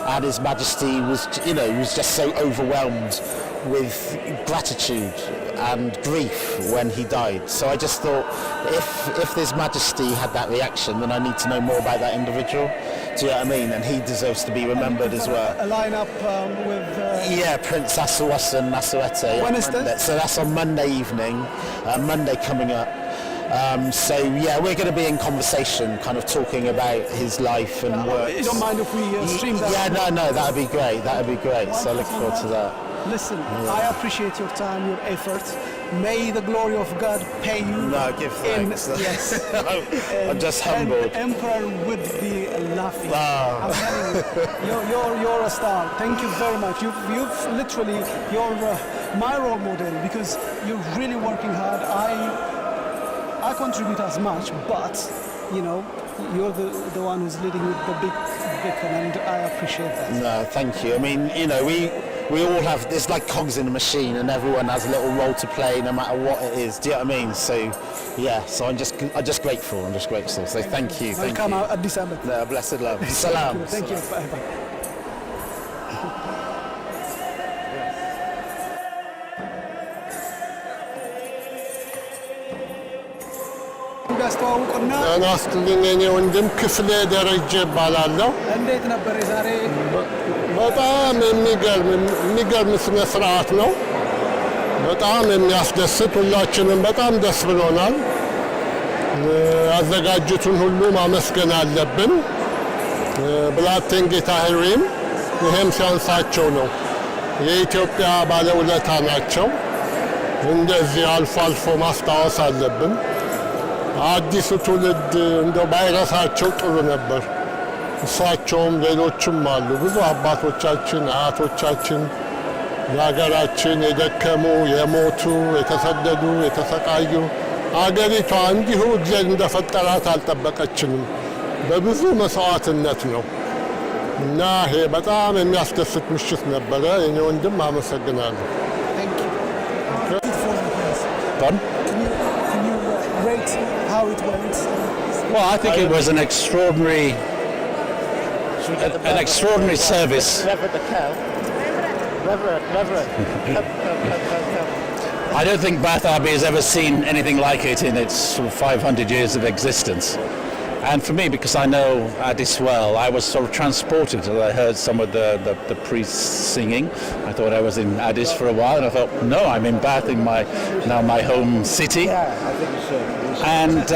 and His Majesty was, you know, he was just so overwhelmed with gratitude and grief when he died. So I just thought, if His Majesty had that reaction, then I need to know more about that individual. Do you know what I mean? And he deserves to be remembered as well. A lineup with... Yeah, Prince Asawusan Nasarete. When is that? So that's on Monday evening, Monday coming up. So yeah, we're going to be in conversation, kind of talking about his life and work. You don't mind if we stream that? Yeah, no, that'd be great. That'd be great. So I look forward to that. Listen, I appreciate your time, your effort. May the glory of God pay you. No, give thanks. Yes. I'm just humbled. The Emperor would be laughing. Wow. I'm telling you, you're a star. Thank you very much. You've literally, you're my role model, because you're really working hard. I contribute as much, but you know, you're the one who's leading with the big and I appreciate that. No, thank you. I mean, you know, we all have, there's like cogs in the machine, and everyone has a little role to play no matter what it is. Do you know what I mean? So yeah, so I'm just grateful. I'm just grateful. So thank you. Welcome out at December. No, blessed love. Salam. Thank you. Bye. ጤና ይስጥልኝ። የእኔ ወንድም ክፍሌ ደረጀ እባላለሁ። እንዴት ነበር ዛሬ? በጣም የሚገርም ስነ ስርዓት ነው። በጣም የሚያስደስት፣ ሁላችንም በጣም ደስ ብሎናል። አዘጋጁትን ሁሉ ማመስገን አለብን። ብላቴንጌታ ሄሪም ይሄም ሲያንሳቸው ነው። የኢትዮጵያ ባለውለታ ናቸው። እንደዚህ አልፎ አልፎ ማስታወስ አለብን። አዲሱ ትውልድ እንደው ባይረሳቸው ጥሩ ነበር። እሳቸውም ሌሎችም አሉ፣ ብዙ አባቶቻችን አያቶቻችን ለሀገራችን የደከሙ የሞቱ የተሰደዱ የተሰቃዩ። አገሪቷ እንዲሁ እግዚአብሔር እንደፈጠራት አልጠበቀችንም። በብዙ መስዋዕትነት ነው እና ይሄ በጣም የሚያስደስት ምሽት ነበረ። የኔ ወንድም አመሰግናለሁ። Pardon? Can you rate how it went? Well, I think it was an extraordinary service. I don't think Bath Abbey has ever seen anything like it in its sort of 500 years of existence. And for me, because I know Addis well, I was sort of transported as I heard some of the priests singing. I thought I was in Addis for a while, and I thought, no, I'm in Bath, in my home city. And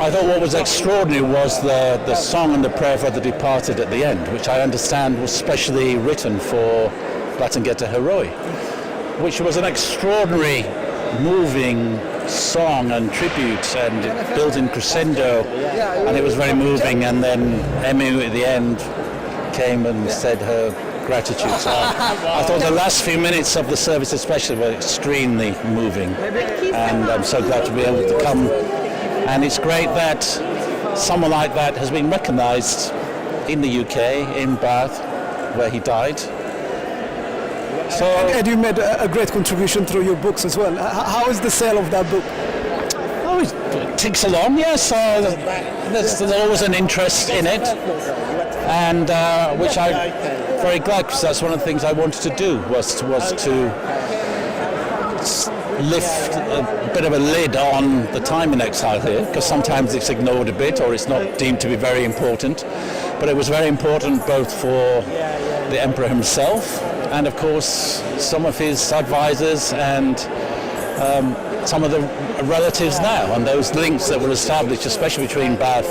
I thought what was extraordinary was the song and the prayer for the departed at the end, which I understand was specially written for Batangeta Heroi, which was an extraordinary, moving song and tribute, and it built in crescendo, and it was very moving. And then Emu at the end came and said her gratitude. So I thought the last few minutes of the service especially were extremely moving, and I'm so glad to be able to come. And it's great that someone like that has been recognised in the UK, in Bath, where he died. So, and you made a great contribution through your books as well. How is the sale of that book? Oh, it ticks along, yes. There's always an interest in it, and which I'm very glad, because that's one of the things I wanted to do, was to lift a bit of a lid on the time in exile here, because sometimes it's ignored a bit or it's not deemed to be very important. But it was very important both for the emperor himself and, of course, some of his advisors and some of the relatives now, and those links that were established, especially between Bath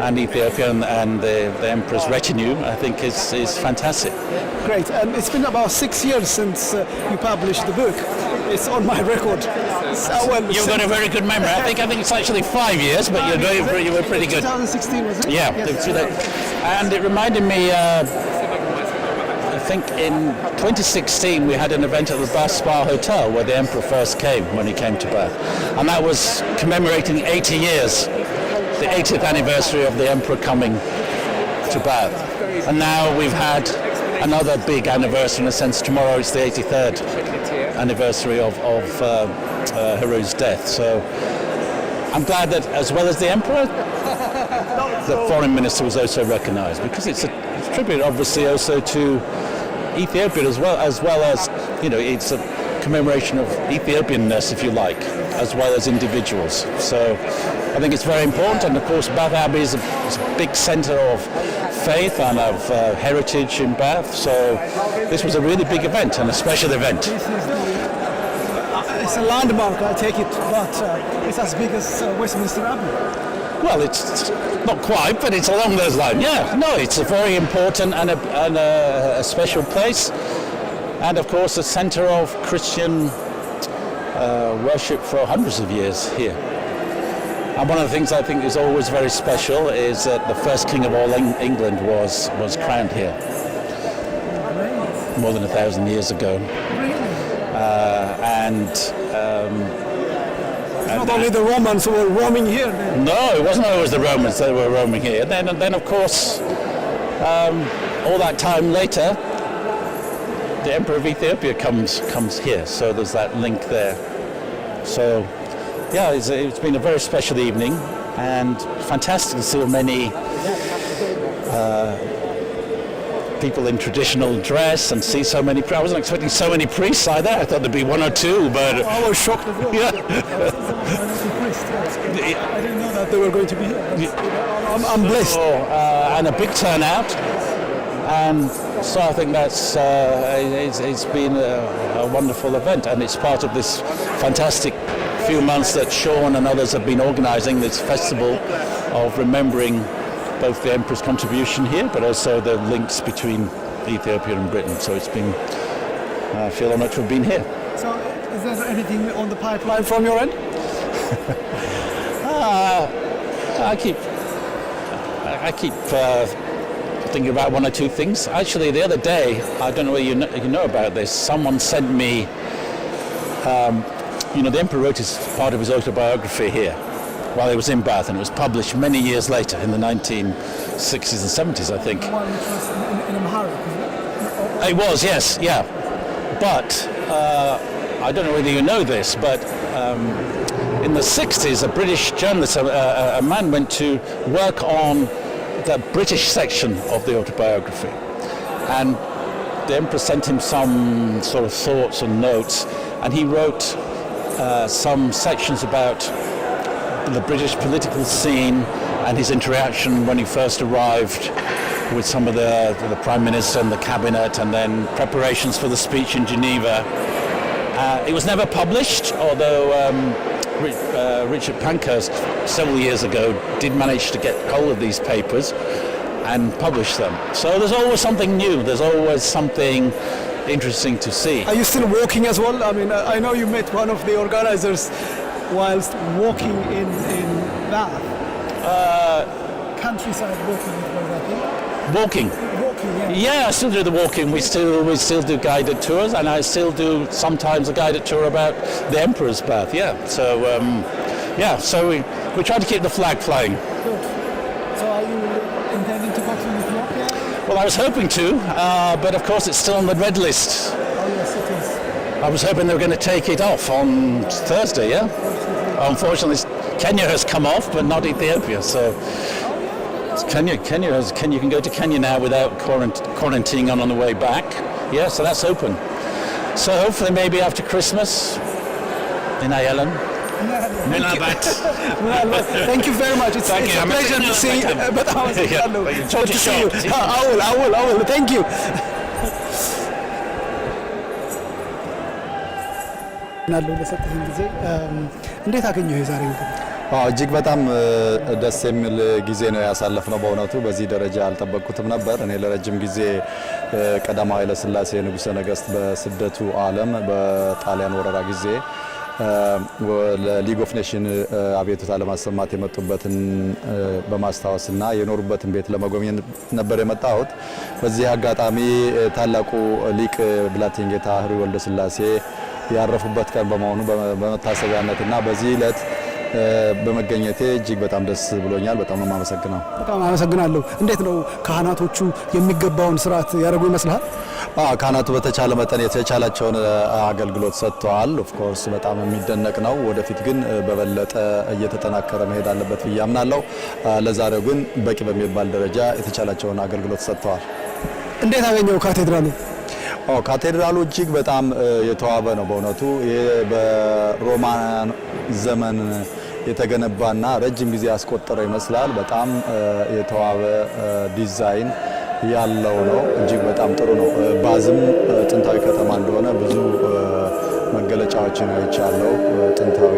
and Ethiopia and the emperor's retinue, I think is fantastic. Great. And it's been about 6 years since you published the book. It's on my record. You've got a very good memory. I think it's actually 5 years, but you were pretty good. 2016, was it? Yeah. Yes. And it reminded me, I think in 2016 we had an event at the Bath Spa Hotel where the Emperor first came, when he came to Bath. And that was commemorating 80 years, the 80th anniversary of the Emperor coming to Bath. And now we've had another big anniversary, in a sense. Tomorrow is the 83rd anniversary of Heru's death. So I'm glad that, as well as the Emperor, the Foreign Minister was also recognised, because it's a tribute, obviously, also to Ethiopia, as well as, you know, it's a commemoration of Ethiopianness, if you like, as well as individuals. So I think it's very important, and of course Bath Abbey is a big centre of faith and of heritage in Bath, so this was a really big event, and a special event. It's a landmark, I take it, but it's as big as Westminster Abbey. Well, it's not quite, but it's along those lines. Yeah, no, it's a very important and a special place, and of course a centre of Christian worship for hundreds of years here. And one of the things I think is always very special is that the first king of all England was crowned here more than 1,000 years ago. Not only the Romans who were roaming here. No, it wasn't always the Romans that were roaming here. Then of course, all that time later, the Emperor of Ethiopia comes here. So there's that link there. So, yeah, it's been a very special evening, and fantastic to see many people in traditional dress and see so many. I wasn't expecting so many priests either. I thought there'd be one or two, but I was shocked as well. Yeah. I didn't know that they were going to be here. I'm blessed. So, and a big turnout, and so I think that's it's been a wonderful event, and it's part of this fantastic few months that Sean and others have been organising this festival of remembering both the Emperor's contribution here, but also the links between Ethiopia and Britain. So it's been, I feel honoured to have been here. So is there anything on the pipeline from your end? I keep thinking about one or two things. Actually, the other day, I don't know whether you know about this, someone sent me, the Emperor wrote part of his autobiography here while he was in Bath, and it was published many years later in the 1960s and 70s, I think. The one which was Amharic, isn't it? It was, yes, yeah. But I don't know whether you know this, but in the 60s, a British journalist, a man went to work on the British section of the autobiography. And the Emperor sent him some sort of thoughts and notes, and he wrote some sections about the British political scene and his interaction when he first arrived with some of the Prime Minister and the Cabinet, and then preparations for the speech in Geneva. It was never published, although Richard Pankhurst several years ago did manage to get hold of these papers and publish them. So there's always something new, there's always something interesting to see. Are you still walking as well? I mean, I know you met one of the organizers whilst walking in Bath. Countryside walking, it was, I think. Walking? Walking, yeah. Yeah, I still do the walking. We still do guided tours, and I still do sometimes a guided tour about the Emperor's Bath, yeah. So, so we try to keep the flag flying. Good. So are you intending to go to Ethiopia? Well, I was hoping to, but of course it's still on the red list. Oh yes, it is. I was hoping they were going to take it off on Thursday, yeah? Unfortunately, Kenya has come off, but not Ethiopia, so... Kenya you can go to Kenya now without quarantining on the way back. Yeah, so that's open. So hopefully maybe after Christmas in Ayelen. Thank you very much. It's a pleasure to see you. But I was good to see you. I will. Thank you. ናለው ለሰጠኝ ጊዜ እንዴት አገኘው የዛሬው? እጅግ በጣም ደስ የሚል ጊዜ ነው ያሳለፍነው። በእውነቱ በዚህ ደረጃ አልጠበቅኩትም ነበር። እኔ ለረጅም ጊዜ ቀዳማዊ ኃይለ ሥላሴ ንጉሠ ነገሥት በስደቱ ዓለም በጣሊያን ወረራ ጊዜ ለሊግ ኦፍ ኔሽን አቤቱታ ለማሰማት የመጡበትን በማስታወስና የኖሩበትን ቤት ለመጎብኘት ነበር የመጣሁት። በዚህ አጋጣሚ ታላቁ ሊቅ ብላቴንጌታ ህሩይ ወልደ ሥላሴ ያረፉበት ቀን በመሆኑ በመታሰቢያነትና በዚህ ዕለት በመገኘቴ እጅግ በጣም ደስ ብሎኛል። በጣም ነው የማመሰግነው። በጣም አመሰግናለሁ። እንዴት ነው ካህናቶቹ የሚገባውን ስርዓት ያደርጉ ይመስላል? ካህናቱ በተቻለ መጠን የተቻላቸውን አገልግሎት ሰጥተዋል። ኦፍ ኮርስ በጣም የሚደነቅ ነው። ወደፊት ግን በበለጠ እየተጠናከረ መሄድ አለበት ብዬ አምናለሁ። ለዛሬው ግን በቂ በሚባል ደረጃ የተቻላቸውን አገልግሎት ሰጥተዋል። እንዴት አገኘው ካቴድራሉ? ካቴድራሉ እጅግ በጣም የተዋበ ነው። በእውነቱ በሮማን ዘመን የተገነባና ረጅም ጊዜ ያስቆጠረ ይመስላል። በጣም የተዋበ ዲዛይን ያለው ነው። እጅግ በጣም ጥሩ ነው። ባዝም ጥንታዊ ከተማ እንደሆነ ብዙ መገለጫዎችን አይቻለሁ። ጥንታዊ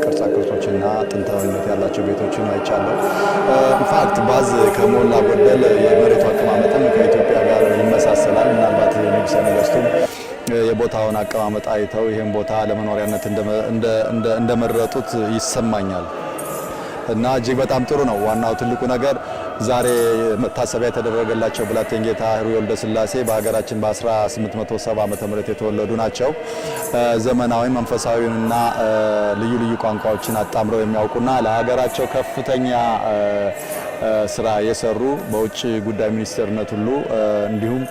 ቅርጻ ቅርጾችና ጥንታዊነት ያላቸው ቤቶችን አይቻለሁ። ኢንፋክት ባዝ ከሞላ ጎደል የመሬቱ አቀማመጥም ከኢትዮጵያ ጋር ይመሳሰላል። ምናልባት ንጉሠ ነገሥቱም የቦታውን አቀማመጥ አይተው ይህን ቦታ ለመኖሪያነት እንደመረጡት ይሰማኛል እና እጅግ በጣም ጥሩ ነው። ዋናው ትልቁ ነገር ዛሬ መታሰቢያ የተደረገላቸው ብላቴንጌታ ህሩይ ወልደ ሥላሴ በሀገራችን በ1870 ዓመተ ምህረት የተወለዱ ናቸው። ዘመናዊ መንፈሳዊና ልዩ ልዩ ቋንቋዎችን አጣምረው የሚያውቁና ለሀገራቸው ከፍተኛ ስራ የሰሩ በውጭ ጉዳይ ሚኒስቴርነት ሁሉ እንዲሁም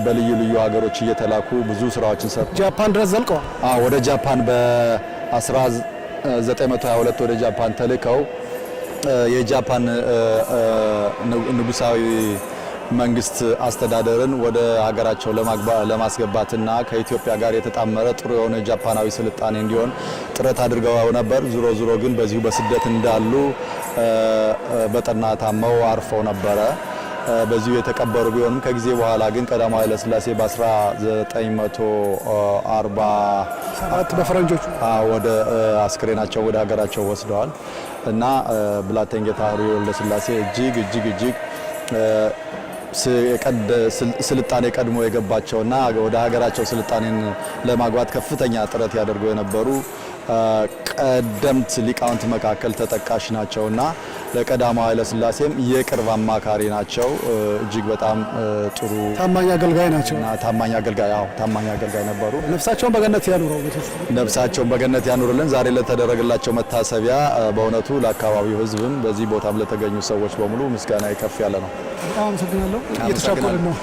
በልዩ ልዩ ሀገሮች እየተላኩ ብዙ ስራዎችን ሰሩ። ጃፓን ድረስ ዘልቀዋል። ወደ ጃፓን በ1922 ወደ ጃፓን ተልከው የጃፓን ንጉሳዊ መንግስት አስተዳደርን ወደ ሀገራቸው ለማስገባትና ከኢትዮጵያ ጋር የተጣመረ ጥሩ የሆነ ጃፓናዊ ስልጣኔ እንዲሆን ጥረት አድርገው ነበር። ዙሮ ግን በዚሁ በስደት እንዳሉ በጠና ታመው አርፈው ነበረ። በዚሁ የተቀበሩ ቢሆንም ከጊዜ በኋላ ግን ቀዳማዊ ኃይለ ሥላሴ በ1947 በፈረንጆቹ ወደ አስክሬናቸው ወደ ሀገራቸው ወስደዋል እና ብላቴንጌታ ህሩይ ወልደ ሥላሴ እጅግ ስልጣኔ ቀድሞ የገባቸውና ወደ ሀገራቸው ስልጣኔን ለማግባት ከፍተኛ ጥረት ያደርጉ የነበሩ ቀደምት ሊቃውንት መካከል ተጠቃሽ ናቸውና ለቀዳማዊ ኃይለ ሥላሴም የቅርብ አማካሪ ናቸው። እጅግ በጣም ጥሩ ታማኝ አገልጋይ ናቸው። ታማኝ አገልጋይ ነበሩ። ነፍሳቸውን በገነት ያኑረው። ነፍሳቸውን በገነት ያኑርልን። ዛሬ ለተደረገላቸው መታሰቢያ በእውነቱ ለአካባቢው ሕዝብም በዚህ ቦታም ለተገኙ ሰዎች በሙሉ ምስጋና ከፍ ያለ ነው። በጣም አመሰግናለሁ። እየተሻኮልን ነው።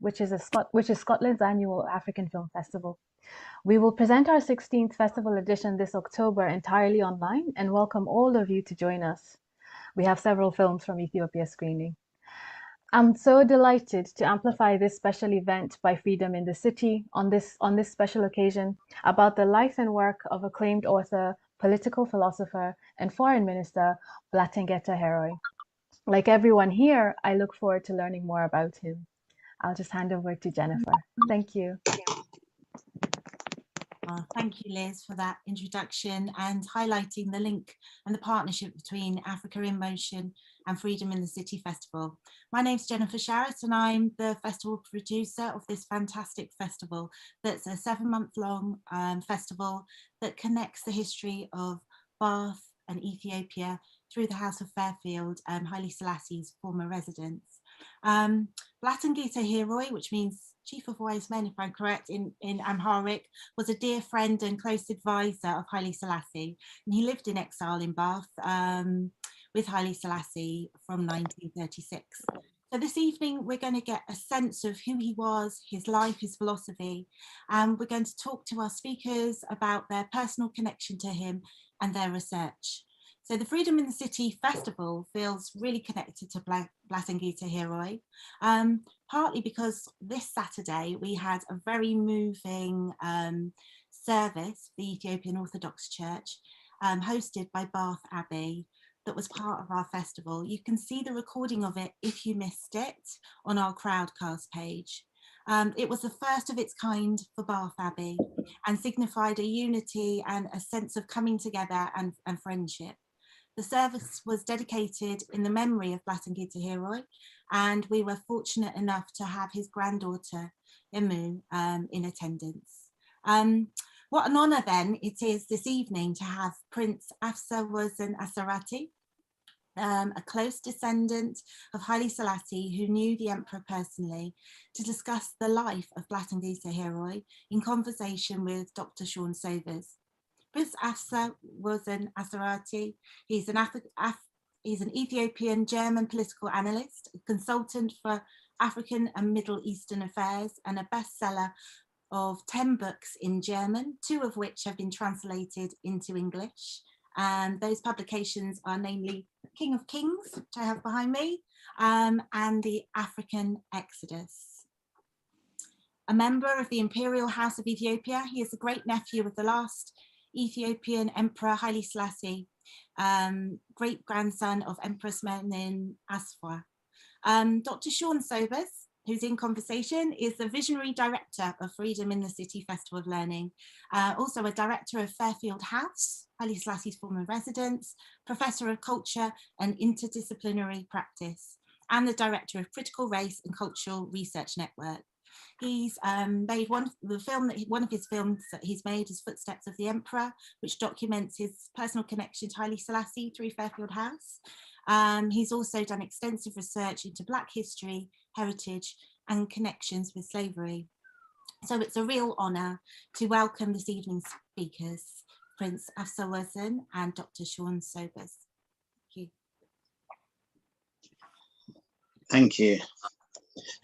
which is Scotland's annual African Film Festival. We will present our 16th festival edition this October entirely online and welcome all of you to join us. We have several films from Ethiopia screening. I'm so delighted to amplify this special event by Freedom in the City on this special occasion about the life and work of acclaimed author, political philosopher, and foreign minister, Blatangeta Heroy. Like everyone here, I look forward to learning more about him. I'll just hand over to Jennifer. Thank you. Thank you, Liz, for that introduction and highlighting the link and the partnership between Africa in Motion and Freedom in the City Festival. My name's Jennifer Sharrett and I'm the festival producer of this fantastic festival that's a 7-month-long festival that connects the history of Bath and Ethiopia through the House of Fairfield, Haile Selassie's former residence. Blatangeta Heroy, which means Chief of Wise Men, if I'm correct, in Amharic, was a dear friend and close advisor of Haile Selassie. And he lived in exile in Bath with Haile Selassie from 1936. So this evening, we're going to get a sense of who he was, his life, his philosophy, and we're going to talk to our speakers about their personal connection to him and their research. So the Freedom in the City Festival feels really connected to Blatangeta Heroy, partly because this Saturday we had a very moving service, the Ethiopian Orthodox Church, hosted by Bath Abbey, that was part of our festival. You can see the recording of it if you missed it on our Crowdcast page. It was the first of its kind for Bath Abbey and signified a unity and a sense of coming together and friendship. The service was dedicated in the memory of Blatangeta Heroy, and we were fortunate enough to have his granddaughter, Emu, in attendance. What an honour then it is this evening to have Prince Afsa Wozen Asarati, a close descendant of Haile Selassie who knew the emperor personally, to discuss the life of Blatangeta Heroy in conversation with Dr. Sean Sobers. Prince Afsa Wozen Asarati, he's an Ethiopian German political analyst, a consultant for African and Middle Eastern affairs, and a bestseller of 10 books in German, 2 of which have been translated into English. And those publications are namely King of Kings, which I have behind me, and The African Exodus. A member of the Imperial House of Ethiopia, he is the great nephew of the last Ethiopian Emperor Haile Selassie, great grandson of Empress Menin Aswa. Dr. Sean Sobers, who's in conversation, is the visionary director of Freedom in the City Festival of Learning, also a director of Fairfield House, Haile Selassie's former residence, professor of culture and interdisciplinary practice, and the director of Critical Race and Cultural Research Network. He's made one of his films that he's made is Footsteps of the Emperor, which documents his personal connection to Haile Selassie through Fairfield House. He's also done extensive research into Black history, heritage, and connections with slavery. So it's a real honour to welcome this evening's speakers, Prince Afsa Wozen and Dr. Sean Sobers. Thank you. Thank you.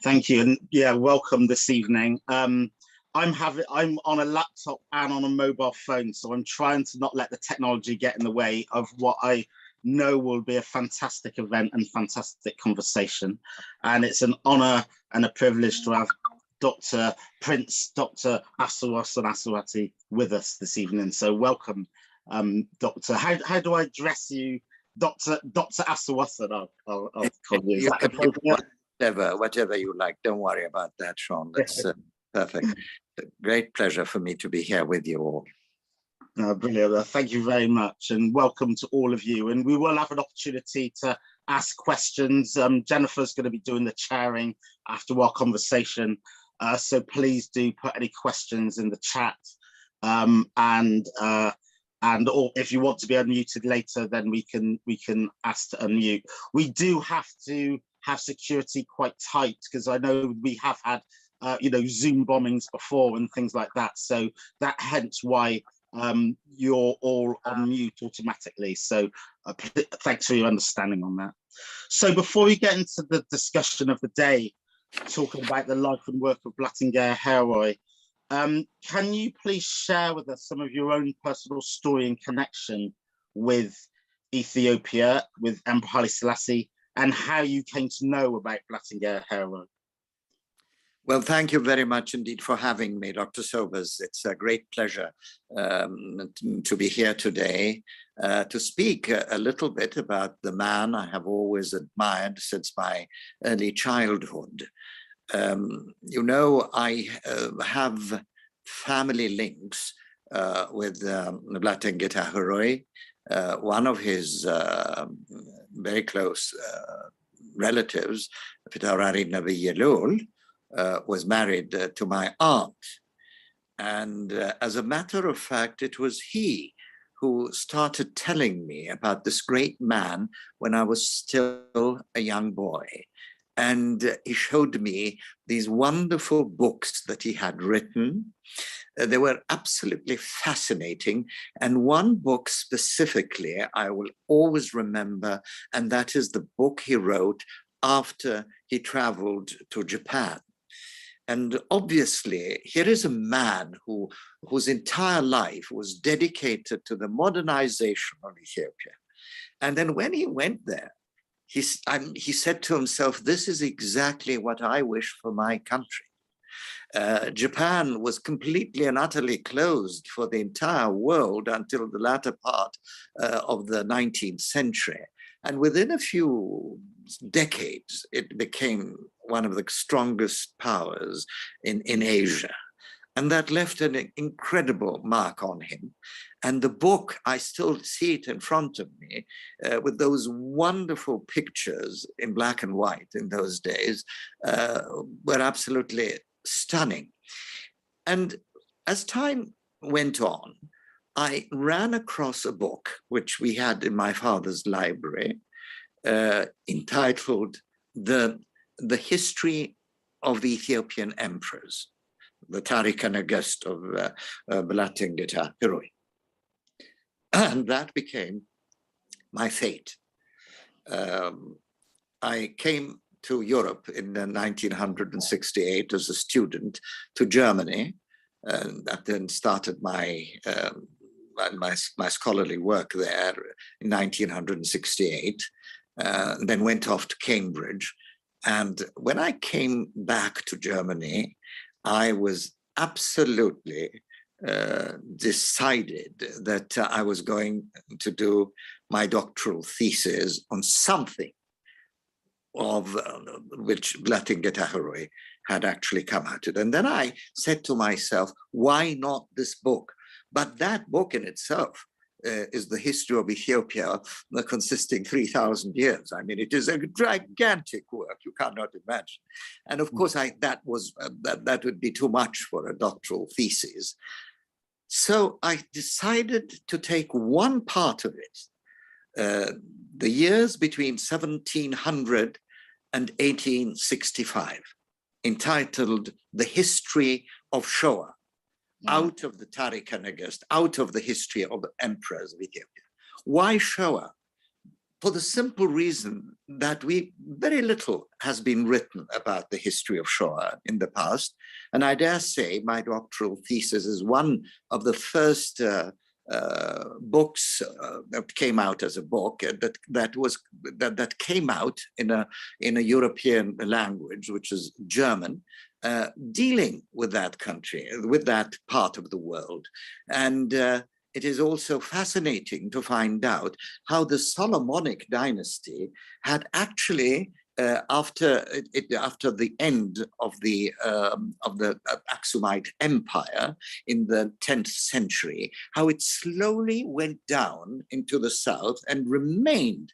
Thank you, and yeah, welcome this evening. I'm on a laptop and on a mobile phone, so I'm trying to not let the technology get in the way of what I know will be a fantastic event and fantastic conversation. And it's an honor and a privilege to have Dr. Afsa Wozen Asarati with us this evening. So welcome, Doctor. How do I address you? Dr. Afsa Wozen, I'll call you. Is that appropriate? Whatever you like. Don't worry about that, Sean. That's perfect. Great pleasure for me to be here with you all. Brilliant. Thank you very much, and welcome to all of you. And we will have an opportunity to ask questions. Jennifer's going to be doing the chairing after our conversation, so please do put any questions in the chat. And if you want to be unmuted later, then we can ask to unmute. We do have to have security quite tight because I know we have had Zoom bombings before and things like that. So that hence why you're all on mute automatically. So thanks for your understanding on that. So before we get into the discussion of the day, talking about the life and work of Blattinger Heroi. Can you please share with us some of your own personal story and connection with Ethiopia, with Emperor Haile Selassie, and how you came to know about Blattinger Heroi? Well, thank you very much indeed for having me, Dr. Sobers. It's a great pleasure to be here today to speak a little bit about the man I have always admired since my early childhood. You know, I have family links with Blattinger Heroi. One of his very close relatives, Fitarari Nabiyelul, was married to my aunt. And as a matter of fact, it was he who started telling me about this great man when I was still a young boy. And he showed me these wonderful books that he had written. They were absolutely fascinating. And one book specifically I will always remember, and that is the book he wrote after he traveled to Japan. And obviously, here is a man whose entire life was dedicated to the modernization of Ethiopia. And then when he went there, he said to himself, this is exactly what I wish for my country. Japan was completely and utterly closed for the entire world until the latter part of the 19th century. And within a few decades, it became one of the strongest powers in Asia. And that left an incredible mark on him. And the book, I still see it in front of me with those wonderful pictures in black and white in those days, were absolutely stunning. And as time went on, I ran across a book which we had in my father's library entitled The History of the Ethiopian Emperors, the Tarikh Negest of Blattinger Heroi. And that became my fate. I came to Europe in 1968 as a student to Germany, and that then started my scholarly work there in 1968, then went off to Cambridge. And when I came back to Germany, I was absolutely decided that I was going to do my doctoral thesis on something of which Blattinger Heroi had actually come out of. And then I said to myself, why not this book? But that book in itself is the history of Ethiopia, consisting 3,000 years. I mean, it is a gigantic work, you cannot imagine. And of course, that would be too much for a doctoral thesis. So I decided to take one part of it, the years between 1700 and 1865, entitled The History of Showa, out of the Tarikh Negest, out of the history of the emperors of Ethiopia. Why Showa? For the simple reason that very little has been written about the history of Showa in the past. And I dare say my doctoral thesis is one of the first books that came out as a book that came out in a European language, which is German, dealing with that country, with that part of the world. And it is also fascinating to find out how the Solomonic dynasty had actually, after the end of the Aksumite Empire in the 10th century, how it slowly went down into the south and remained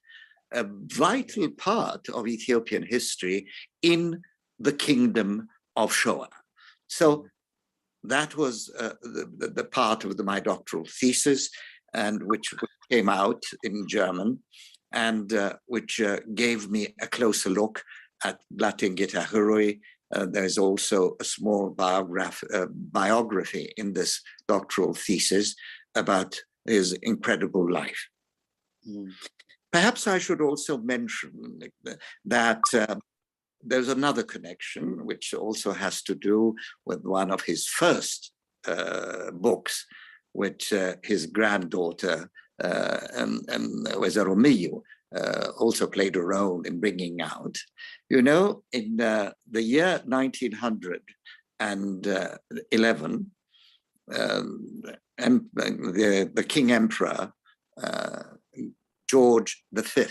a vital part of Ethiopian history in the kingdom of Showa. So that was the part of my doctoral thesis, and which came out in German, and which gave me a closer look at Blattinger Heroi. There's also a small biography in this doctoral thesis about his incredible life. Perhaps I should also mention that there's another connection, which also has to do with one of his first books, which his granddaughter, Wezeromiyu, also played a role in bringing out. You know, in the year 1911, the King Emperor, George V,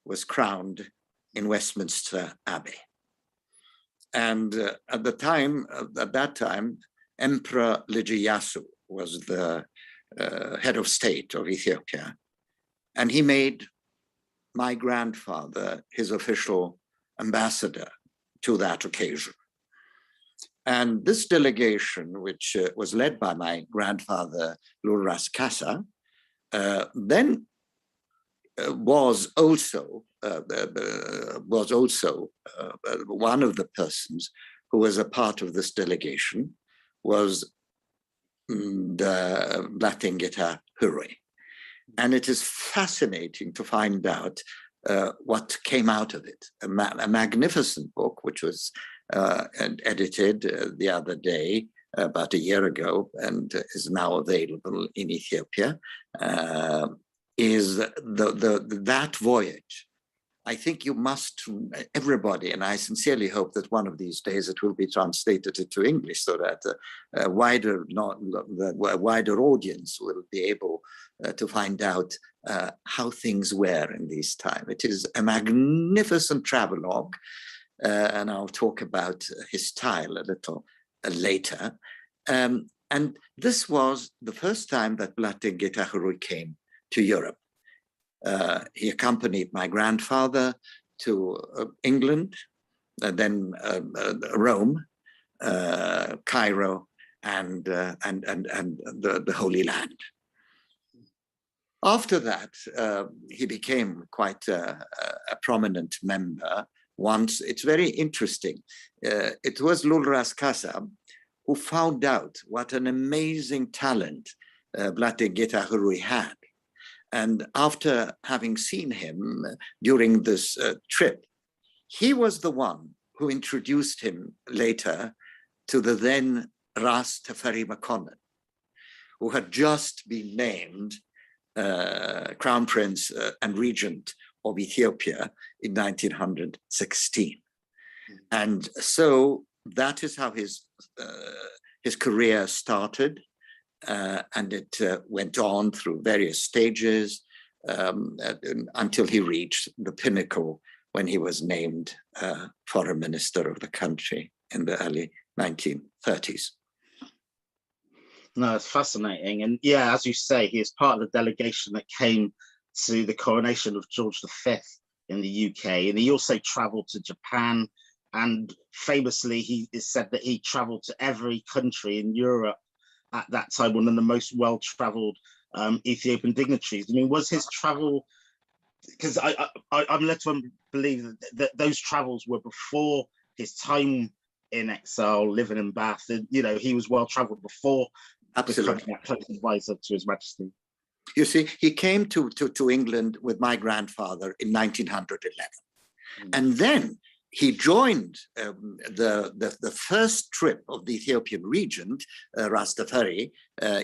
was crowned in Westminster Abbey. And at that time, Emperor Lijiyasu was the head of state of Ethiopia. And he made my grandfather his official ambassador to that occasion. And this delegation, which was led by my grandfather, Lulras Kasa, then was also one of the persons who was a part of this delegation, was the Blatingita Hure. And it is fascinating to find out what came out of it. A magnificent book, which was edited the other day, about a year ago, and is now available in Ethiopia, is that voyage. I think you must, everybody, and I sincerely hope that one of these days it will be translated into English so that a wider audience will be able to find out how things were in this time. It is a magnificent travelogue, and I'll talk about his style a little later. And this was the first time that Blatingita Hure came to Europe. He accompanied my grandfather to England, then Rome, Cairo, and the Holy Land. After that, he became quite a prominent member. Once, it's very interesting. It was Lulras Kasa who found out what an amazing talent Blatingita Hure had. And after having seen him during this trip, he was the one who introduced him later to the then Ras Teferi Makonnen, who had just been named Crown Prince and Regent of Ethiopia in 1916. And so that is how his career started. And it went on through various stages until he reached the pinnacle when he was named foreign minister of the country in the early 1930s. No, it's fascinating. And yeah, as you say, he is part of the delegation that came to the coronation of George V in the UK. And he also traveled to Japan. And famously, he is said that he traveled to every country in Europe at that time, one of the most well-traveled Ethiopian dignitaries. I mean, was his travel, because I'm led to believe that those travels were before his time in exile, living in Bath. And, you know, he was well-traveled before becoming a close advisor to His Majesty. You see, he came to England with my grandfather in 1911. And then he joined the first trip of the Ethiopian regent, Ras Teferi.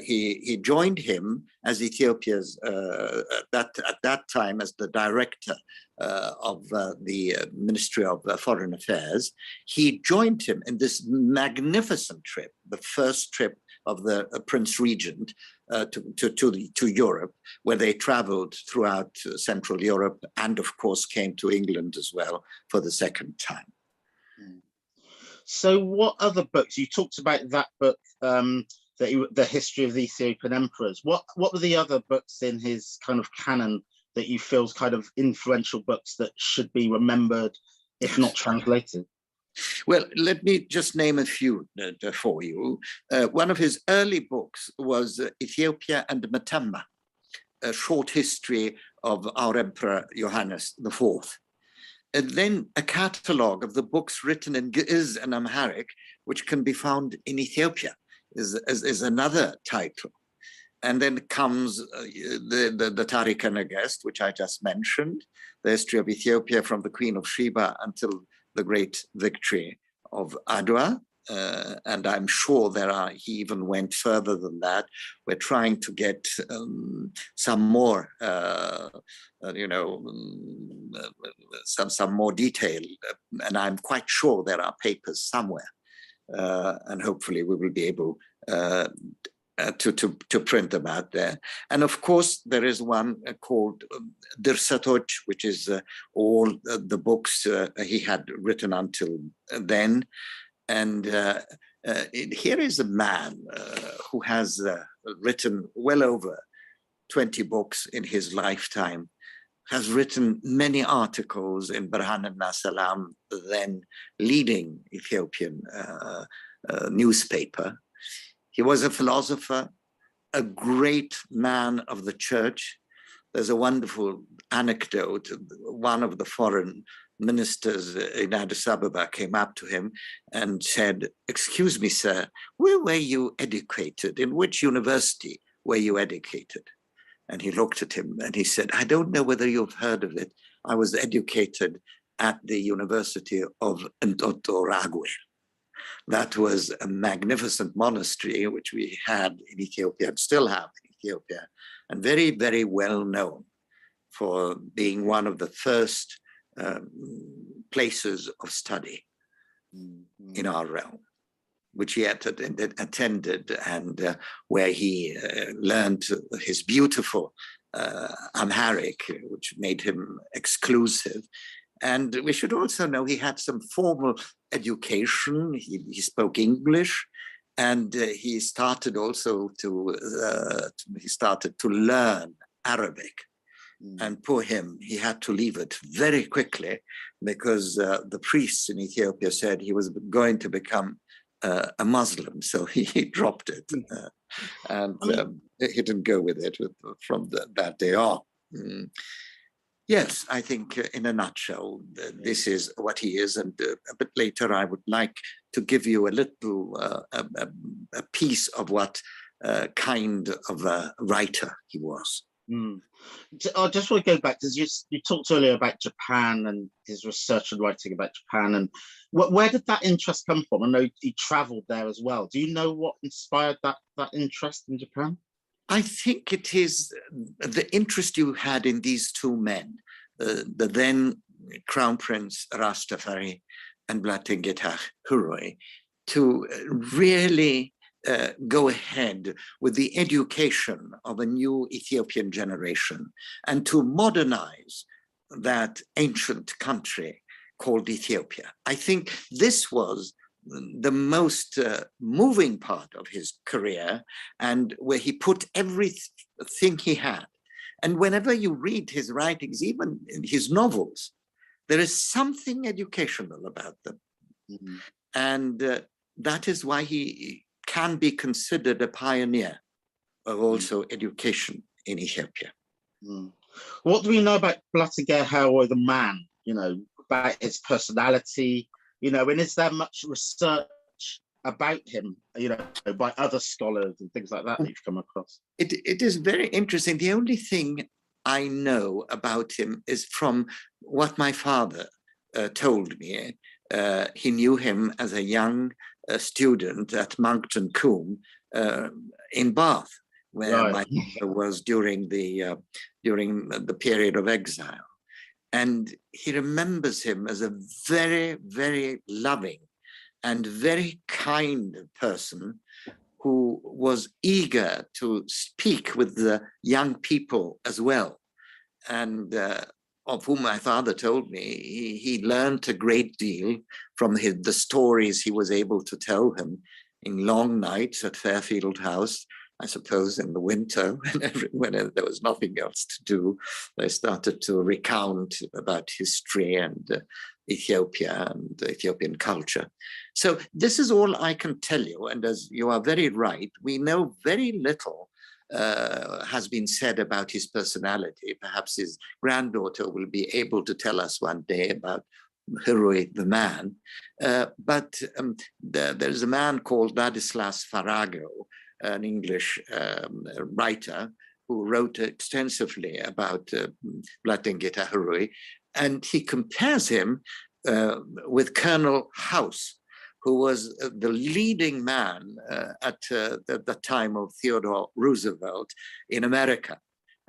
He joined him as Ethiopia's, at that time, as the director of the Ministry of Foreign Affairs. He joined him in this magnificent trip, the first trip of the Prince Regent to Europe, where they traveled throughout Central Europe and of course came to England as well for the second time. So what other books, you talked about that book, the History of the Ethiopian Emperors. What were the other books in his kind of canon that you feel is kind of influential books that should be remembered, if not translated? Well, let me just name a few for you. One of his early books was Ethiopia and Metemma, a short history of our Emperor Johannes IV. And then a catalogue of the books written in Ge'ez and Amharic, which can be found in Ethiopia, is another title. And then comes the Tarikh Negest, which I just mentioned, the history of Ethiopia from the Queen of Sheba until the great victory of Adawa. And I'm sure he even went further than that. We're trying to get some more, some more detail. And I'm quite sure there are papers somewhere. And hopefully we will be able to print them out there. And of course, there is one called Aderesaችኹ, which is all the books he had written until then. And here is a man who has written well over 20 books in his lifetime, has written many articles in Birhanena Salam, the then leading Ethiopian newspaper. He was a philosopher, a great man of the church. There's a wonderful anecdote. One of the foreign ministers in Addis Ababa came up to him and said, "Excuse me, sir, where were you educated? In which university were you educated?" And he looked at him and he said, "I don't know whether you've heard of it. I was educated at the University of Untitled. That was a magnificent monastery which we had in Ethiopia and still have in Ethiopia, and very, very well known for being one of the first places of study in our realm, which he attended and where he learned his beautiful Amharic, which made him exclusive. And we should also know he had some formal education. He spoke English, and he started also to learn Arabic. And poor him, he had to leave it very quickly because the priests in Ethiopia said he was going to become a Muslim, so he dropped it, and he didn't go with it from that day on. Yes, I think in a nutshell, this is what he is. And a bit later, I would like to give you a little a piece of what kind of a writer he was. I just want to go back because you talked earlier about Japan and his research and writing about Japan. And where did that interest come from? I know he traveled there as well. Do you know what inspired that interest in Japan? I think it is the interest you had in these two men, the then Crown Prince Rastafari and Blattengeta Huroi, to really go ahead with the education of a new Ethiopian generation and to modernize that ancient country called Ethiopia. I think this was the most moving part of his career, and where he put everything he had. And whenever you read his writings, even in his novels, there is something educational about them. And that is why he can be considered a pioneer of also education in Ethiopia. What do we know about Blattengeta Huroi, the man, about his personality, and is there much research about him, by other scholars and things like that you've come across? It is very interesting. The only thing I know about him is from what my father told me. He knew him as a young student at Monkton Combe in Bath, where my father was during the period of exile. And he remembers him as a very, very loving and very kind person who was eager to speak with the young people as well. And of whom my father told me, he learned a great deal from the stories he was able to tell him in long nights at Fairfield House. I suppose in the winter, when there was nothing else to do, they started to recount about history and Ethiopia and Ethiopian culture. So this is all I can tell you. And as you are very right, we know very little has been said about his personality. Perhaps his granddaughter will be able to tell us one day about Huroi the man. But there's a man called Ladislas Farago, an English writer who wrote extensively about Blattengeta Huroi, and he compares him with Colonel House, who was the leading man at the time of Theodore Roosevelt in America.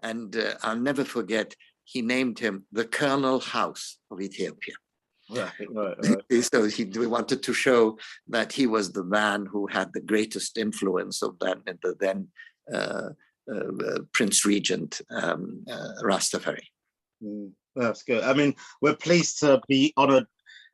And I'll never forget, he named him the Colonel House of Ethiopia. Right. So we wanted to show that he was the man who had the greatest influence of that, the then Prince Regent Rastafari. That's good. I mean, we're pleased to be honored.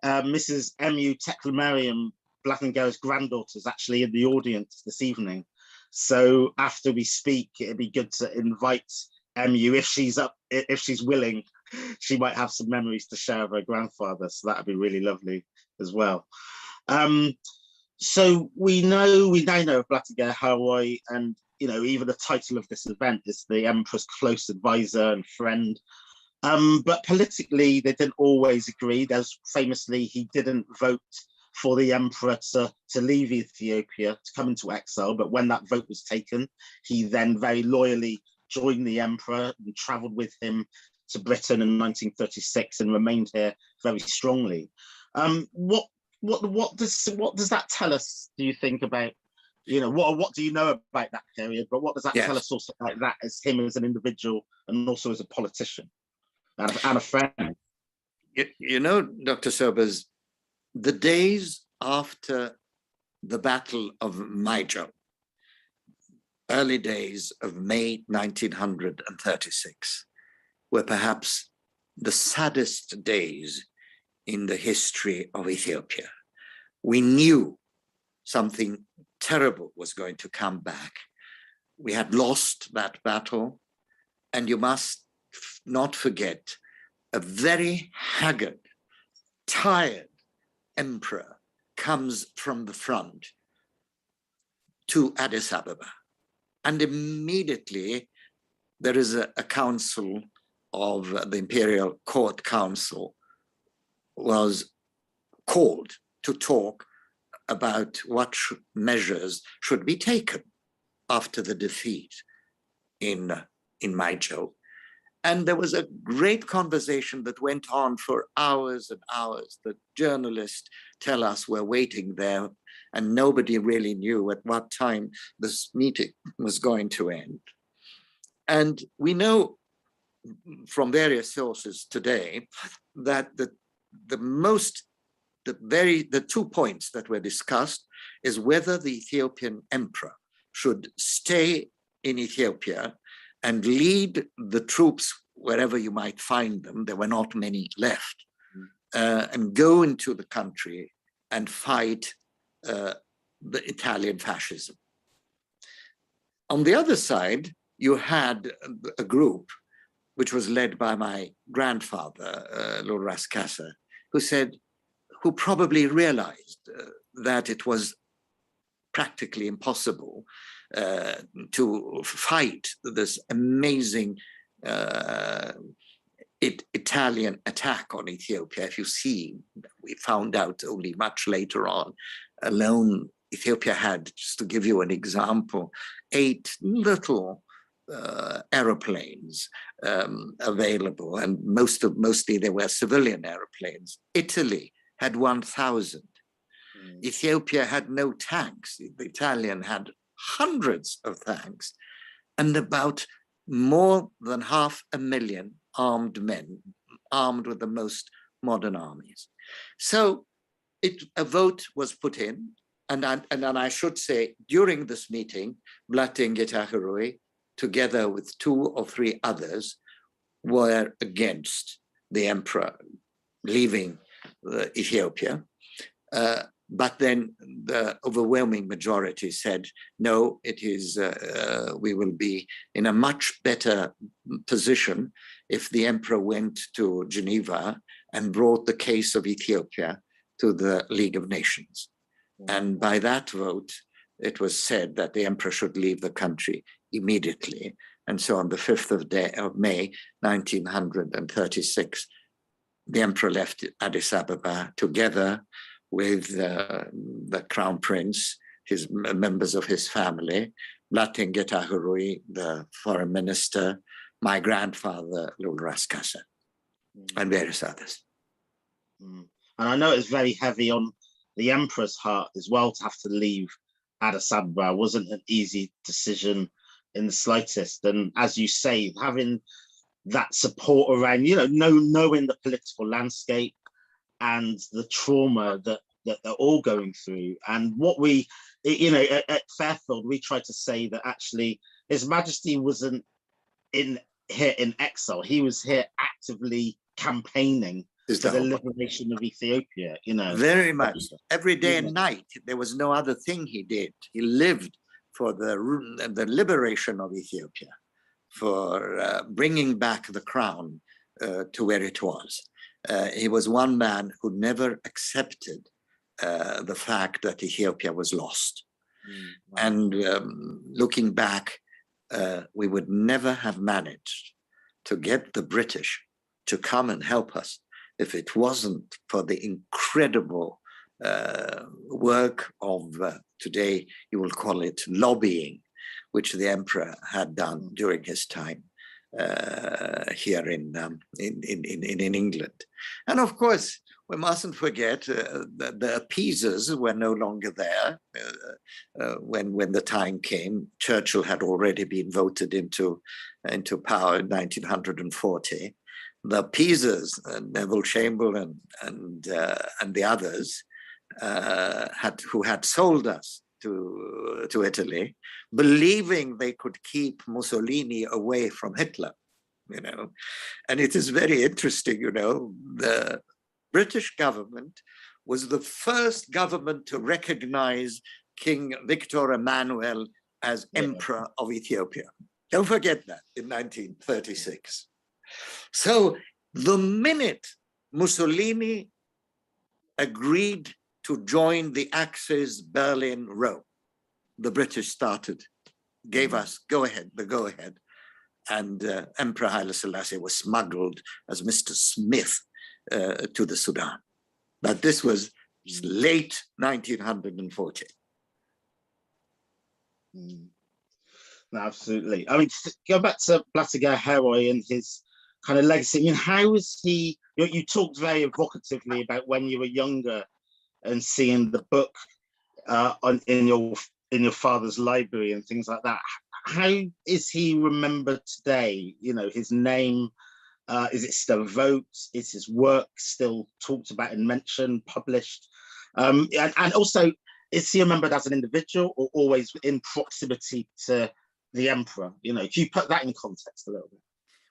Mrs. M.U. Tekla-Mariam Blattinger's granddaughter is actually in the audience this evening. So after we speak, it'd be good to invite M.U. if she's willing. She might have some memories to share of her grandfather, so that'd be really lovely as well. So we now know of Blattinger Haraway, and even the title of this event is the Emperor's close advisor and friend. But politically, they didn't always agree. There's famously, he didn't vote for the emperor to leave Ethiopia, to come into exile. But when that vote was taken, he then very loyally joined the emperor and traveled with him to Britain in 1936 and remained here very strongly. What does that tell us, do you think, about, what do you know about that period? But what does that tell us also about that as him as an individual and also as a politician and a friend? Dr. Sobers, the days after the Battle of Majo, early days of May 1936, were perhaps the saddest days in the history of Ethiopia. We knew something terrible was going to come back. We had lost that battle, and you must not forget a very haggard, tired emperor comes from the front to Addis Ababa. And immediately there is a council of the Imperial Court Council was called to talk about what measures should be taken after the defeat in Majo. And there was a great conversation that went on for hours and hours. The journalists tell us were waiting there, and nobody really knew at what time this meeting was going to end. And we know from various sources today that the two points that were discussed is whether the Ethiopian emperor should stay in Ethiopia and lead the troops wherever you might find them, there were not many left, and go into the country and fight the Italian fascism. On the other side, you had a group which was led by my grandfather, Lord Raskasa, who probably realized that it was practically impossible to fight this amazing Italian attack on Ethiopia. If you see, we found out only much later on, alone Ethiopia had, just to give you an example, 8 little aeroplanes available, and mostly they were civilian aeroplanes. Italy had 1,000. Ethiopia had no tanks. The Italian had hundreds of tanks, and about more than 500,000 armed men, armed with the most modern armies. So a vote was put in, and I should say, during this meeting, Blattinger Haraway, together with 2 or 3 others, were against the emperor leaving Ethiopia. But then the overwhelming majority said, no, it is, we will be in a much better position if the emperor went to Geneva and brought the case of Ethiopia to the League of Nations. And by that vote, it was said that the emperor should leave the country immediately. And so on the 5th of May, 1936, the emperor left Addis Ababa together with the crown prince, his members of his family, Blattinger Haraway, the foreign minister, my grandfather, Lord Raskasa, and various others. And I know it's very heavy on the emperor's heart as well to have to leave Addis Ababa. It wasn't an easy decision in the slightest. And as you say, having that support around, knowing the political landscape and the trauma that they're all going through. And what we, at Fairfield, we tried to say that actually His Majesty wasn't here in exile. He was here actively campaigning for the liberation of Ethiopia, Very much. Every day and night, there was no other thing he did. He lived for the liberation of Ethiopia, for bringing back the crown to where it was. He was one man who never accepted the fact that Ethiopia was lost. Wow. And looking back, we would never have managed to get the British to come and help us if it wasn't for the incredible work of, today you will call it lobbying, which the emperor had done during his time here in England. And of course, we mustn't forget the appeasers were no longer there when the time came. Churchill had already been voted into power in 1940. The appeasers, Neville Chamberlain and the others, who had sold us to Italy, believing they could keep Mussolini away from Hitler, And it is very interesting, the British government was the first government to recognize King Victor Emmanuel as Emperor of Ethiopia. Don't forget that, in 1936. So the minute Mussolini agreed to join the Axis Berlin-Rome, the British gave us the go-ahead, and Emperor Haile Selassie was smuggled as Mr. Smith to the Sudan. But this was late 1940. No, absolutely. I mean, go back to Blatiga Heroi and his kind of legacy. I mean, how was he? You talked very evocatively about when you were younger and seeing the book in your father's library and things like that. How is he remembered today? His name, is it still evoked? Is his work still talked about and mentioned, published? And also, is he remembered as an individual or always in proximity to the emperor? Can you put that in context a little bit?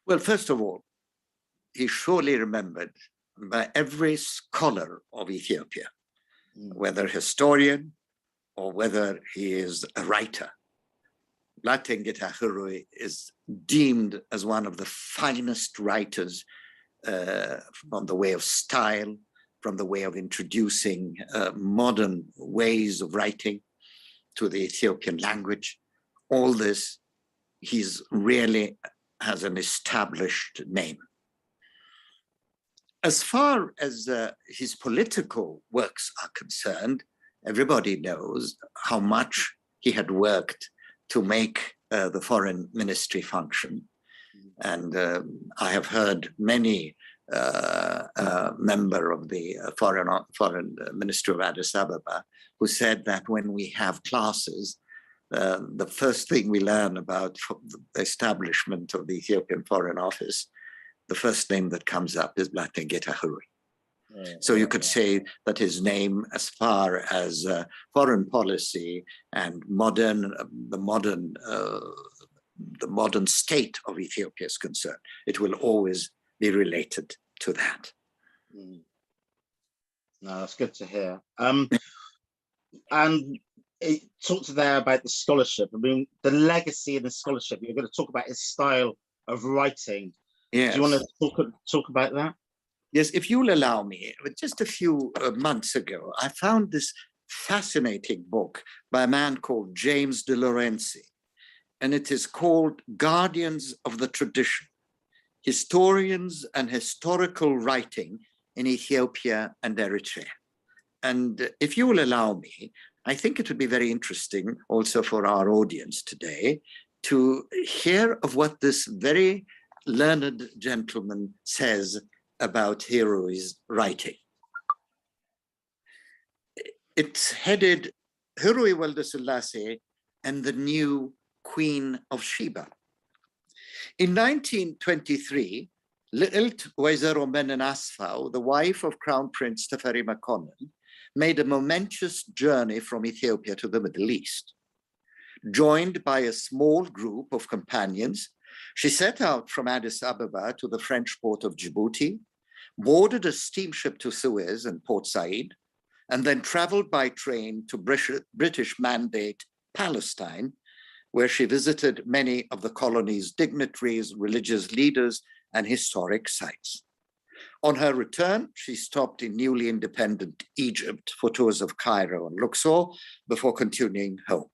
Well, first of all, he's surely remembered by every scholar of Ethiopia, whether historian or whether he is a writer. Blattengeta Heroi is deemed as one of the finest writers from the way of style, from the way of introducing modern ways of writing to the Ethiopian language. All this, he's really has an established name. As far as his political works are concerned, everybody knows how much he had worked to make the foreign ministry function. And I have heard many member of the foreign ministry of Addis Ababa who said that when we have classes, the first thing we learn about the establishment of the Ethiopian Foreign Office, the first name that comes up is Blattengeta Heroi. So you could say that his name, as far as foreign policy and the modern state of Ethiopia is concerned, it will always be related to that. No, that's good to hear. And it talked there about the scholarship. I mean, the legacy and the scholarship. You're going to talk about his style of writing. Yes. Do you want to talk about that? Yes, if you'll allow me. Just a few months ago, I found this fascinating book by a man called James de Lorenzi, and it is called Guardians of the Tradition, Historians and Historical Writing in Ethiopia and Eritrea. And if you will allow me, I think it would be very interesting also for our audience today to hear of what this very learned gentleman says about Heroi's writing. It's headed Hurui Waldesulasse and the new Queen of Sheba. In 1923, Lilt Waizero Menen Asfau, the wife of Crown Prince Teferi Makonnen, made a momentous journey from Ethiopia to the Middle East. Joined by a small group of companions, she set out from Addis Ababa to the French port of Djibouti, boarded a steamship to Suez and Port Said, and then traveled by train to British Mandate Palestine, where she visited many of the colony's dignitaries, religious leaders, and historic sites. On her return, she stopped in newly independent Egypt for tours of Cairo and Luxor before continuing home.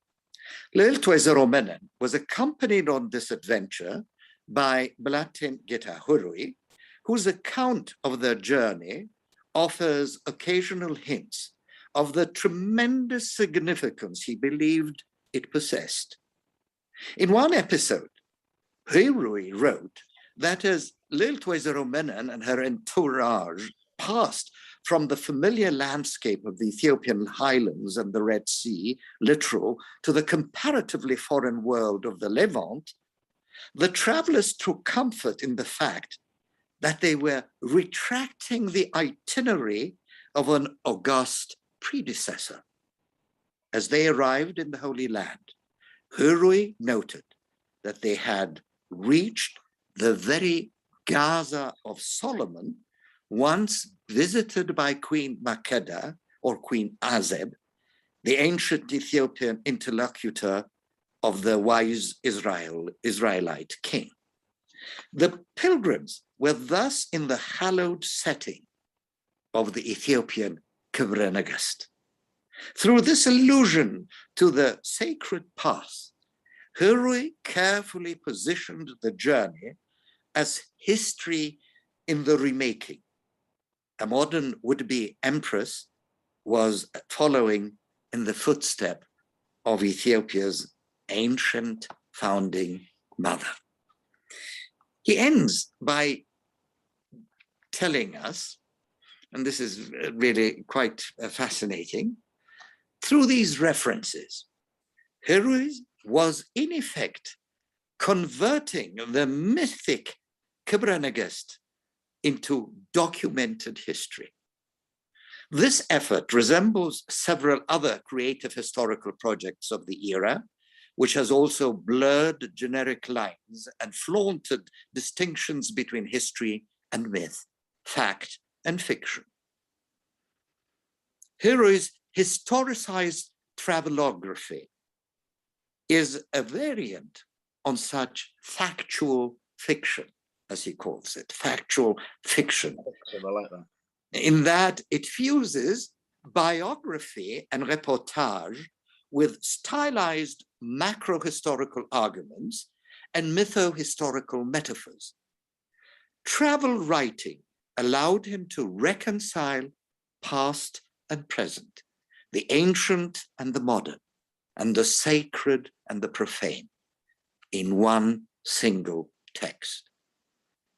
Lilt Waizero Menen was accompanied on this adventure by Blatin Geta Hurui, whose account of their journey offers occasional hints of the tremendous significance he believed it possessed. In one episode, Hurui wrote that as Lilt Waizero Menen and her entourage passed from the familiar landscape of the Ethiopian highlands and the Red Sea, littoral, to the comparatively foreign world of the Levant, the travelers took comfort in the fact that they were retracting the itinerary of an august predecessor. As they arrived in the Holy Land, Hurui noted that they had reached the very Gaza of Solomon, once visited by Queen Makeda or Queen Azeb, the ancient Ethiopian interlocutor of the wise Israelite king. The pilgrims were thus in the hallowed setting of the Ethiopian Kibre Negast. Through this allusion to the sacred path, Hurui carefully positioned the journey as history in the remaking. A modern would-be empress was following in the footstep of Ethiopia's ancient founding mother. He ends by telling us, and this is really quite fascinating, through these references, Hurui was in effect converting the mythic Kibre Negast into documented history. This effort resembles several other creative historical projects of the era, which has also blurred generic lines and flaunted distinctions between history and myth, fact and fiction. Hurui's historicized travelography is a variant on such factual fiction, as he calls it, factual fiction. I like that. In that it fuses biography and reportage with stylized macro-historical arguments and mytho-historical metaphors. Travel writing allowed him to reconcile past and present, the ancient and the modern, and the sacred and the profane in one single text.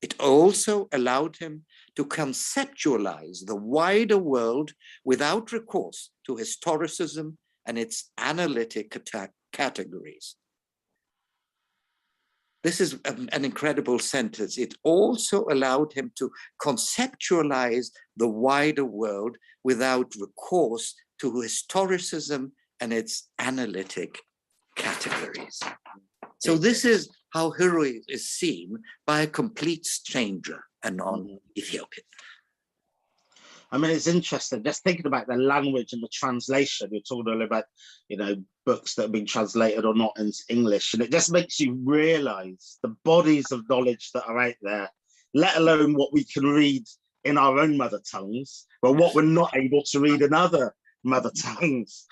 It also allowed him to conceptualize the wider world without recourse to historicism and its analytic categories. This is an incredible sentence. It also allowed him to conceptualize the wider world without recourse to historicism and its analytic categories. So this is how Hurui is seen by a complete stranger, a non-Ethiopian. I mean, it's interesting, just thinking about the language and the translation. You're talking earlier about, you know, books that have been translated or not into English, and it just makes you realize the bodies of knowledge that are out there, let alone what we can read in our own mother tongues, but what we're not able to read in other mother tongues.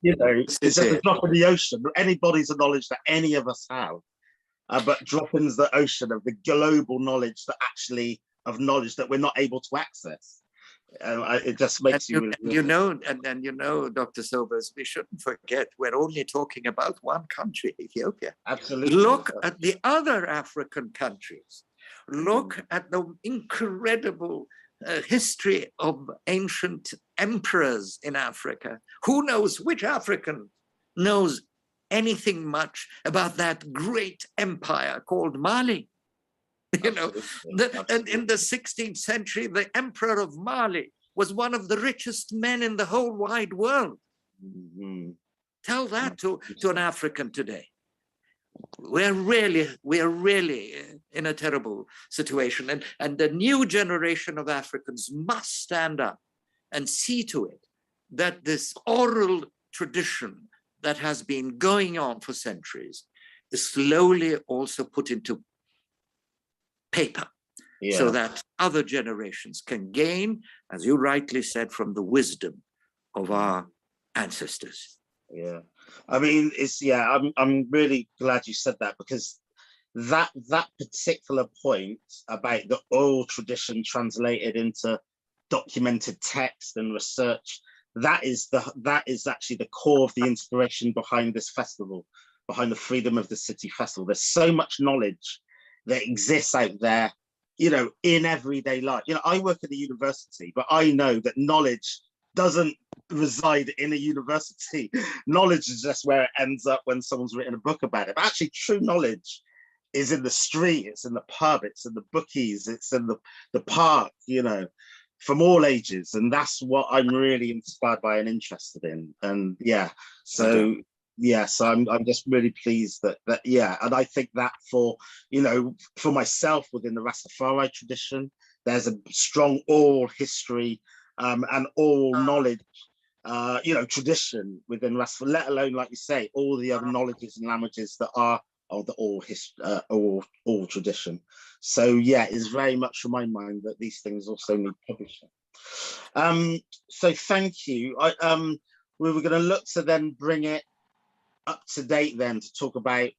You know, it's just a drop in the ocean. Any bodies of knowledge that any of us have, but drop into the ocean of the global knowledge that actually, of knowledge that we're not able to access. It just makes you know, Dr. Sobers, we shouldn't forget we're only talking about one country, Ethiopia. Absolutely. Look at the other African countries. Look at the incredible history of ancient emperors in Africa. Who knows which African knows anything much about that great empire called Mali? You know, in the 16th century, the emperor of Mali was one of the richest men in the whole wide world. Tell that to an African today. We're really in a terrible situation, and the new generation of Africans must stand up and see to it that this oral tradition that has been going on for centuries is slowly also put into paper, so that other generations can gain, as you rightly said, from the wisdom of our ancestors. Yeah, I mean, I'm really glad you said that, because that particular point about the oral tradition translated into documented text and research, that is actually the core of the inspiration behind this festival, behind the Freedom of the City Festival. There's so much knowledge that exists out there, you know, in everyday life. You know, I work at a university, but I know that knowledge doesn't reside in a university. Knowledge is just where it ends up when someone's written a book about it. But actually, true knowledge is in the street, it's in the pub, it's in the bookies, it's in the park, you know, from all ages. And that's what I'm really inspired by and interested in. And so I'm just really pleased that and I think that for myself within the Rastafari tradition, there's a strong oral history and oral knowledge, tradition within Rastafari, let alone, like you say, all the other knowledges and languages that are of the oral tradition. So it's very much on my mind that these things also need publishing. So thank you. We were going to look to then bring it up to date then to talk about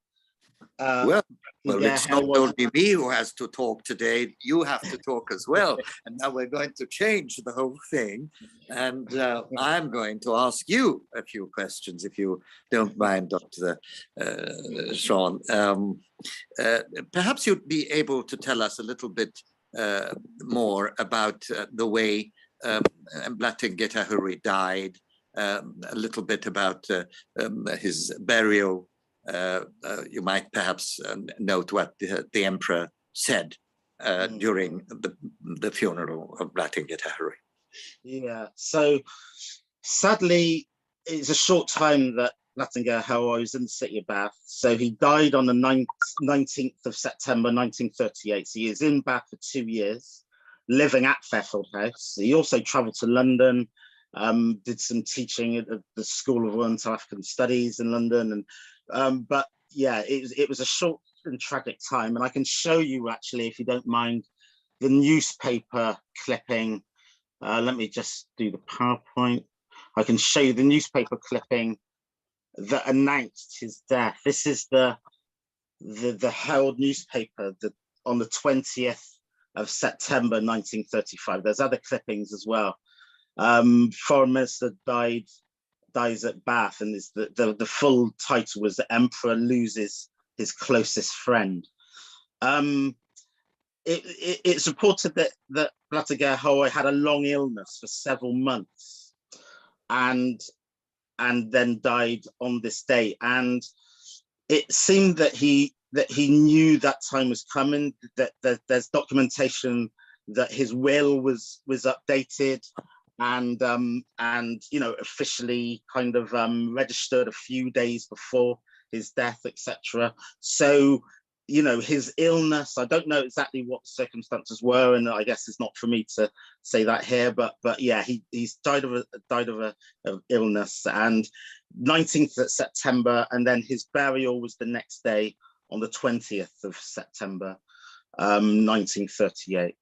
well, it's not only me who has to talk today, you have to talk as well. And now we're going to change the whole thing, and I'm going to ask you a few questions, if you don't mind, Dr. Sean. Perhaps you'd be able to tell us a little bit more about the way Blatteng Getachew died, a little bit about his burial. You might perhaps note what the emperor said during the funeral of Blatteng Getachew. Yeah, so sadly, it's a short time that Blatteng Getachew was in the city of Bath. So he died on the 19th of September 1938. So he is in Bath for 2 years, living at Fairfield House. He also travelled to London, did some teaching at the School of Oriental African Studies in London, and but it was a short and tragic time. And I can show you, actually, if you don't mind, the newspaper clipping. Let me just do the PowerPoint. I can show you the newspaper clipping that announced his death. This is the Herald newspaper that on the 20th of September 1935. There's other clippings as well. Foreign Minister dies at Bath, and the full title was "The Emperor Loses His Closest Friend." It's reported that Blatteng Getachew had a long illness for several months, and then died on this day. And it seemed that he knew that time was coming. That there's documentation that his will was updated, and officially kind of registered a few days before his death, etc. So his illness, I don't know exactly what the circumstances were, and I guess it's not for me to say that here, but he's died of illness, and 19th of September, and then his burial was the next day on the 20th of September 1938.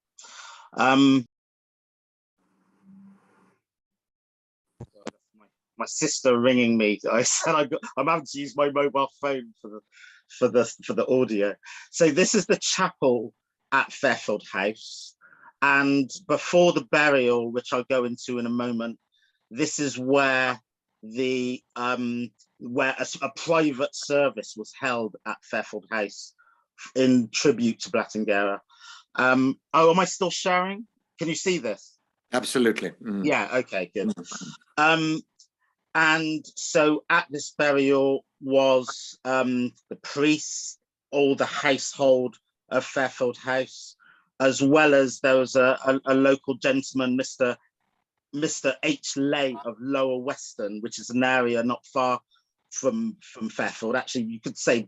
My sister ringing me. I said I'm having to use my mobile phone for the audio. So this is the chapel at Fairfield House, and before the burial, which I'll go into in a moment, this is where where a private service was held at Fairfield House in tribute to Blatteng Getachew. Am I still sharing? can you see this? Absolutely. Yeah, okay, good. And so at this burial was the priests, all the household of Fairfield House, as well as there was a local gentleman, Mr. H. Lay of Lower Weston, which is an area not far from Fairfield. Actually, you could say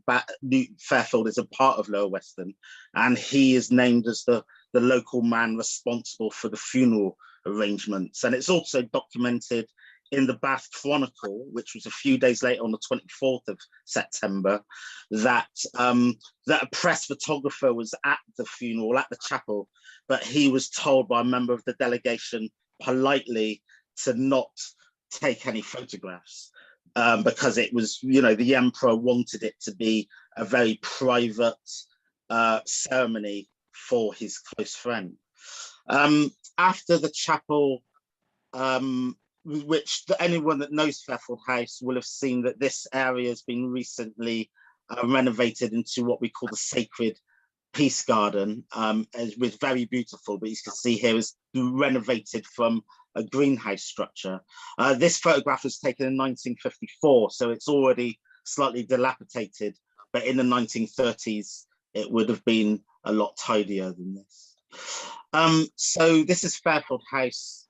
Fairfield is a part of Lower Weston, and he is named as the local man responsible for the funeral arrangements. And it's also documented in the Bath Chronicle, which was a few days later on the 24th of September, that a press photographer was at the funeral, at the chapel, but he was told by a member of the delegation politely to not take any photographs because it was, you know, the emperor wanted it to be a very private ceremony for his close friend. After the chapel, which anyone that knows Fairfield House will have seen that this area has been recently renovated into what we call the Sacred Peace Garden. It's very beautiful, but you can see here is renovated from a greenhouse structure. This photograph was taken in 1954, so it's already slightly dilapidated, but in the 1930s, it would have been a lot tidier than this. So this is Fairfield House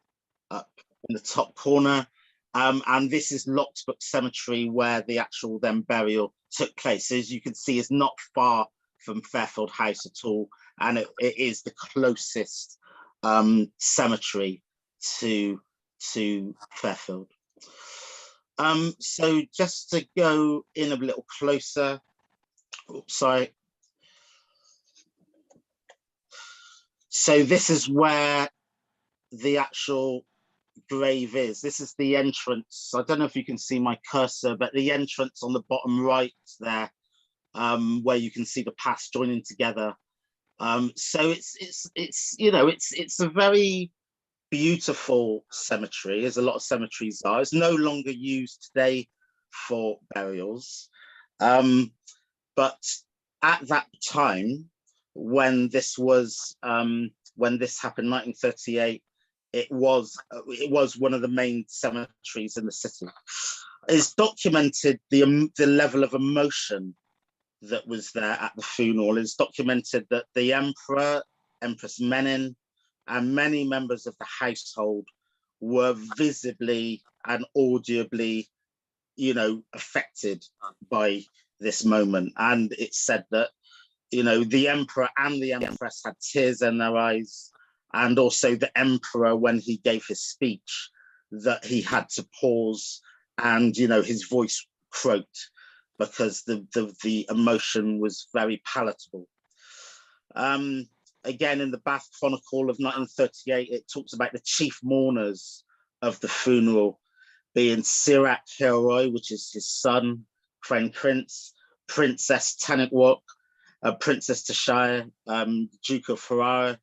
up in the top corner, and this is Locksbrook Cemetery where the actual then burial took place. As you can see, it's not far from Fairfield House at all, and it is the closest cemetery to Fairfield. So just to go in a little closer, oops, sorry. So this is where the actual grave is. This is the entrance. I don't know if you can see my cursor, but the entrance on the bottom right there, where you can see the paths joining together. So it's you know, it's a very beautiful cemetery, as a lot of cemeteries are. It's no longer used today for burials, but at that time, when this happened, 1938, it was one of the main cemeteries in the city. It's documented the level of emotion that was there at the funeral. It's documented that the Emperor, Empress Menin, and many members of the household were visibly and audibly, you know, affected by this moment. And it's said that, you know, the Emperor and the Empress had tears in their eyes, and also the Emperor, when he gave his speech, that he had to pause and, you know, his voice croaked because the emotion was very palatable. Again, in the Bath Chronicle of 1938, it talks about the chief mourners of the funeral being Sirac Heroy, which is his son, Crown Prince, Princess Tanitwok, Princess Tashire, Duke of Ferrara,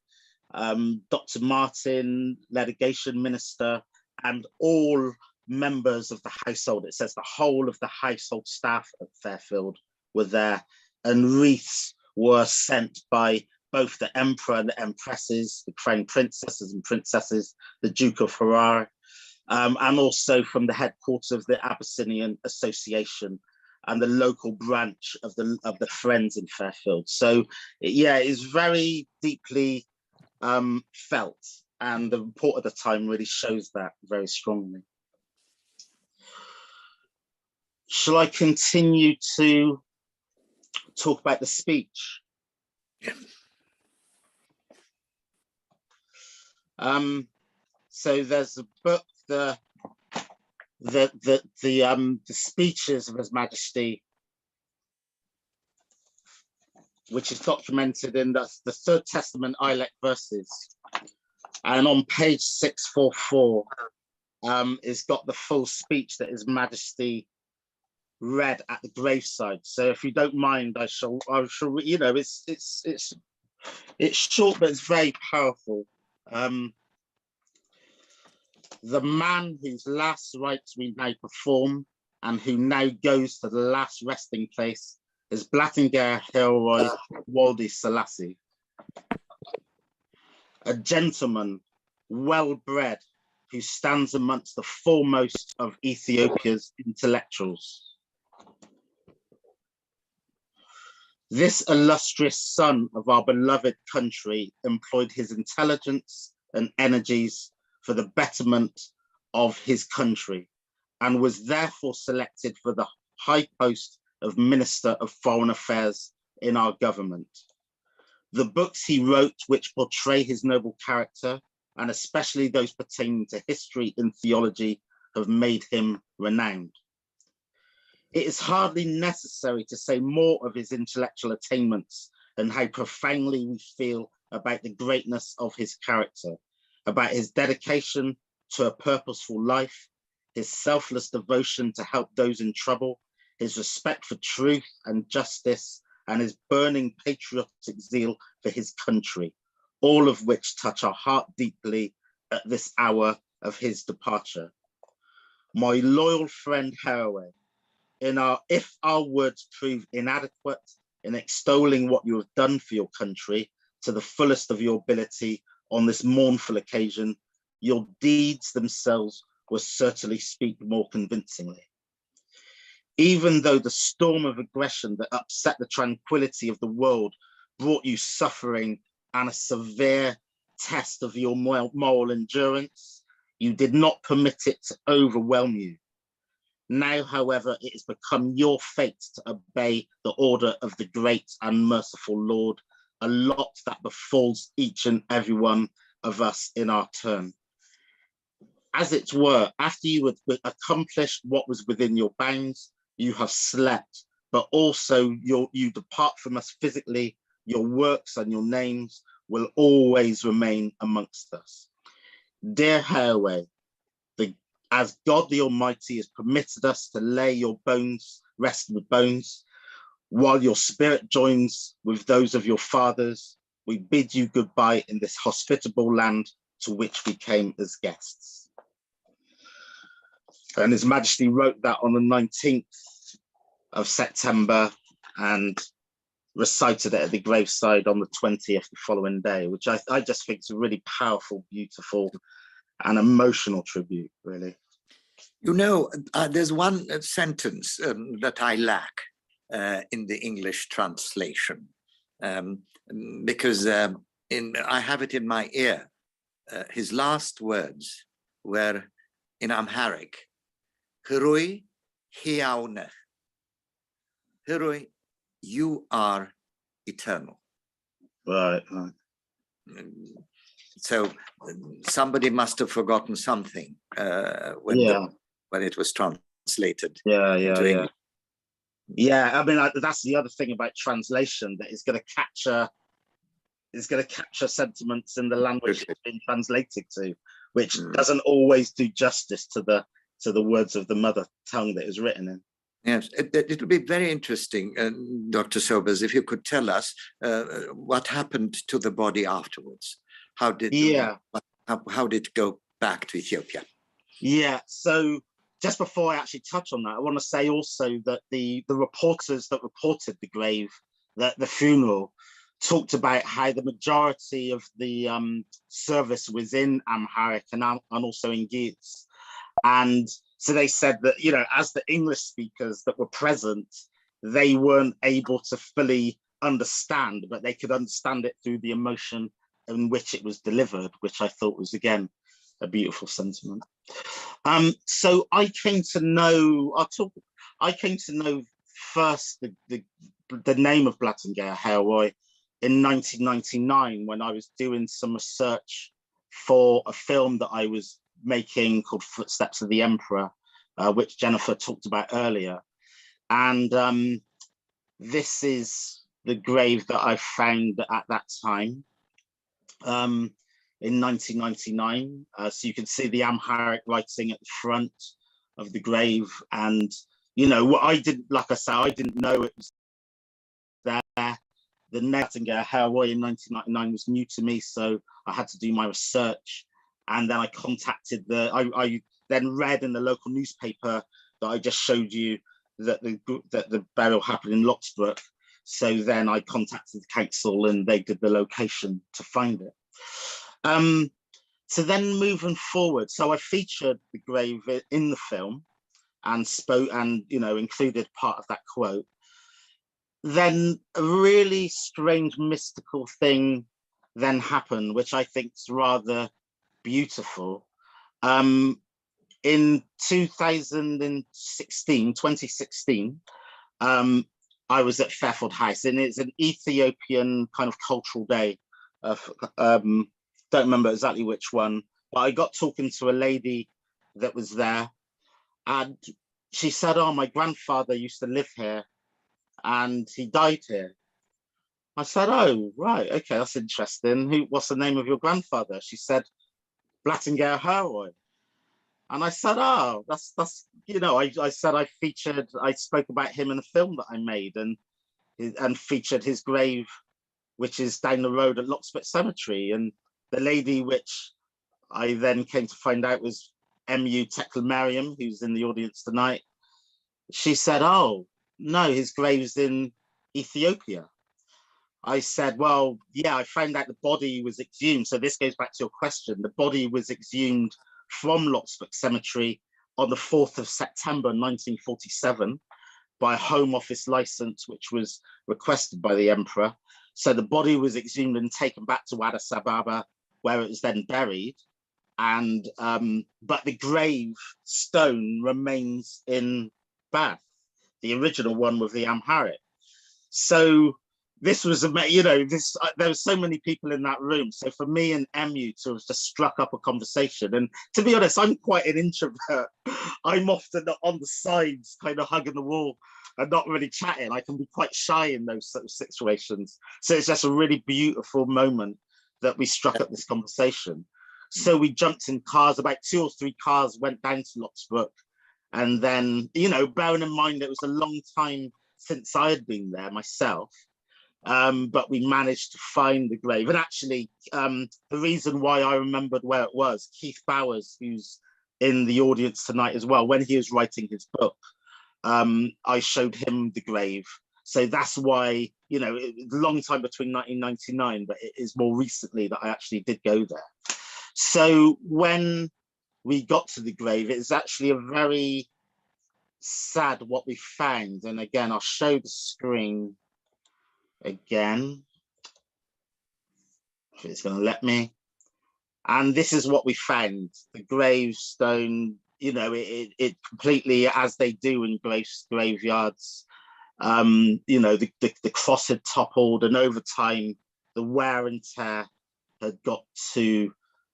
Dr. Martin, Litigation Minister, and all members of the household. It says the whole of the household staff at Fairfield were there, and wreaths were sent by both the Emperor and the Empresses, the Crown Princesses and Princesses, the Duke of Ferrara, and also from the headquarters of the Abyssinian Association and the local branch of the Friends in Fairfield. So yeah, it's very deeply felt, and the report at the time really shows that very strongly. Shall I continue to talk about the speech? Yeah. So there's a book, the speeches of His Majesty, which is documented in the Third Testament Ilex verses, and on page 644 is got the full speech that His Majesty read at the graveside. So if you don't mind, I shall you know, it's short, but it's very powerful. The man whose last rites we now perform, and who now goes to the last resting place, is Blattinger Heroy Walde Selassie, a gentleman well-bred, who stands amongst the foremost of Ethiopia's intellectuals. This illustrious son of our beloved country employed his intelligence and energies for the betterment of his country, and was therefore selected for the high post of Minister of Foreign Affairs in our government. The books he wrote, which portray his noble character, and especially those pertaining to history and theology, have made him renowned. It is hardly necessary to say more of his intellectual attainments and how profoundly we feel about the greatness of his character, about his dedication to a purposeful life, his selfless devotion to help those in trouble, his respect for truth and justice, and his burning patriotic zeal for his country, all of which touch our heart deeply at this hour of his departure. My loyal friend Haraway, if our words prove inadequate in extolling what you have done for your country to the fullest of your ability on this mournful occasion, your deeds themselves will certainly speak more convincingly. Even though the storm of aggression that upset the tranquility of the world brought you suffering and a severe test of your moral endurance, you did not permit it to overwhelm you. Now, however, it has become your fate to obey the order of the great and merciful Lord, a lot that befalls each and every one of us in our turn. As it were, after you had accomplished what was within your bounds, you have slept, but also you depart from us physically. Your works and your names will always remain amongst us. Dear Haraway, as God the Almighty has permitted us to lay your bones, rest with bones, while your spirit joins with those of your fathers, we bid you goodbye in this hospitable land to which we came as guests. And His Majesty wrote that on the 19th of September and recited it at the graveside on the 20th the following day, which I just think is a really powerful, beautiful and emotional tribute, really. You know, there's one sentence that I lack in the English translation, because I have it in my ear. His last words were in Amharic, Hirui hiauneh. Hirui, you are eternal. Right. So somebody must have forgotten something when it was translated. Yeah. I mean, that's the other thing about translation, that it's going to capture sentiments in the language it's been translated to, which doesn't always do justice to the words of the mother tongue that is written in. Yes, it would be very interesting, Dr. Sobers, if you could tell us what happened to the body afterwards. How did it go back to Ethiopia? Yeah, so just before I actually touch on that, I want to say also that the reporters that reported the grave, the funeral, talked about how the majority of the service was in Amharic and also in Ge'ez. And so they said that, you know, as the English speakers that were present, they weren't able to fully understand, but they could understand it through the emotion in which it was delivered, which I thought was, again, a beautiful sentiment. So I came to know first the name of Blattingay Haraway in 1999 when I was doing some research for a film that I was making called Footsteps of the Emperor, which Jennifer talked about earlier. And this is the grave that I found at that time in 1999. So you can see the Amharic writing at the front of the grave. And, you know, what I didn't, like I said, I didn't know it was there. The Blattingay Haraway in 1999 was new to me, so I had to do my research. And then I contacted I then read in the local newspaper that I just showed you that the burial happened in Locksbrook. So then I contacted the council and they did the location to find it. So then moving forward, so I featured the grave in the film and spoke and, you know, included part of that quote. Then a really strange mystical thing then happened, which I think is rather beautiful. In 2016, I was at Fairfield House, and it's an Ethiopian kind of cultural day. Don't remember exactly which one, but I got talking to a lady that was there, and she said, "Oh, my grandfather used to live here, and he died here." I said, "Oh, right, okay, that's interesting. What's the name of your grandfather?" She said, "Blattinger Herroy." And I said, "Oh, that's you know," I said I spoke about him in a film that I made, and featured his grave, which is down the road at Locksmith Cemetery. And the lady, which I then came to find out was M.U. Tekla Mariam, who's in the audience tonight, she said, "Oh, no, his grave's in Ethiopia." I said, "Well, yeah, I found out the body was exhumed." So this goes back to your question. The body was exhumed from Locksmith Cemetery on the 4th of September, 1947, by a Home Office license, which was requested by the Emperor. So the body was exhumed and taken back to Addis Ababa, where it was then buried. And but the grave stone remains in Bath, the original one with the Amharic. So this was, you know, there were so many people in that room. So for me and M.U. to have just struck up a conversation, and to be honest, I'm quite an introvert. I'm often on the sides, kind of hugging the wall and not really chatting. I can be quite shy in those sort of situations. So it's just a really beautiful moment that we struck up this conversation. So we jumped in cars, about 2 or 3 cars went down to Locksbrook. And then, you know, bearing in mind it was a long time since I had been there myself, but we managed to find the grave. And actually, the reason why I remembered where it was, Keith Bowers, who's in the audience tonight as well, when he was writing his book, I showed him the grave. So that's why, you know, it was a long time between 1999, but it is more recently that I actually did go there. So when we got to the grave, it's actually a very sad what we found. And again, I'll show the screen again, if it's going to let me. And this is what we found. The gravestone, you know, it completely, as they do in graveyards, you know, the cross had toppled, and over time, the wear and tear had got to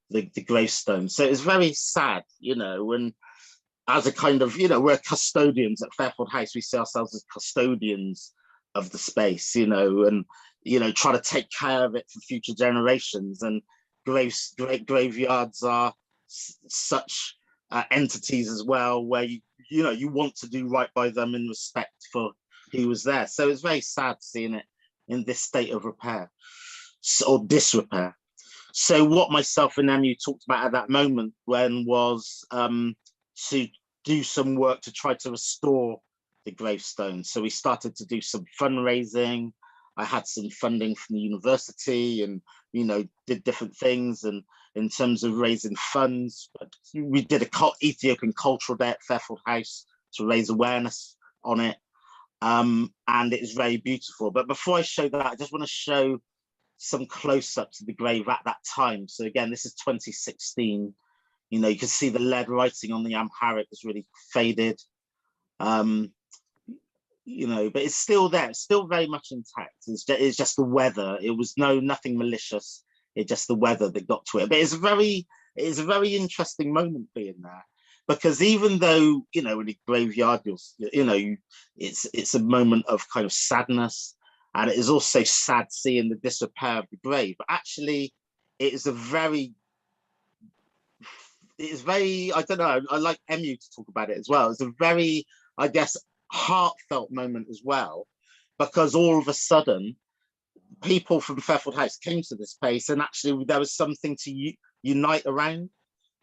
the gravestone. So it's very sad, you know, and as a kind of, you know, we're custodians at Fairfield House. We see ourselves as custodians of the space, you know, and, you know, try to take care of it for future generations. And graveyards are such entities as well, where you know, you want to do right by them in respect for who was there. So it's very sad seeing it in this state of repair or disrepair. So what myself and M.U. talked about at that moment when was to do some work to try to restore the gravestone. So we started to do some fundraising. I had some funding from the university, and, you know, did different things. And in terms of raising funds, we did a Ethiopian Cultural Day at Fairfield House to raise awareness on it. And it is very beautiful. But before I show that, I just want to show some close-ups of the grave at that time. So again, this is 2016. You know, you can see the lead writing on the Amharic is really faded. You know, but it's still there. It's still very much intact. It's just the weather. It was nothing malicious. It's just the weather that got to it. But it's a very interesting moment being there, because even though, you know, in a graveyard, you know, it's a moment of kind of sadness, and it is also sad seeing the disrepair of the grave. But actually, it is very, I don't know, I like M.U. to talk about it as well. It's a very, I guess, heartfelt moment as well, because all of a sudden, people from Fairfield House came to this place, and actually there was something to unite around.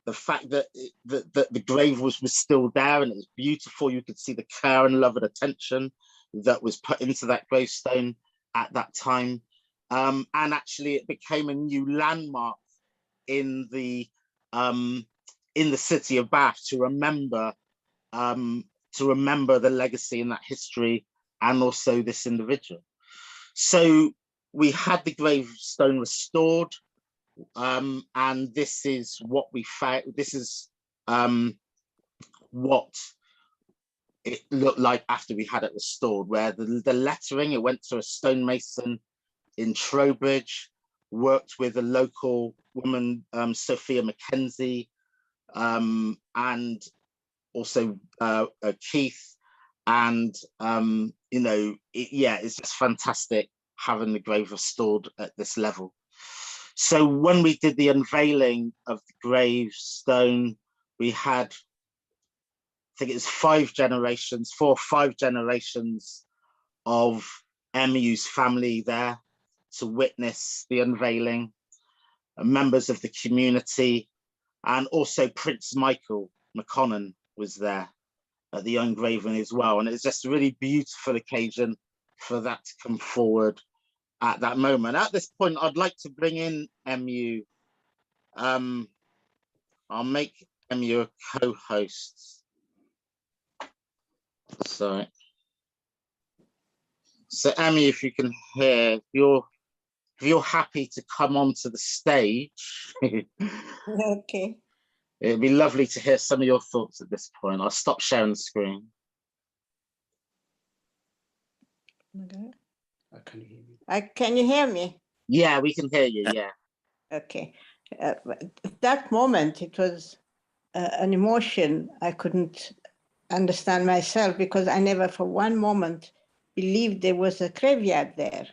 The fact that the grave was still there, and it was beautiful. You could see the care and love and attention that was put into that gravestone at that time. And actually it became a new landmark in the in the city of Bath to remember the legacy and that history, and also this individual. So we had the gravestone restored, and this is what we found. This is what it looked like after we had it restored, where the lettering, it went to a stonemason in Trowbridge, worked with a local woman, Sophia Mackenzie, and also Keith, and you know, it's just fantastic having the grave restored at this level. So when we did the unveiling of the gravestone, we had, I think it was 4 or 5 generations of MU's family there to witness the unveiling, members of the community, and also Prince Michael McConnell was there at the engraving as well. And it's just a really beautiful occasion for that to come forward at that moment. At this point, I'd like to bring in MU. I'll make MU a co-host. Sorry. So MU, if you can hear, if you're happy to come onto the stage. Okay. It'd be lovely to hear some of your thoughts at this point. I'll stop sharing the screen. Okay. Can you hear me? Yeah, we can hear you, yeah. Okay. At that moment, it was an emotion I couldn't understand myself, because I never for one moment believed there was a graveyard there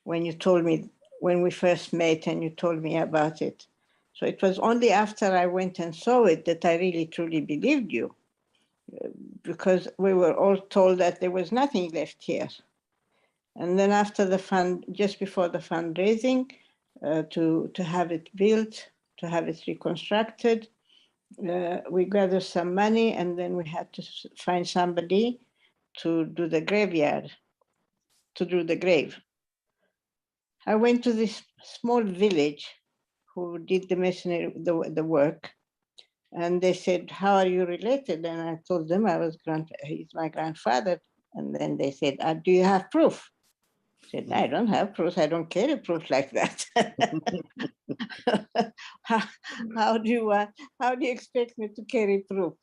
when you told me, when we first met and you told me about it. So it was only after I went and saw it that I really truly believed you, because we were all told that there was nothing left here. And then after the just before the fundraising, to have it built, to have it reconstructed, we gathered some money, and then we had to find somebody to do the graveyard, to do the grave. I went to this small village who did the masonry, the work, and they said, "How are you related?" And I told them he's my grandfather. And then they said, "Do you have proof?" I said, "I don't have proof. I don't carry proof like that." How do you expect me to carry proof?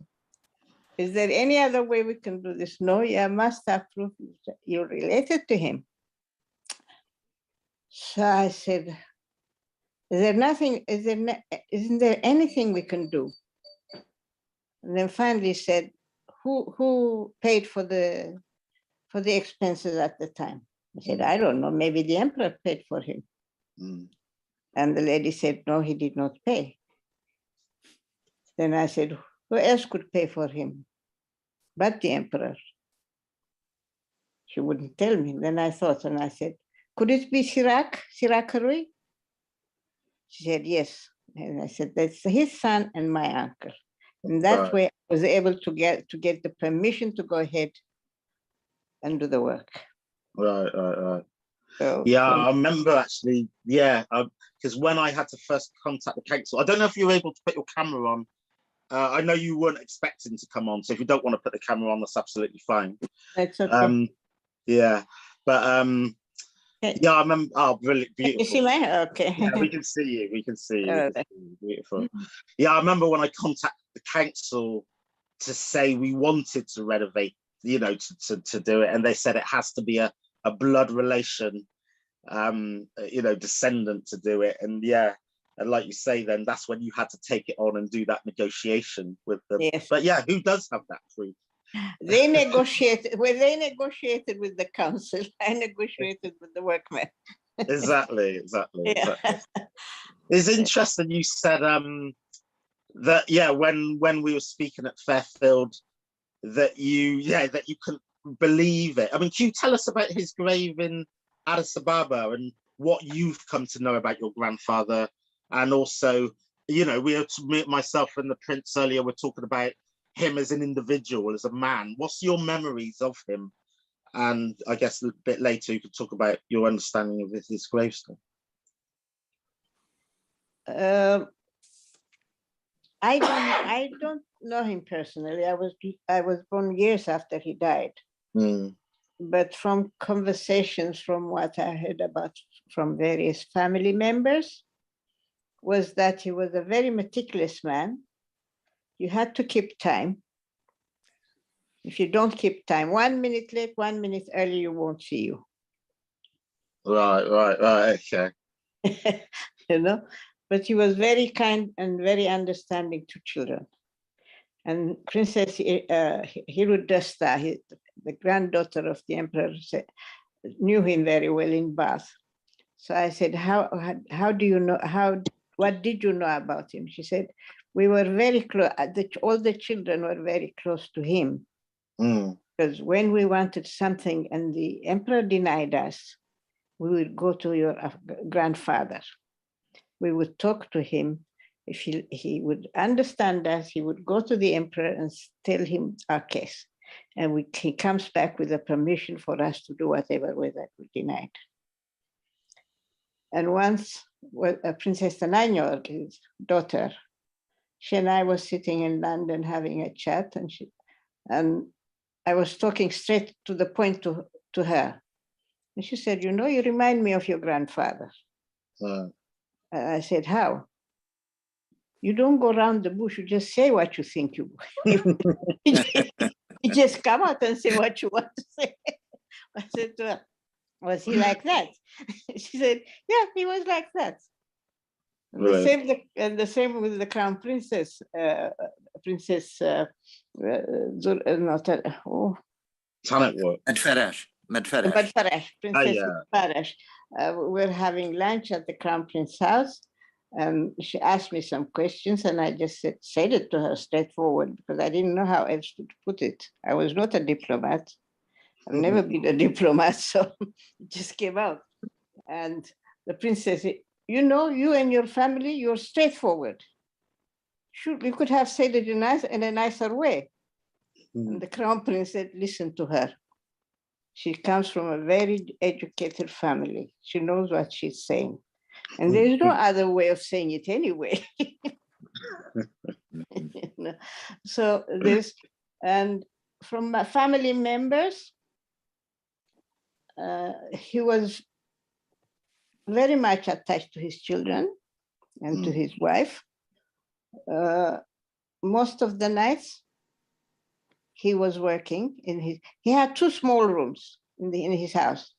Is there any other way we can do this? No, you must have proof you're related to him. So I said, isn't there anything we can do? And then finally said, who paid for the expenses at the time? I said, I don't know, maybe the emperor paid for him. And the lady said, no, he did not pay. Then I said, who else could pay for him but the emperor? She wouldn't tell me. Then I thought, and I said, could it be Sirakarui? She said, yes. And I said, that's his son and my uncle. And that way I was able to get the permission to go ahead and do the work. Right. So, yeah, I remember actually, because when I had to first contact the council, I don't know if you were able to put your camera on. I know you weren't expecting to come on, so if you don't want to put the camera on, that's absolutely fine. That's okay. Yeah, but yeah, I remember. Oh, brilliant, beautiful. You see my? Okay. Yeah, we can see you. We can see you. Beautiful. Yeah, I remember when I contacted the council to say we wanted to renovate, you know, to do it, and they said it has to be a blood relation, you know, descendant to do it, and yeah. And like you say, then that's when you had to take it on and do that negotiation with them. Yes. But yeah, who does have that proof? They negotiated. Well, they negotiated with the council. I negotiated with the workmen. Exactly. It's interesting you said that when we were speaking at Fairfield that you couldn't believe it. I mean, can you tell us about his grave in Addis Ababa and what you've come to know about your grandfather? And also, you know, myself and the Prince earlier were talking about him as an individual, as a man. What's your memories of him? And I guess a bit later you could talk about your understanding of his gravestone. I don't know him personally. I was born years after he died. But from conversations, from what I heard about from various family members, was that he was a very meticulous man. You had to keep time. If you don't keep time, 1 minute late, 1 minute early, you won't see you. Right, okay. You know, but he was very kind and very understanding to children. And Princess Hirudasta, the granddaughter of the emperor, knew him very well in Bath. So I said, how do you know, what did you know about him? She said, we were very close, all the children were very close to him. Because when we wanted something and the emperor denied us, we would go to your grandfather. We would talk to him. If he would understand us, he would go to the emperor and tell him our case. And he comes back with a permission for us to do whatever way that we denied. And once, Princess Tananyo, his daughter, she and I was sitting in London having a chat, and I was talking straight to the point to her. And she said, you know, you remind me of your grandfather. I said, how? You don't go around the bush, you just say what you think you you just come out and say what you want to say. I said to her, was he like that? She said, yeah, he was like that. Right. The same with the Crown Princess, Princess Medfarash. Princess Medfarash. We're having lunch at the Crown Prince's house. She asked me some questions and I just said it to her straightforward because I didn't know how else to put it. I was not a diplomat. I've never been a diplomat, so it just came out. And the princess said, you know, you and your family, you're straightforward. Sure, we could have said it in a nicer way. And the Crown Prince said, listen to her. She comes from a very educated family. She knows what she's saying. And there's no other way of saying it anyway. So this, and from my family members, he was very much attached to his children and to his wife. Most of the nights he was working he had two small rooms in his house.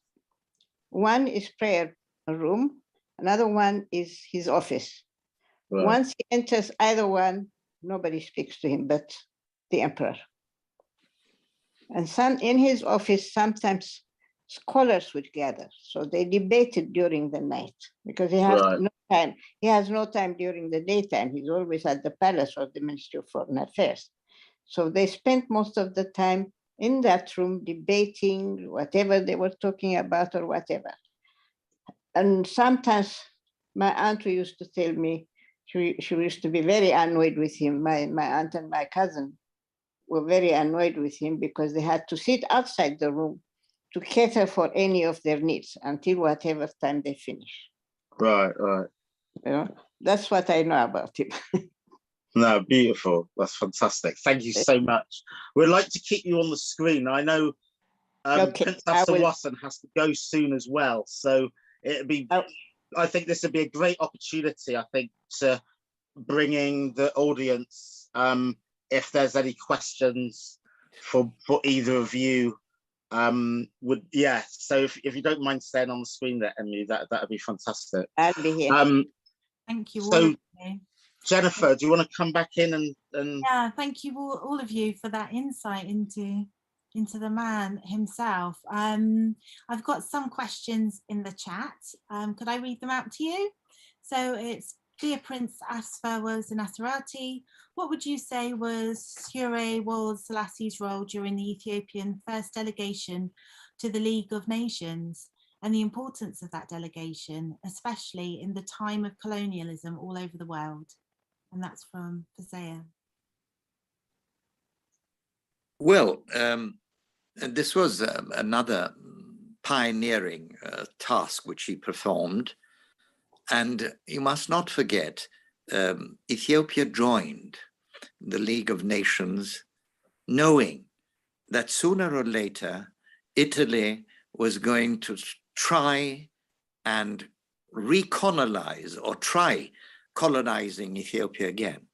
One is prayer room, another one is his office. Right. Once he enters either one, nobody speaks to him but the emperor. And in his office, sometimes scholars would gather. So they debated during the night because he has no time. He has no time during the daytime. He's always at the palace or the Ministry of Foreign Affairs. So they spent most of the time in that room debating whatever they were talking about or whatever. And sometimes my aunt used to tell me, she used to be very annoyed with him. My aunt and my cousin were very annoyed with him because they had to sit outside the room to cater for any of their needs until whatever time they finish. Right. You know, that's what I know about him. No, beautiful. That's fantastic. Thank you so much. We'd like to keep you on the screen. I know Princess Sawatan has to go soon as well. So it'd be, I think this would be a great opportunity, I think, to bringing the audience, if there's any questions for either of you, so if you don't mind staying on the screen there, Emily, that'd be fantastic. I'll be here. Thank you. So, Jennifer, do you want to come back in and yeah, thank you all of you for that insight into the man himself. I've got some questions in the chat. Could I read them out to you? So it's Dear Prince Asfa was an Asarati. What would you say was Hure Wal Selassie's role during the Ethiopian first delegation to the League of Nations and the importance of that delegation, especially in the time of colonialism all over the world? And that's from Fazea. Well, this was another pioneering task which he performed. And you must not forget Ethiopia joined the League of Nations, knowing that sooner or later, Italy was going to try and recolonize or try colonizing Ethiopia again.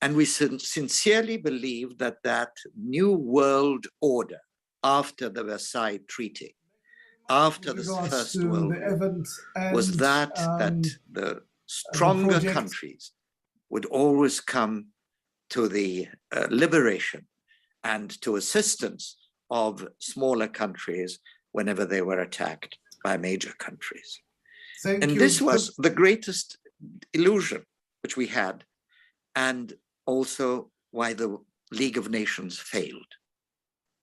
And we sincerely believe that that new world order after the Versailles Treaty, after the First World War, was that the stronger countries would always come to the liberation and to assistance of smaller countries whenever they were attacked by major countries. And this was the greatest illusion which we had, and also why the League of Nations failed,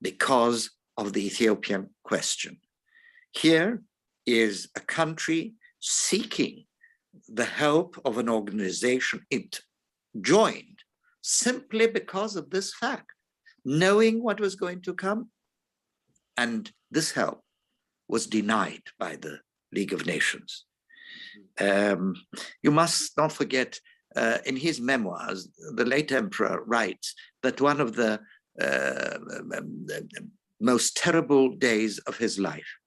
because of the Ethiopian question. Here is a country seeking the help of an organization it joined simply because of this fact, knowing what was going to come, and this help was denied by the League of Nations. You must not forget, in his memoirs, the late emperor writes that one of the most terrible days of his life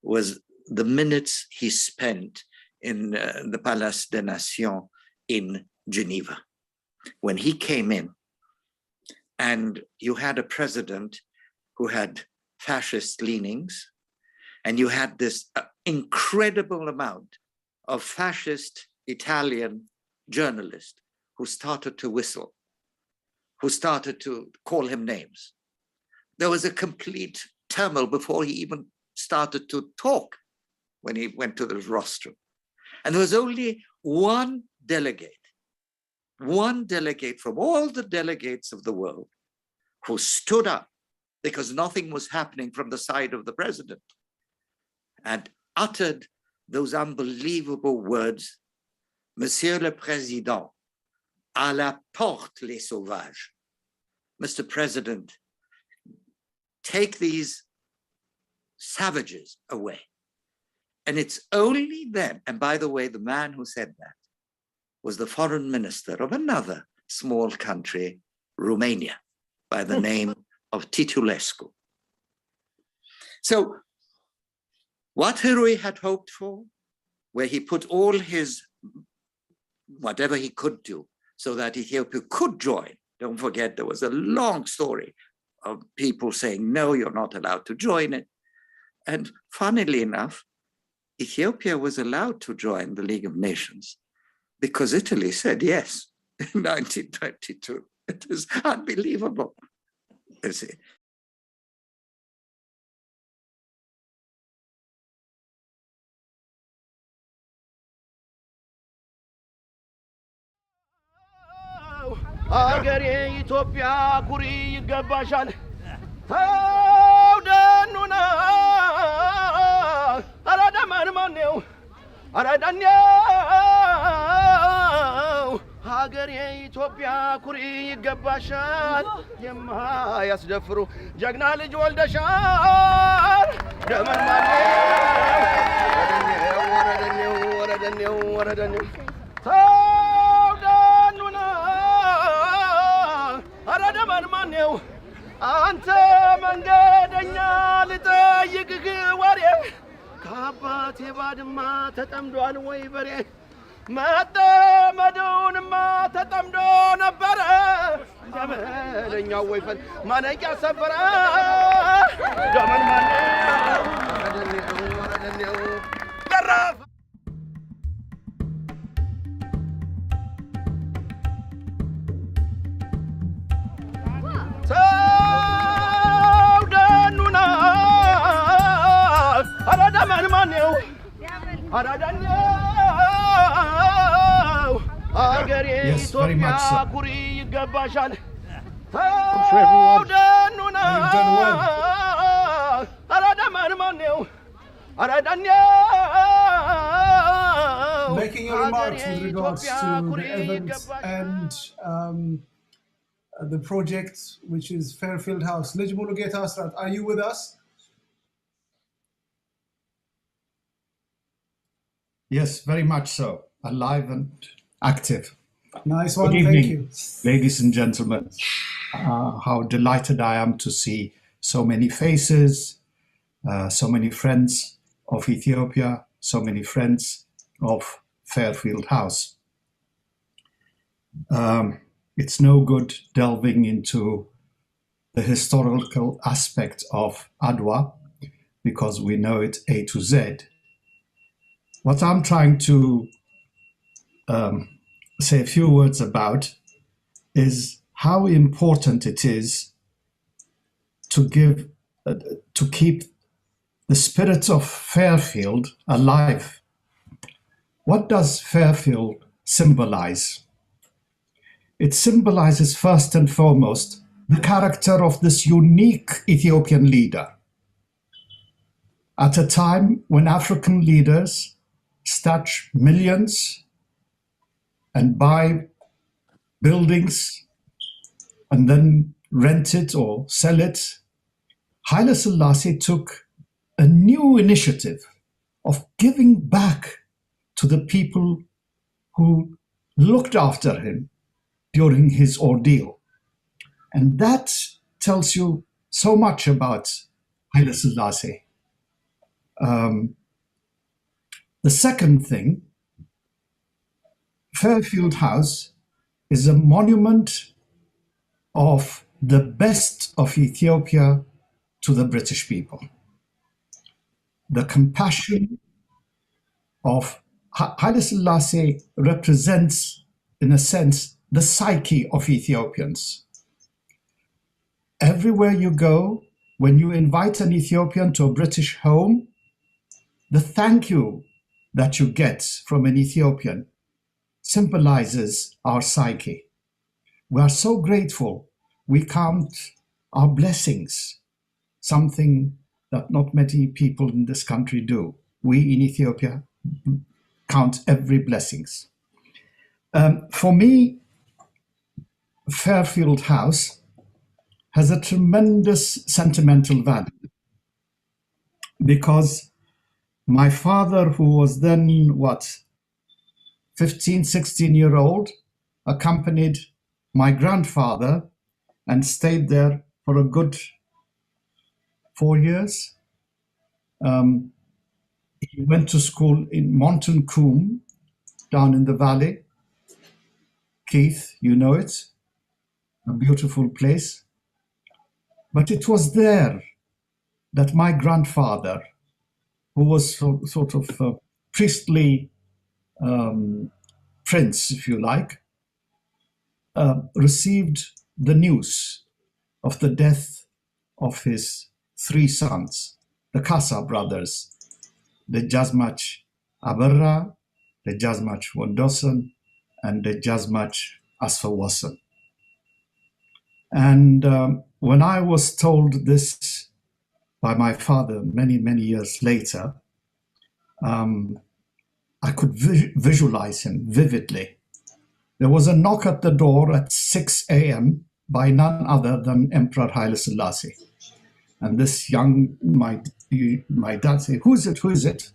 was the minutes he spent in the Palace des Nations in Geneva, when he came in and you had a president who had fascist leanings, and you had this incredible amount of fascist Italian journalists who started to whistle, who started to call him names. There was a complete turmoil before he even started to talk when he went to the rostrum. And there was only one delegate from all the delegates of the world who stood up, because nothing was happening from the side of the president, and uttered those unbelievable words, Monsieur le Président, à la porte les sauvages. Mr. President, take these savages away. And it's only then, and by the way, the man who said that was the foreign minister of another small country, Romania, by the name of Titulescu. So what Hirui had hoped for, where he put all his, whatever he could do, so that Ethiopia could join. Don't forget, there was a long story of people saying, no, you're not allowed to join it. And funnily enough, Ethiopia was allowed to join the League of Nations because Italy said yes in 1922. It is unbelievable, you see. አገሬ ኢትዮጵያ ኩሪ ይገባሻል ተውደኑና አራዳ ማንማኔው አራዳኛው ሀገሬ ኢትዮጵያ ኩሪ ይገባሻል የማያስደፍሩ ጀግና ልጅ ወልደሻል ደመርማኔው ወረደኔው ማነው አንተ መንገደኛ ልጠይቅህ ወሬ ከአባቴ ባድማ ተጠምዷል ወይ በሬ መጠመዱንማ ተጠምዶ ነበረ ደመለኛው ወይፈን ማነቂያ ሰበረ ደመን ማነው ወረደኔው ደራፍ Yes, very much so. You've done well. Making your remarks with regards to the events and the project, which is Fairfield House. Lij Mulugeta Asrat, are you with us? Yes, very much so. Alive and active. Nice one, Good thank evening, you. ladies and gentlemen. How delighted I am to see so many faces, so many friends of Ethiopia, so many friends of Fairfield House. It's no good delving into the historical aspect of Adawa because we know it A to Z. What I'm trying to say a few words about is how important it is to keep the spirit of Fairfield alive. What does Fairfield symbolize? It symbolizes first and foremost the character of this unique Ethiopian leader. At a time when African leaders stash millions and buy buildings and then rent it or sell it, Haile Selassie took a new initiative of giving back to the people who looked after him during his ordeal. And that tells you so much about Haile Selassie. The second thing, Fairfield House is a monument of the best of Ethiopia to the British people. The compassion of Haile Selassie represents, in a sense, the psyche of Ethiopians. Everywhere you go, when you invite an Ethiopian to a British home, the thank you that you get from an Ethiopian symbolizes our psyche. We are so grateful. We count our blessings, something that not many people in this country do. We in Ethiopia count every blessings. For me, Fairfield House has a tremendous sentimental value because my father, who was then, 15, 16-year-old, accompanied my grandfather and stayed there for a good 4 years. He went to school in Mountain Coombe, down in the valley. Keith, you know it, a beautiful place. But it was there that my grandfather, who was sort of a priestly prince, if you like, received the news of the death of his 3 sons, the Kasa brothers, the Jazmach Abarra, the Jazmach Wondosan, and the Jazmach Asfawasan. And when I was told this by my father many, many years later, I could visualize him vividly. There was a knock at the door at 6 a.m. by none other than Emperor Haile Selassie. And this my dad said, "Who is it? Who is it?"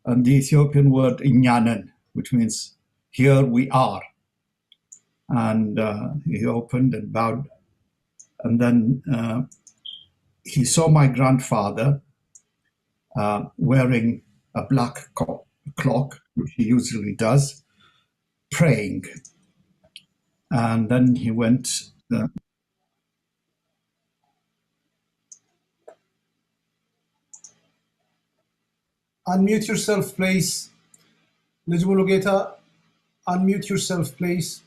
And the Ethiopian word Inyanen, which means here we are. And he opened and bowed. And then he saw my grandfather wearing a black cloak, which he usually does, praying. And then he went. Unmute yourself, please. Lij Mulugeta, unmute yourself, please.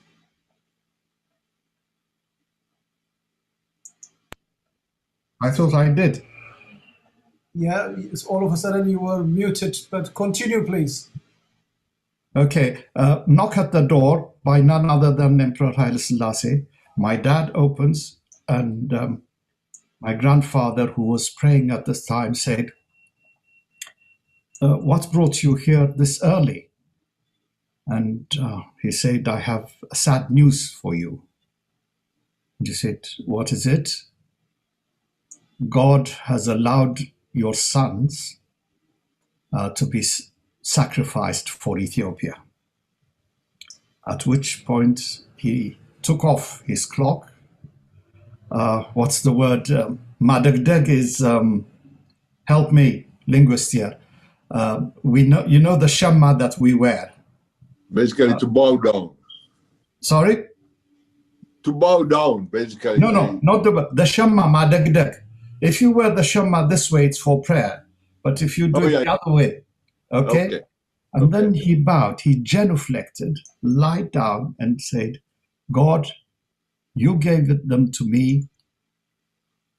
I thought I did. Yeah, all of a sudden you were muted, but continue, please. Okay, knock at the door by none other than Emperor Haile Selassie. My dad opens, and my grandfather, who was praying at this time, said, "What brought you here this early?" And he said, "I have sad news for you." And he said, "What is it?" "God has allowed your sons to be sacrificed for Ethiopia." at which point he took off his clock. What's the word? Madagdag is, help me, linguist here. We know, you know the shamma that we wear. Basically to bow down. Sorry? To bow down, basically. No, not the shamma, madagdag. If you wear the shamma this way, it's for prayer. But if you do it the other way, okay? And then he bowed, he genuflected, lied down and said, God, you gave them to me.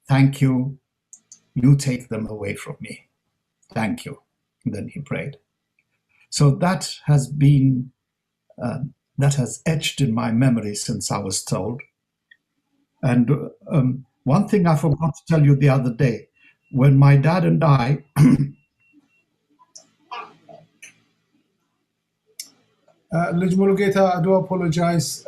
Thank you. You take them away from me. Thank you. And then he prayed. So that has been, that has etched in my memory since I was told. And one thing I forgot to tell you the other day, when my dad and I, Lij Mulugeta, I do apologize.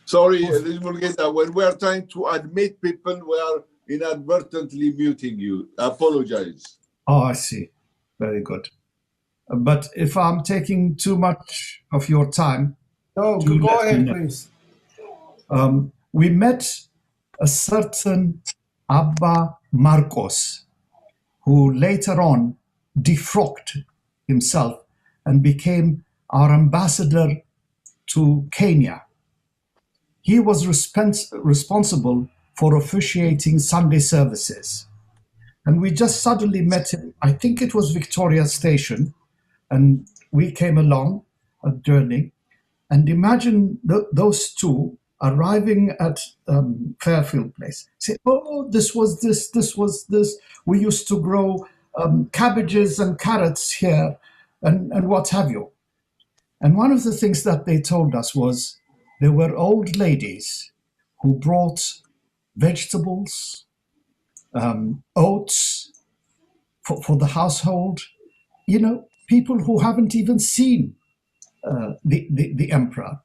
Sorry, Lij Mulugeta, when we are trying to admit people, we are inadvertently muting you. I apologize. Oh, I see. Very good. But if I'm taking too much of your time, go ahead, please. We met a certain Abba Marcos, who later on defrocked himself and became our ambassador to Kenya. He was responsible for officiating Sunday services. And we just suddenly met him, I think it was Victoria Station, and we came along a journey. And imagine those two arriving at Fairfield Place. Say, oh, this was this, this was this. We used to grow cabbages and carrots here, and what have you. And one of the things that they told us was there were old ladies who brought vegetables, oats for the household. You know, people who haven't even seen the emperor.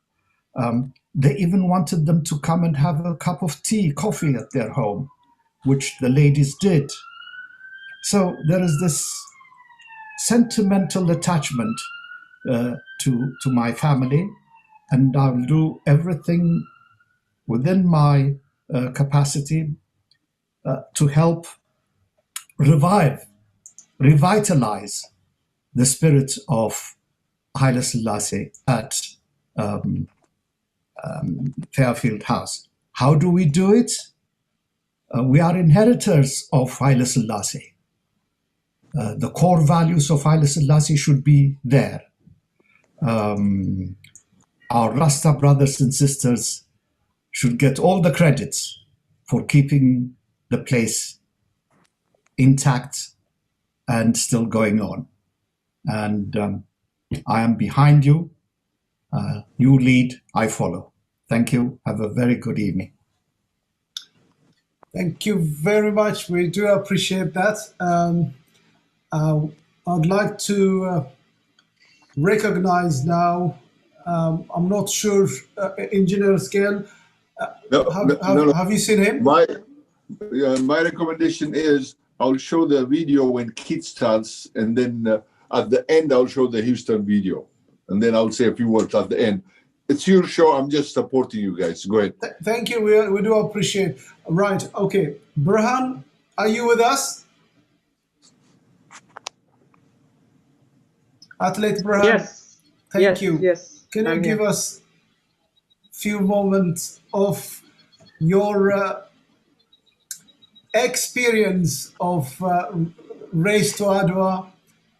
They even wanted them to come and have a cup of tea, coffee at their home, which the ladies did. So there is this sentimental attachment to my family, and I'll do everything within my capacity to help revitalize the spirit of Haile Selassie at Fairfield House. How do we do it? We are inheritors of Haile Selassie. The core values of Haile Selassie should be there. Our Rasta brothers and sisters should get all the credits for keeping the place intact and still going on. And I am behind you. You lead, I follow. Thank you. Have a very good evening. Thank you very much. We do appreciate that. I'd like to recognize now, I'm not sure, Engineer Scale, have you seen him? My recommendation is I'll show the video when Keith starts, and then at the end I'll show the Houston video, and then I'll say a few words at the end. It's your show. I'm just supporting you guys. Go ahead. Thank you. We do appreciate. Right. Okay. Burhan, are you with us? Athlete Burhan. Yes. Thank you. Yes. Can you give us a few moments of your experience of race to Adawa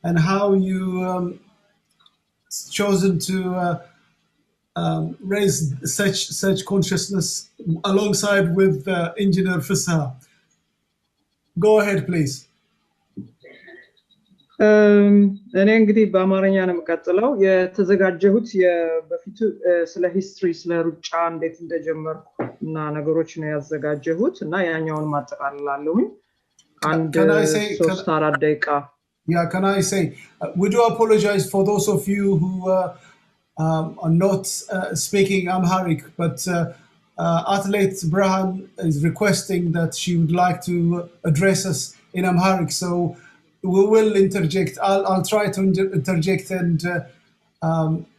and how you chosen to raise such consciousness alongside with Engineer Fissa? Go ahead, please. እኔ እንግዲህ በአማርኛ ነው የምቀጥለው። የተዘጋጀሁት በፊቱ ስለ ሂስትሪ ስለ ሩጫ እንዴት እንደጀመርኩ እና ነገሮች ነው ያዘጋጀሁት እና ያኛውን ማጠቃለላለሁኝ አንድ 3-4 ደቂቃ። Yeah, can I say, we do apologize for those of you who are not speaking Amharic, but Athlete Burhan is requesting that she would like to address us in Amharic, so we will interject. I'll try to interject and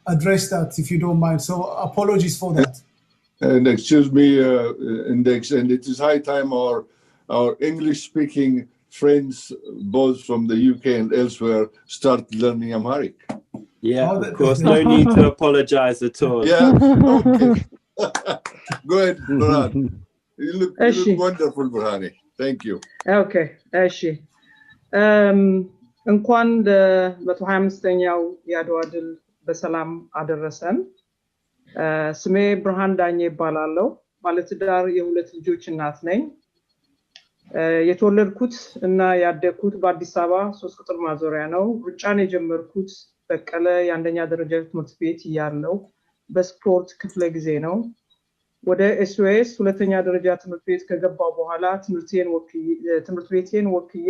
address that if you don't mind. So apologies for that. And excuse me, Index, and it is high time our English-speaking friends, both from the UK and elsewhere, start learning Amharic. Yeah, of course. No need to apologize at all. Yeah, okay. Go ahead, Burhan. You look wonderful, Burhani. Thank you. Okay, Ashi. እንኳን ለ125ኛው የአድዋ ድል በሰላም አደረሰን። ስሜ ብርሃን ዳኜ ይባላለሁ። ባለትዳር የሁለት ልጆች እናት ነኝ። የተወለድኩት እና ያደግኩት በአዲስ አበባ 3 ቁጥር ማዞሪያ ነው። ሩጫን የጀመርኩት በቀለ የአንደኛ ደረጃ ትምህርት ቤት ያለው በስፖርት ክፍለ ጊዜ ነው። ወደ ኤስኦኤስ ሁለተኛ ደረጃ ትምህርት ቤት ከገባው በኋላ ትምህርት ቤቴን ወክዬ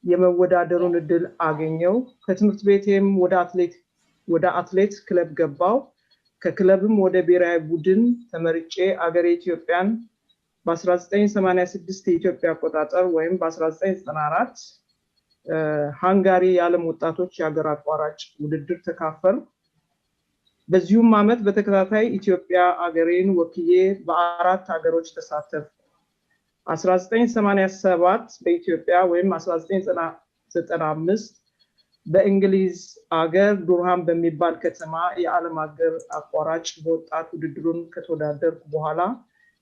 የመወዳደሩን እድል አገኘው። ከትምህርት ቤቴም ወደ አትሌት ክለብ ገባው። ከክለብም ወደ ብሔራዊ ቡድን ተመርጬ አገሬ ኢትዮጵያን በ1986 የኢትዮጵያ አቆጣጠር ወይም በ1994 ሃንጋሪ የዓለም ወጣቶች የሀገር አቋራጭ ውድድር ተካፈል። በዚሁም ዓመት በተከታታይ ኢትዮጵያ አገሬን ወክዬ በአራት ሀገሮች ተሳተፍ። 1987 በኢትዮጵያ ወይም 1995 በእንግሊዝ አገር ዱርሃም በሚባል ከተማ የዓለም አገር አቋራጭ በወጣት ውድድሩን ከተወዳደርኩ በኋላ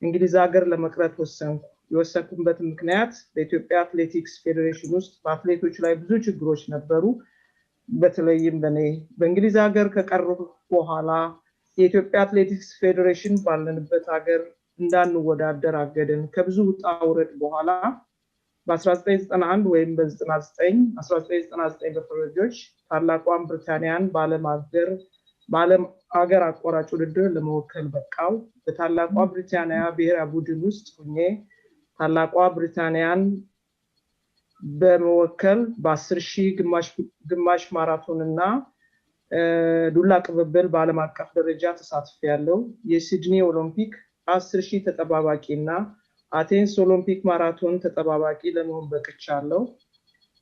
እንግሊዝ አገር ለመቅረት ወሰንኩ። የወሰንኩበት ምክንያት በኢትዮጵያ አትሌቲክስ ፌዴሬሽን ውስጥ በአትሌቶች ላይ ብዙ ችግሮች ነበሩ። በተለይም በእንግሊዝ አገር ከቀረሁ በኋላ የኢትዮጵያ አትሌቲክስ ፌዴሬሽን ባለንበት አገር እንዳንወዳደር አገደን። ከብዙ ውጣ ውረድ በኋላ በ1991 ወይም በ1999 በፈረንጆች ታላቋን ብሪታንያን በዓለም አገር አቋራጭ ውድድር ለመወከል በቃው። በታላቋ ብሪታንያ ብሔራዊ ቡድን ውስጥ ሆኜ ታላቋ ብሪታንያን በመወከል በ10,000 ግማሽ ማራቶን እና ዱላ ቅብብል በዓለም አቀፍ ደረጃ ተሳትፌያለሁ። የሲድኒ ኦሎምፒክ 10,000 ተጠባባቂ እና አቴንስ ኦሎምፒክ ማራቶን ተጠባባቂ ለመሆን በቅቻለሁ።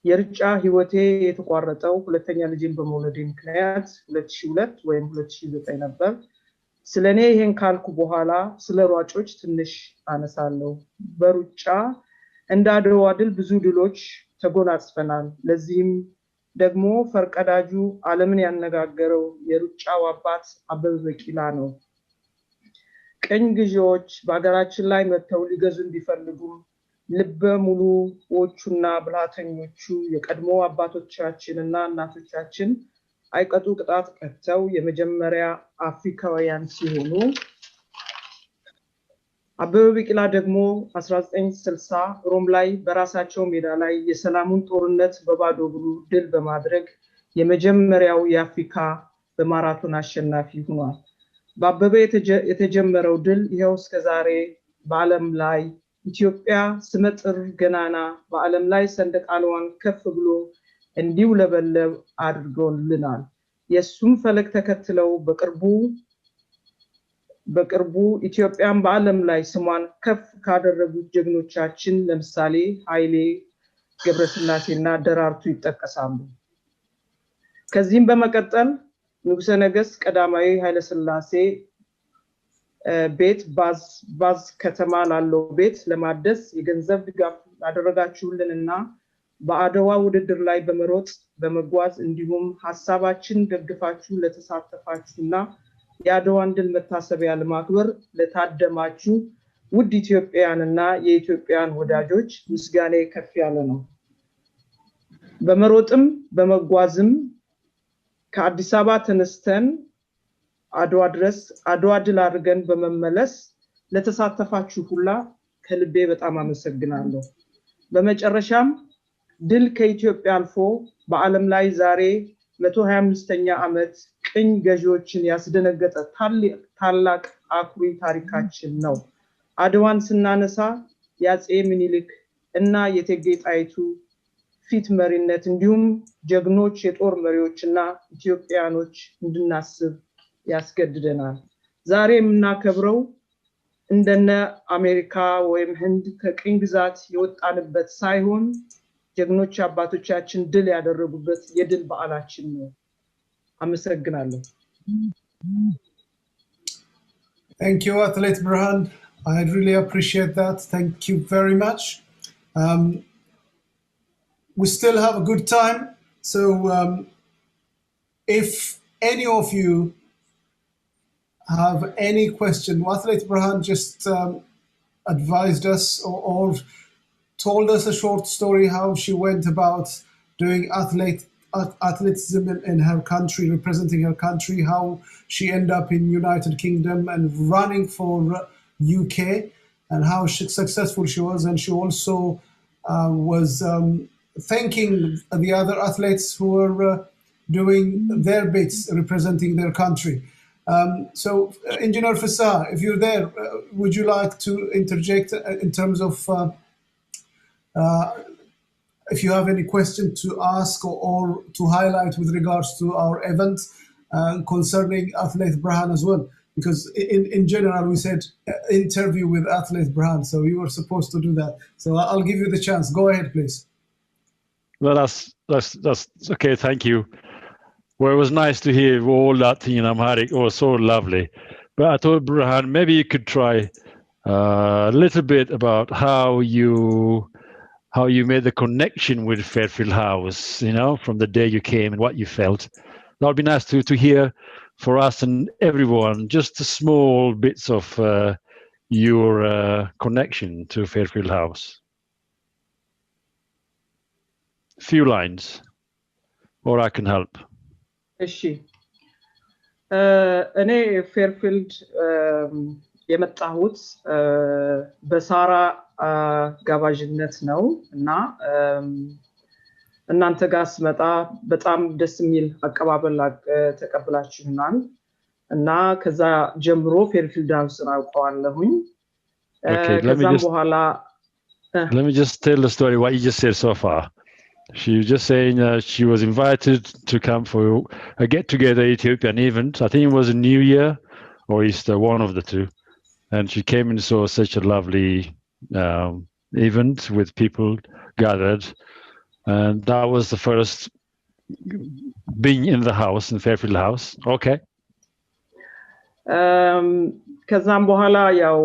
የሩጫ ህይወቴ የተቋረጠው ሁለተኛ ልጅን በመውለዴ ምክንያት 2002 ወይም 2009 ነበር። ስለኔ ይሄን ካልኩ በኋላ ስለ ሯጮች ትንሽ አነሳለሁ። በሩጫ እንደ አድዋ ድል ብዙ ድሎች ተጎናጽፈናል። ለዚህም ደግሞ ፈርቀዳጁ ዓለምን ያነጋገረው የሩጫው አባት አበበ ቢቂላ ነው። ቀኝ ግዢዎች በአገራችን ላይ መጥተው ሊገዙን ቢፈልጉም ልበ ሙሉዎቹና ብልሃተኞቹ የቀድሞ አባቶቻችንና እናቶቻችን አይቀጡ ቅጣት ቀጥተው የመጀመሪያ አፍሪካውያን ሲሆኑ አበበ ቢቂላ ደግሞ 1960 ሮም ላይ በራሳቸው ሜዳ ላይ የሰላሙን ጦርነት በባዶ እግሩ ድል በማድረግ የመጀመሪያው የአፍሪካ በማራቶን አሸናፊ ሆኗል። በአበበ የተጀመረው ድል ይሄው እስከዛሬ በዓለም ላይ ኢትዮጵያ ስመጥር ገናና በዓለም ላይ ሰንደቅ ዓላማዋን ከፍ ብሎ እንዲውለበለብ አድርጎልናል። የሱም ፈለግ ተከትለው በቅርቡ ኢትዮጵያን በዓለም ላይ ስሟን ከፍ ካደረጉት ጀግኖቻችን ለምሳሌ ኃይሌ ገብረስላሴና ደራርቱ ይጠቀሳሉ። ከዚህም በመቀጠል ንጉሠ ነገሥት ቀዳማዊ ኃይለ ሥላሴ ቤት ባዝ ከተማ ላለው ቤት ለማደስ የገንዘብ ድጋፍ ያደረጋችሁልንና በአድዋ ውድድር ላይ በመሮጥ በመጓዝ እንዲሁም ሐሳባችን ደግፋችሁ ለተሳተፋችሁና የአድዋን ድል መታሰቢያ ለማክበር ለታደማችሁ ውድ ኢትዮጵያውያንና የኢትዮጵያን ወዳጆች ምስጋና ከፍ ያለ ነው። በመሮጥም በመጓዝም ከአዲስ አበባ ተነስተን አድዋ ድረስ አድዋ ድል አድርገን በመመለስ ለተሳተፋችሁ ሁላ ከልቤ በጣም አመሰግናለሁ። በመጨረሻም ድል ከኢትዮጵያ አልፎ በዓለም ላይ ዛሬ 125ኛ ዓመት ቅኝ ገዢዎችን ያስደነገጠ ታላቅ አኩሪ ታሪካችን ነው። አድዋን ስናነሳ የአፄ ምኒልክ እና የእቴጌ ጣይቱ ፊት መሪነት እንዲሁም ጀግኖች የጦር መሪዎችና ኢትዮጵያኖች እንድናስብ ያስገድደናል። ዛሬ የምናከብረው እንደነ አሜሪካ ወይም ህንድ ከቅኝ ግዛት የወጣንበት ሳይሆን ጀግኖች አባቶቻችን ድል ያደረጉበት የድል በዓላችን ነው። አመሰግናለሁ። Thank you, Athlete Burhan. I really appreciate that. Thank you very much. We still have a good time. So if any of you have any question, Athlete Burhan just advised us or told us a short story how she went about doing athleticism in her country, representing her country, how she ended up in United Kingdom and running for UK, and how successful she was. And she also was thanking the other athletes who were doing their bits, representing their country. So, Engineer Fissa, if you're there, would you like to interject in terms of if you have any question to ask or to highlight with regards to our event concerning Athlete Burhan as well? Because in general, we said interview with Athlete Burhan, so you were supposed to do that. So I'll give you the chance. Go ahead, please. Well, that's okay. Thank you. Well, it was nice to hear all that thing in Amharic. Oh, so lovely. But I thought, Burhan, maybe you could try a little bit about how you made the connection with Fairfield House, from the day you came and what you felt. That would be nice to hear for us and everyone, just the small bits of your connection to Fairfield House. Few lines, or I can help. እሺ እኔ ፌርፊልድ የመጣሁት በሳራ ጋባዥነት ነው እና እናንተ ጋር ስመጣ በጣም ደስ የሚል አቀባበል ተቀብላችሁናል እና ከዛ ጀምሮ ፌርፊልድ ሃውስን አውቀዋለሁኝ ከዛም በኋላ Let me just tell the story what you just said so far. She was just saying she was invited to come for a get-together Ethiopian event. I think it was a New Year or Easter, one of the two. And she came and saw such a lovely event with people gathered. And that was the first being in the house, in Fairfield House. Okay. ከዛም በኋላ ያው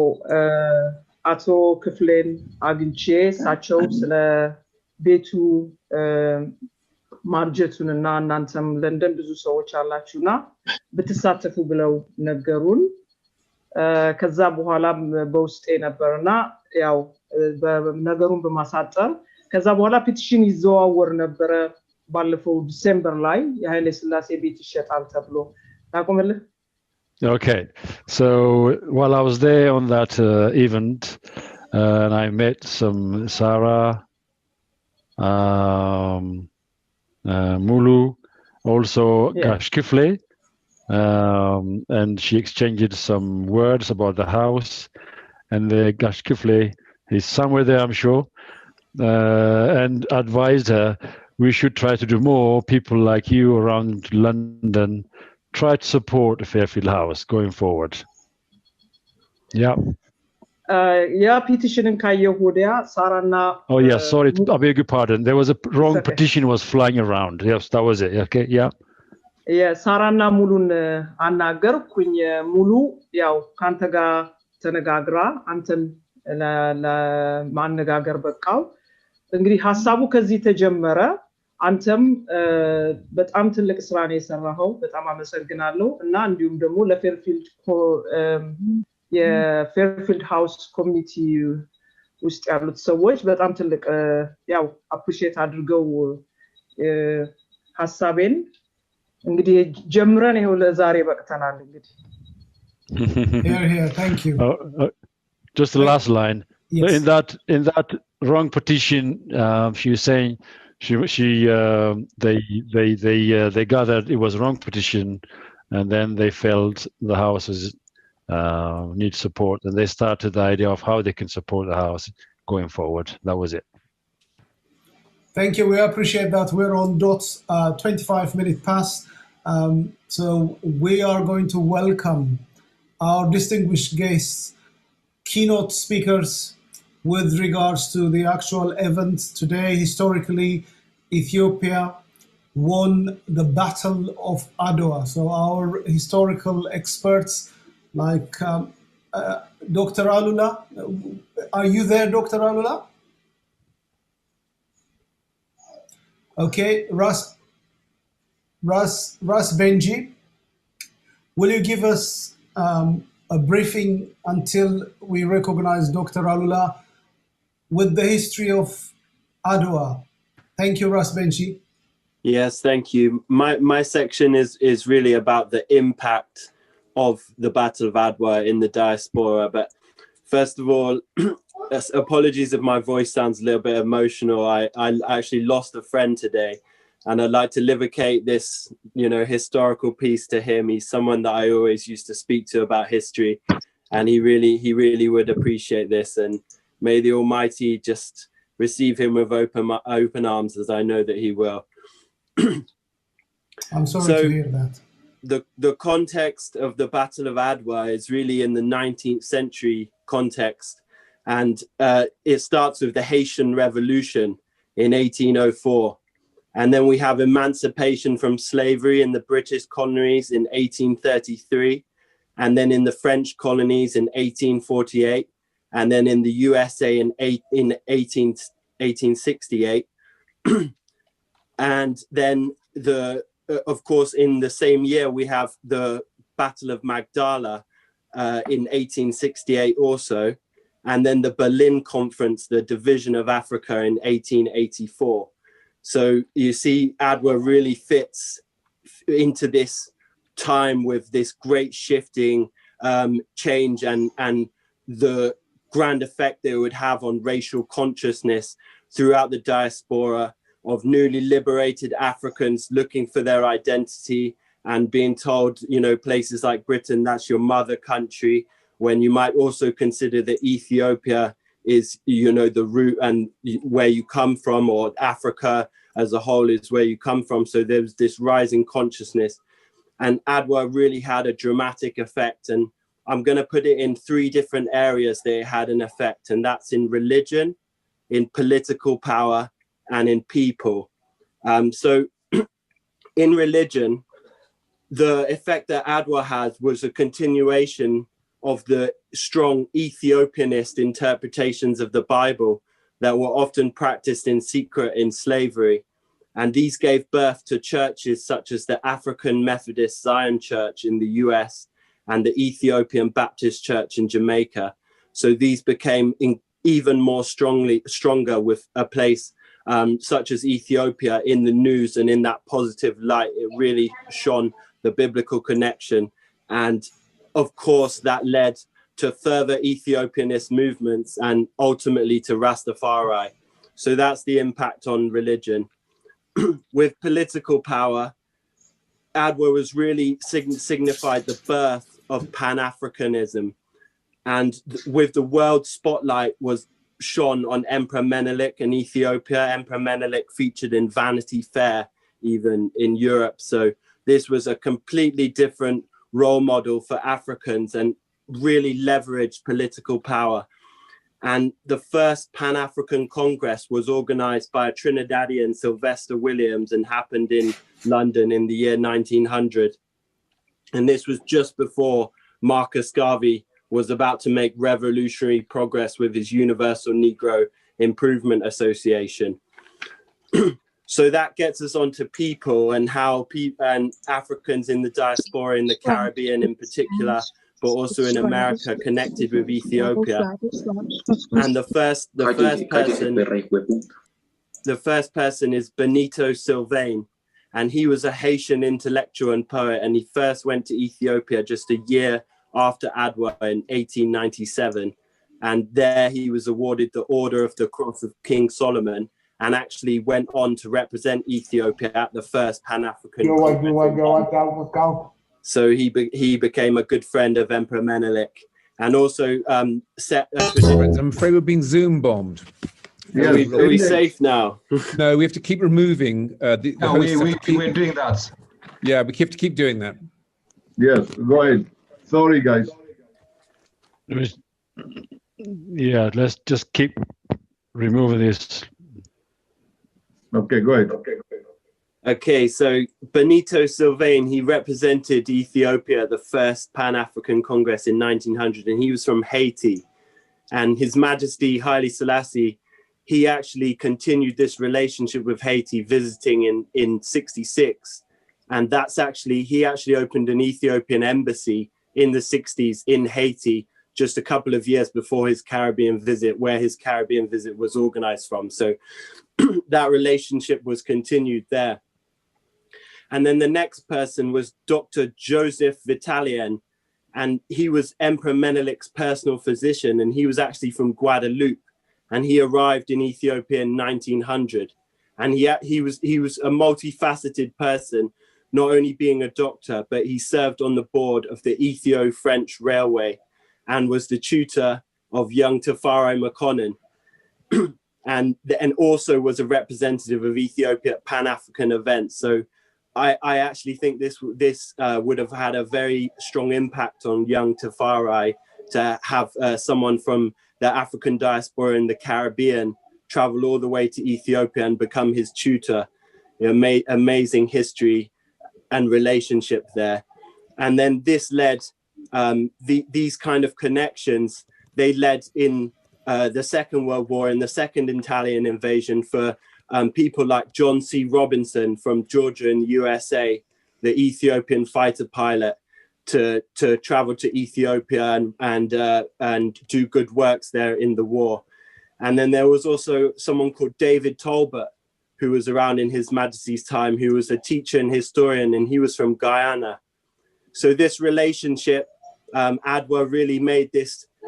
አቶ ክፍሌን አግኝቼ ሳቸው ስለ ቤቱ ማርጀቱንና እናንተም ለንደን ብዙ ሰዎች አላችሁና ብትሳተፉ ብለው ነገሩን ከዛ በኋላ በውስጤ ነበርና ያው ነገሩን በማሳጠር ከዛ በኋላ ፒቲሽን ይዘዋወር ነበር ባለፈው ዲሴምበር ላይ የኃይለ ሥላሴ ቤት ይሸጣል ተብሎ ታቆመልህ Okay, so while I was there on that event, and I met some Sarah, Mulu, also Gash Kifle, and she exchanged some words about the house. And the Gash Kifle is somewhere there, I'm sure, and advised her we should try to do more. People like you around London try to support the Fairfield House going forward. Yeah. Yeah, petition in Kayohudia, Sarana. Oh, yeah, sorry, I beg your pardon. There was a wrong petition was flying around. Yes, that was it. Okay, yeah. Yeah, Sarana Mulun Anagar, Queen Mulu, Yao, Kantaga, Tenegagra, Anton Managagar Bakau. Ingri Hasabu Kazita Jamera. አንተም በጣም ትልቅ ስራ ነው የሰራኸው በጣም አመሰግናለሁ እና እንዲሁም ደግሞ ለፌርፊልድ የፌርፊልድ ሃውስ ኮሚኒቲ ውስጥ ያሉት ሰዎች በጣም ትልቅ ያው አፕሪሺየት አድርገው ሐሳቤን እንግዲህ ጀምረን ይሄው ለዛሬ በቅተናል እንግዲህ Here, thank you. Just the last line. Yes. In that wrong petition she was saying they gathered it was wrong petition and then they felt the houses need support and they started the idea of how they can support the house going forward. That was it. Thank you, we appreciate that. We're on dot 25 minutes past, so we are going to welcome our distinguished guests, keynote speakers with regards to the actual event today. Historically, Ethiopia won the Battle of Adawa. So our historical experts like Dr. Alula, are you there, Dr. Alula? Okay, Ras Benji, will you give us a briefing until we recognize Dr. Alula with the history of Adawa? Thank you, Ras Benji. Yes, thank you. My section is really about the impact of the Battle of Adawa in the diaspora. But first of all, apologies if my voice sounds a little bit emotional. I actually lost a friend today, and I'd like to livicate this, historical piece to him. He's someone that I always used to speak to about history, and he really would appreciate this. And may the Almighty just receive him with open arms, as I know that he will. I'm sorry to hear that. The context of the Battle of Adawa is really in the 19th century context, and it starts with the Haitian Revolution in 1804, and then we have emancipation from slavery in the British colonies in 1833, and then in the French colonies in 1848, and then in the USA in 1868, and then of course, in the same year, we have the Battle of Magdala in 1868 also, and then the Berlin Conference, the Division of Africa in 1884. So you see, Adawa really fits into this time with this great shifting change and the grand effect it would have on racial consciousness throughout the diaspora of newly liberated Africans looking for their identity and being told, places like Britain, that's your mother country, when you might also consider that Ethiopia is, the root and where you come from, or Africa as a whole is where you come from. So there's this rising consciousness, and Adawa really had a dramatic effect. And I'm going to put it in 3 different areas that it had an effect, and that's in religion, in political power, and in people. So in religion, the effect that Adawa had was a continuation of the strong Ethiopianist interpretations of the Bible that were often practiced in secret in slavery. And these gave birth to churches such as the African Methodist Zion Church in the US and the Ethiopian Baptist Church in Jamaica. So these became even more stronger with a place such as Ethiopia in the news, and in that positive light, it really shone the biblical connection. And of course, that led to further Ethiopianist movements and ultimately to Rastafari. So that's the impact on religion. With political power, Adawa was really signified the birth of Pan-Africanism. And with the world spotlight was shone on Emperor Menelik in Ethiopia. Emperor Menelik featured in Vanity Fair, even in Europe. So this was a completely different role model for Africans and really leveraged political power. And the first Pan-African Congress was organized by a Trinidadian, Sylvester Williams, and happened in London in the year 1900. And this was just before Marcus Garvey was about to make revolutionary progress with his Universal Negro Improvement Association. So that gets us onto people and how and Africans in the diaspora in the Caribbean in particular, but also in America, connected with Ethiopia. And the first person is Benito Sylvain, and he was a Haitian intellectual and poet, and he first went to Ethiopia just a year after Adawa in 1897, and there he was awarded the Order of the Cross of King Solomon, and actually went on to represent Ethiopia at the first Pan-African Congress. So he became a good friend of Emperor Menelik, and also set a tradition. I'm afraid we're being Zoom bombed. Yeah, are we safe now? No, we have to keep removing the we're doing that. Yeah, we have to keep doing that. Yes, go ahead. Sorry, guys. Yeah, let's just keep removing this. Okay, go ahead. Okay, so Benito Sylvain, he represented Ethiopia at the first Pan-African Congress in 1900, and he was from Haiti. And His Majesty Haile Selassie, he actually continued this relationship with Haiti, visiting in 66. And he actually opened an Ethiopian embassy in the 60s in Haiti, just a couple of years before his Caribbean visit, where his Caribbean visit was organized from. So that relationship was continued there. And then the next person was Dr. Joseph Vitalien, and he was Emperor Menelik's personal physician, and he was actually from Guadeloupe, and he arrived in Ethiopia in 1900. And he was a multifaceted person, not only being a doctor, but he served on the board of the Ethio-French Railway and was the tutor of young Tafari Makonnen, and also was a representative of Ethiopia at Pan-African events. So I actually think this would have had a very strong impact on young Tafari to have someone from the African diaspora in the Caribbean travel all the way to Ethiopia and become his tutor. Amazing history and relationship there. And then this led, these kind of connections, they led in the Second World War and the Second Italian invasion for people like John C. Robinson from Georgia in the USA, the Ethiopian fighter pilot, to travel to Ethiopia and do good works there in the war. And then there was also someone called David Tolbert, who was around in His Majesty's time, who was a teacher and historian, and he was from Guyana. So this relationship, Adwa really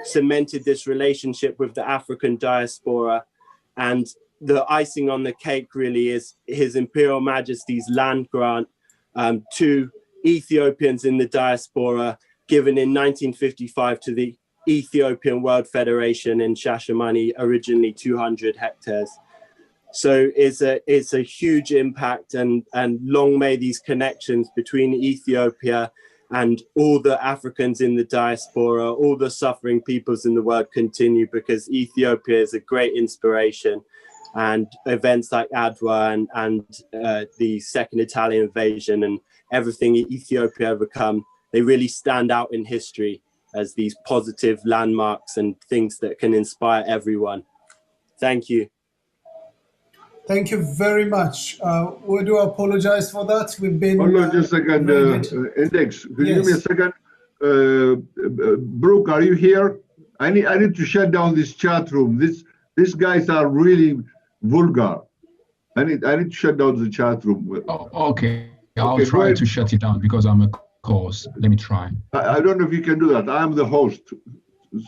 cemented this relationship with the African diaspora. And the icing on the cake really is His Imperial Majesty's land grant to Ethiopians in the diaspora, given in 1955 to the Ethiopian World Federation in Shashamane, originally 200 hectares. So it's a huge impact, and long may these connections between Ethiopia and all the Africans in the diaspora, all the suffering peoples in the world continue, because Ethiopia is a great inspiration. And events like Adwa and the Second Italian invasion and everything Ethiopia overcome, they really stand out in history as these positive landmarks and things that can inspire everyone. Thank you. Thank you very much. We do apologize for that. We've been... Hold on just a second, Index. Could you give me a second? Brooke, are you here? I need to shut down this chat room. These guys are really vulgar. I need to shut down the chat room. Oh, okay. I'll try to shut it down because I'm a host. Let me try. I don't know if you can do that. I'm the host.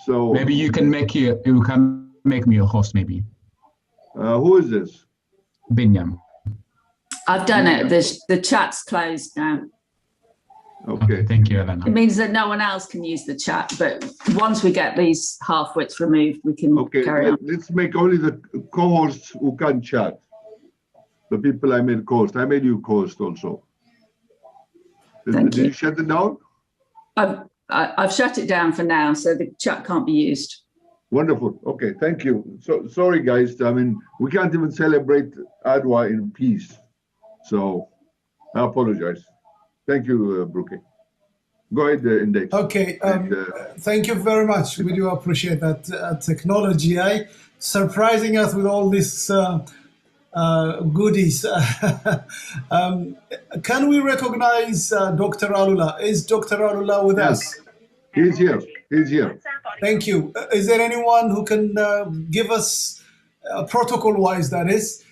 So maybe you can make me a host, maybe. Who is this? Binyam. I've done it. The chat's closed now. Okay. Thank you, Elena. It means that no one else can use the chat, but once we get these half-wits removed, we can carry on. Let's make only the co-hosts who can chat. The people I made co-host. I made you co-host also. Did you shut it down? I've shut it down for now, so the chat can't be used. Wonderful. Okay, thank you. So sorry, guys. I mean, we can't even celebrate Adwa in peace. So I apologize. Thank you, Brooke. Go ahead, Index. Okay. Thank you very much. We do appreciate that technology. Surprising us with all these goodies. Can we recognize Dr. Alula? Is Dr. Alula with us? He's here. He's here. Thank you. Is there anyone who can give us, protocol-wise that is,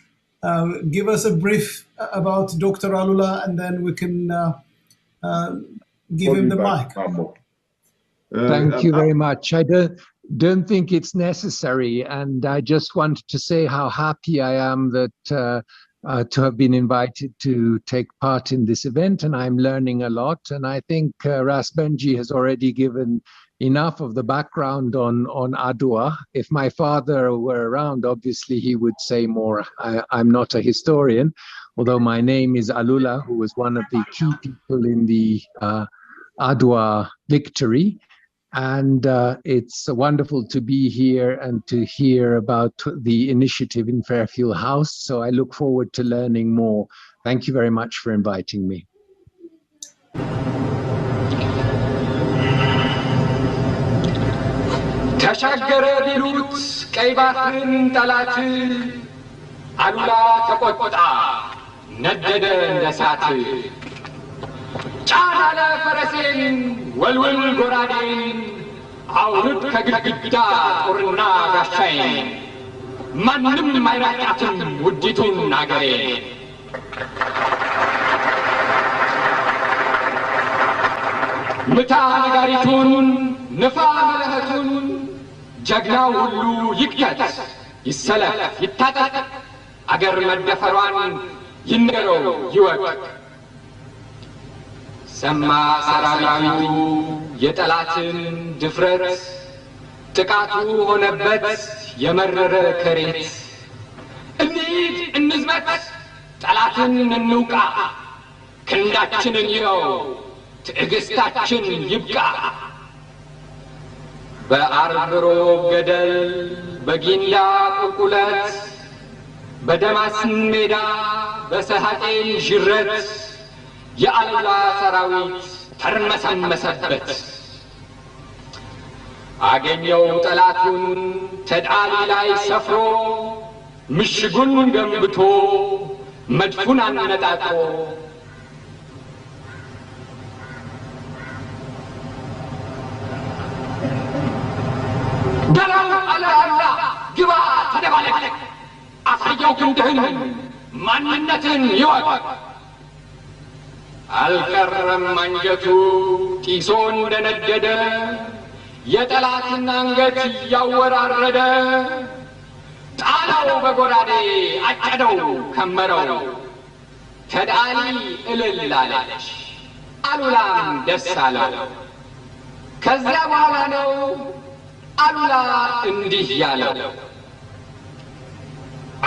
give us a brief about Dr. Alula, and then we can give him the mic. Thank you very much. I don't think it's necessary, and I just wanted to say how happy I am that to have been invited to take part in this event, and I'm learning a lot. And I think Ras Benji has already given enough of the background on Adwa. If my father were around, obviously he would say more. I'm not a historian, although my name is Alula, who was one of the key people in the Adwa victory. And it's wonderful to be here and to hear about the initiative in Fairfield House. So I look forward to learning more. Thank you very much for inviting me. ተሻገረ ቢሉት ቀይ ባህርን ጠላት አሉላ ተቆጣ ነደደ እንደ እሳት ጫን አለ ፈረሴን ወልወል ጎራዴን አውርድ ከግድግዳ ጦርና ጋሻዬን ማንም አይራቃትም ውዲቱን አገሬ ምታ ነጋሪቱን ንፋ መለኸቱን ጀግናው ሁሉ ይክተት ይሰለፍ ይታጠቅ አገር መደፈሯን ይነገረው ይወቅ ሰማ ሰራዊቱ የጠላትን ድፍረት ጥቃቱ ሆነበት የመረረ ከሬት እንሂድ እንዝመት ጠላትን እንውቃ ክንዳችንን ይኸው ትዕግስታችን ይብቃ በአርብሮ ገደል በጊንዳ ቁልቁለት በደማስን ሜዳ በሰሃጤን ዥረት የአሉላ ሰራዊት ተርመሰመሰበት አገኘው ጠላቱን ተድአሊ ላይ ሰፍሮ ምሽጉን ገንብቶ መድፉን አነጣጥሮ ደላው አላላ ግባ ተደባለቅ አሳየው ክንድህን ማንነትን ይወቅ አልቀረም አንጀቱ ጢሶ እንደነደደ የጠላትን አንገት ያወራረደ ጣለው በጎራዴ አጨደው ከመረው ተድአሊ እልል አለች አሉላም ደስ አለው ከዚያ በኋላ ነው አሉላ እንዲህ ያለው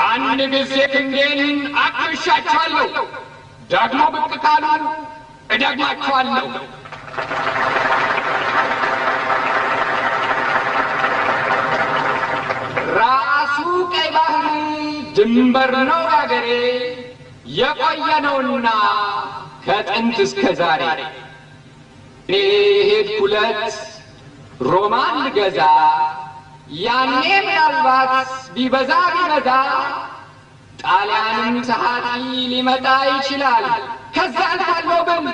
አንድ ጊዜ ክንዴን አቅሻቸዋለሁ ደግሞ ብቅ ካሉ እደግማቸዋለሁ ራሱ ቀይ ባህር ድንበር ነው አገሬ የቆየ ነውና ከጥንት እስከ ዛሬ እኔ ሄድኩለት ሮማን ልገዛ ያኔ ምናልባት ቢበዛ ጣሊያንም ሰዓቲ ሊመጣ ይችላል ከዛ አልፋለሁ ግን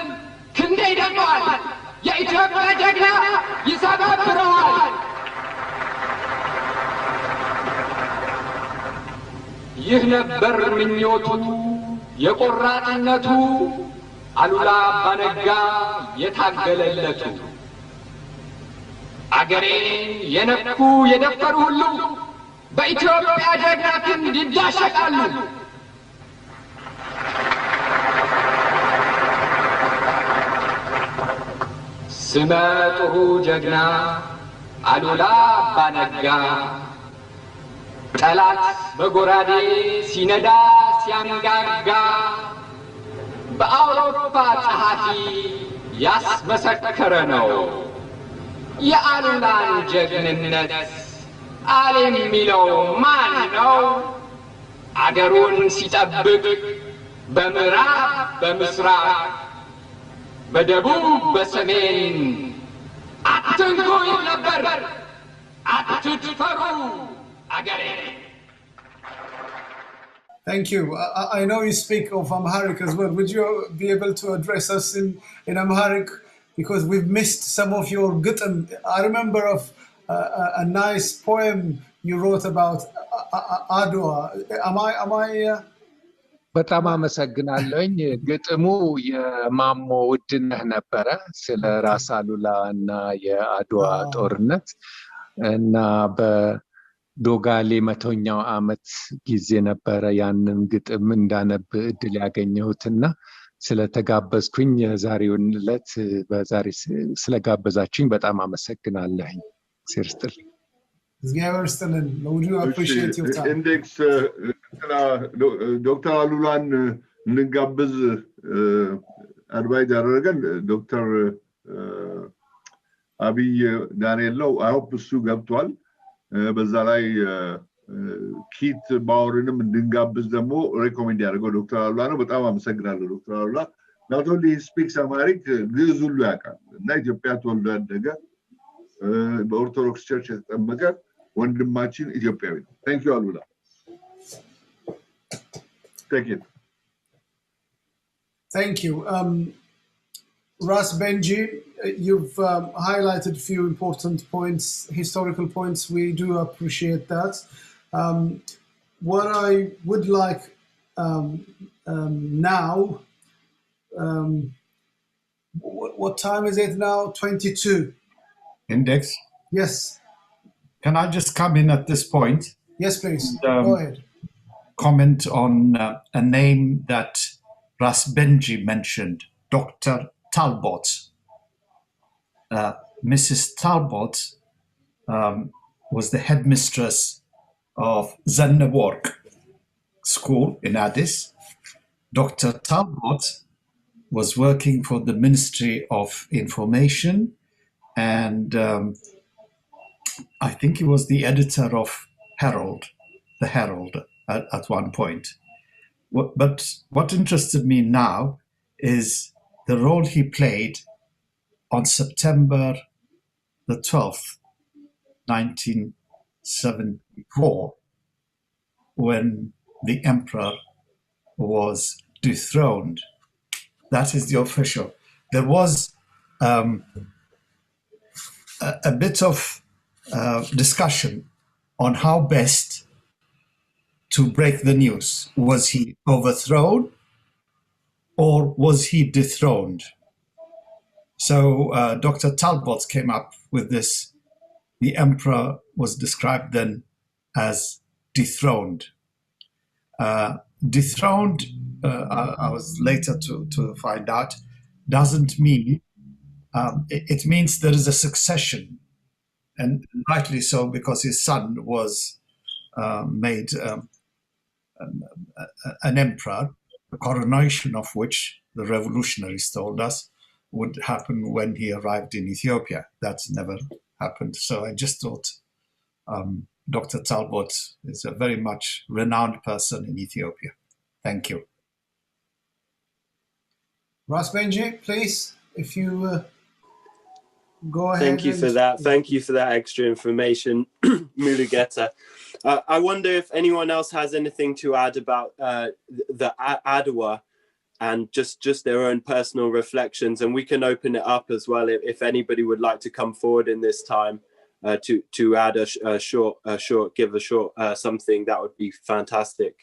ክንዴ ይደግመዋል የኢትዮጵያ ጀግና ይሰባብረዋል ይህ ነበር ምኞቱ የቆራጥነቱ አሉላ አባነጋ የታገለለቱ አገሬ የነኩ የደፈሩ ሁሉ በኢትዮጵያ ጀግና ክንድ ይዳሸቃሉ ስመ ጥሩ ጀግና አሉላ አባነጋ ጠላት በጎራዴ ሲነዳ ሲያንጋጋ በአውሮፓ ጸሐፊ ያስመሰከረ ነው የአሉላን ጀግንነት ዓለም የሚለው ማን ነው አገሩን ሲጠብቅ በምዕራብ በምስራቅ በደቡብ በሰሜን አትንኩኝ ነበር አትድፈሩ አገሬ Thank you. I know you speak of Amharic as well. Would you be able to address us in Amharic? Because we've missed some of your gutm. I remember of a nice poem you wrote about Adawa. Am I በጣም አመሰግናለሁኝ ግጥሙ የማሞ ውድነህ ነበረ ስለ ራስ አሉላ እና የአድዋ ጦርነት እና በዶጋሌ መቶኛው አመት ጊዜ ነበረ ያንን ግጥም እንዳነብ እድል ያገኘሁትና ስለተጋበዝኩኝ የዛሬውን ዕለት በዛሬ ስለጋበዛችሁኝ በጣም አመሰግናለሁኝ ሲርስትል Zgierstelen, would you appreciate your time? Index Dr. Alulan ልንጋብዝ አድቫይዝ ያደረገን ዶክተር አብይ ዳንኤል ነው። አይ ሆፕ እሱ ገብቷል። በዛ ላይ ኪት ባወርንም እንድንጋብዝ ደግሞ ሬኮሜንድ ያደርገው ዶክተር አሉላ ነው። በጣም አመሰግናለሁ ዶክተር አሉላ። not only he speaks Amharic ግዕዝ ሁሉ ያውቃል እና ኢትዮጵያ ተወልዶ ያደገ በኦርቶዶክስ ቸርች የተጠመቀ ወንድማችን ኢትዮጵያዊ ነው። thank you አሉላ። take it. Thank you. Ras Benji, you've highlighted a few important points, historical points. We do appreciate that. What I would like now, what time is it now? 22. Index? Yes. Can I just come in at this point? Yes, please. And, go ahead. Comment on a name that Ras Benji mentioned, Dr. Talbot. Mrs. Talbot was the headmistress of Zenneborg School in Addis. Dr. Talbot was working for the Ministry of Information, and I think he was the editor of the Herald at one point. But what interested me now is the role he played on September the 12th, 1974, when the emperor was dethroned. That is the official. There was a bit of discussion on how best to break the news. Was he overthrown or was he dethroned? So Dr. Talbot came up with this. The emperor was described then as dethroned. Dethroned, I was later to find out, doesn't mean, it means there is a succession, and rightly so, because his son was made an emperor, the coronation of which the revolutionaries told us would happen when he arrived in Ethiopia. That's never happened. So I just thought Dr. Talbot is a very much renowned person in Ethiopia. Thank you. Ras Benji, please, if you go ahead. Thank you for that. Thank you for that extra information, Mulugeta. I wonder if anyone else has anything to add about the Adawa and just their own personal reflections, and we can open it up as well if anybody would like to come forward in this time to add a short give a short something. That would be fantastic.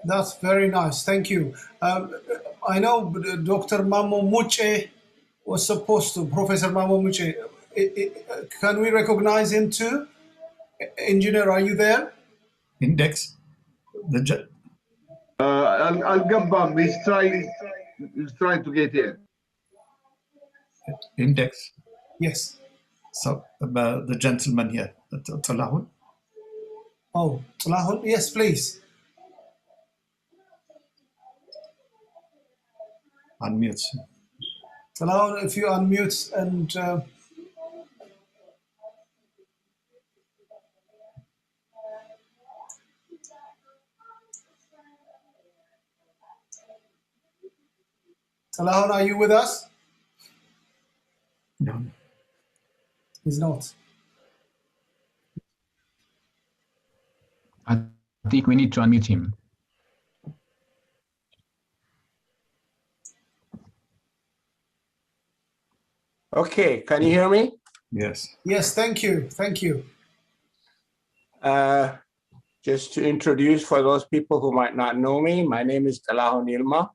That's very nice. Thank you. I know Dr. Mamo Muche was supposed to, Professor Mamo Muche. Can we recognize him too? Engineer, are you there? Index. Al-Gabbam, he's trying to get here. Index. Yes. So the gentleman here, Talahun. Oh, Talahun. Yes, please. Unmute. Talahun, if you unmute and Talahun, are you with us? No. He's not. I think we need to unmute him. Okay, can you hear me? Yes. Yes, thank you. Thank you. Just to introduce for those people who might not know me, my name is Talahun Ilma.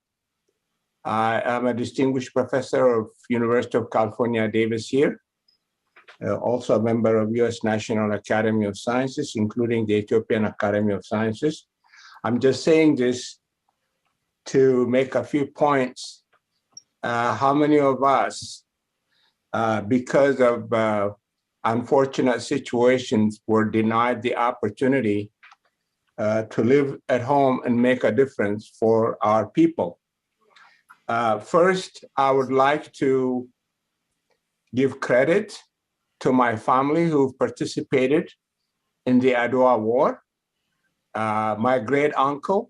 I am a distinguished professor of University of California, Davis here. Also a member of U.S. National Academy of Sciences, including the Ethiopian Academy of Sciences. I'm just saying this to make a few points. How many of us, because of unfortunate situations, were denied the opportunity to live at home and make a difference for our people? First, I would like to give credit to my family who've participated in the Adawa War. My great uncle,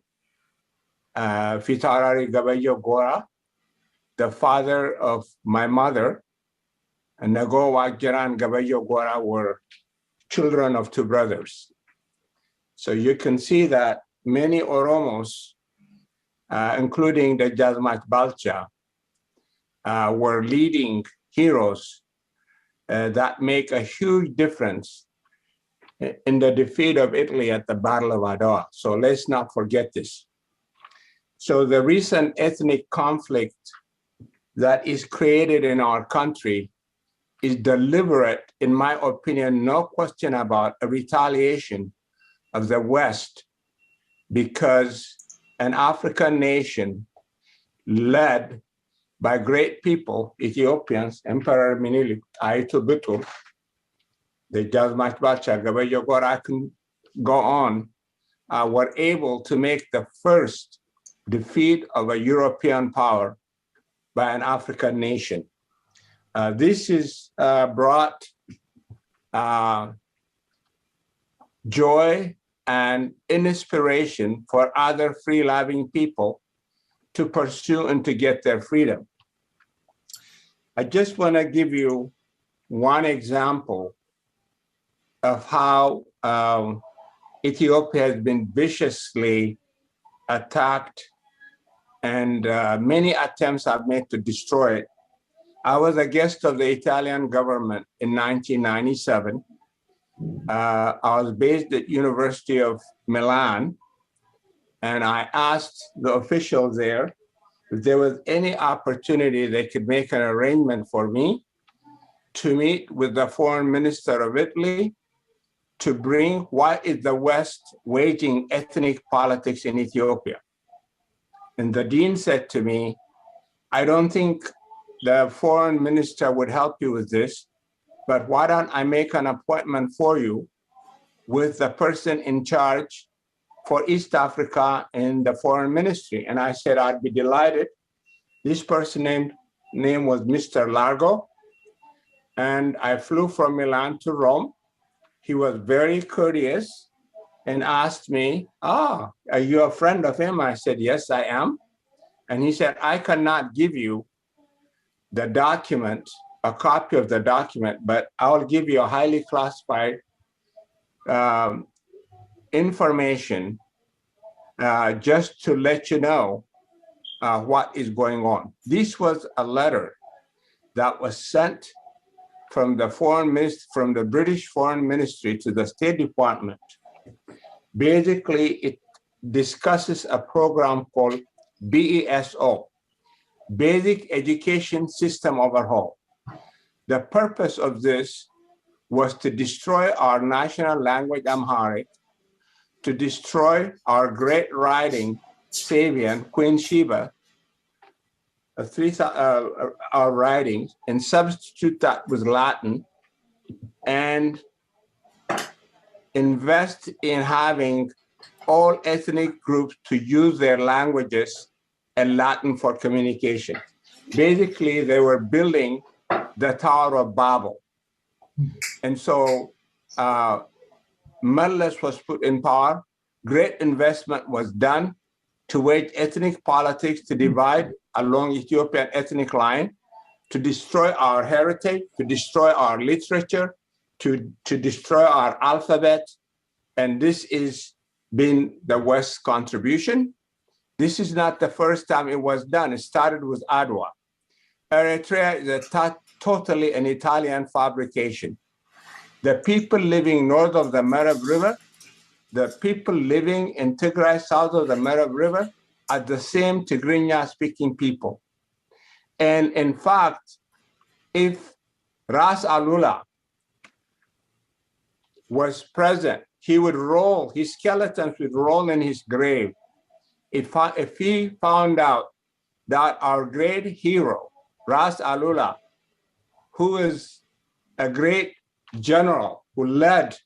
Fitarari Gabayo Gora, the father of my mother, and Nago Wagjaran Gabayo Gora were children of two brothers. So you can see that many Oromos, including the Jazmat Balcha, were leading heroes that make a huge difference in the defeat of Italy at the Battle of Adawa. So let's not forget this. So the recent ethnic conflict that is created in our country is deliberate, in my opinion, no question about a retaliation of the West, because an African nation led by great people, Ethiopians, Emperor Minilik, Aitu Butul, the Jazmat Bacha, Gabayo Gora, I can go on, were able to make the first defeat of a European power by an African nation. This is brought joy and inspiration for other free-loving people to pursue and to get their freedom. I just want to give you one example of how Ethiopia has been viciously attacked, and many attempts have made to destroy it. I was a guest of the Italian government in 1997. I was based at University of Milan, and I asked the officials there if there was any opportunity they could make an arrangement for me to meet with the foreign minister of Italy to bring why is the West waging ethnic politics in Ethiopia. And the dean said to me, I don't think the foreign minister would help you with this, but why don't I make an appointment for you with the person in charge for East Africa in the foreign ministry? And I said, I'd be delighted. This person's name was Mr. Largo. And I flew from Milan to Rome. He was very courteous and asked me, are you a friend of him? I said, yes, I am. And he said, I cannot give you the document, a copy of the document, but I'll give you a highly classified information just to let you know what is going on. This was a letter that was sent from the British Foreign Ministry to the State Department. Basically, it discusses a program called BESO, Basic Education System Overhaul. The purpose of this was to destroy our national language, Amharic, to destroy our great writing, Sabian, Queen Sheba, our writings, and substitute that with Latin, and invest in having all ethnic groups to use their languages and Latin for communication. Basically, they were building the Tower of Babel. And so Mallas was put in power. Great investment was done to wage ethnic politics, to divide along Ethiopian ethnic line, to destroy our heritage, to destroy our literature, to destroy our alphabet. And this is been the West's contribution. This is not the first time it was done. It started with Adawa. Eritrea is totally an Italian fabrication. The people living north of the Merab River, the people living in Tigray south of the Merab River are the same Tigrinya-speaking people. And in fact, if Ras Alula was present, he would roll, his skeletons would roll in his grave if he found out that our great hero, Ras Alula, who is a great general who led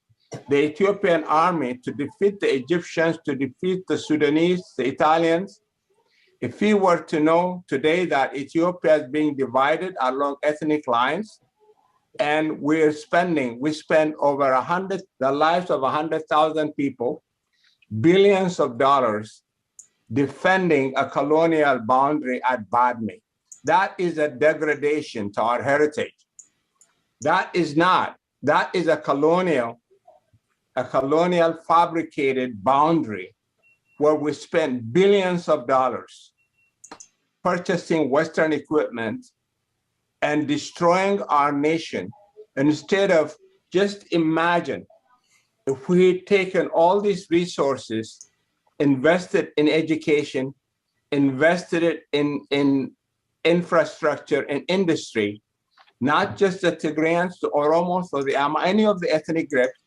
the Ethiopian army to defeat the Egyptians, to defeat the Sudanese, the Italians, if he were to know today that Ethiopia is being divided along ethnic lines, and we spend over the lives of 100,000 people, billions of dollars defending a colonial boundary at Badme. That is a degradation to our heritage. That is a colonial fabricated boundary where we spend billions of dollars purchasing Western equipment and destroying our nation. Instead of, just imagine if we had taken all these resources, invested in education, invested it in infrastructure and industry, not just the Tigrayans, the Oromos, or the Ama, any of the ethnic groups,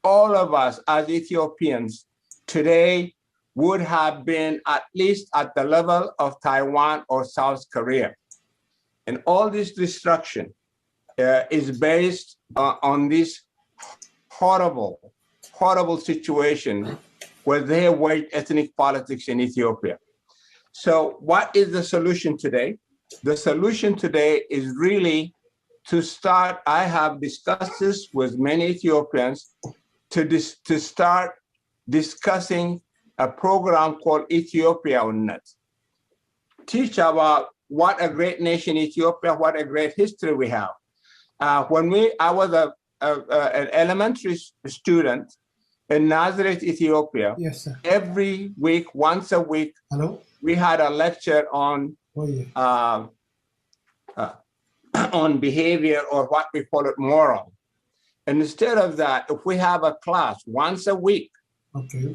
all of us as Ethiopians today would have been at least at the level of Taiwan or South Korea. And all this destruction is based on this horrible situation where they wage ethnic politics in Ethiopia. So what is the solution today? The solution today is really to start, I have discussed this with many Ethiopians, to start discussing a program called Ethiopia on Net. Teach about what a great nation Ethiopia, what a great history we have. When I was an elementary student in Nazareth, Ethiopia, yes, sir. Every week, once a week, we had a lecture on on behavior, or what we call it, moral. And instead of that, if we have a class once a week,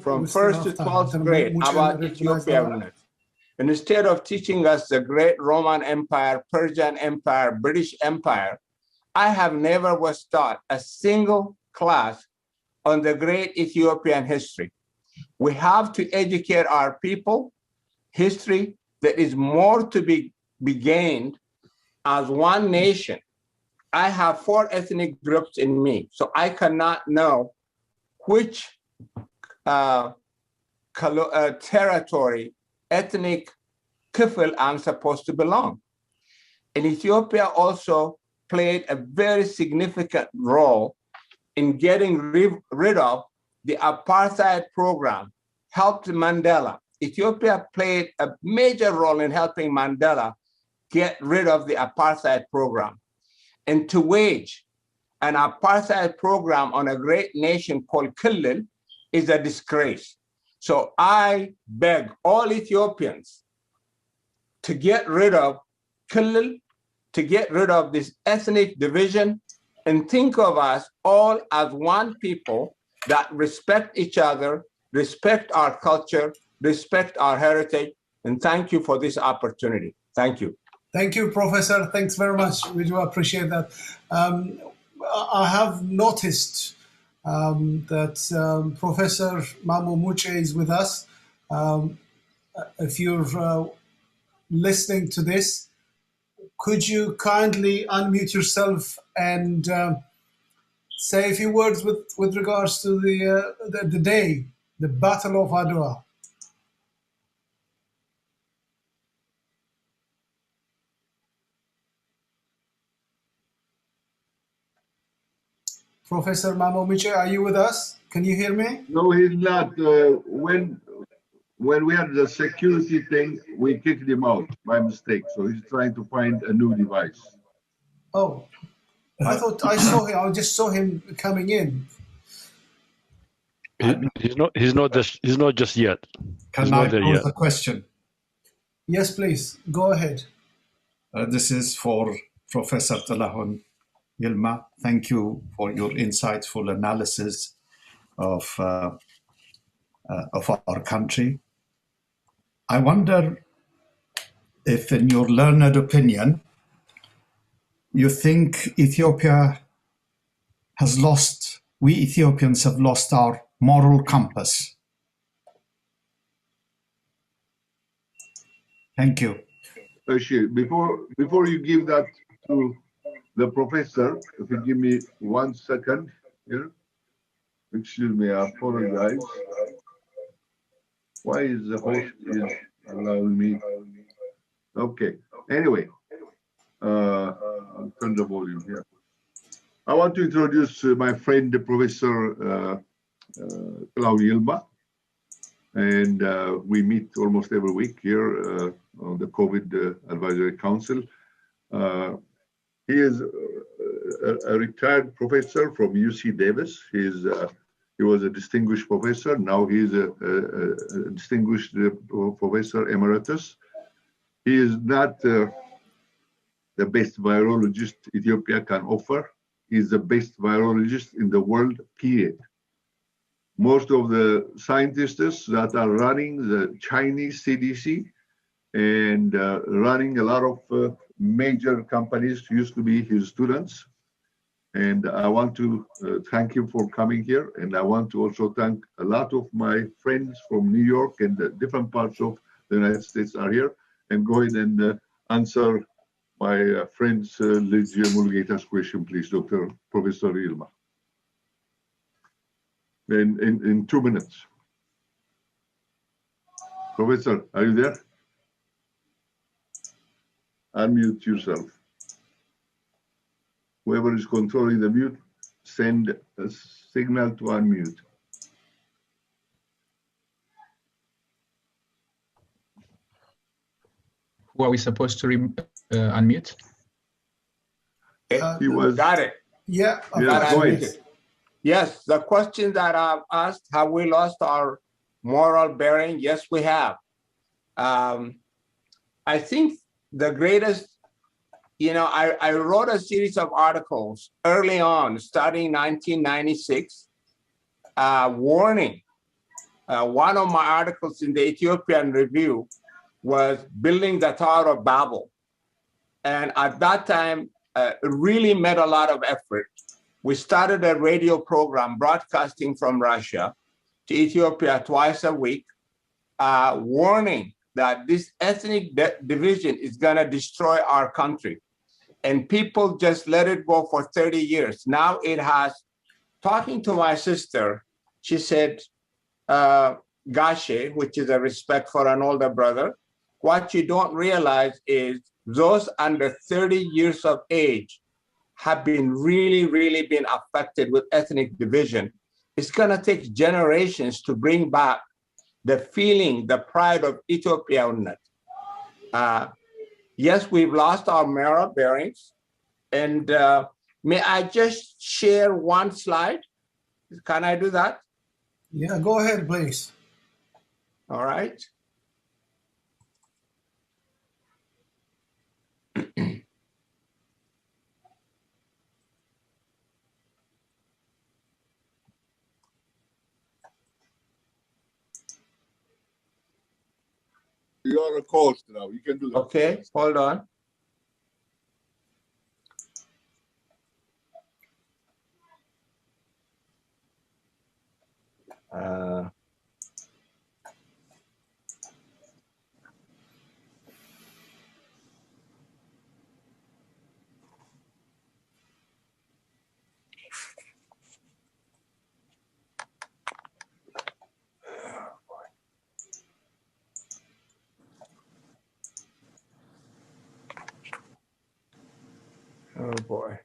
from 1st to 12th grade about Ethiopia, and instead of teaching us the great Roman Empire, Persian Empire, British Empire, I have never was taught a single class on the great Ethiopian history. We have to educate our people history that is more to be gained as one nation. I have 4 ethnic groups in me, so I cannot know which territory, ethnic kifil I'm supposed to belong. And Ethiopia also played a very significant role in getting rid of the apartheid program, helped Mandela. Ethiopia played a major role in helping Mandela get rid of the apartheid program. And to wage an apartheid program on a great nation called Kilil is a disgrace. So I beg all Ethiopians to get rid of Kilil, to get rid of this ethnic division, and think of us all as one people that respect each other, respect our culture, respect our heritage, and thank you for this opportunity. Thank you. Thank you, Professor. Thanks very much. We do appreciate that. I have noticed that Professor Mamo Muche is with us. If you're listening to this, could you kindly unmute yourself and say a few words with regards to the day, the Battle of Adawa? Professor Mamo Muche, are you with us? Can you hear me? No, he's not. When we had the security thing, we kicked him out by mistake. So he's trying to find a new device. Oh, I thought I saw him. I just saw him coming in. He's not just yet. Can I pose a question? Yes, please. Go ahead. This is for Professor Talahun Yilma. Thank you for your insightful analysis of our country. I wonder if, in your learned opinion, you think Ethiopia has lost, we Ethiopians have lost our moral compass. Thank you. Before you give that to the professor, if you give me 1 second here. Excuse me, I apologize. Why is the host is allowing me? Okay. Anyway, I'll turn the volume here. I want to introduce my friend, Professor Claude, and we meet almost every week here on the COVID Advisory Council. He is a retired professor from UC Davis. He was a distinguished professor. Now he is a distinguished professor emeritus. He is not the best virologist Ethiopia can offer. He is the best virologist in the world, period. Most of the scientists that are running the Chinese CDC and running a lot of major companies used to be his students. And I want to thank him for coming here. And I want to also thank a lot of my friends from New York and the different parts of the United States are here. And go ahead and answer my friend's Lydia Mulgeta's question, please, Dr. Professor Ilma. In 2 minutes. Professor, are you there? Unmute yourself. Whoever is controlling the mute, send a signal to unmute. Who are we supposed to unmute? He was. Got it. Yeah. Go ahead. Yes, the question that I've asked, have we lost our moral bearing? Yes, we have. I think the greatest, I wrote a series of articles early on, starting 1996, warning. One of my articles in the Ethiopian Review was building the Tower of Babel. And at that time, it really made a lot of effort. We started a radio program broadcasting from Russia to Ethiopia twice a week, warning that this ethnic division is going to destroy our country. And people just let it go for 30 years. Now it has, talking to my sister, she said, Gashe, which is a respect for an older brother, what you don't realize is those under 30 years of age have been really been affected with ethnic division. It's going to take generations to bring back the feeling, the pride of Ethiopianness. Yes, we've lost our moral bearings. And may I just share one slide? Can I do that? Yeah, go ahead, please. All right. You are a coach now. You can do that. Okay, hold on. Oh boy.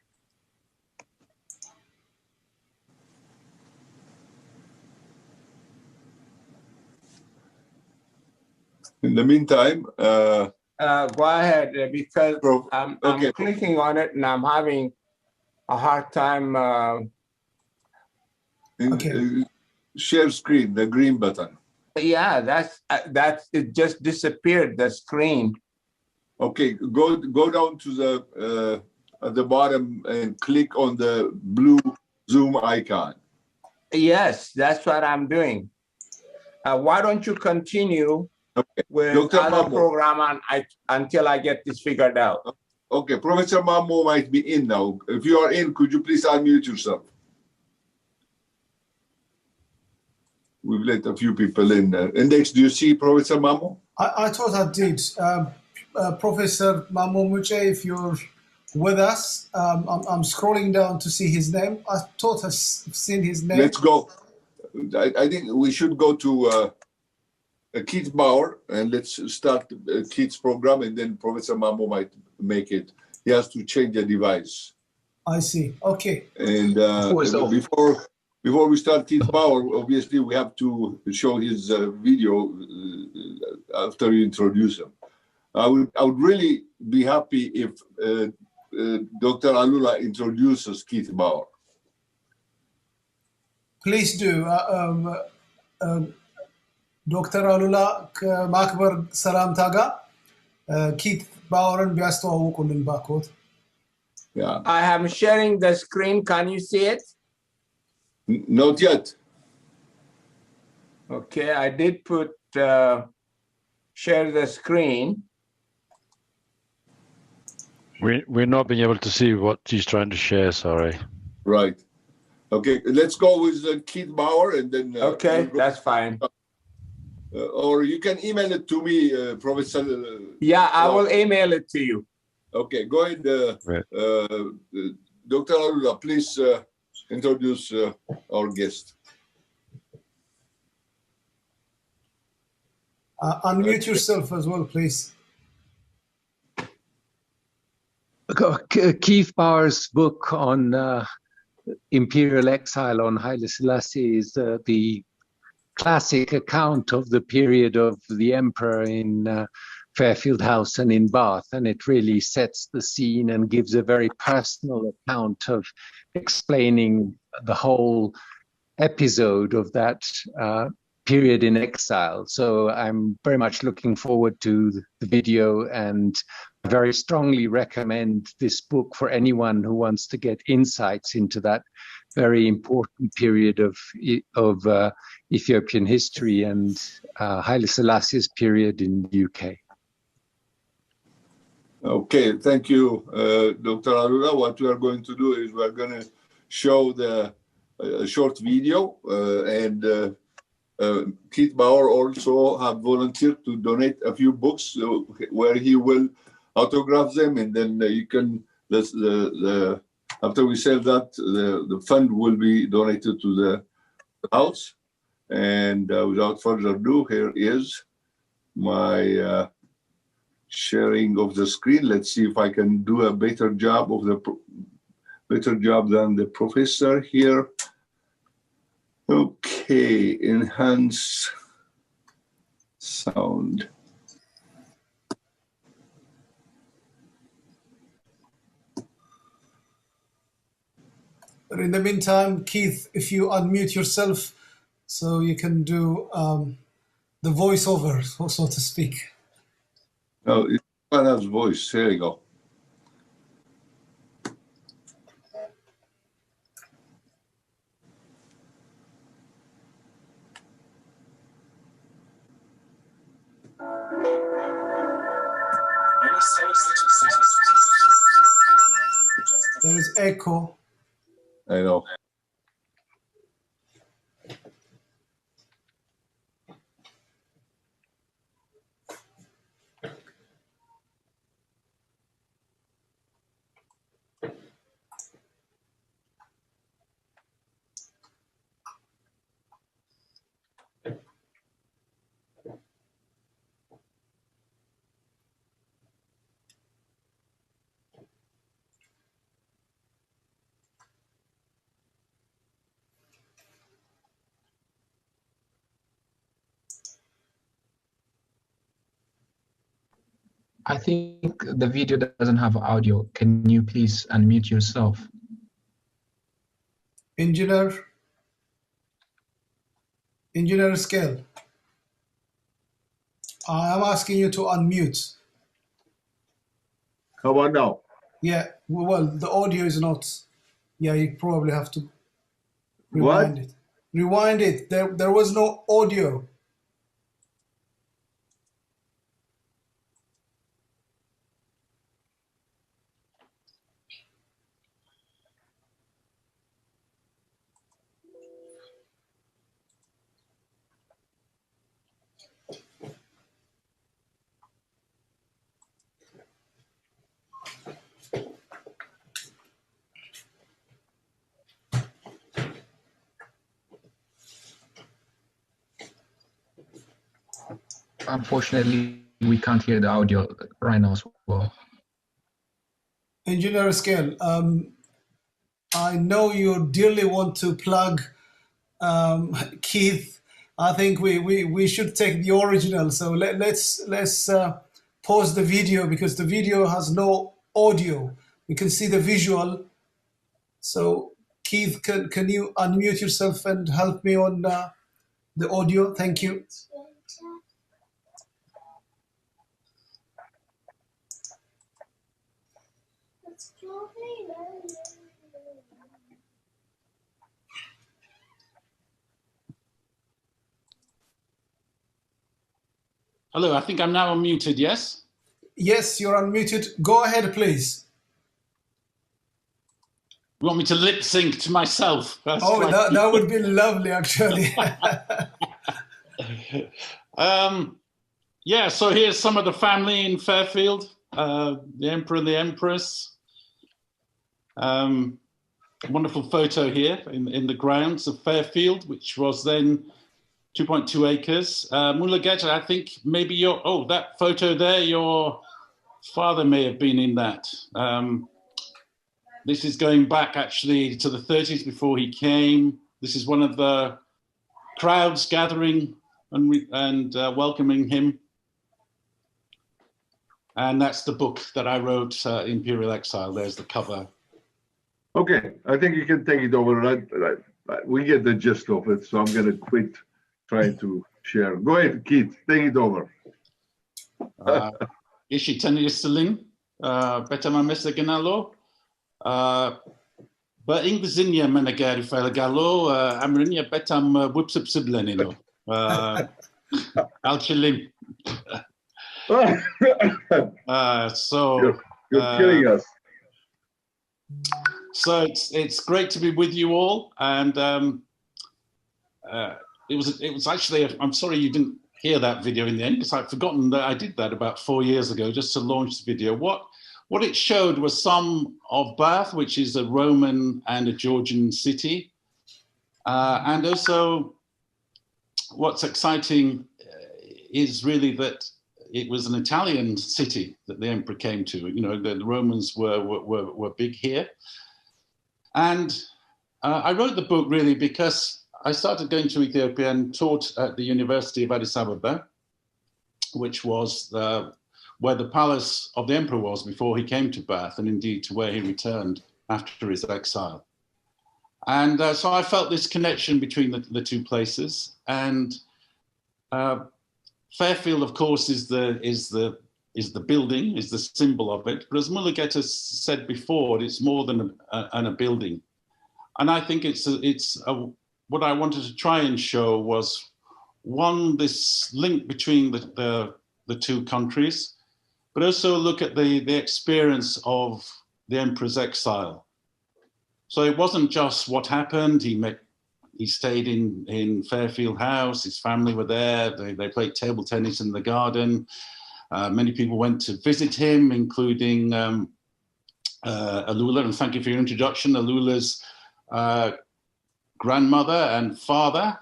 In the meantime, go ahead, because I'm clicking on it and I'm having a hard time. Share screen, the green button. Yeah, that's it. Just disappeared the screen. Okay, go down to the at the bottom and click on the blue Zoom icon. Yes, that's what I'm doing. Why don't you continue with Dr. other Mammo. program until I get this figured out? Okay, Professor Mammo might be in now. If you are in, could you please unmute yourself? We've let a few people in. Index, do you see Professor Mammo? I thought I did. Professor Mammo Muche, if you're with us, I'm scrolling down to see his name. I thought I've seen his name. Let's go. I think we should go to Keith Bauer and let's start Keith's program, and then Professor Mammo might make it. He has to change the device. I see. Okay. And before we start Keith Bauer, obviously we have to show his video after you introduce him. I would really be happy if Dr. Alula introduces Keith Bauer. Please do. Dr. Alula ከማክበር ሰላምታ ጋር ኪት ባወርን ቢያስተዋውቁልን ባኮት። Yeah. I am sharing the screen. Can you see it? Not yet. Okay, I did put share the screen. We're not being able to see what he's trying to share, sorry. Right. Okay, let's go with Keith Bauer and then... okay, that's fine. Or you can email it to me, Professor... yeah, I will email it to you. Okay, go ahead. Dr. Alula, please introduce our guest. Unmute yourself as well, please. Keith Bauer's book on imperial exile on Haile Selassie is the classic account of the period of the emperor in Fairfield House and in Bath, and it really sets the scene and gives a very personal account of explaining the whole episode of that period in exile. So I'm very much looking forward to the video, and I very strongly recommend this book for anyone who wants to get insights into that very important period of Ethiopian history and Haile Selassie's period in the UK. Okay, thank you, Dr. Alula. What we are going to do is we are going to show the short video, and Keith Bauer also have volunteered to donate a few books where he will autograph them, and then you can, after we sell that, the fund will be donated to the house. And without further ado, here is my sharing of the screen. Let's see if I can do a better job than the professor here. Okay, enhance sound. But in the meantime, Keith, if you unmute yourself so you can do the voiceover, so to speak. No, it has voice. There you go. There is echo. I know. I think the video doesn't have audio. Can you please unmute yourself? Engineer Scale. I'm asking you to unmute. How about now? Yeah, well, the audio is not. Yeah, you probably have to rewind it. Rewind it. There was no audio. Unfortunately, we can't hear the audio right now as well. Engineer Scale, I know you dearly want to plug Keith. I think we should take the original. So let's pause the video because the video has no audio. We can see the visual. So Keith, can you unmute yourself and help me on the audio? Thank you. Hello, I think I'm now unmuted, yes? Yes, you're unmuted. Go ahead, please. You want me to lip sync to myself? That would be lovely, actually. Yeah, so here's some of the family in Fairfield, the Emperor and the Empress. Wonderful photo here in the grounds of Fairfield, which was then 2.2 acres. Mulugeta, I think maybe that photo there, your father may have been in that. This is going back actually to the 30s before he came. This is one of the crowds gathering and welcoming him. And that's the book that I wrote, Imperial Exile. There's the cover. Okay, I think you can take it over. We get the gist of it, so I'm going to quit trying to share. Go ahead, Keith, take it over. Ishi Taniyastalin, Betama Mesaganalo, but Inglezinia Menagari Falagalo, Amrinia Betam Whipsip Siblenino, Alchilim. So you're killing us. So it's great to be with you all, and it was actually, I'm sorry you didn't hear that video in the end because I'd forgotten that I did that about 4 years ago just to launch the video. What it showed was some of Bath, which is a Roman and a Georgian city, and also what's exciting is really that it was an Italian city that the emperor came to. You know, the Romans were big here. And I wrote the book really because I started going to Ethiopia and taught at the University of Addis Ababa, which was where the palace of the emperor was before he came to Bath, and indeed to where he returned after his exile. And so I felt this connection between the two places. And Fairfield, of course, is the building, is the symbol of it. But as Mulugeta said before, it's more than a building. And I think what I wanted to try and show was, one, this link between the two countries, but also look at the experience of the emperor's exile. So it wasn't just what happened. He stayed in Fairfield House. His family were there. They played table tennis in the garden. Many people went to visit him, including Alula, and thank you for your introduction. Alula's grandmother and father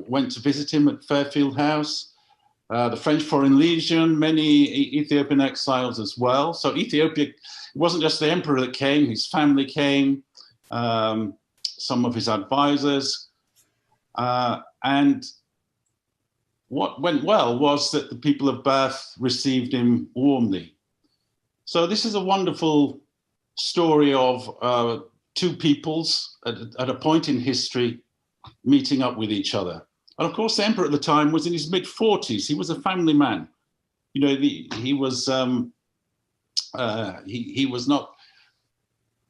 went to visit him at Fairfield House. The French Foreign Legion, many Ethiopian exiles as well. So Ethiopia, it wasn't just the emperor that came, his family came, some of his advisors. And what went well was that the people of Bath received him warmly. So this is a wonderful story of two peoples at a point in history meeting up with each other. And of course, the emperor at the time was in his mid-40s. He was a family man. You know, he was not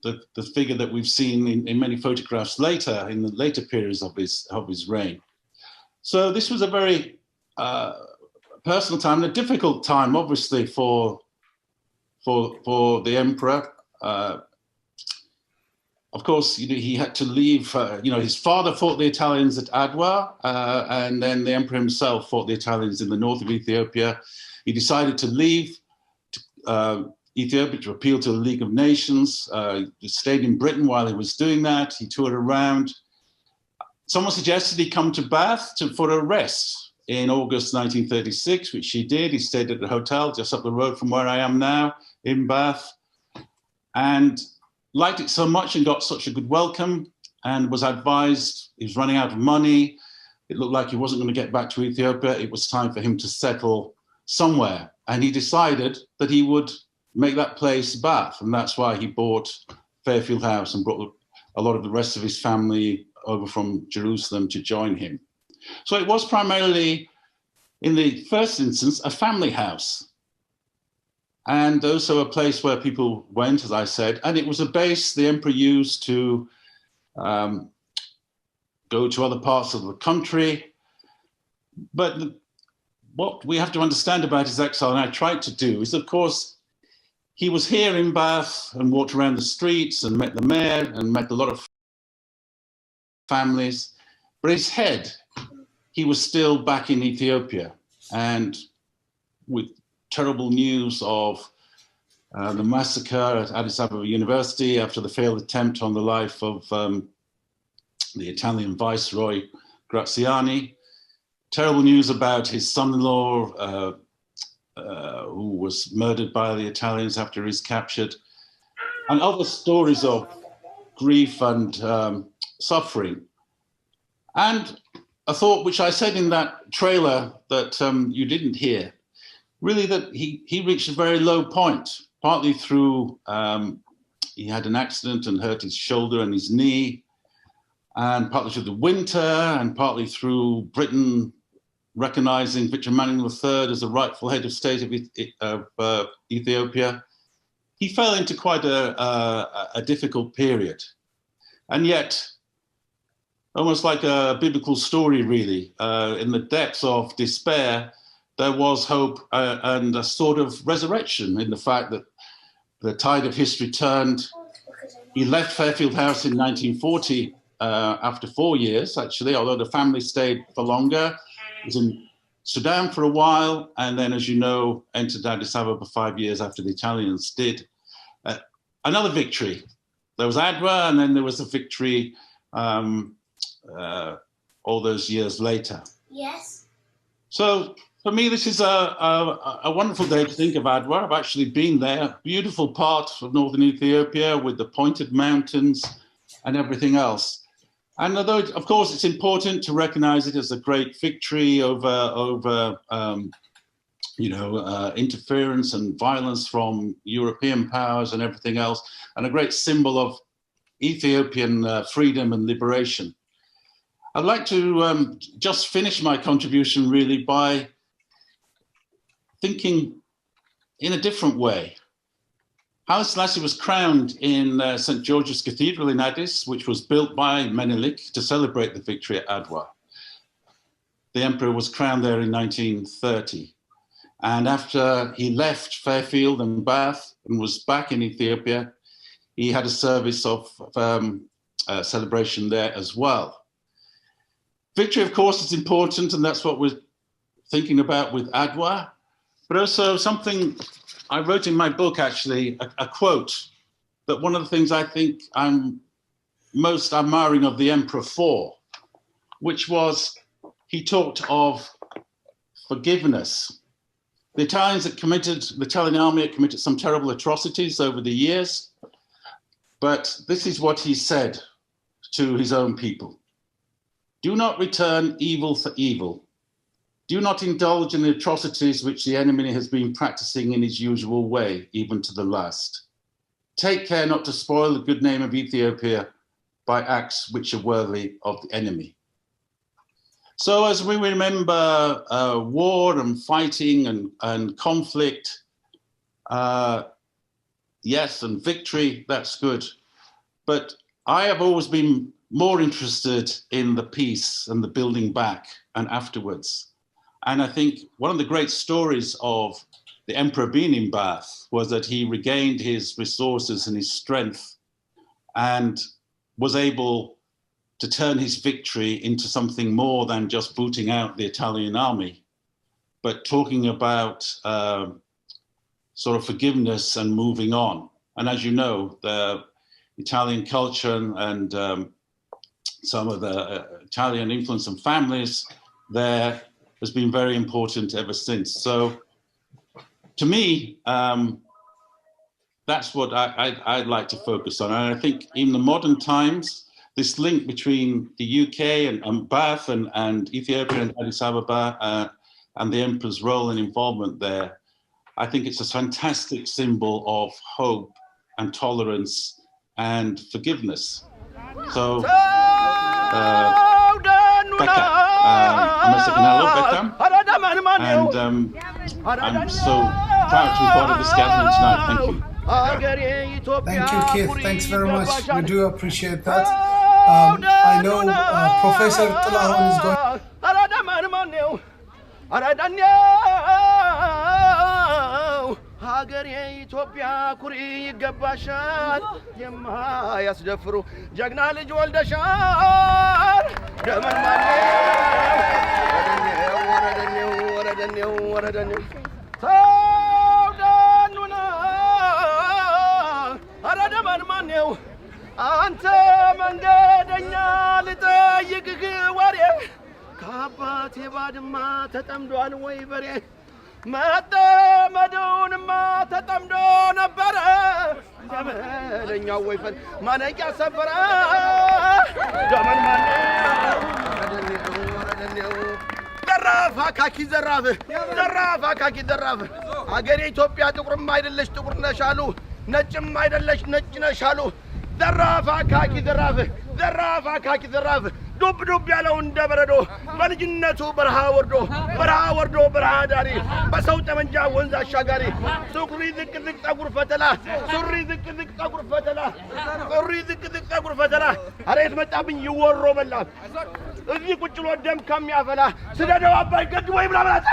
the figure that we've seen in many photographs later, in the later periods of his reign. So this was a very personal time, and a difficult time, obviously, for the emperor. Of course, you know, he had to leave. You know, his father fought the Italians at Adawa, and then the emperor himself fought the Italians in the north of Ethiopia. He decided to leave Ethiopia to appeal to the League of Nations. He stayed in Britain while he was doing that. He toured around. Someone suggested he come to Bath for a rest in August 1936, which he did. He stayed at a hotel just up the road from where I am now in Bath. And liked it so much and got such a good welcome, and was advised he was running out of money. It looked like he wasn't going to get back to Ethiopia. It was time for him to settle somewhere. And he decided that he would make that place Bath. And that's why he bought Fairfield House and brought a lot of the rest of his family over from Jerusalem to join him. So it was primarily, in the first instance, a family house. And also a place where people went, as I said, and it was a base the emperor used to go to other parts of the country. But what we have to understand about his exile, and I tried to do, is of course, he was here in Bath and walked around the streets and met the mayor and met a lot of families. But his head, he was still back in Ethiopia, and with terrible news of the massacre at Addis Ababa University after the failed attempt on the life of the Italian Viceroy Graziani. Terrible news about his son-in-law who was murdered by the Italians after he's captured, and other stories of grief and suffering. And a thought which I said in that trailer that you didn't hear, really that he reached a very low point, partly through, he had an accident and hurt his shoulder and his knee, and partly through the winter, and partly through Britain recognizing Victor Emmanuel III as the rightful head of state of Ethiopia. He fell into quite a difficult period. And yet, almost like a biblical story, really, in the depths of despair, there was hope and a sort of resurrection in the fact that the tide of history turned. He left Fairfield House in 1940 after 4 years, actually, although the family stayed for longer. He was in Sudan for a while, and then, as you know, entered Addis Ababa 5 years after the Italians did. Another victory. There was Adawa, and then there was a victory all those years later. Yes. So for me, this is a wonderful day to think of Adawa. I've actually been there. Beautiful part of northern Ethiopia with the pointed mountains and everything else. And although, of course, it's important to recognize it as a great victory over interference and violence from European powers and everything else, and a great symbol of Ethiopian freedom and liberation. I'd like to just finish my contribution really by thinking in a different way. Haile Selassie was crowned in St. George's Cathedral in Addis, which was built by Menelik to celebrate the victory at Adawa. The emperor was crowned there in 1930. And after he left Fairfield and Bath and was back in Ethiopia, he had a service of celebration there as well. Victory, of course, is important, and that's what we're thinking about with Adawa, but also something I wrote in my book, actually, a quote that one of the things I think I'm most admiring of the emperor for, which was he talked of forgiveness. The Italian army had committed some terrible atrocities over the years, but this is what he said to his own people. Do not return evil for evil. Do not indulge in the atrocities which the enemy has been practicing in his usual way, even to the last. Take care not to spoil the good name of Ethiopia by acts which are worthy of the enemy. So as we remember war and fighting and conflict, yes, and victory, that's good. But I have always been more interested in the peace and the building back and afterwards. And I think one of the great stories of the emperor being in Bath was that he regained his resources and his strength and was able to turn his victory into something more than just booting out the Italian army, but talking about sort of forgiveness and moving on. And as you know, the Italian culture and some of the Italian influence and families there has been very important ever since. So to me, that's what I'd like to focus on. And I think in the modern times, this link between the UK and Bath and Ethiopia and Addis Ababa and the emperor's role and involvement there, I think it's a fantastic symbol of hope and tolerance and forgiveness. So, Becca, and I'm so proud to be part of this gathering tonight. Thank you. Thank you, Keith. Thanks very much. We do appreciate that. I know Professor Tilahun is going. ሀገር የኢትዮጵያ ኩሪ ይገባሻል የማያስደፍሩ ጀግና ልጅ ወልደሻል ደመን ማነው ወረደኔው ተውደኑና ኧረ ደመን ማነው አንተ መንገደኛ ልጠይቅህ ወሬ ከአባቴ ባድማ ተጠምዷል ወይ በሬ መጠመዱንማ ተጠምዶ ነበረ ደመለኛው ወይፈን ማነቂያ ሰበረ ደመን ማነው ዘራፍ አካኪ ዘራፍ ዘራፍ አገሬ ኢትዮጵያ ጥቁርም አይደለሽ ጥቁር ነሽ አሉ ነጭም አይደለሽ ነጭ ነሽ አሉ ዘራፍ አካኪ ዘራፍ ዱብ ያለው እንደ በረዶ በልጅነቱ በረሃ ወርዶ በረሃ ዳሪ በሰው ጠመንጃ ወንዝ አሻጋሪ ሱሪ ዝቅ ጠጉር ፈተላ አሬት መጣብኝ ይወሮ በላ እዚህ ቁጭ ብሎ ደም ከሚያፈላ ስደደው አባይ ገድቦ ይብላብላታ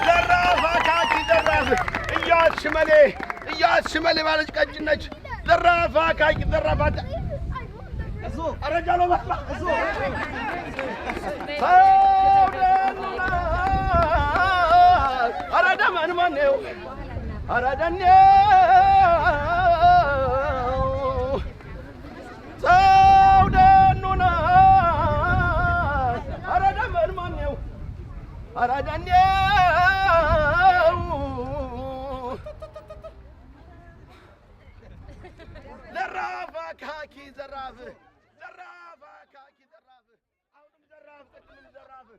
ዘራፋካኪ ዘራፍ እያሽመሌ ባለች ቀጭነች ዘራፋካኪ ዘራፋታ أرجعوا بقى أراد من منيو أرادني سوداننا أراد من منيو أرادني زرافة كاكي زرافة